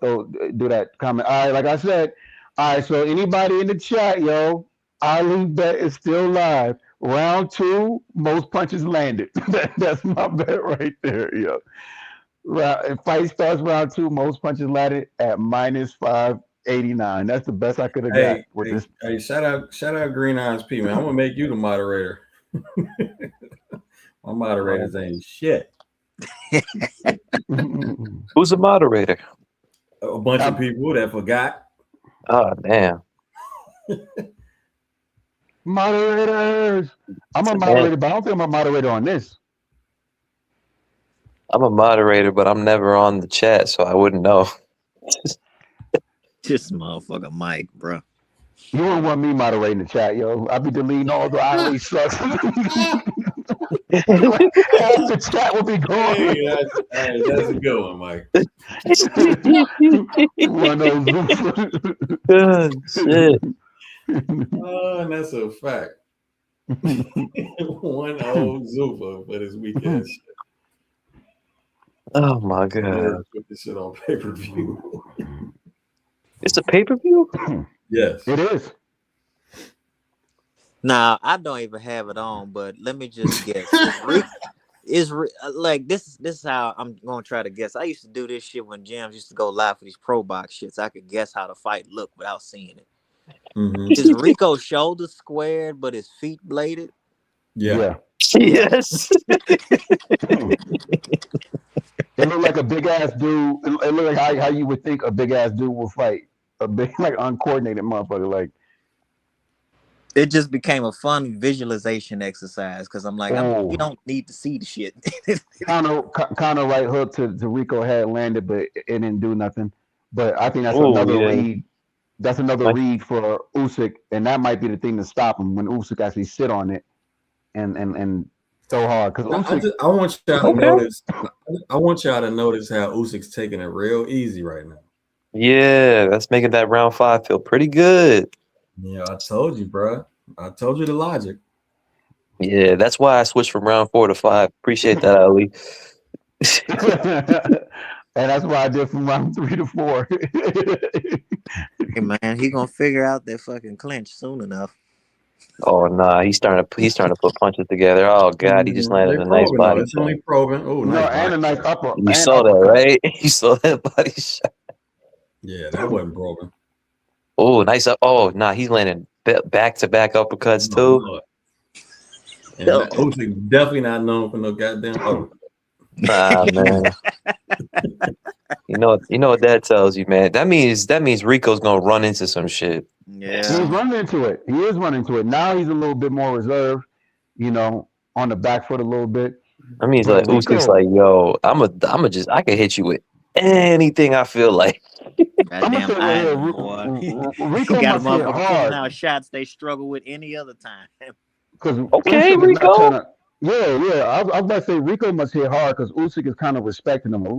that comment. All right, like I said. All right, so anybody in the chat, yo, Ali bet is still live. Round 2, most punches landed. That's my bet right there, yo. If fight starts round 2, most punches landed at -589. That's the best I could have got with this. Hey, shout out Green Eyes P, man. I'm gonna make you the moderator. My moderators ain't shit. Who's the moderator? A bunch of people that forgot. Oh damn. Moderators. I'm a moderator, but I don't think I'm a moderator on this. I'm a moderator, but I'm never on the chat, so I wouldn't know. This motherfucker Mike, bro. You wouldn't want me moderating the chat, yo. I'd be deleting all the Ali sucks. Half the chat will be gone. Hey, that's a good one, Mike. Good shit. Oh, and that's a fact. 1-0 Zufa for this weekend shit. Oh my god. Put this shit on pay-per-view. It's a pay-per-view? Yes. It is. Nah, I don't even have it on, but let me just guess. Like this is how I'm gonna try to guess. I used to do this shit when Jams used to go live for these pro box shits. I could guess how the fight looked without seeing it. Mm-hmm. Is Rico's shoulder squared but his feet bladed? Yeah. Yes. It looked like a big ass dude. It looked like how you would think a big ass dude will fight. A big, like uncoordinated motherfucker. Like it just became a fun visualization exercise because I'm like, you don't need to see the shit. Counter right hook to Rico had landed, but it didn't do nothing. But I think that's another read. That's another read for Usyk, and that might be the thing to stop him when Usyk actually sit on it and so hard. Because I want y'all to notice. I want y'all to notice how Usyk's taking it real easy right now. Yeah, that's making that round 5 feel pretty good. Yeah, I told you, bro. I told you the logic. Yeah, that's why I switched from round 4 to 5. Appreciate that, Ali. And that's why I did from round 3 to 4. Hey man, he gonna figure out that fucking clinch soon enough. Oh nah, he's starting to put punches together. Oh god, he just landed They're a nice probing though. body It's shot. only probing. Oh, No, nice and body a nice shot. upper. You and saw that, uppercut. right? You saw that body shot. Yeah, that wasn't probing. Oh, nice up. Oh, nah, he's landing back to back uppercuts too. Lord. And Usyk definitely not known for no goddamn uppercut. Nah, man. You know what that tells you, man. That means Rico's gonna run into some shit. He's Yeah. running into it. He is running into it. Now he's a little bit more reserved, on the back foot a little bit. I mean, it's But like Usyk's Rico, like, yo, I can hit you with anything I feel like. I'm gonna Goddamn say right here, island boy. He Rico got a must hit motherfucker pulling hard out shots they struggle with any other time. because Okay, Usyk is not Rico. trying to. Yeah. I was about to say Rico must hit hard because Usyk is kind of respecting him a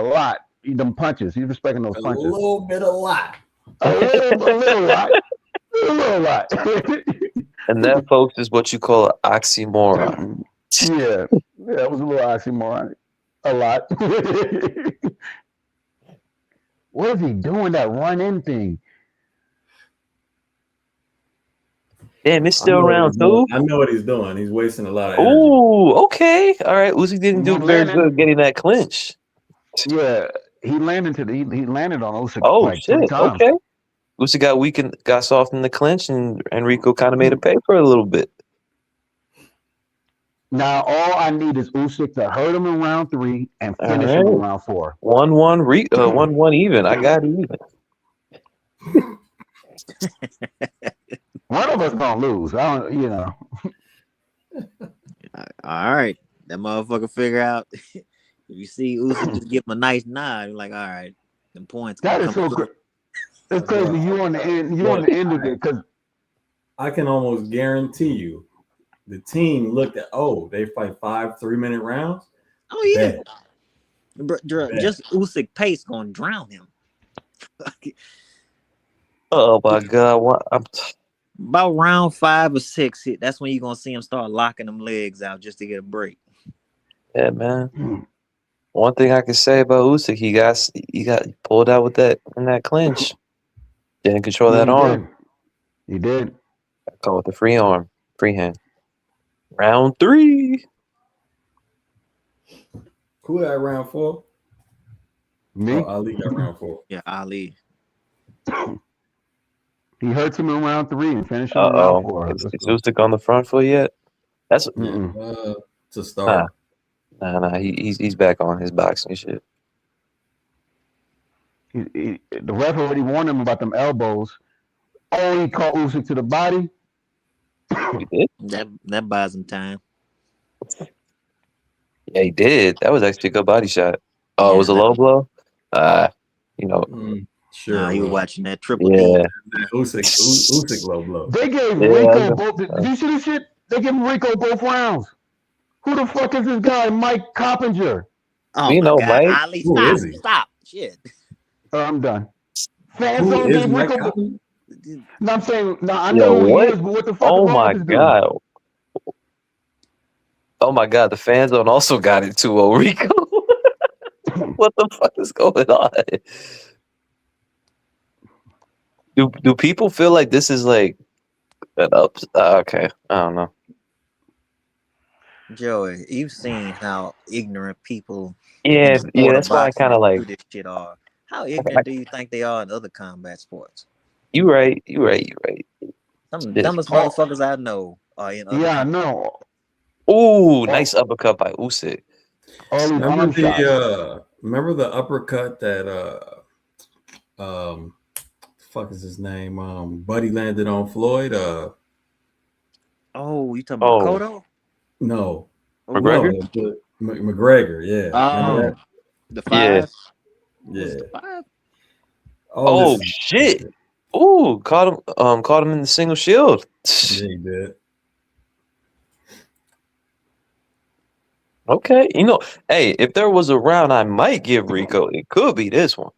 lot. Them punches, he's respecting those A punches. little bit, a lot. A little lot. A little lot. And that, folks, is what you call an oxymoron. Yeah, it was a little oxymoron. A lot. What is he doing? That run-in thing? Damn, it's I still know what round he's doing. 2. I know what he's doing. He's wasting a lot of energy. Ooh, okay. All right. Usyk didn't do He very landed. good getting that clinch. Yeah, he landed on Usyk Oh like 3 shit. times. Okay. Usyk got weak and got soft in the clinch, and Rico kind of made it pay for it a little bit. Now all I need is Usyk to hurt him in round 3 and All finish him in right. round 4. 1-1 1-1 even. I got it even. One of us gonna lose. I don't. All right. That motherfucker figure out if you see Usyk just give him a nice nod, you're like, all right, them points That gonna is come so through. crazy. It's crazy. You on the end. You on the end of it because I can almost guarantee you the team looked at, they fight 5 3-minute rounds. Oh yeah. Bet. Just Usyk pace gonna drown him. Oh my god! What? About round 5 or 6, that's when you're gonna see him start locking them legs out just to get a break. Yeah, man. One thing I can say about Usyk, he got pulled out with that in that clinch. Didn't control that arm. He did. I call it the free arm, free hand. Round 3. Who got round 4? Me. Oh, Ali got round 4. Yeah, Ali. He hurts him in round 3 and finishes him in round 4. Is Usyk on the front foot yet? That's To start. Nah. He's back on his boxing shit. The ref already warned him about them elbows. Oh, he caught Usyk to the body. He did? That buys him time. Yeah, he did. That was actually a good body shot. Oh, it was a low blow? Sure. Nah, he was watching that triple Yeah. D. Usyk low blow. They gave Yeah, Rico both. Did you see this shit? They gave Rico both rounds. Who the fuck is this guy, Mike Coppinger? Oh We my know, God, Mike. Ali, Who stop, is he? stop, shit. I'm done. Fans Who don't is give Mike Rico. Coppinger? No, I'm saying, no, I Yo, know who what? he is, but what the fuck Oh is wrong my with this dude? god. Oh my god, the fans zone also got it too, Rico. What the fuck is going on? Do people feel like this is like an up? Okay, I don't know. Joey, you've seen how ignorant people Yeah, in the sport of that's why I boxing kind of like. do this shit are. How ignorant do you think they are in other combat sports? You right. Some of the dumbest motherfuckers I know are in other Yeah, I combat. know. Ooh, nice uppercut by Usyk. All these Remember arm shots. the uppercut that fuck is his name? Buddy landed on Floyd. Oh, you talking about Cotto? No. McGregor? McGregor, yeah. Oh, the 5. Yeah. Yeah. Was it the 5? Oh shit! Ooh, caught him in the single shield. Yeah, he did. Okay, hey, if there was a round I might give Rico, it could be this one.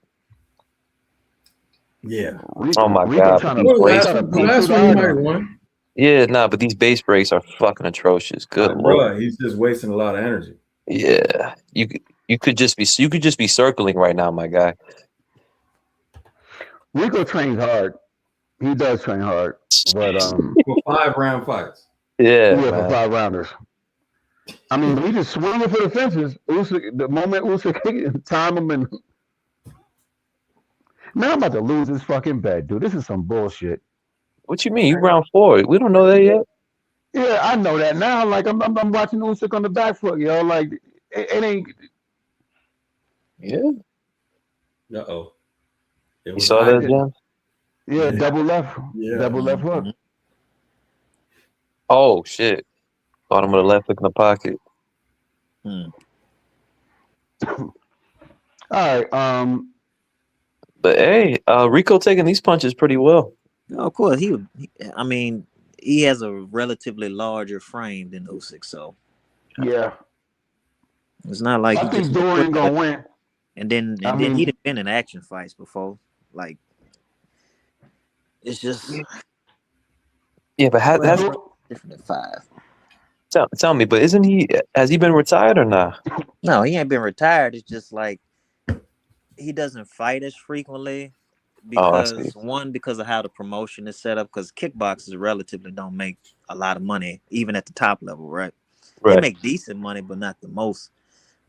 Yeah. Oh my god! trying but to- these The base- last one he might have won. Yeah, nah, but these base breaks are fucking atrocious. Good lord. Bro, he's just wasting a lot of energy. Yeah, you could just be circling right now, my guy. Rico trains hard. He does train hard, but For 5-round fights. Yeah, for man. 5 rounders. I mean, he just swinging for the fences. Usyk, the moment Usyk time him and man, I'm about to lose this fucking bet, dude. This is some bullshit. What you mean? You round 4? We don't know that yet. Yeah, I know that now. Like I'm watching Usyk on the back foot, yo. Like it ain't. Yeah. Uh-oh. You saw that, Jim? Yeah, double left. Yeah. Double left hook. Oh shit! Caught him with a left hook in the pocket. All right. But hey, Rico taking these punches pretty well. Of course, I mean, he has a relatively larger frame than Usyk, so Yeah. it's not like I think Dorian gonna win. And then he'd have been in action fights before. Like, it's just Yeah, but that's different at 5. tell me. But has he been retired or not? No, he ain't been retired. It's just like he doesn't fight as frequently because because of how the promotion is set up. Because kickboxers relatively don't make a lot of money, even at the top level, right? They make decent money, but not the most.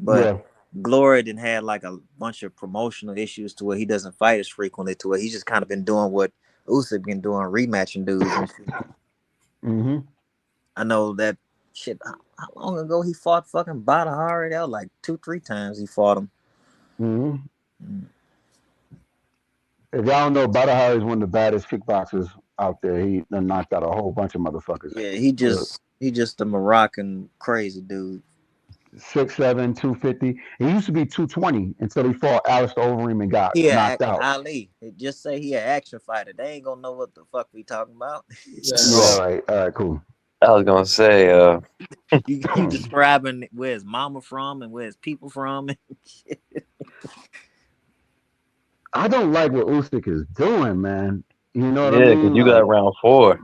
But Glory didn't have like a bunch of promotional issues to where he doesn't fight as frequently, to where he's just kind of been doing what Usyk been doing, rematching dudes and shit. Mm-hmm. I know that shit. How long ago he fought fucking Badahari? That was like 2-3 times he fought him. Mm-hmm. If y'all don't know, Badahari is one of the baddest kickboxers out there. He done knocked out a whole bunch of motherfuckers. Yeah, he just a Moroccan crazy dude. 6'7", 250. He used to be 220 until he fought Alistair Overeem and got knocked out. Ali. Just say he an action fighter. They ain't gonna know what the fuck we talking about. All right, cool. I was gonna say, you describing where his mama from and where his people from. I don't like what Usyk is doing, man. You know what I yeah, mean? because you got round 4.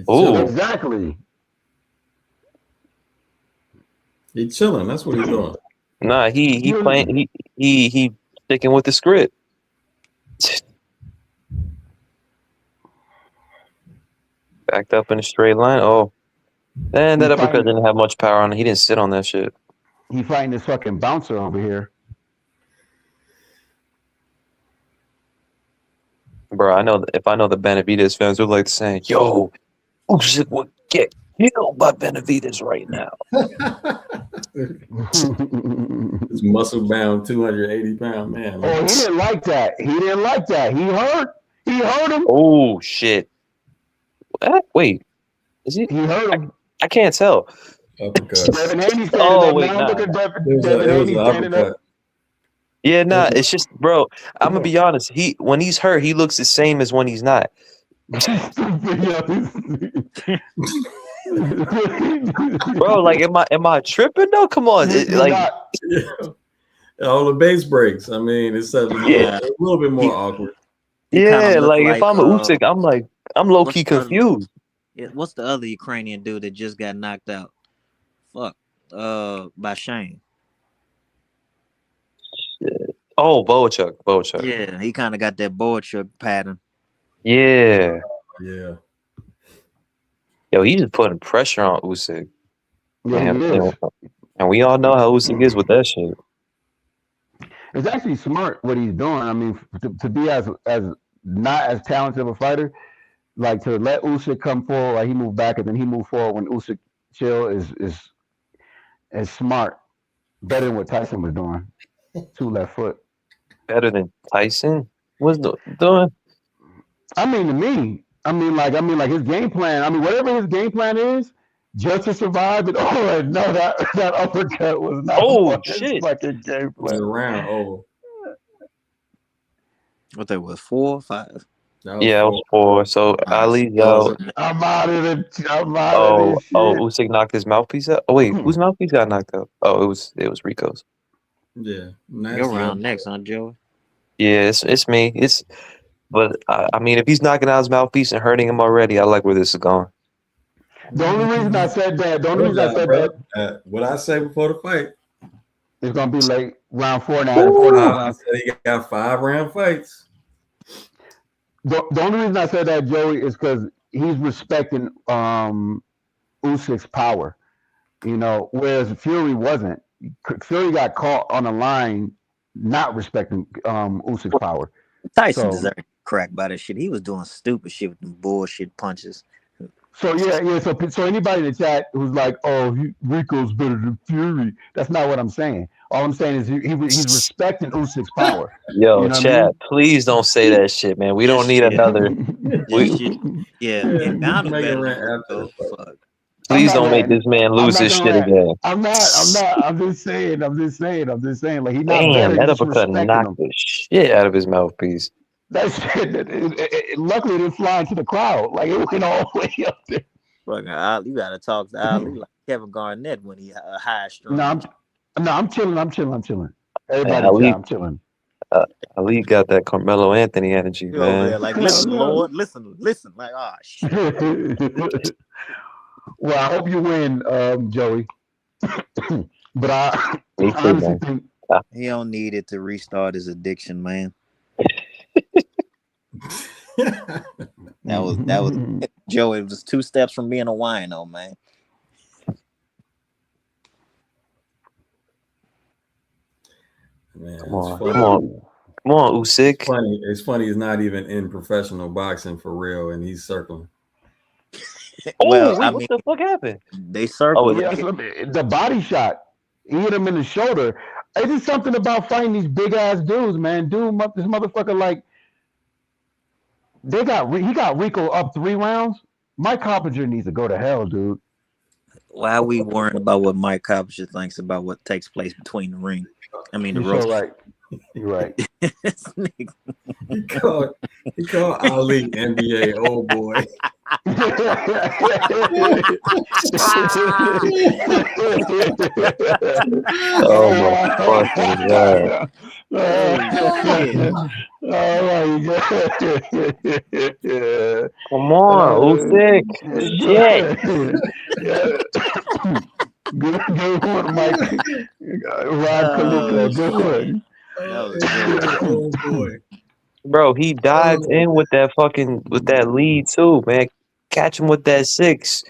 Ooh, exactly. He's chilling. That's what he's doing. Nah, he playing. He sticking with the script. Backed up in a straight line. Oh, and that uppercut didn't have much power on it. He didn't sit on that shit. He fighting this fucking bouncer over here. Bro, I know if I know the Benavidez fans, they're like saying, "Yo, Usyk would get killed by Benavidez right now." This muscle-bound, 280-pound man. Oh, he didn't like that. He hurt him. Oh shit! What? Wait, is he? He hurt him. I can't tell. Devin Haney standing Oh up. wait, Now nah. look at Devin Haney standing up. Yeah, nah. It's just, bro. I'm gonna be honest. When he's hurt, he looks the same as when he's not. Bro, like, am I tripping though? Come on, all the base breaks. I mean, it's a little bit more awkward. Yeah, like if I'm a Usyk, I'm low key confused. What's the other Ukrainian dude that just got knocked out? Fuck, by Shane. Oh, Boachuk. Yeah, he kind of got that Boachuk pattern. Yeah. Yeah. Yo, he's just putting pressure on Usyk. Yeah, and we all know how Usyk is with that shit. It's actually smart what he's doing. I mean, to be as not as talented of a fighter, like to let Usyk come forward, like he moved back and then he moved forward when Usyk chill is smart. Better than what Tyson was doing. 2 left foot. Better than Tyson was doing. I mean, to me, I mean, like his game plan. I mean, whatever his game plan is, just to survive. And no, that uppercut was not. Oh shit! Fucking game plan. Around. Oh, what that was 4 or 5? Yeah, it was 4. So Ali, yo, I'm out of it. Oh, Usyk knocked his mouthpiece out. Oh wait, whose mouthpiece got knocked out? Oh, it was Rico's. Yeah, you're around next, huh, Joey? Yeah, it's me. But I mean, if he's knocking out his mouthpiece and hurting him already, I like where this is going. The only reason I said that. what I say before the fight. It's gonna be like round 4.5, 4.5 He rounds. said he got 5-round fights. The only reason I said that, Joey, is because he's respecting Usyk's power. Whereas Fury wasn't. Fury got caught on a line not respecting Usyk's power. Tyson So deserved crack by that shit. He was doing stupid shit with them bullshit punches. yeah. So anybody in the chat who's like, "Oh, Rico's better than Fury," that's not what I'm saying. All I'm saying is he's respecting Usyk's power. Yo, You know chat, what please don't say that shit, man. We This don't need shit. another. This We shit. Yeah, Yeah, and bound to make it better rant than after the Rico. fight. Fuck. please not don't make ranting. this man I'm lose not his gonna shit rant. again. I'm not. I'm just saying. Like he's not Damn, better. that He's just uppercut respecting knocked him. the shit out of his mouthpiece. That shit. Luckily, it didn't fly into the crowd. Like it went all the way up there. Fucking Ali, you gotta talk to Ali like Kevin Garnett when he high strung. I'm chilling. Man, Everybody, chat. I'm chilling. Ali got that Carmelo Anthony energy, You over there man. like, listen, Lord, listen. Like, oh shit. Well, I hope you win, Joey. But I Me too, honestly man. think He don't need it to restart his addiction, man. That was Joey. It was 2 steps from being a wino, man. Man, Come on, Usyk. It's funny. He's not even in professional boxing for real, and he's circling. Well, what the fuck happened? They circled. the body shot. He hit him in the shoulder. It's just something about fighting these big ass dudes, man. This motherfucker, like, he got Rico up 3 rounds. Mike Coppinger needs to go to hell, dude. Why are we worrying about what Mike Coppinger thinks about what takes place between the ring? I mean, the You're ropes. so right. You're right. He called Ali NBA old boy. Oh my fucking god! Come on, Usyk. Shit. Good one, Mike. Rod Kaluka. Good one. Oh boy. Bro, he dived in with that lead too, man. Catch him with that 6.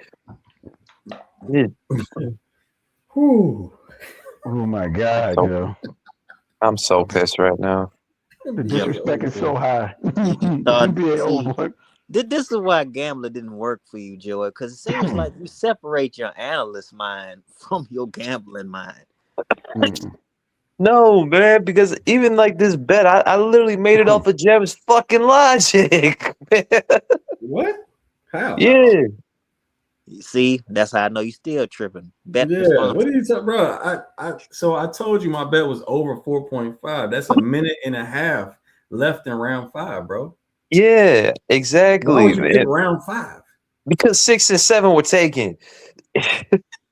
Yeah. Oh my god, yo. I'm so pissed right now. The disrespect is so high. This is why gambler didn't work for you, Joey, because it seems like you separate your analyst mind from your gambling mind. No, man, because even like this bet, I literally made it off of Jeb's fucking logic. What? How? Yeah. You see, that's how I know you still tripping. Bet Yeah, what are you talking, bro? So I told you my bet was over 4.5. That's a minute and a half left in round 5, bro. Yeah, exactly. Why would you pick round 5? Because 6 and 7 were taken.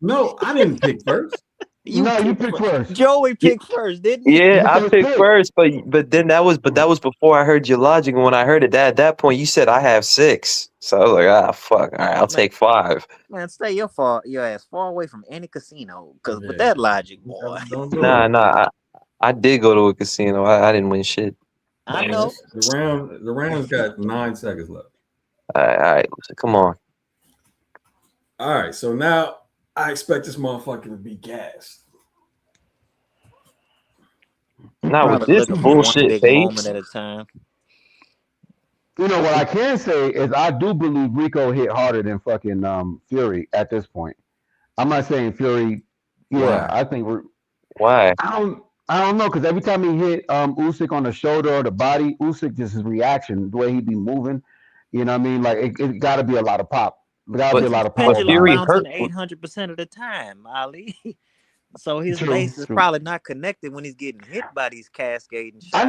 No, I didn't pick first. You picked first. Joey picked first, didn't he? Yeah, I picked first, but then that was before I heard your logic. And when I heard it, at that point, you said I have 6. So I was like, fuck. All right, I'll take 5. Man, stay your ass far away from any casino. Because with that logic, boy. Nah. I did go to a casino. I didn't win shit. I know. The round's got 9 seconds left. All right. Come on. All right, so now I expect this motherfucker to be gassed. Not with this bullshit face. At a time. You know what I can say is I do believe Rico hit harder than fucking Fury at this point. I'm not saying Fury. Yeah, I think we're. Why? I don't know, because every time he hit Usyk on the shoulder or the body, Usyk just his reaction, the way he be moving. You know what I mean? Like it got to be a lot of pop. There got to be a lot of power. Fury hurt 800% of the time, Ali. So his base is probably not connected when he's getting hit by these cascading shots. I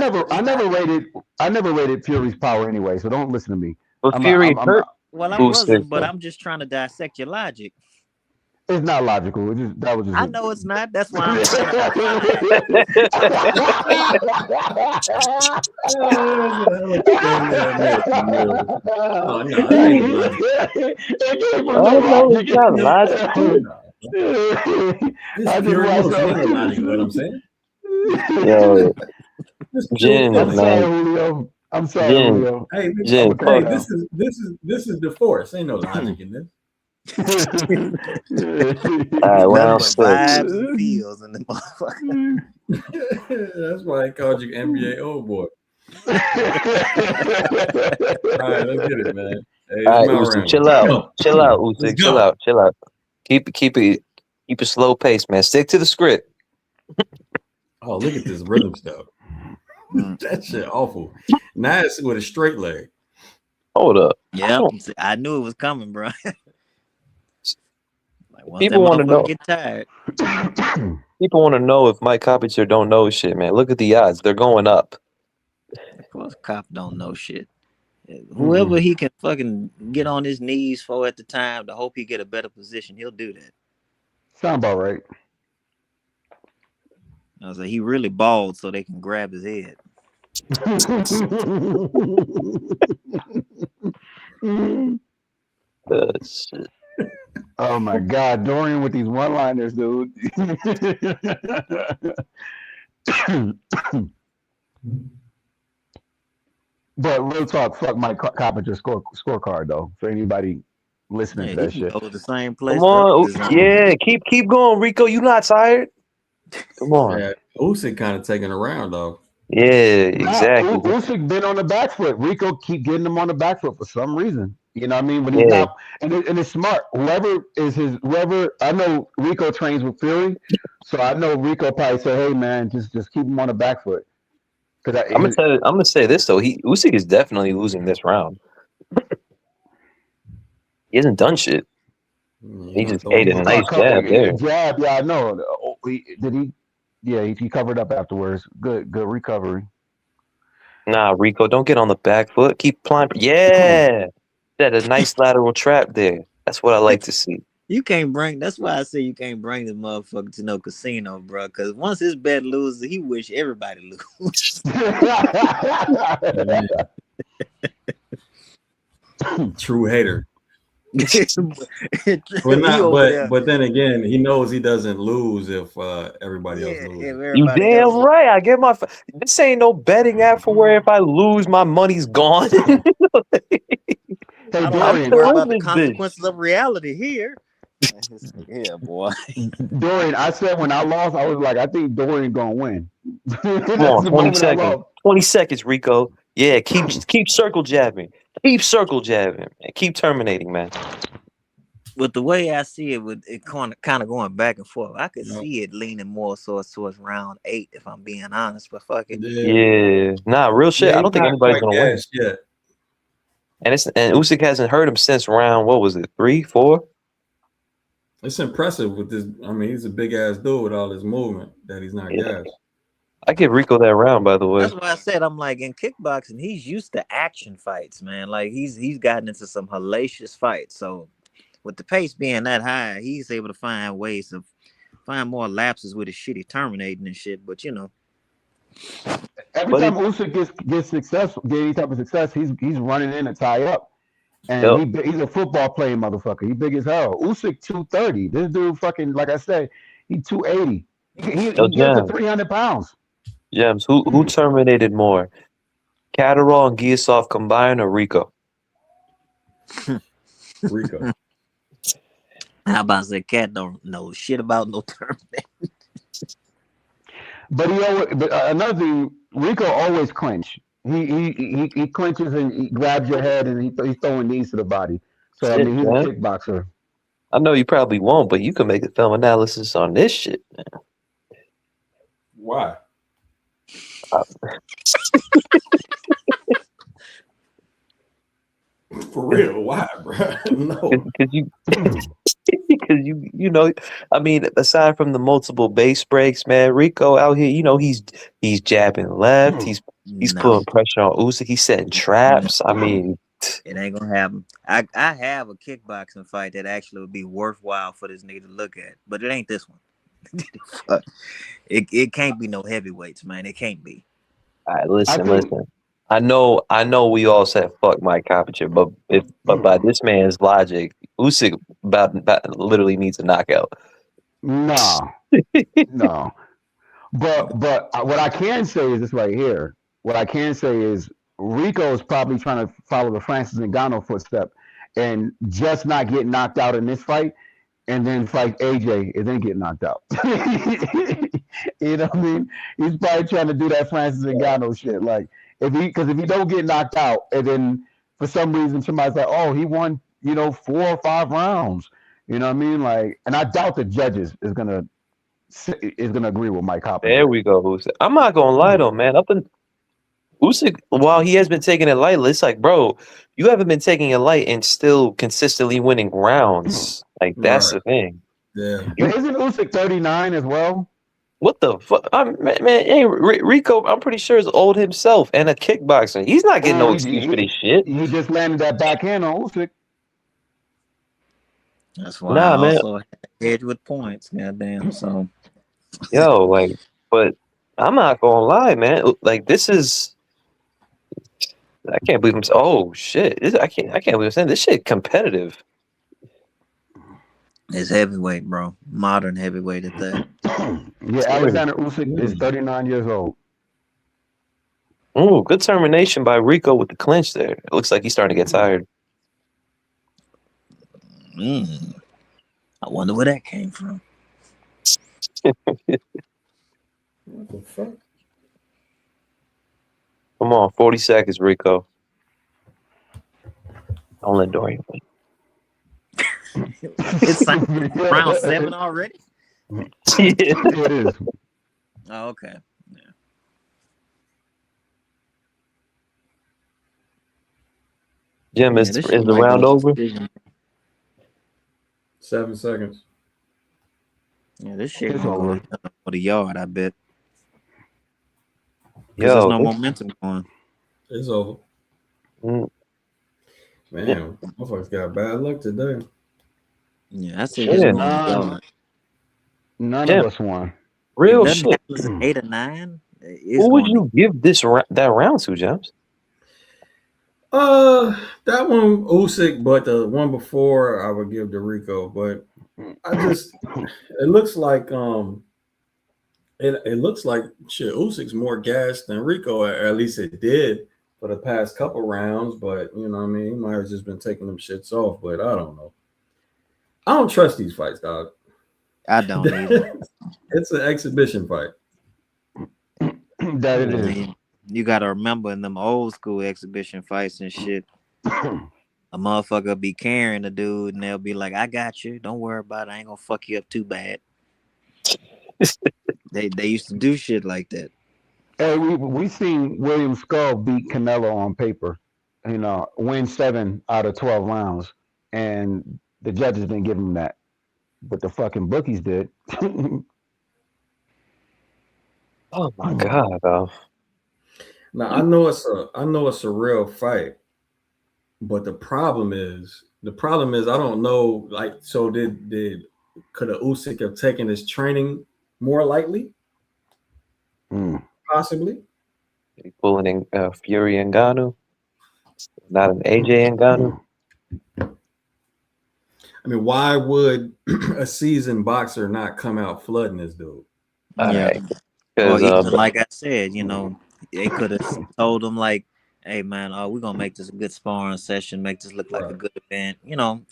never rated Fury's power anyway, so don't listen to me. But Fury hurt. Well, I wasn't, but I'm just trying to dissect your logic. It's not logical. I know it's not. That's why I'm This I is just pure watched emotion. Ain't no logic in what I'm saying. Yo, This is true Jen, I'm feelings. sorry, man, Julio. I'm sorry, Jen, Julio. Hey, I'm Jen, gonna cut fuck. it out. this is divorce. Ain't no logic in this. All right, Nothing round but 6. vibes and feels in the motherfucker. That's why I called you NBA old boy. All right, let's get it, man. Hey, All it's right, my Usyk, round. chill out, Go. chill out, Let's Usyk, chill go. out, chill out. Keep a slow pace, man. Stick to the script. Oh, look at this rhythm stuff. That shit awful. Now it's with a straight leg. Hold up. Yeah, I knew it was coming, bro. Like once People that want to motherfucker know. get tired, People want to know if Mike Coppicer don't know shit, man. Look at the odds; they're going up. of course, cop don't know shit. Whoever he can fucking get on his knees for at the time to hope he get a better position, he'll do that. Sound about right. I was like, he really bald so they can grab his head. Shit. Oh my God, Dorian with these one-liners, dude. But real talk, fuck Mike Coppinger scorecard though. For anybody listening Yeah, to he that can shit. go to the same place. Come on, Douglas is on. yeah, keep going, Rico. You not tired? Come on. Yeah, Usyk kind of taking around though. Yeah, exactly. Usyk been on the back foot. Rico keep getting him on the back foot for some reason. You know what I mean? But he's Yeah. not, and it's smart. Whoever I know, Rico trains with Fury, so I know Rico probably said, "Hey man, just keep him on the back foot." Because I'm gonna say this though. Usyk is definitely losing this round. He hasn't done shit. He just ate a nice jab there. Jab, yeah, I know. Did he? Yeah, he covered up afterwards. Good recovery. Nah, Rico, don't get on the back foot. Keep climbing. Yeah, that a nice lateral trap there. That's what I like to see. You can't bring. That's why I say you can't bring this motherfucker to no casino, bro. Because once his bet loses, he wish everybody lose. True hater. But but then again, he knows he doesn't lose if everybody else loses. You damn right. I get my. This ain't no betting app for where if I lose, my money's gone. I don't have to worry about the this consequences of reality here. Yeah, boy. Dorian, I said when I lost, I was like, I think Dorian gonna win. Come on, 20 seconds. 20 seconds, Rico. Yeah, keep circle jabbing. Keep circle jabbing. And keep terminating, man. But the way I see it, with it kind of going back and forth, I could see it leaning more towards round 8, if I'm being honest. But fuck it. Yeah. Nah, real shit. I don't think anybody's gonna win. Yet. And Usyk hasn't heard him since round, what was it, 3, 4? It's impressive with this. I mean, he's a big ass dude with all this movement that he's not gassed. I give Rico that round, by the way. That's why I said I'm like, in kickboxing, he's used to action fights, man. Like he's gotten into some hellacious fights. So with the pace being that high, he's able to find ways to find more lapses with his shit, terminating and shit. But you know, every time Usyk gets successful, get any type of success, he's running in and tie up. And he's a football playing motherfucker. He big as hell. Usyk 230. This dude fucking, like I said, he 280. He gets to 300 pounds. Gems, who terminated more? Caterall and Guasoff combined or Rico? Rico. How about to say Cat don't know shit about no terminating? But another thing, Rico always clinch. He clinches and he grabs your head and he's throwing knees to the body. So I mean, he's a kickboxer. I know you probably won't, but you can make a film analysis on this shit, man. Why? For real? Why, bro? No, because you know, I mean, aside from the multiple base breaks, man, Rico out here, you know, he's jabbing left, he's putting pressure on Usyk, he's setting traps. I mean, it ain't gonna happen. I have a kickboxing fight that actually would be worthwhile for this nigga to look at, but it ain't this one. It can't be no heavyweights, man. It can't be. All right, listen. I know we all said fuck Mike Coppinger, but by this man's logic, Usyk about literally needs a knockout. No, no. But what I can say is this right here. What I can say is Rico is probably trying to follow the Francis Ngannou footstep and just not get knocked out in this fight, and then fight AJ and then get knocked out. You know what I mean? He's probably trying to do that Francis Ngannou shit. Like if he don't get knocked out, and then for some reason somebody's like, oh, he won, 4 or 5 rounds. You know what I mean? Like, and I doubt the judges is gonna agree with Mike Hopper. There we go, Usyk. I'm not gonna lie though, man. Up in Usyk, while he has been taking it lightly, it's like, bro, you haven't been taking it light and still consistently winning rounds. Like that's the thing. Yeah. Isn't Usyk 39 as well? What the fuck, man? Hey, Rico, I'm pretty sure is old himself and a kickboxer. He's not getting no excuse for this shit. He just landed that backhand on Usyk. That's why I also hedge with points. Goddamn. So, yo, like, but I'm not gonna lie, man. Like, this is. I can't believe I'm. Oh shit! I can't believe I'm saying this shit competitive. It's heavyweight, bro. Modern heavyweight at that. Yeah, Alexander Usyk is 39 years old. Oh, good termination by Rico with the clinch there. It looks like he's starting to get tired. I wonder where that came from. What the fuck? Come on, 40 seconds, Rico. Don't let Dorian win. It's like round 7 already? It is. Oh, okay. Yeah. Jim, is the round over? 7 seconds. Yeah, this shit is over for the yard, I bet. Yo, there's no momentum going. It's over. Man, motherfuckers got bad luck today. Yeah, I see this None of us won. Real shit. Was it 8 or 9? Who would you give that round to, James? That one Usyk, but the one before I would give to Rico. But it looks like it looks like shit. Usyk's more gas than Rico, or at least it did for the past couple rounds. But you know what I mean, he might have just been taking them shits off. But I don't know. I don't trust these fights, dog. I don't either. It's an exhibition fight. That it is. You gotta remember in them old school exhibition fights and shit, a motherfucker be carrying a dude and they'll be like, I got you. Don't worry about it. I ain't gonna fuck you up too bad. They used to do shit like that. Hey, we seen William Skull beat Canelo on paper, win 7 out of 12 rounds, and the judges didn't give him that, but the fucking bookies did. Oh my god, though. Now I know it's a real fight, but the problem is I don't know. Like, so could a Usyk have taken his training more lightly? Possibly. He pulling in Fury Ngannou, not an AJ Ngannou. I mean, why would a seasoned boxer not come out flooding this dude? Yeah. Well, like I said, they could have told him like, hey man, we're gonna make this a good sparring session, make this look like a good event.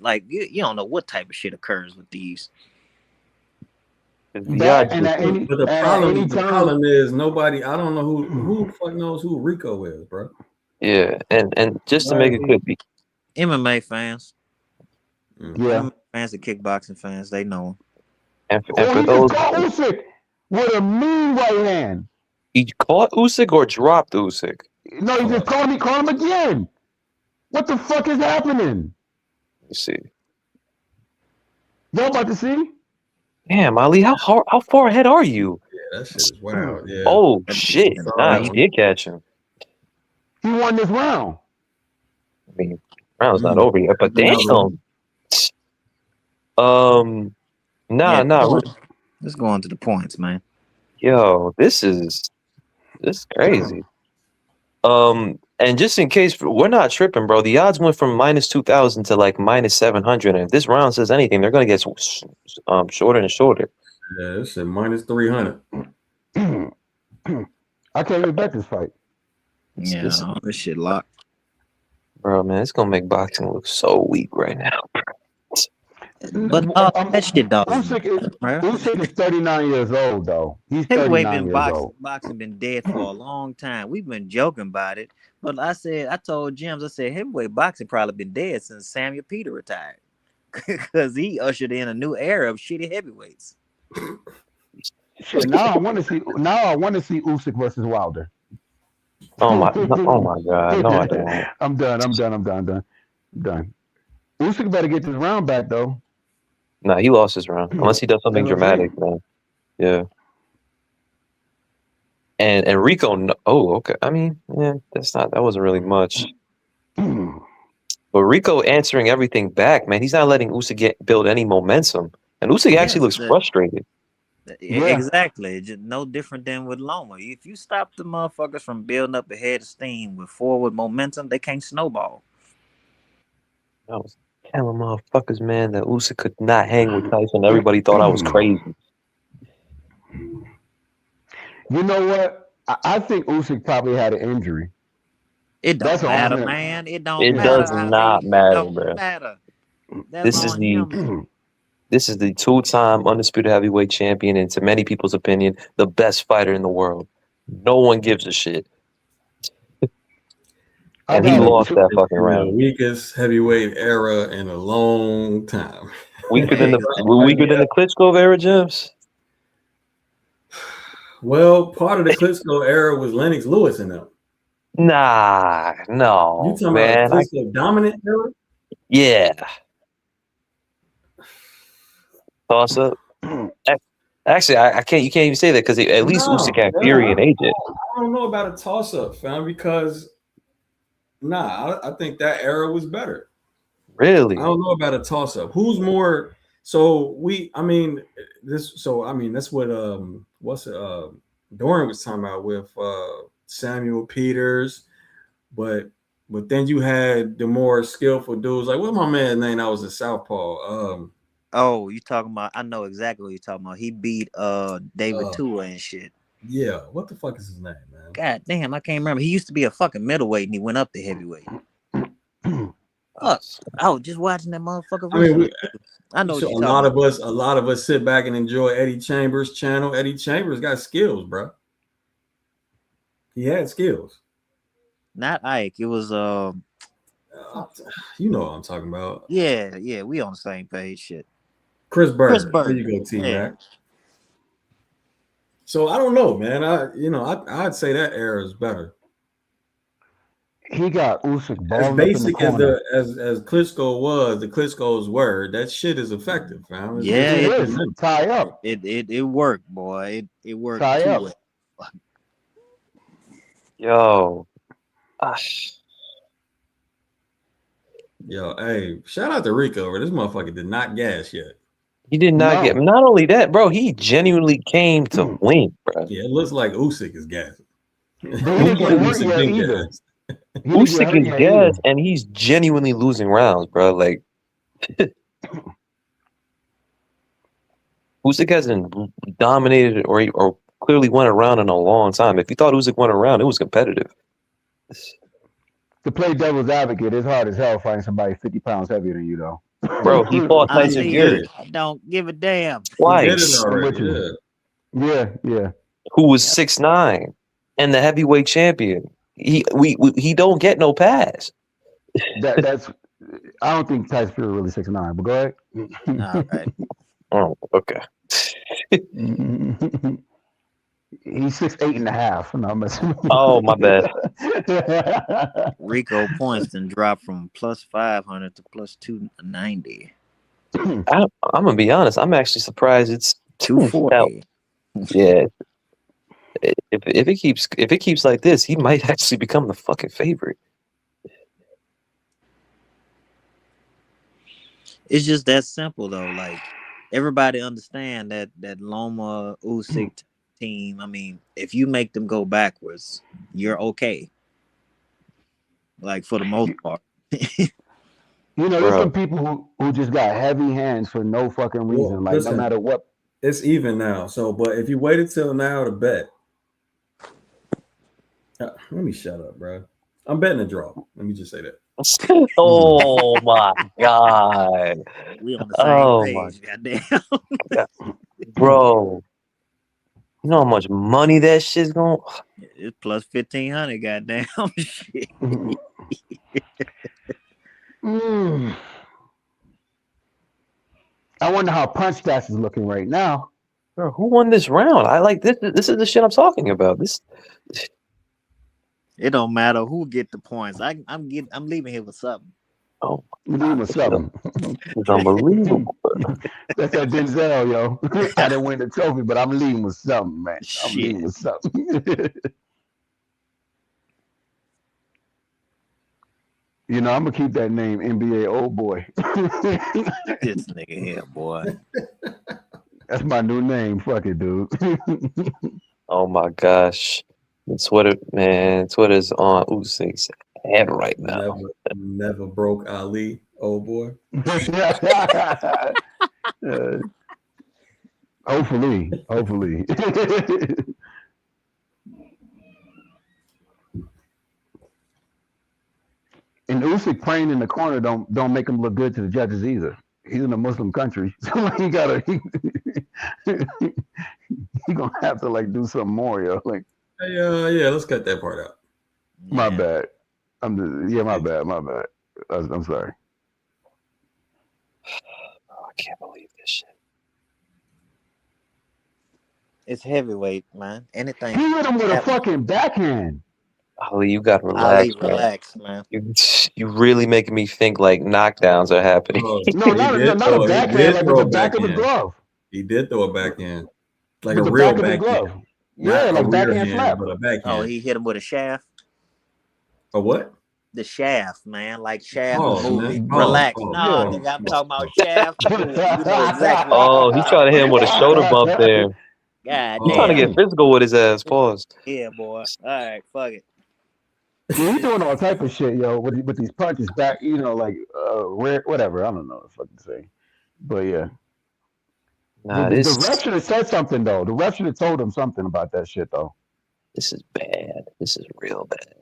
Like you don't know what type of shit occurs with these. But the problem is nobody. I don't know who the fuck knows who Rico is, bro. Yeah, and just to make it quick, MMA fans, MMA fans and kickboxing fans, they know and him. for those Usyk with a mean right hand. He caught Usyk or dropped Usyk? No, he just called him again. What the fuck is happening? Let's see. Y'all about to see? Damn, Ali, how far ahead are you? Yeah, that shit is wild. Yeah. Oh shit! Nah, he did catch him. He won this round. I mean, round's not over yet, but damn. Let's go on to the points, man. Yo, this is crazy. And just in case we're not tripping, bro, the odds went from -2,000 to like -700. And if this round says anything, they're gonna get shorter and shorter. Yeah, this shit minus 300. I can't even bet this fight. Yeah, this shit locked. Bro, man, it's gonna make boxing look so weak right now. But that shit doesn't. Usyk is 39 years old, though. He's Heavyweight 39 been years old. boxing been dead for a long time. We've been joking about it, but I told James, I said heavyweight boxing probably been dead since Samuel Peter retired, because he ushered in a new era of shitty heavyweights. Shit, now I want to see Usyk versus Wilder. Oh my god! No, I don't. I'm done. Usyk better get this round back though. Nah, he lost his round. Unless he does something dramatic, man. Yeah. And Rico. Oh, okay. I mean, yeah, that wasn't really much. But Rico answering everything back, man. He's not letting Usyk build any momentum, and Usyk actually looks frustrated. Yeah. Exactly. Just no different than with Loma. If you stop the motherfuckers from building up a head of steam with forward momentum, they can't snowball. I was telling motherfuckers, man, that Usyk could not hang with Tyson. Everybody thought I was crazy. You know what? I think Usyk probably had an injury. It don't matter, man. It don't It matter. does not matter, Don't bro. matter. This is the two-time undisputed heavyweight champion, and to many people's opinion, the best fighter in the world. No one gives a shit. And he lost that fucking round. The weakest heavyweight era in a long time. Weaker than the Klitschko era, James? Well, part of the Klitschko era was Lennox Lewis in them. Nah, no. You talking man, about Klitschko dominant era? Yeah. Toss up. Actually, I can't. You can't even say that because at least Usyk had Fury and AJ. I don't know about a toss up, fam, because I think that era was better. Really? I don't know about a toss up. Who's more? So that's what Doran was talking about with Samuel Peters, but then you had the more skillful dudes like what's my man's name? That was a southpaw. Oh, you talking about? I know exactly what you're talking about. He beat David Tua and shit. Yeah, what the fuck is his name, man? God damn, I can't remember. He used to be a fucking middleweight and he went up to heavyweight. I was just watching that motherfucker. I know. So a lot of us sit back and enjoy Eddie Chambers' channel. Eddie Chambers got skills, bro. He had skills. Not Ike. It was you know what I'm talking about. Yeah, we on the same page. Shit. Chris Bird. There you go, T-Mac. So I don't know, man. I'd say that era is better. He got Usyk as basic as Klitschko was, the Klitschko's were. That shit is effective, fam. It tie up. It worked, boy. It worked. Tie up. Yo. Yo, hey, shout out to Rico. This motherfucker did not gas yet. He did not get. Not only that, bro. He genuinely came to win, bro. Yeah, it looks like Usyk is gassing. Usyk is gas, and he's genuinely losing rounds, bro. Like, Usyk hasn't dominated or clearly won a round in a long time. If you thought Usyk won a round, it was competitive. To play devil's advocate, it's hard as hell finding somebody 50 pounds heavier than you, though. Bro, he fought Tyson Fury. I don't give a damn. Twice. Yeah. Who was 6'9" and the heavyweight champion. He don't get no pass. That's I don't think Tyson Fury really 6'9", but go ahead. All right. Oh, okay. He's 6'8.5". No, I'm messing. Oh, my bad. Rico points and dropped from +500 to +290. I'm gonna be honest. I'm actually surprised it's 240. Yeah. If it keeps like this, he might actually become the fucking favorite. It's just that simple though. Like everybody understand that Loma Usyk team. I mean, if you make them go backwards, you're okay. Like for the most part. There's some people who just got heavy hands for no fucking reason. No matter what. It's even now. So, but if you waited till now to bet, let me shut up, bro. I'm betting a draw. Let me just say that. Oh my god. We on the same Oh my page, goddamn. god. Bro. You know how much money that shit's going? It's plus 1,500, goddamn shit. I wonder how punch stats is looking right now. Bro, who won this round? I like this. This is the shit I'm talking about. This. It don't matter who get the points. I'm leaving here with something. Oh, You leave with something. it's unbelievable. That's that Denzel, yo. I didn't win the trophy, but I'm leaving with something, man. I'm leaving with something. You know, I'm gonna keep that name, NBA old boy. This nigga here, boy. That's my new name. Fuck it, dude. Oh my gosh. Twitter's on Usyk's head right now. Never broke Ali, old boy. Hopefully. And Usyk praying in the corner don't make him look good to the judges either. He's in a Muslim country, so he gonna have to like do something more, yo. Like, hey, yeah, let's cut that part out. My bad. My bad. I'm sorry. Oh, I can't believe this shit. It's heavyweight, man. Anything. He hit him with a fucking backhand. Ali, you gotta relax, Ali, relax, man. You really making me think like knockdowns are happening. No, not a backhand, like with the back of the glove. He did throw a backhand. Like With a the real back of the backhand. glove. Yeah, like backhand slap. But a backhand. Oh, he hit him with a shaft. A what? The Shaft, man, like Shaft movie. Man. Relax. Oh, no, yeah. nigga, I'm talking about Shaft. You know exactly Oh, he's trying to hit him with a shoulder bump there. God He's trying to damn. get physical with his ass. Pause. Yeah, boy. All right, fuck it. Yeah, he's doing all type of shit, yo, with these punches back, you know, like whatever. I don't know what the fuck to say. But yeah. Nah, the ref should have said something though. The ref should have told him something about that shit though. This is bad. This is real bad.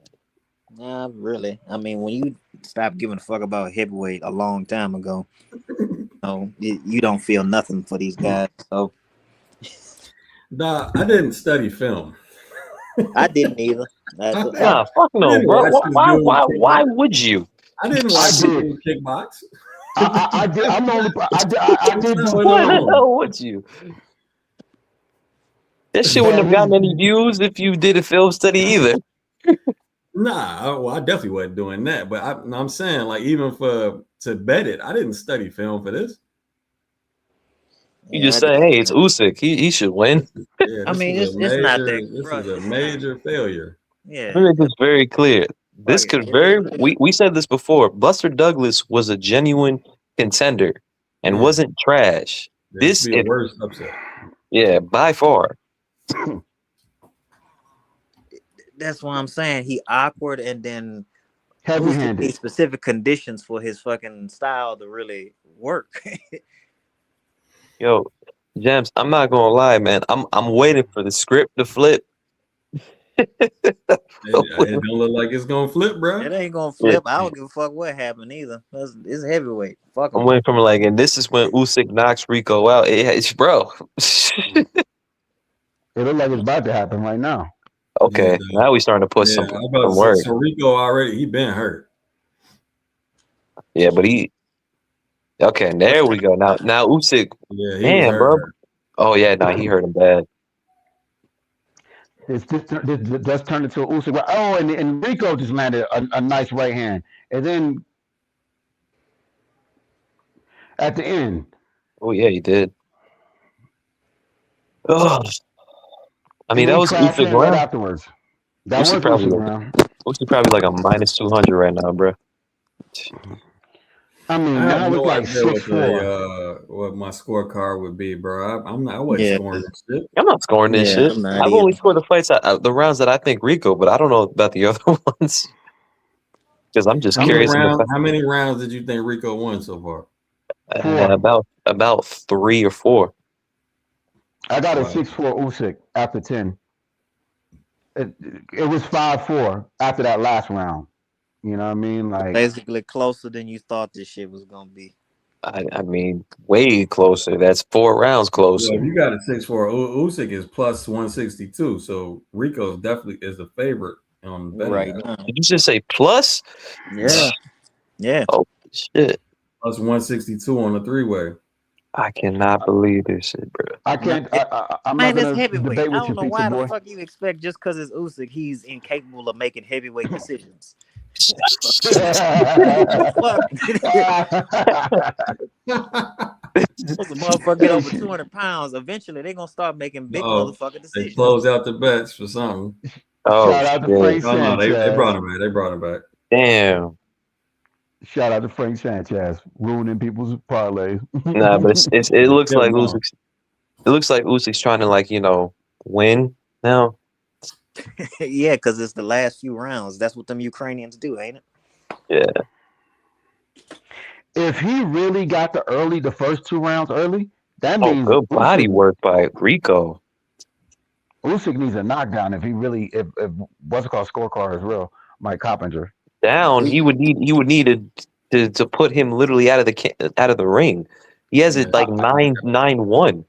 Nah, really. I mean, when you stopped giving a fuck about heavyweight a long time ago, you don't feel nothing for these guys. So, Nah, I didn't study film. I didn't either. Nah, fuck no, bro. Why would you? I didn't watch people kickbox. I did. I'm the only. I did. Why the hell would you? That shit wouldn't have gotten any views if you did a film study either. Nah, I definitely wasn't doing that. But I'm saying, like, even to bet it, I didn't study film for this. You just say, hey, it's Usyk. He should win. Yeah, I mean, it's not that. This is a major failure. Yeah. Let me make this very clear. This could we said this before. Buster Douglas was a genuine contender and wasn't trash. This be the worst upset. Yeah, by far. That's what I'm saying. He awkward and then heavy-handed. Specific conditions for his fucking style to really work. Yo, James, I'm not gonna lie, man. I'm waiting for the script to flip. It don't look like it's gonna flip, bro. It ain't gonna flip. I don't give a fuck what happened either. It's heavyweight. Fuck 'em. I'm waiting for like, and this is when Usyk knocks Rico out. It's bro. It looks like it's about to happen right now. Okay, now we starting to put some word. So Rico already he been hurt. Yeah, but okay, there we go. Now Usyk. Yeah, man, bro. Oh yeah, he hurt him bad. This just turned into a Usyk. Oh, and Rico just landed a nice right hand, and then at the end. Oh yeah, he did. Oh, I mean that was Usyk right afterwards. That was Usyk probably like a minus 200 right now, bro. I mean, I have no like idea what my scorecard would be, bro. I wasn't scoring this shit. I'm not scoring this shit. I've only scored the fights, the rounds that I think Rico, but I don't know about the other ones. Because I'm just curious. How many rounds did you think Rico won so far? About 3 or 4. I got a Right. 6-4 Usyk after 10. It, it was 5-4 after that last round. You know what I mean? Like, Basically closer than you thought this shit was gonna be. I mean, way closer. That's 4 rounds Well, if closer. you got a 6-4, Usyk is plus 162. So Rico's definitely is a favorite on the betting Right app. now. Did you just say plus? Yeah. Yeah. Oh shit! Plus 162 on the 3-way. I cannot believe this shit, bro. I can't. I'm not Man, it's gonna heavyweight. debate I with you, don't know pizza why the boy. fuck you expect just because it's Usyk, he's incapable of making heavyweight decisions. Fuck. Once a motherfucker get over 200 pounds, eventually they're gonna start making big Oh, motherfucking they decisions. closed out the bets for something. Oh Shout out to shit! Frank Oh no, they Sanchez. brought him back. They brought him back. Damn. Shout out to Frank Sanchez, ruining people's parlays. Nah, but it looks Give like him on. Usyk's. It looks like Usyk's trying to win now. Yeah, because it's the last few rounds. That's what them Ukrainians do, ain't it? Yeah. If he really got the first 2 rounds early, that Oh, means good body work by Rico. Usyk needs a knockdown if he really if what's it called scorecard is real. Mike Coppinger. Down, he would need to put him literally out of the ring. He has it like 9-1.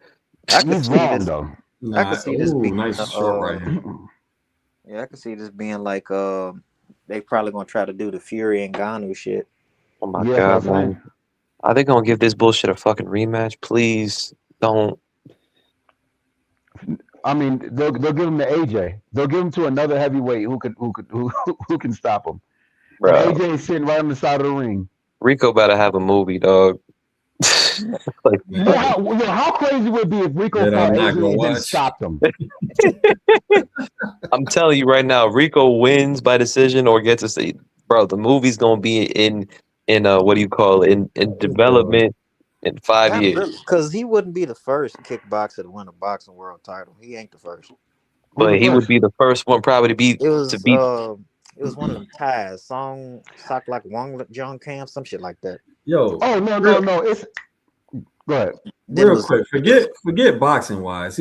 I could He's see wrong this. though. I could see this being nice short right hand. yeah, I could see this being like they probably gonna try to do the Fury and Ngannou shit. Oh my Yeah, god, that's what I'm man! Are they gonna give this bullshit a fucking rematch? Please don't. I mean, they'll give him to AJ. They'll give him to another heavyweight who can stop him. Bro. And AJ is sitting right on the side of the ring. Rico better have a movie, dog. Like, how crazy would it be if Rico That fought I'm not AJ gonna and then watch. stopped him? I'm telling you right now, Rico wins by decision or gets a seat. Bro, the movie's gonna be in what do you call it? In development in 5 years. Because he wouldn't be the first kickboxer to win a boxing world title. He ain't the first. But he would be the first one probably to beat. It was one of them ties. Sock like Wong John Cam, some shit like that. Yo. Oh no. It's go ahead. Real quick, forget boxing wise.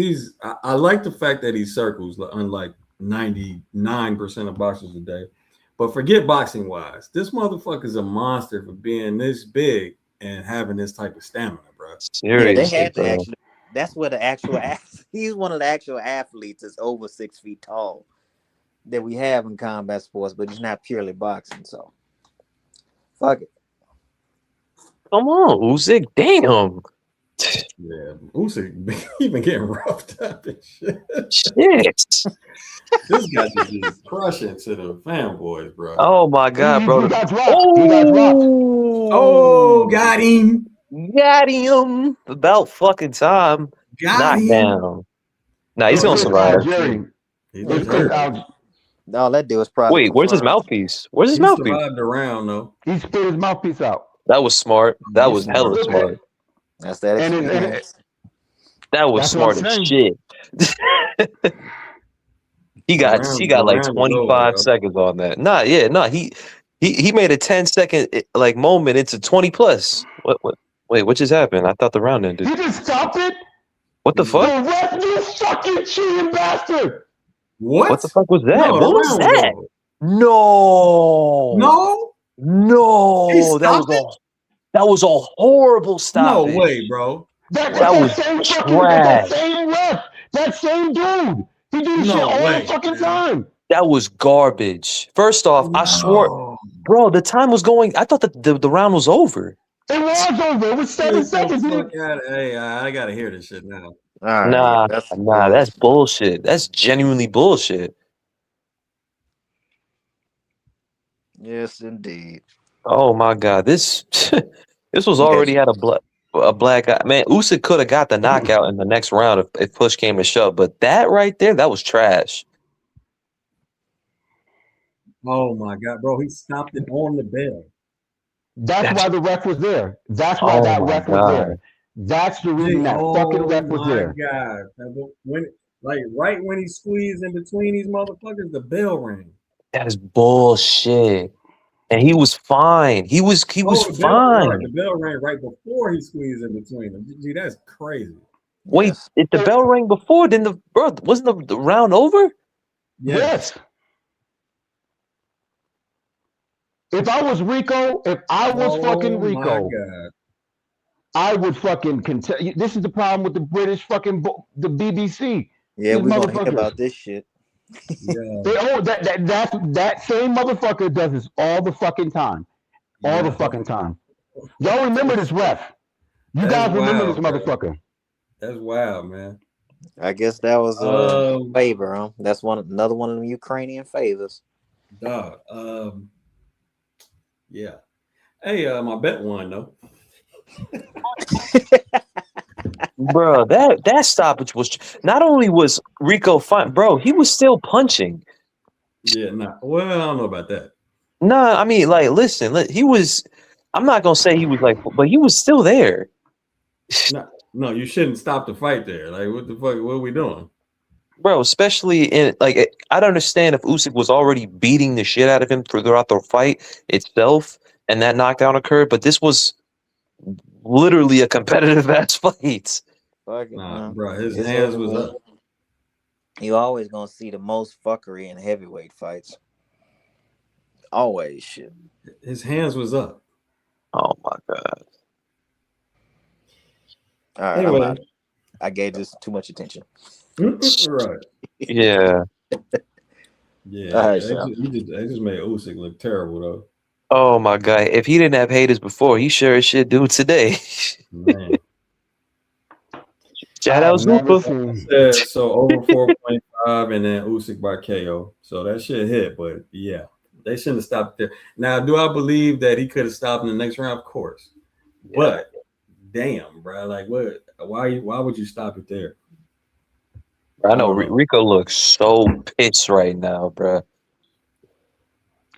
I like the fact that he circles, unlike 99% of boxers today. But forget boxing wise. This motherfucker's a monster for being this big and having this type of stamina, bro. Yeah, they had to actually. That's where the actual he's one of the actual athletes that's over 6 feet tall that we have in combat sports, but he's not purely boxing. So, fuck it. Come on, Usyk, damn. Yeah, Usyk, he been getting roughed up and shit. Shit. This guy just crushing to the fanboys, bro. Oh my god, bro. He got dropped. He got dropped. Oh, got him. Got him. About fucking time. Got him. Down. Nah, he's gonna survive. No, that dude was probably. Wait, where's his mouthpiece? Where's his He mouthpiece? survived the round though. He spit his mouthpiece out. That was smart. That was hella smart. That's that experience. That was smart as shit. He got like 25 seconds on that. He made a 10-second like moment into 20 plus. Wait, what just happened? I thought the round ended. You just stopped it? What the fuck? The ref, you fucking cheating bastard! What the fuck was that? No, what was that? No. That was a horrible stop. No way, bro. That was trash. That same dude. He do this shit all the fucking time. That was garbage. First off, I swore, bro, the time was going. I thought that the round was over. It was over. It was 7 seconds. Hey, I gotta hear this shit now. Nah, that's bullshit. That's genuinely bullshit. Yes, indeed. Oh my god, this was already had a black eye. Man, Usyk could have got the knockout in the next round if push came to shove, but that right there, that was trash. Oh my god, bro, he stopped it on the bell. That's why the ref was there. That's why that ref was there. That's the reason that fucking ref was there. Oh my god. Right when he squeezed in between these motherfuckers, the bell rang. That is bullshit. And he was fine. He was fine. The bell rang right before he squeezed in between them. Gee, that's crazy. Wait, Yes. if the bell rang before, then wasn't the round over? Yes. If I was Rico, if I was fucking Oh my Rico, God. I would fucking contest. This is the problem with the British fucking the BBC. Yeah, These we're gonna hear motherfuckers. about this shit. Yeah. That same motherfucker does this all the fucking time. All the Yeah. fucking time. Y'all remember this ref? You That's guys remember this wild, bro. motherfucker? That's wild, man. I guess that was a Um, favor, huh? That's another one of them Ukrainian favors. dog. Yeah. Hey, my bet won though. Bro, that stoppage was not only was Rico fine, bro, he was still punching. Yeah, nah. Well, I don't know about that. Nah, I mean, like, listen, he was. I'm not gonna say he was like, but he was still there. No, you shouldn't stop the fight there. Like, what the fuck? What are we doing? Bro, especially in like, I don't understand if Usyk was already beating the shit out of him throughout the fight itself, and that knockdown occurred. But this was literally a competitive ass fight. Nah, bro, his It's hands what it was was. up. You always gonna see the most fuckery in heavyweight fights. Always shit. His hands was up. Oh my god. All right, Anyway. I'm out. I gave this too much attention. Right. Yeah. Yeah. All right, They just made Usyk look terrible though. Oh my god. If he didn't have haters before, he sure as shit do today. Man. Shout out Zupa. So over 4.5 and then Usyk by KO. So that shit hit, but yeah, they shouldn't have stopped there. Now, do I believe that he could have stopped in the next round? Of course. Yeah. But damn, bro, like what? Why would you stop it there? I know Rico looks so pissed right now, bro.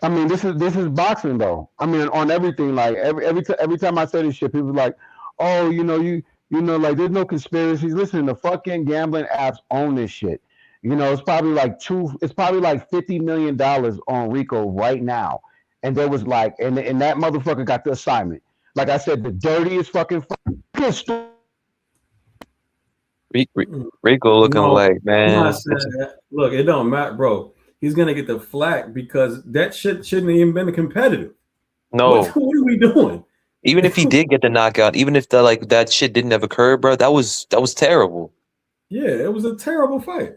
I mean, this is boxing though. I mean, on everything. Like every time I say this shit, people are like, oh, you know, like there's no conspiracies. Listen, the fucking gambling apps own this shit. You know, it's probably like $50 million on Rico right now. And there was like, and that motherfucker got the assignment. Like I said, the dirtiest fucking Rico looking like, man. Look, it don't matter, bro. He's gonna get the flack because that shit shouldn't have even been competitive. No. What are we doing? Even if he did get the knockout, even if that shit didn't have occurred, bro, that was terrible. Yeah, it was a terrible fight.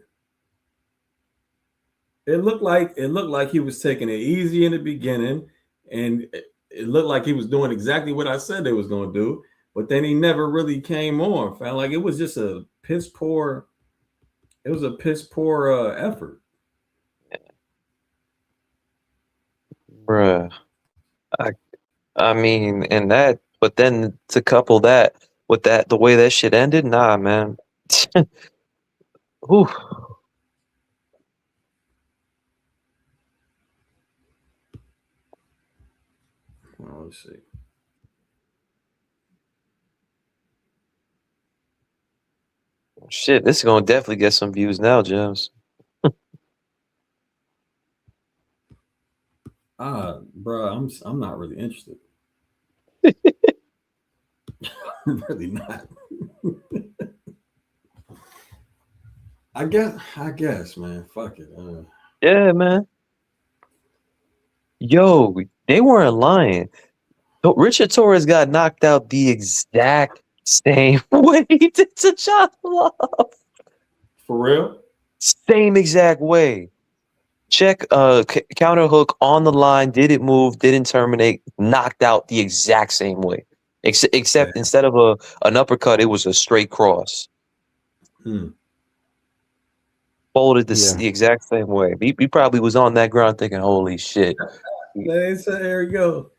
It looked like he was taking it easy in the beginning, and it looked like he was doing exactly what I said they was gonna do. But then he never really came on. Felt like it was just a piss poor. It was a piss poor effort. Bruh. I mean, and that, but then to couple that with the way that shit ended, nah, man. Whew. Oh, let's see. Shit, this is gonna definitely get some views now, James. Bro, I'm not really interested. I'm really not. I guess, man. Fuck it. Yeah, man. Yo, they weren't lying. Richard Torres got knocked out the exact same way he did to Guasoff. For real? Same exact way. Check counter hook on the line, didn't move, didn't terminate, knocked out the exact same way. Except instead of an uppercut, it was a straight cross. Folded the exact same way. He probably was on that ground thinking, holy shit. There you go.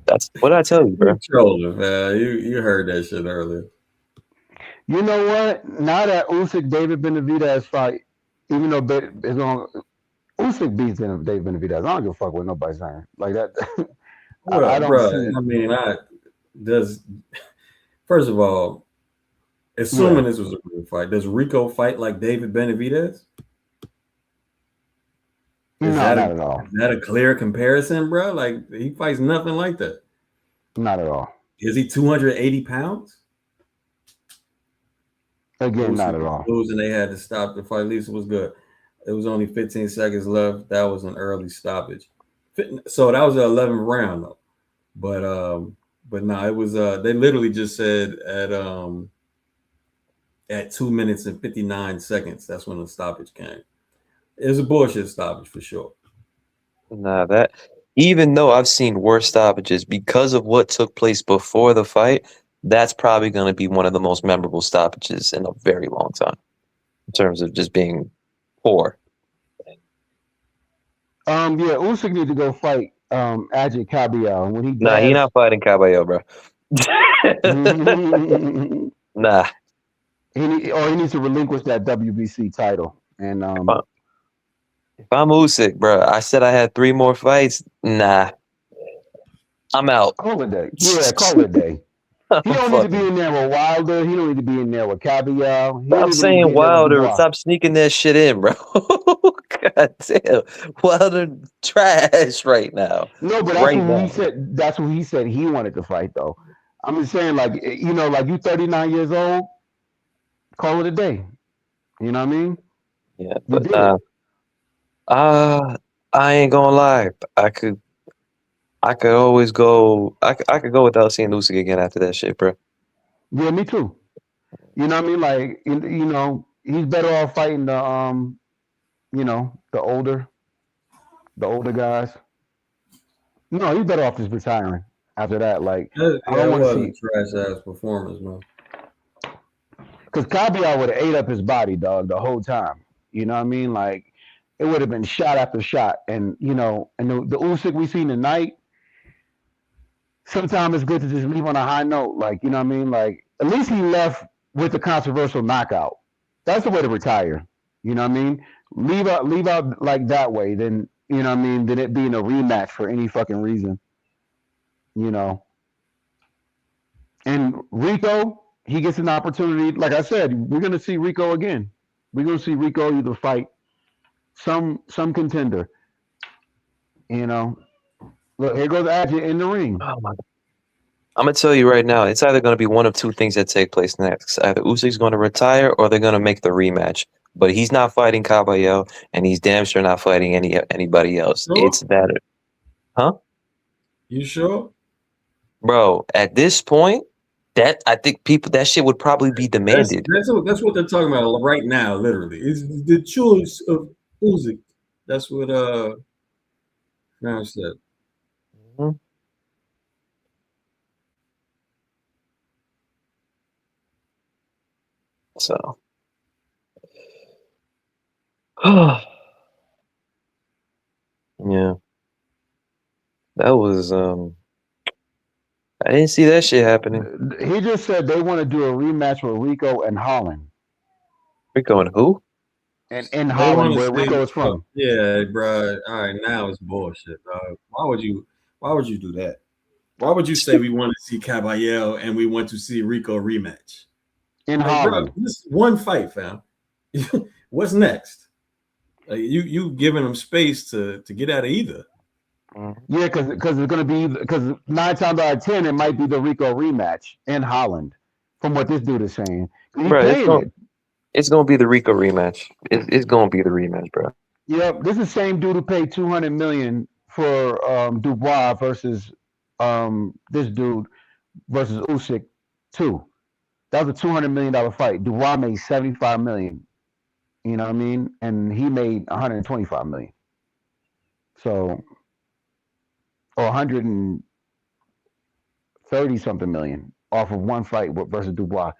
That's what I tell you, bro. Trolling, man. You heard that shit earlier. You know what? Now that Usyk David Benavidez fight, even though Usyk beats David Benavidez, I don't give a fuck what nobody's saying. Like that. Well, I don't see. I mean, first of all, assuming this was a real fight, does Rico fight like David Benavidez? Not at all. Is that a clear comparison, bro? Like he fights nothing like that. Not at all. Is he 280 pounds? Again, not Usyk at was all. losing. They had to stop the fight. At least it was good. It was only 15 seconds left. That was an early stoppage. So that was the 11th round though. But no, it was they literally just said at 2 minutes and 59 seconds, that's when the stoppage came. It was a bullshit stoppage for sure. Nah, that even though I've seen worse stoppages because of what took place before the fight, that's probably going to be one of the most memorable stoppages in a very long time in terms of just being poor. Yeah, Usyk need to go fight Ajit Cabial. When he Nah, he does, not fighting Caballero, bro. Nah. he needs to relinquish that WBC title. And If I'm Usyk, bro, I said I had 3 more fights. Nah, I'm out. call it a day. Yeah, call it a day. He don't need to be in there with Wilder. He don't need to be in there with Cabial. He don't Stop even need to be saying in there with Wilder. Dubois. Stop sneaking that shit in, bro. God damn. Wilder trash right now. No, but that's Right who he now. said. That's who he said he wanted to fight, though. I'm just saying, like like you 39 years old. Call it a day. You know what I mean? Yeah, You but did it. I ain't gonna lie. I could always go. I could go without seeing Usyk again after that shit, bro. Yeah, me too. You know what I mean? Like he's better off fighting the the older guys. No, he's better off just retiring after that. Like I don't It want to was see a trash ass performance, man. because Caviar would have ate up his body, dog, the whole time. You know what I mean? Like it would have been shot after shot, and the Usyk we seen tonight. Sometimes it's good to just leave on a high note, like you know what I mean. Like at least he left with a controversial knockout. That's the way to retire. You know what I mean? Leave out like that way. Then you know what I mean. Than it being a rematch for any fucking reason. You know. And Rico, he gets an opportunity. Like I said, we're gonna see Rico again. We're gonna see Rico either fight some contender. You know. Look, here goes Ajit in the ring. Oh my. I'm gonna tell you right now, it's either gonna be one of 2 things that take place next. Either Usyk's gonna retire or they're gonna make the rematch. But he's not fighting Caballero, and he's damn sure not fighting anybody else. Sure? It's that, huh? You sure? Bro, at this point, that I think that shit would probably be demanded. That's what they're talking about right now, literally. It's the choice of Usyk. That's what Brown said. Mhm. So, yeah, that was I didn't see that shit happening. He just said they want to do a rematch with Rico and Holland. Rico and who? And in They Holland, want where to Rico is say, from. yeah, bro. All right, now it's bullshit, dog. Why would you do that? Why would you say we want to see Caballero and we want to see Rico rematch? In Like, Holland. bro, this one fight, fam. What's next? Like, you giving them space to get out of either. Yeah, because it's gonna be 9 times out of 10 it might be the Rico rematch in Holland, from what this dude is saying. He's Bro, playing it. it's gonna be the Rico rematch. It's gonna be the rematch, bro. Yep, this is the same dude who paid $200 million for Dubois versus this dude versus Usyk 2. That was a $200 million fight. Dubois made $75 million. You know what I mean? And he made $125 million. So, or 130 something million off of one fight versus Dubois.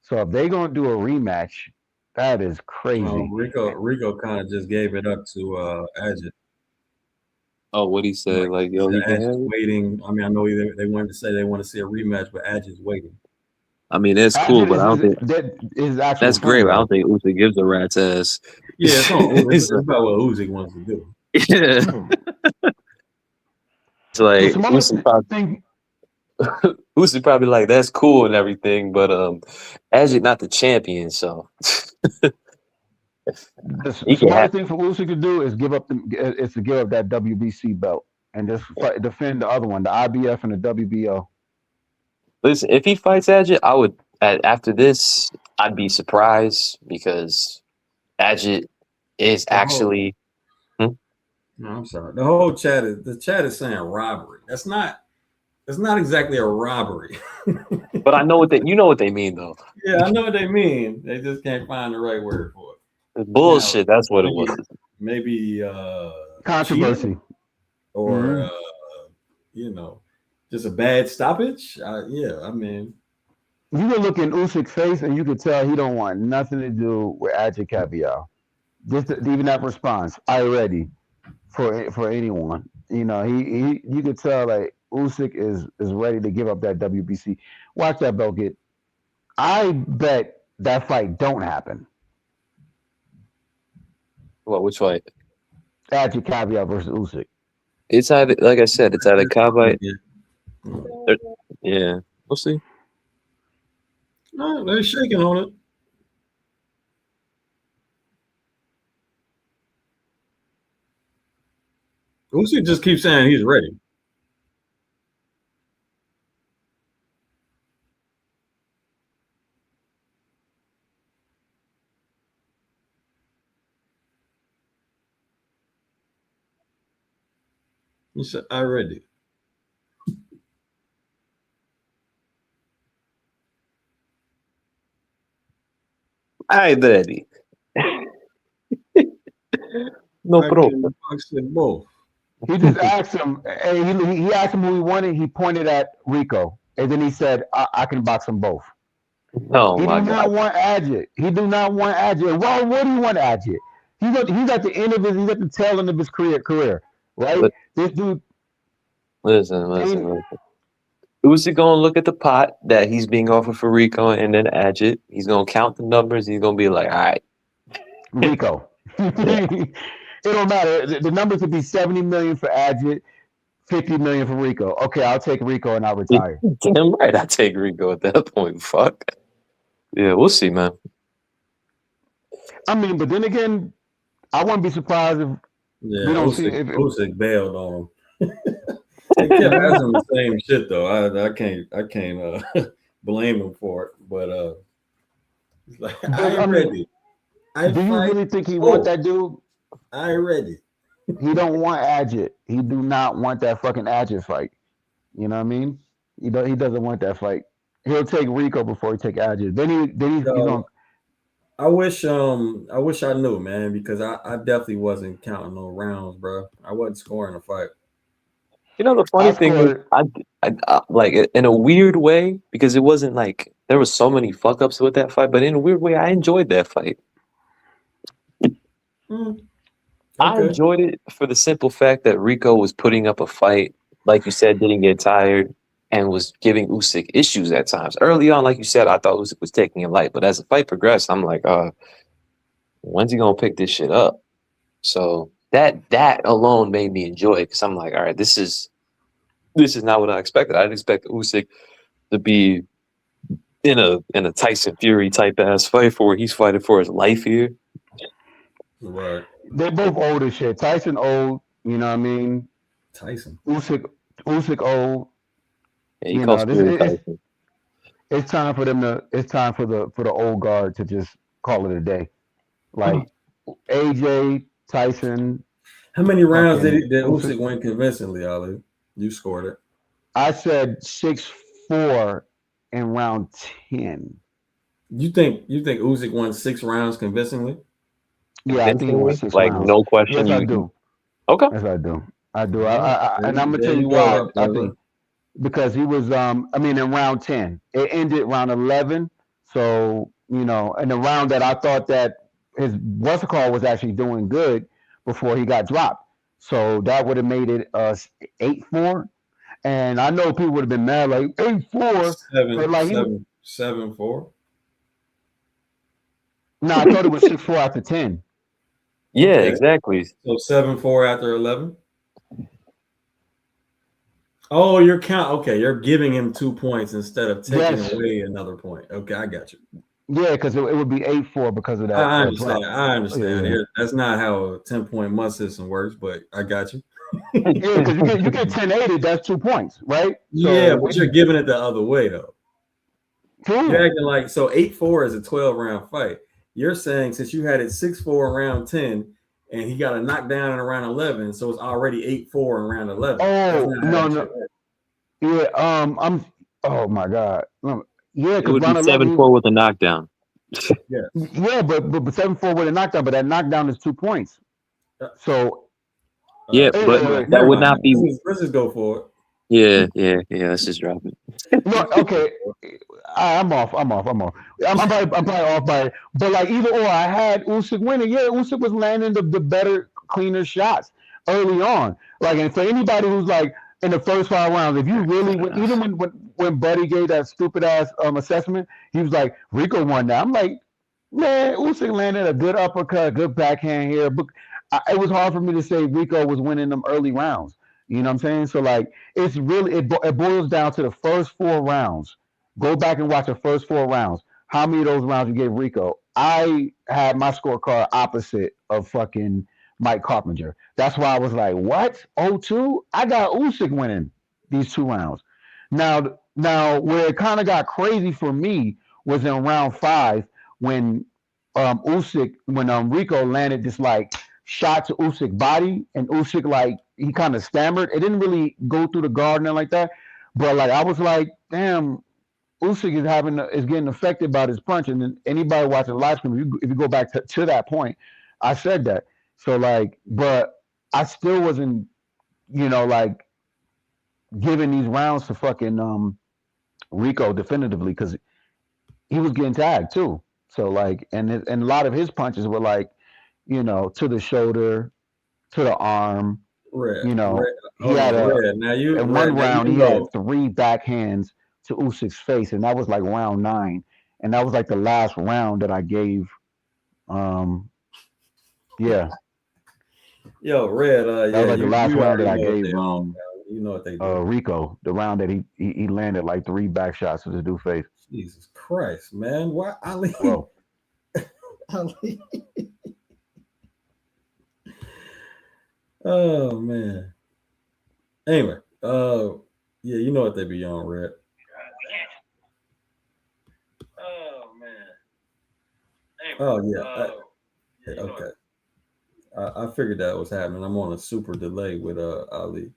So if they're gonna do a rematch, that is crazy. Rico kind of just gave it up to Ajit. Oh, what he said? Like, yo, he can Ajit's have it? waiting. I mean, I know they wanted to say they want to see a rematch, but Ajit's waiting. I mean, that's cool, but I don't think that's great. But I don't think Usyk gives a rat's ass. Yeah, it's about what Usyk wants to do. Yeah. It's like Usyk probably like that's cool and everything, but Ajit not the champion, so the smartest thing for Usyk to do is give up that WBC belt and just defend the other one, the IBF and the WBO. Listen, if he fights Ajit, I would after this, I'd be surprised because Agit is actually. No, I'm sorry. The chat is saying robbery. That's not exactly a robbery. But I know what they mean though. Yeah, I know what they mean. They just can't find the right word for it. It's bullshit. That's what it was. Maybe controversy, cheating, or just a bad stoppage. Yeah, I mean, you could look in Usyk's face and you could tell he don't want nothing to do with Ajit Cavial. Just even that response, I ready for anyone. He you could tell like Usyk is ready to give up that WBC. Watch that belt get. I bet that fight don't happen. What? Which fight? Ajit Cavial versus Usyk. It's either, like I said, it's either Cavial. Yeah, we'll see. No, they're shaking on it. Usyk just keeps saying he's ready. He said, "I ready." I ready. No problem. Both. He just asked him. He asked him who he wanted. He pointed at Rico, and then he said, "I can box them both." Oh he my do not God. want Ajit. He do not want Ajit. Why would he want Ajit? He's at the end of he's at the tail end of his career, right? This dude. Listen. Usyk gonna look at the pot that he's being offered for Rico and then Ajit. He's gonna count the numbers. He's gonna be like, all right, Rico. It don't matter. The numbers would be 70 million for Ajit, 50 million for Rico. Okay, I'll take Rico and I'll retire. Damn right, I take Rico at that point. Fuck. Yeah, we'll see, man. I mean, but then again, I wouldn't be surprised if we don't see if Usyk bailed on him. He kept asking the same shit though. I can't blame him for it. But he's like, I'm ready. Do you really think he want that dude? I ready. He don't want Ajit. He do not want that fucking Ajit fight. You know what I mean? He doesn't want that fight. He'll take Rico before he take Ajit. Then he's gonna. I wish I knew, man, because I definitely wasn't counting no rounds, bro. I wasn't scoring a fight. You know, the funny thing is, I like in a weird way, because it wasn't like there was so many fuck ups with that fight, but in a weird way, I enjoyed that fight. I enjoyed it for the simple fact that Rico was putting up a fight, like you said, didn't get tired, and was giving Usyk issues at times. Early on, like you said, I thought Usyk was taking it light, but as the fight progressed, I'm like, when's he gonna pick this shit up? So that alone made me enjoy it, because I'm like, all right, this is not what I expected. I didn't expect Usyk to be in a Tyson Fury type ass fight where he's fighting for his life here. Right. They're both old as shit. Tyson old, you know what I mean? Tyson. Usyk old. Yeah, he calls Tyson. It's time for them to. It's time for the old guard to just call it a day. Like AJ, Tyson. How many rounds did Usyk win convincingly, Ali? You scored it. I said 6-4 in round 10. You think Usyk won 6 rounds convincingly? Yeah, I think he won 6 like rounds. No question. Yes, I do. Okay. Yes, I do. And I'm gonna tell you why. I think because he was in round 10. It ended round 11. So, in the round that I thought that his what's call was actually doing good before he got dropped. So that would have made it 8-4. And I know people would have been mad like 8-4. 7-4. No, I thought it was 6-4 after 10. Yeah, okay. Exactly. So 7-4 after 11. Oh, you're you're giving him 2 points instead of taking away another point. Okay, I got you. Yeah, because it would be 8-4 because of that. I understand. Yeah. That's not how a 10-point must system works, but I got you. Yeah, because you get 10-8, that's 2 points, right? So, yeah, but you're giving it the other way though. You're acting like 8-4 is a 12-round fight. You're saying since you had it 6-4 in round 10 and he got a knockdown in round 11, so it's already 8-4 in round 11. Oh no. Yeah, I'm. Oh my God. Yeah, It because would be round 11. 7-4 with a knockdown. Yeah, but 7-4 with a knockdown, but that knockdown is 2 points. So yeah, but that would not be. Let's just go for it. Yeah. Let's just drop it. No, okay. I'm off. I'm probably off by. But like either or, I had Usyk winning. Yeah, Usyk was landing the better, cleaner shots early on. Like, and for anybody who's like in the first 5 rounds, if you really even when Buddy gave that stupid ass assessment, he was like Rico won that. I'm like, man, Usyk landed a good uppercut, good backhand here. But it was hard for me to say Rico was winning them early rounds. You know what I'm saying? So like, it's really it boils down to the first 4 rounds. Go back and watch the first 4 rounds. How many of those rounds you gave Rico? I had my scorecard opposite of fucking Mike Carpenter. That's why I was like, what? 0-2? I got Usyk winning these 2 rounds. Now where it kind of got crazy for me was in round 5 when Rico landed this like shot to Usyk body, and Usyk like he kind of stammered. It didn't really go through the guard and like that, but like I was like, damn, Usyk is getting affected by this punch. And then anybody watching the live stream, if you go back to that point, I said that. So like, but I still wasn't, like giving these rounds to fucking Rico definitively because he was getting tagged too. So like, and a lot of his punches were like, to the shoulder, to the arm. Red. He had in one round he had 3 backhands to Usyk's face, and that was like round 9, and that was like the last round that I gave. Yeah. Yo, Red. That was like the last round that I gave. You know what they do. Rico, the round that he landed like 3 back shots to the dude's face. Jesus Christ, man! Why Ali? Bro. Ali. Oh man. Anyway, yeah, you know what they be on, Red. Oh man. Oh yeah. Okay. I figured that was happening. I'm on a super delay with Ali.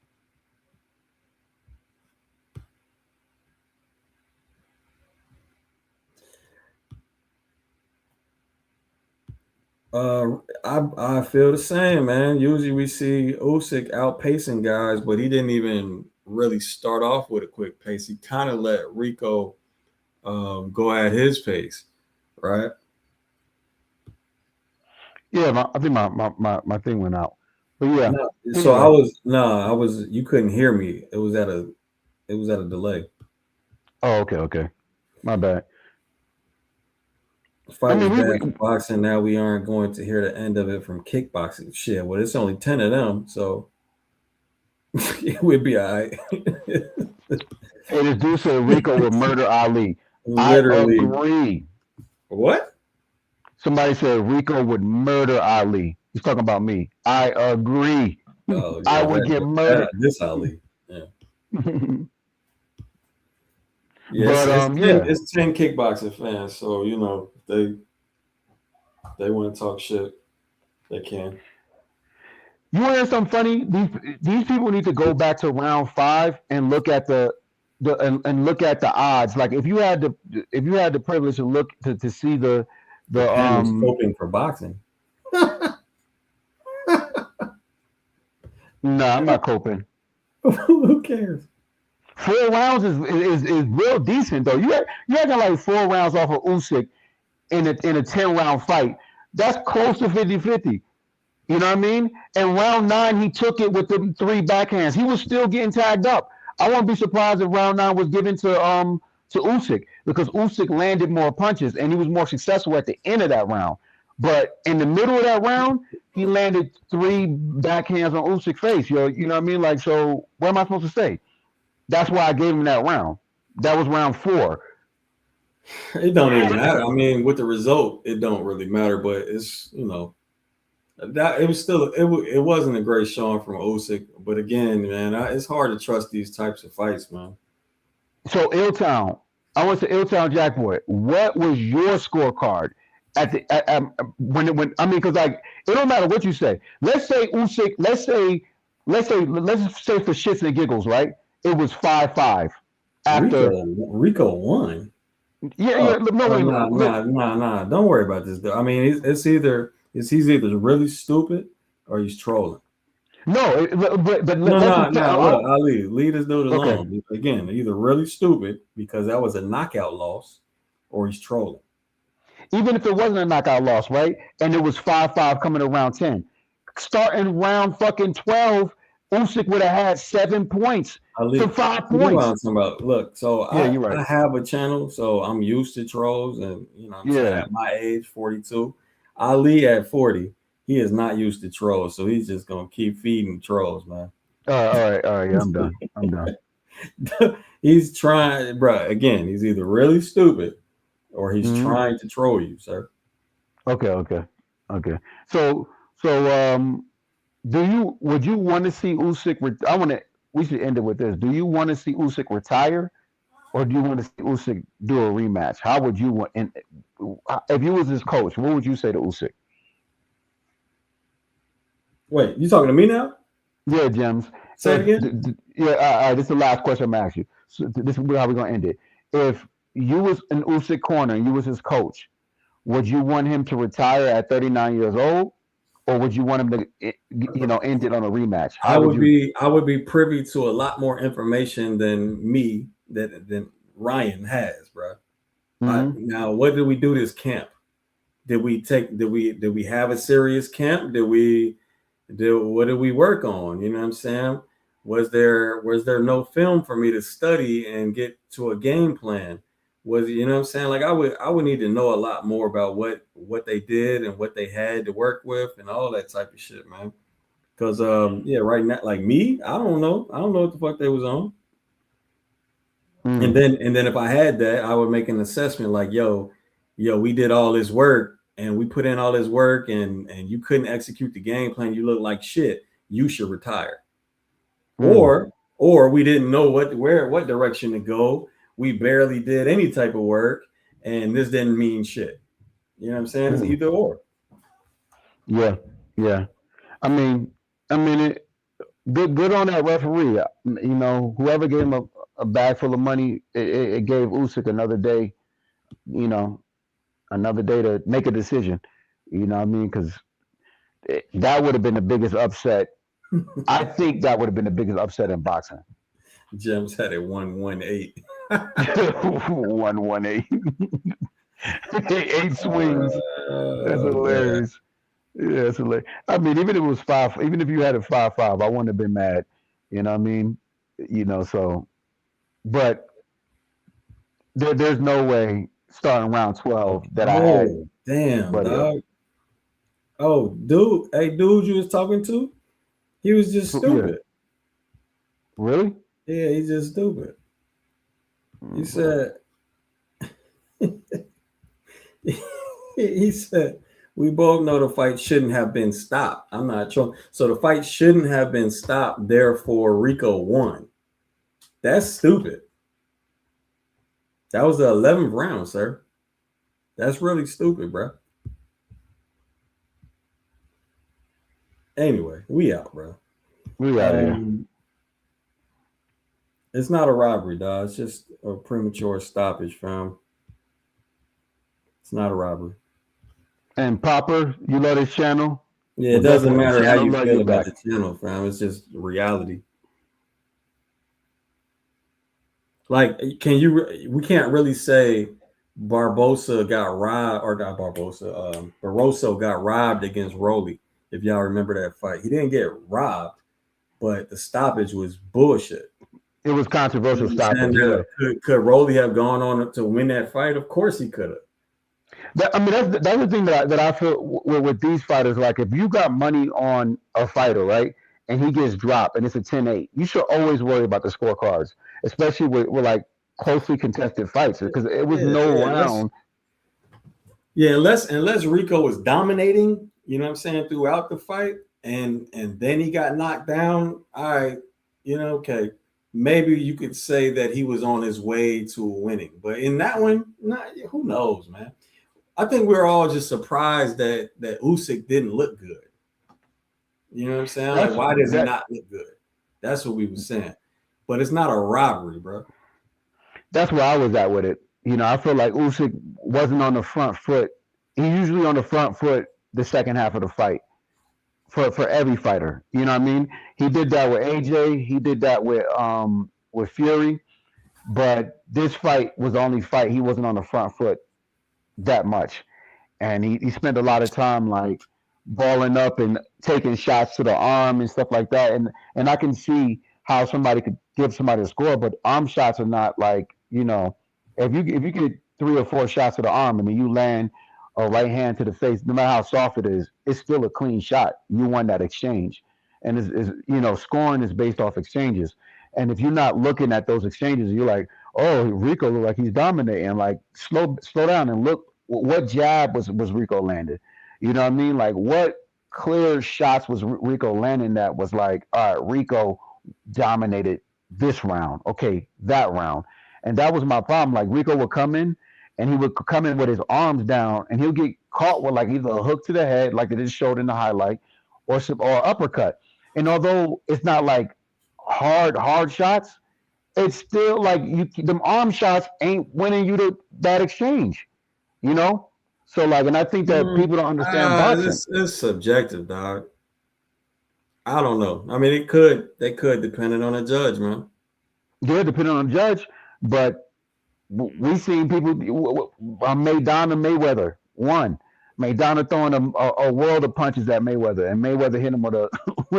I feel the same, man. Usually we see Usyk outpacing guys, but he didn't even really start off with a quick pace. He kind of let Rico go at his pace, right? Yeah, I think my thing went out. But yeah. No, so I was you couldn't hear me. It was at a delay. Oh, okay. My bad. Fight was bad for boxing. Now we aren't going to hear the end of it from kickboxing. Shit, well, it's only 10 of them, so it would be all right. It is due to Rico would murder Ali. Literally. I agree. What? Somebody said Rico would murder Ali. He's talking about me. I agree. Oh, yeah, I would get murdered. This Ali. Yeah. But it's 10 kickboxing fans, so they want to talk shit. They can. You want to hear something funny? These people need to go back to round 5 and look at the look at the odds. Like if you had the privilege to look to see the hoping for boxing. No, I'm not coping. Who cares? 4 rounds is real decent though. You had like 4 rounds off of Usyk in a 10-round fight. That's close to 50-50. You know what I mean? And round 9 he took it with the 3 backhands. He was still getting tagged up. I wouldn't be surprised if round 9 was given to Usyk because Usyk landed more punches and he was more successful at the end of that round. But in the middle of that round, he landed 3 backhands on Usyk's face. You know what I mean? Like, so what am I supposed to say? That's why I gave him that round. That was round 4. It don't even matter. I mean, with the result, it don't really matter. But it's that it was still it wasn't a great showing from Usyk. But again, man, it's hard to trust these types of fights, man. So Illtown, I want to Illtown Jack Boy. What was your scorecard at the when I mean, because like it don't matter what you say. Let's say Usyk. Let's say for shits and giggles, right? It was 5-5 after. Rico won. Yeah. Nah. Don't worry about this. I mean, he's either really stupid or he's trolling. No, but Look, Ali, leave this dude alone. Okay. Again, either really stupid because that was a knockout loss, or he's trolling. Even if it wasn't a knockout loss, right? And it was 5-5 coming to round 10. Starting round fucking 12, Usyk would have had 7 points for 5 You know what points. I'm talking about. Look, so Yeah, you're right. I have a channel, so I'm used to trolls, and you know what I'm saying, at my age, 42. Ali at 40, he is not used to trolls, so he's just gonna keep feeding trolls, man. All right. Yeah, I'm done. He's trying, bro. Again, he's either really stupid or he's trying to troll you, sir. Okay. So would you want to see Usyk? We should end it with this. Do you want to see Usyk retire, or do you want to see Usyk do a rematch? How would you want? And if you was his coach, what would you say to Usyk? Wait, you talking to me now? Yeah, Gems. Say it again. This is the last question I'm gonna ask you. So this is how we're gonna end it. If you was in Usyk corner and you was his coach, would you want him to retire at 39 years old, or would you want him to, end it on a rematch? I would be privy to a lot more information than than Ryan has, bro. Now, what did we do this camp? Did we have a serious camp? What did we work on? You know what I'm saying? Was there no film for me to study and get to a game plan? You know what I'm saying? Like I would need to know a lot more about what they did and what they had to work with and all that type of shit, man. Because right now, like me, I don't know what the fuck they was on. And then if I had that, I would make an assessment like, yo, we did all this work and we put in all this work and you couldn't execute the game plan. You look like shit. You should retire. Or we didn't know what direction to go. We barely did any type of work, and this didn't mean shit. You know what I'm saying? It's either or. Yeah. I mean, good on that referee. You know, whoever gave him a bag full of money, it gave Usyk another day. You know, another day to make a decision. You know what I mean? Because that would have been the biggest upset. I think that would have been the biggest upset in boxing. Gems had it 1-1-8. 1-1-8. 8 swings. That's hilarious. Yeah, that's hilarious. I mean, even if it was 5, even if you had it 5-5, I wouldn't have been mad. You know what I mean? You know, so, but there's no way starting round 12 that I had. Damn, dog. Oh, dude. Hey, dude, you was talking to? He was just stupid. Yeah. Really? Yeah, he's just stupid. He said, we both know the fight shouldn't have been stopped. I'm not sure. So the fight shouldn't have been stopped. Therefore, Rico won. That's stupid. That was the 11th round, sir. That's really stupid, bro. Anyway, we out, bro. We out here. It's not a robbery, dog. It's just a premature stoppage, fam. It's not a robbery. And Popper, you love this channel? Yeah, it doesn't matter how you feel about the channel, fam. It's just reality. Like, we can't really say Barroso got robbed against Rolly. If y'all remember that fight, he didn't get robbed, but the stoppage was bullshit. It was controversial stoppage. Could Rolly have gone on to win that fight? Of course he could have. That's the thing that I feel with these fighters. Like, if you got money on a fighter, right, and he gets dropped and it's a 10-8, you should always worry about the scorecards, especially with like closely contested fights, because it was round. Yeah, unless Rico was dominating, you know what I'm saying, throughout the fight, and then he got knocked down. All right, okay. maybe you could say that he was on his way to winning. But in that one, who knows, man? I think we're all just surprised that Usyk didn't look good. You know what I'm saying? Like, why does he not look good? That's what we were saying. But it's not a robbery, bro. That's where I was at with it. You know, I feel like Usyk wasn't on the front foot. He's usually on the front foot the second half of the fight for every fighter. You know what I mean? He did that with AJ. He did that with Fury. But this fight was the only fight he wasn't on the front foot that much. And he spent a lot of time like balling up and taking shots to the arm and stuff like that. And I can see how somebody could give somebody a score, but arm shots are not like, you know, if you get 3 or 4 shots to the arm and then you land a right hand to the face, no matter how soft it is, it's still a clean shot. You won that exchange. And is you know, scoring is based off exchanges. And if you're not looking at those exchanges, you're like, oh, Rico look like he's dominating. Like slow down and look what jab was Rico landed. You know what I mean? Like what clear shots was Rico landing that was like, all right, Rico dominated this round. Okay, that round. And that was my problem. Like Rico would come in and he would come in with his arms down and he'll get caught with like either a hook to the head, like they just showed in the highlight, or uppercut. And although it's not like hard shots, it's still like them arm shots ain't winning you that exchange. You know? So like, and I think that people don't understand boxing. It's subjective, dog. I don't know. I mean, they could depending on the judge, man. Yeah, depending on the judge. But we seen people. Maidana Mayweather won. Maidana throwing a world of punches at Mayweather, and Mayweather hit him with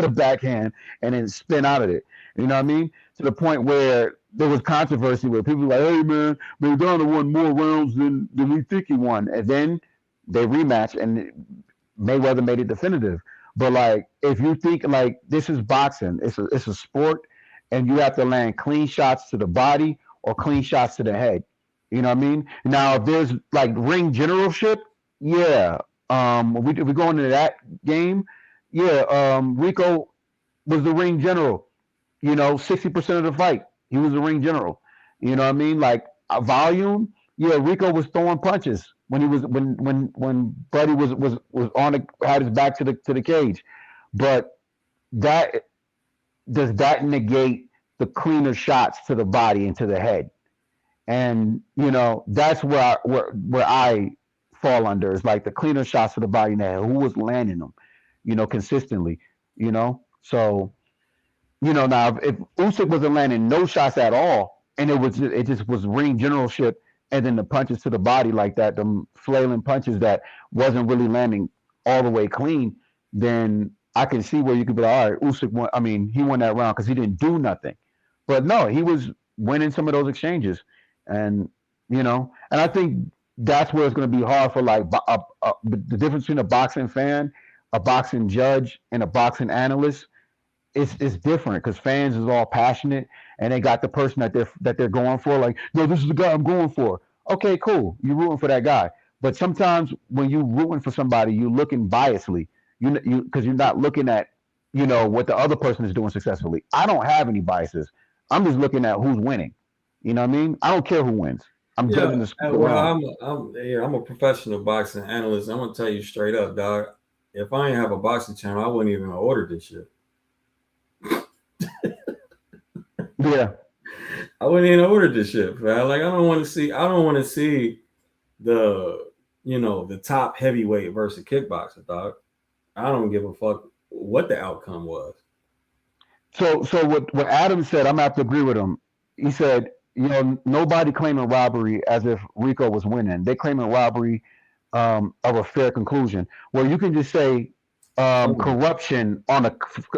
a backhand and then spin out of it. You know what I mean? To the point where there was controversy where people were like, "Hey man, Maidana won more rounds than we think he won," and then they rematched and Mayweather made it definitive. But like, if you think like this is boxing, it's a sport, and you have to land clean shots to the body or clean shots to the head. You know what I mean? Now, if there's like ring generalship, yeah. We go into that game, yeah. Rico was the ring general. You know, 60% of the fight, he was the ring general. You know what I mean? Like volume, yeah. Rico was throwing punches when he was when Buddy was had his back to the cage, but does that negate the cleaner shots to the body and to the head? And you know that's where I fall under is like the cleaner shots to the body and the head. Who was landing them, you know, consistently, you know. So you know now if Usyk wasn't landing no shots at all, and it just was ring generalship. And then the punches to the body like that, them flailing punches that wasn't really landing all the way clean, then I can see where you could be like, all right, Usyk won. I mean, he won that round because he didn't do nothing. But no, he was winning some of those exchanges. And, you know, and I think that's where it's going to be hard for like the difference between a boxing fan, a boxing judge, and a boxing analyst. It's different because fans is all passionate and they got the person that they're going for. Like, no, this is the guy I'm going for. Okay, cool. You're rooting for that guy. But sometimes when you're rooting for somebody, you're looking biasly. You because you're not looking at, you know, what the other person is doing successfully. I don't have any biases. I'm just looking at who's winning. You know what I mean? I don't care who wins. I'm judging the score. Well, I'm a professional boxing analyst. I'm gonna tell you straight up, dog. If I ain't have a boxing channel, I wouldn't even order this shit. Yeah, I wouldn't even order this shit, man. Like I don't want to see the, you know, the top heavyweight versus kickboxer, dog. I don't give a fuck what the outcome was. So what Adam said, I'm gonna have to agree with him. He said, you know, nobody claiming robbery as if Rico was winning. They claiming robbery of a fair conclusion. Well, you can just say corruption on a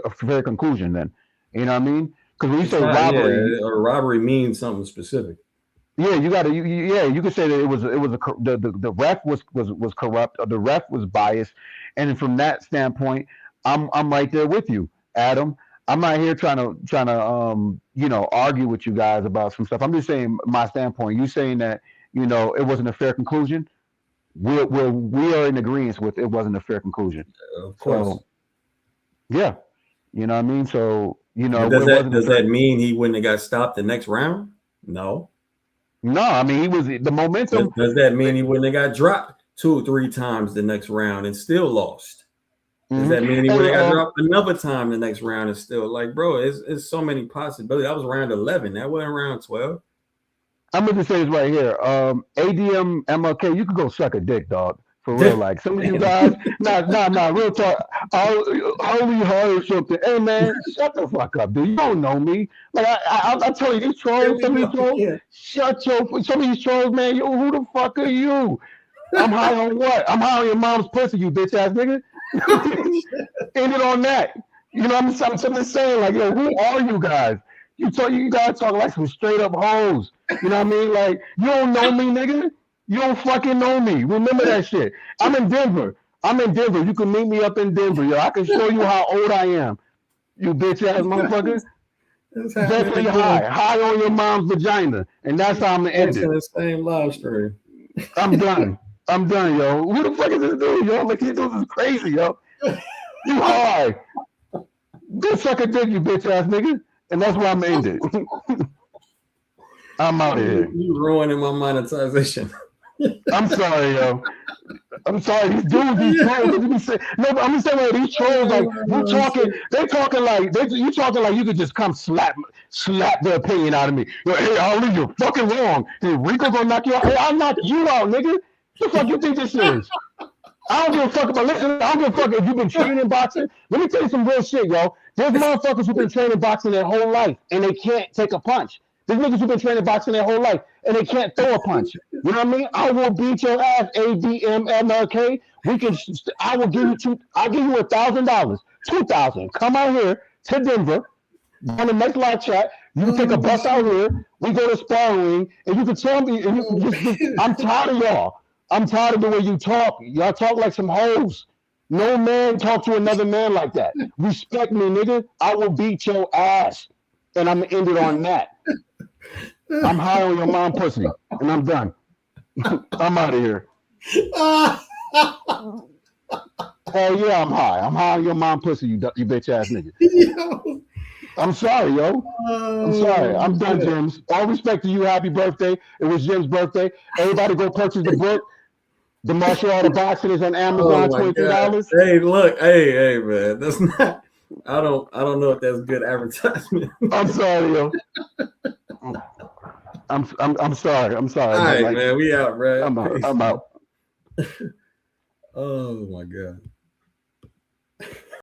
fair conclusion then. You know what I mean? Because when you say robbery, or robbery means something specific. Yeah, you got to. You could say that the ref was corrupt, or the ref was biased, and from that standpoint, I'm right there with you, Adam. I'm not here trying to you know, argue with you guys about some stuff. I'm just saying my standpoint. You saying that, you know, it wasn't a fair conclusion. We are in agreement with it wasn't a fair conclusion. Of course. So, yeah, you know what I mean. So You know, But it does wasn't that mean he wouldn't have got stopped the next round? No. No, I mean, he was the momentum. Does that mean he wouldn't have got dropped 2 or 3 times the next round and still lost? Does that mean he would have got dropped another time the next round and still like, bro? It's so many possibilities. That was round 11. That wasn't round 12. I'm gonna say this right here. ADM MLK, you could go suck a dick, dog. For real, like some of you guys, nah, real talk. Holy hard or something. Hey man, shut the fuck up, dude. You don't know me. Like I tell you, these trolls, some of these trolls, some of these trolls, man. Yo, who the fuck are you? I'm high on what? I'm high on your mom's pussy, you bitch ass nigga. End it on that. You know, I'm just saying, like, yo, who are you guys? You guys talk like some straight up hoes. You know what I mean? Like, you don't know me, nigga. You don't fucking know me. Remember that shit. I'm in Denver. You can meet me up in Denver, yo. I can show you how old I am. You bitch ass motherfucker. Definitely high on your mom's vagina, and that's how I'm gonna end it. The same live stream. I'm done, yo. Who the fuck is this dude, yo? Like, this dude is crazy, yo. You high. Go suck a dick, you bitch ass nigga. And that's where I'm gonna end it. I'm out of here. You ruining my monetization. I'm sorry, yo. I'm sorry. These dudes, these trolls. No, but I'm just saying, these trolls, like, they're talking like you could just come slap their opinion out of me. Yo, hey, Ali, you're fucking wrong. Hey, Rico gonna knock you out. Hey, I'll knock you out, nigga. What the fuck you think this is? I don't give a fuck about listen. I don't give a fuck if you've been training boxing. Let me tell you some real shit, yo. There's motherfuckers who've been training boxing their whole life and they can't take a punch. There's niggas who've been training boxing their whole life and they can't throw a punch. You know what I mean? I will beat your ass, ADMMLK. I will give you I'll give you $1,000, $2,000. Come out here to Denver on the next live chat. You can take a bus out here. We go to sparring ring, and you can tell me. And I'm tired of y'all. I'm tired of the way you talk. Y'all talk like some hoes. No man talk to another man like that. Respect me, nigga. I will beat your ass. And I'm going to end it on that. I'm high on your mom pussy. And I'm done. I'm out of here. Oh, yeah, I'm high. I'm high on your mom pussy, you bitch ass nigga. Yo. I'm sorry, yo. I'm sorry. I'm done, James. All respect to you. Happy birthday. It was Jim's birthday. Everybody go purchase the book. The Martial Art of Boxing is on Amazon, $23. Hey, look, hey, man, that's not. I don't know if that's good advertisement. I'm sorry, yo. I'm sorry. I'm sorry. All right, man, we out, right? I'm out. Oh my God.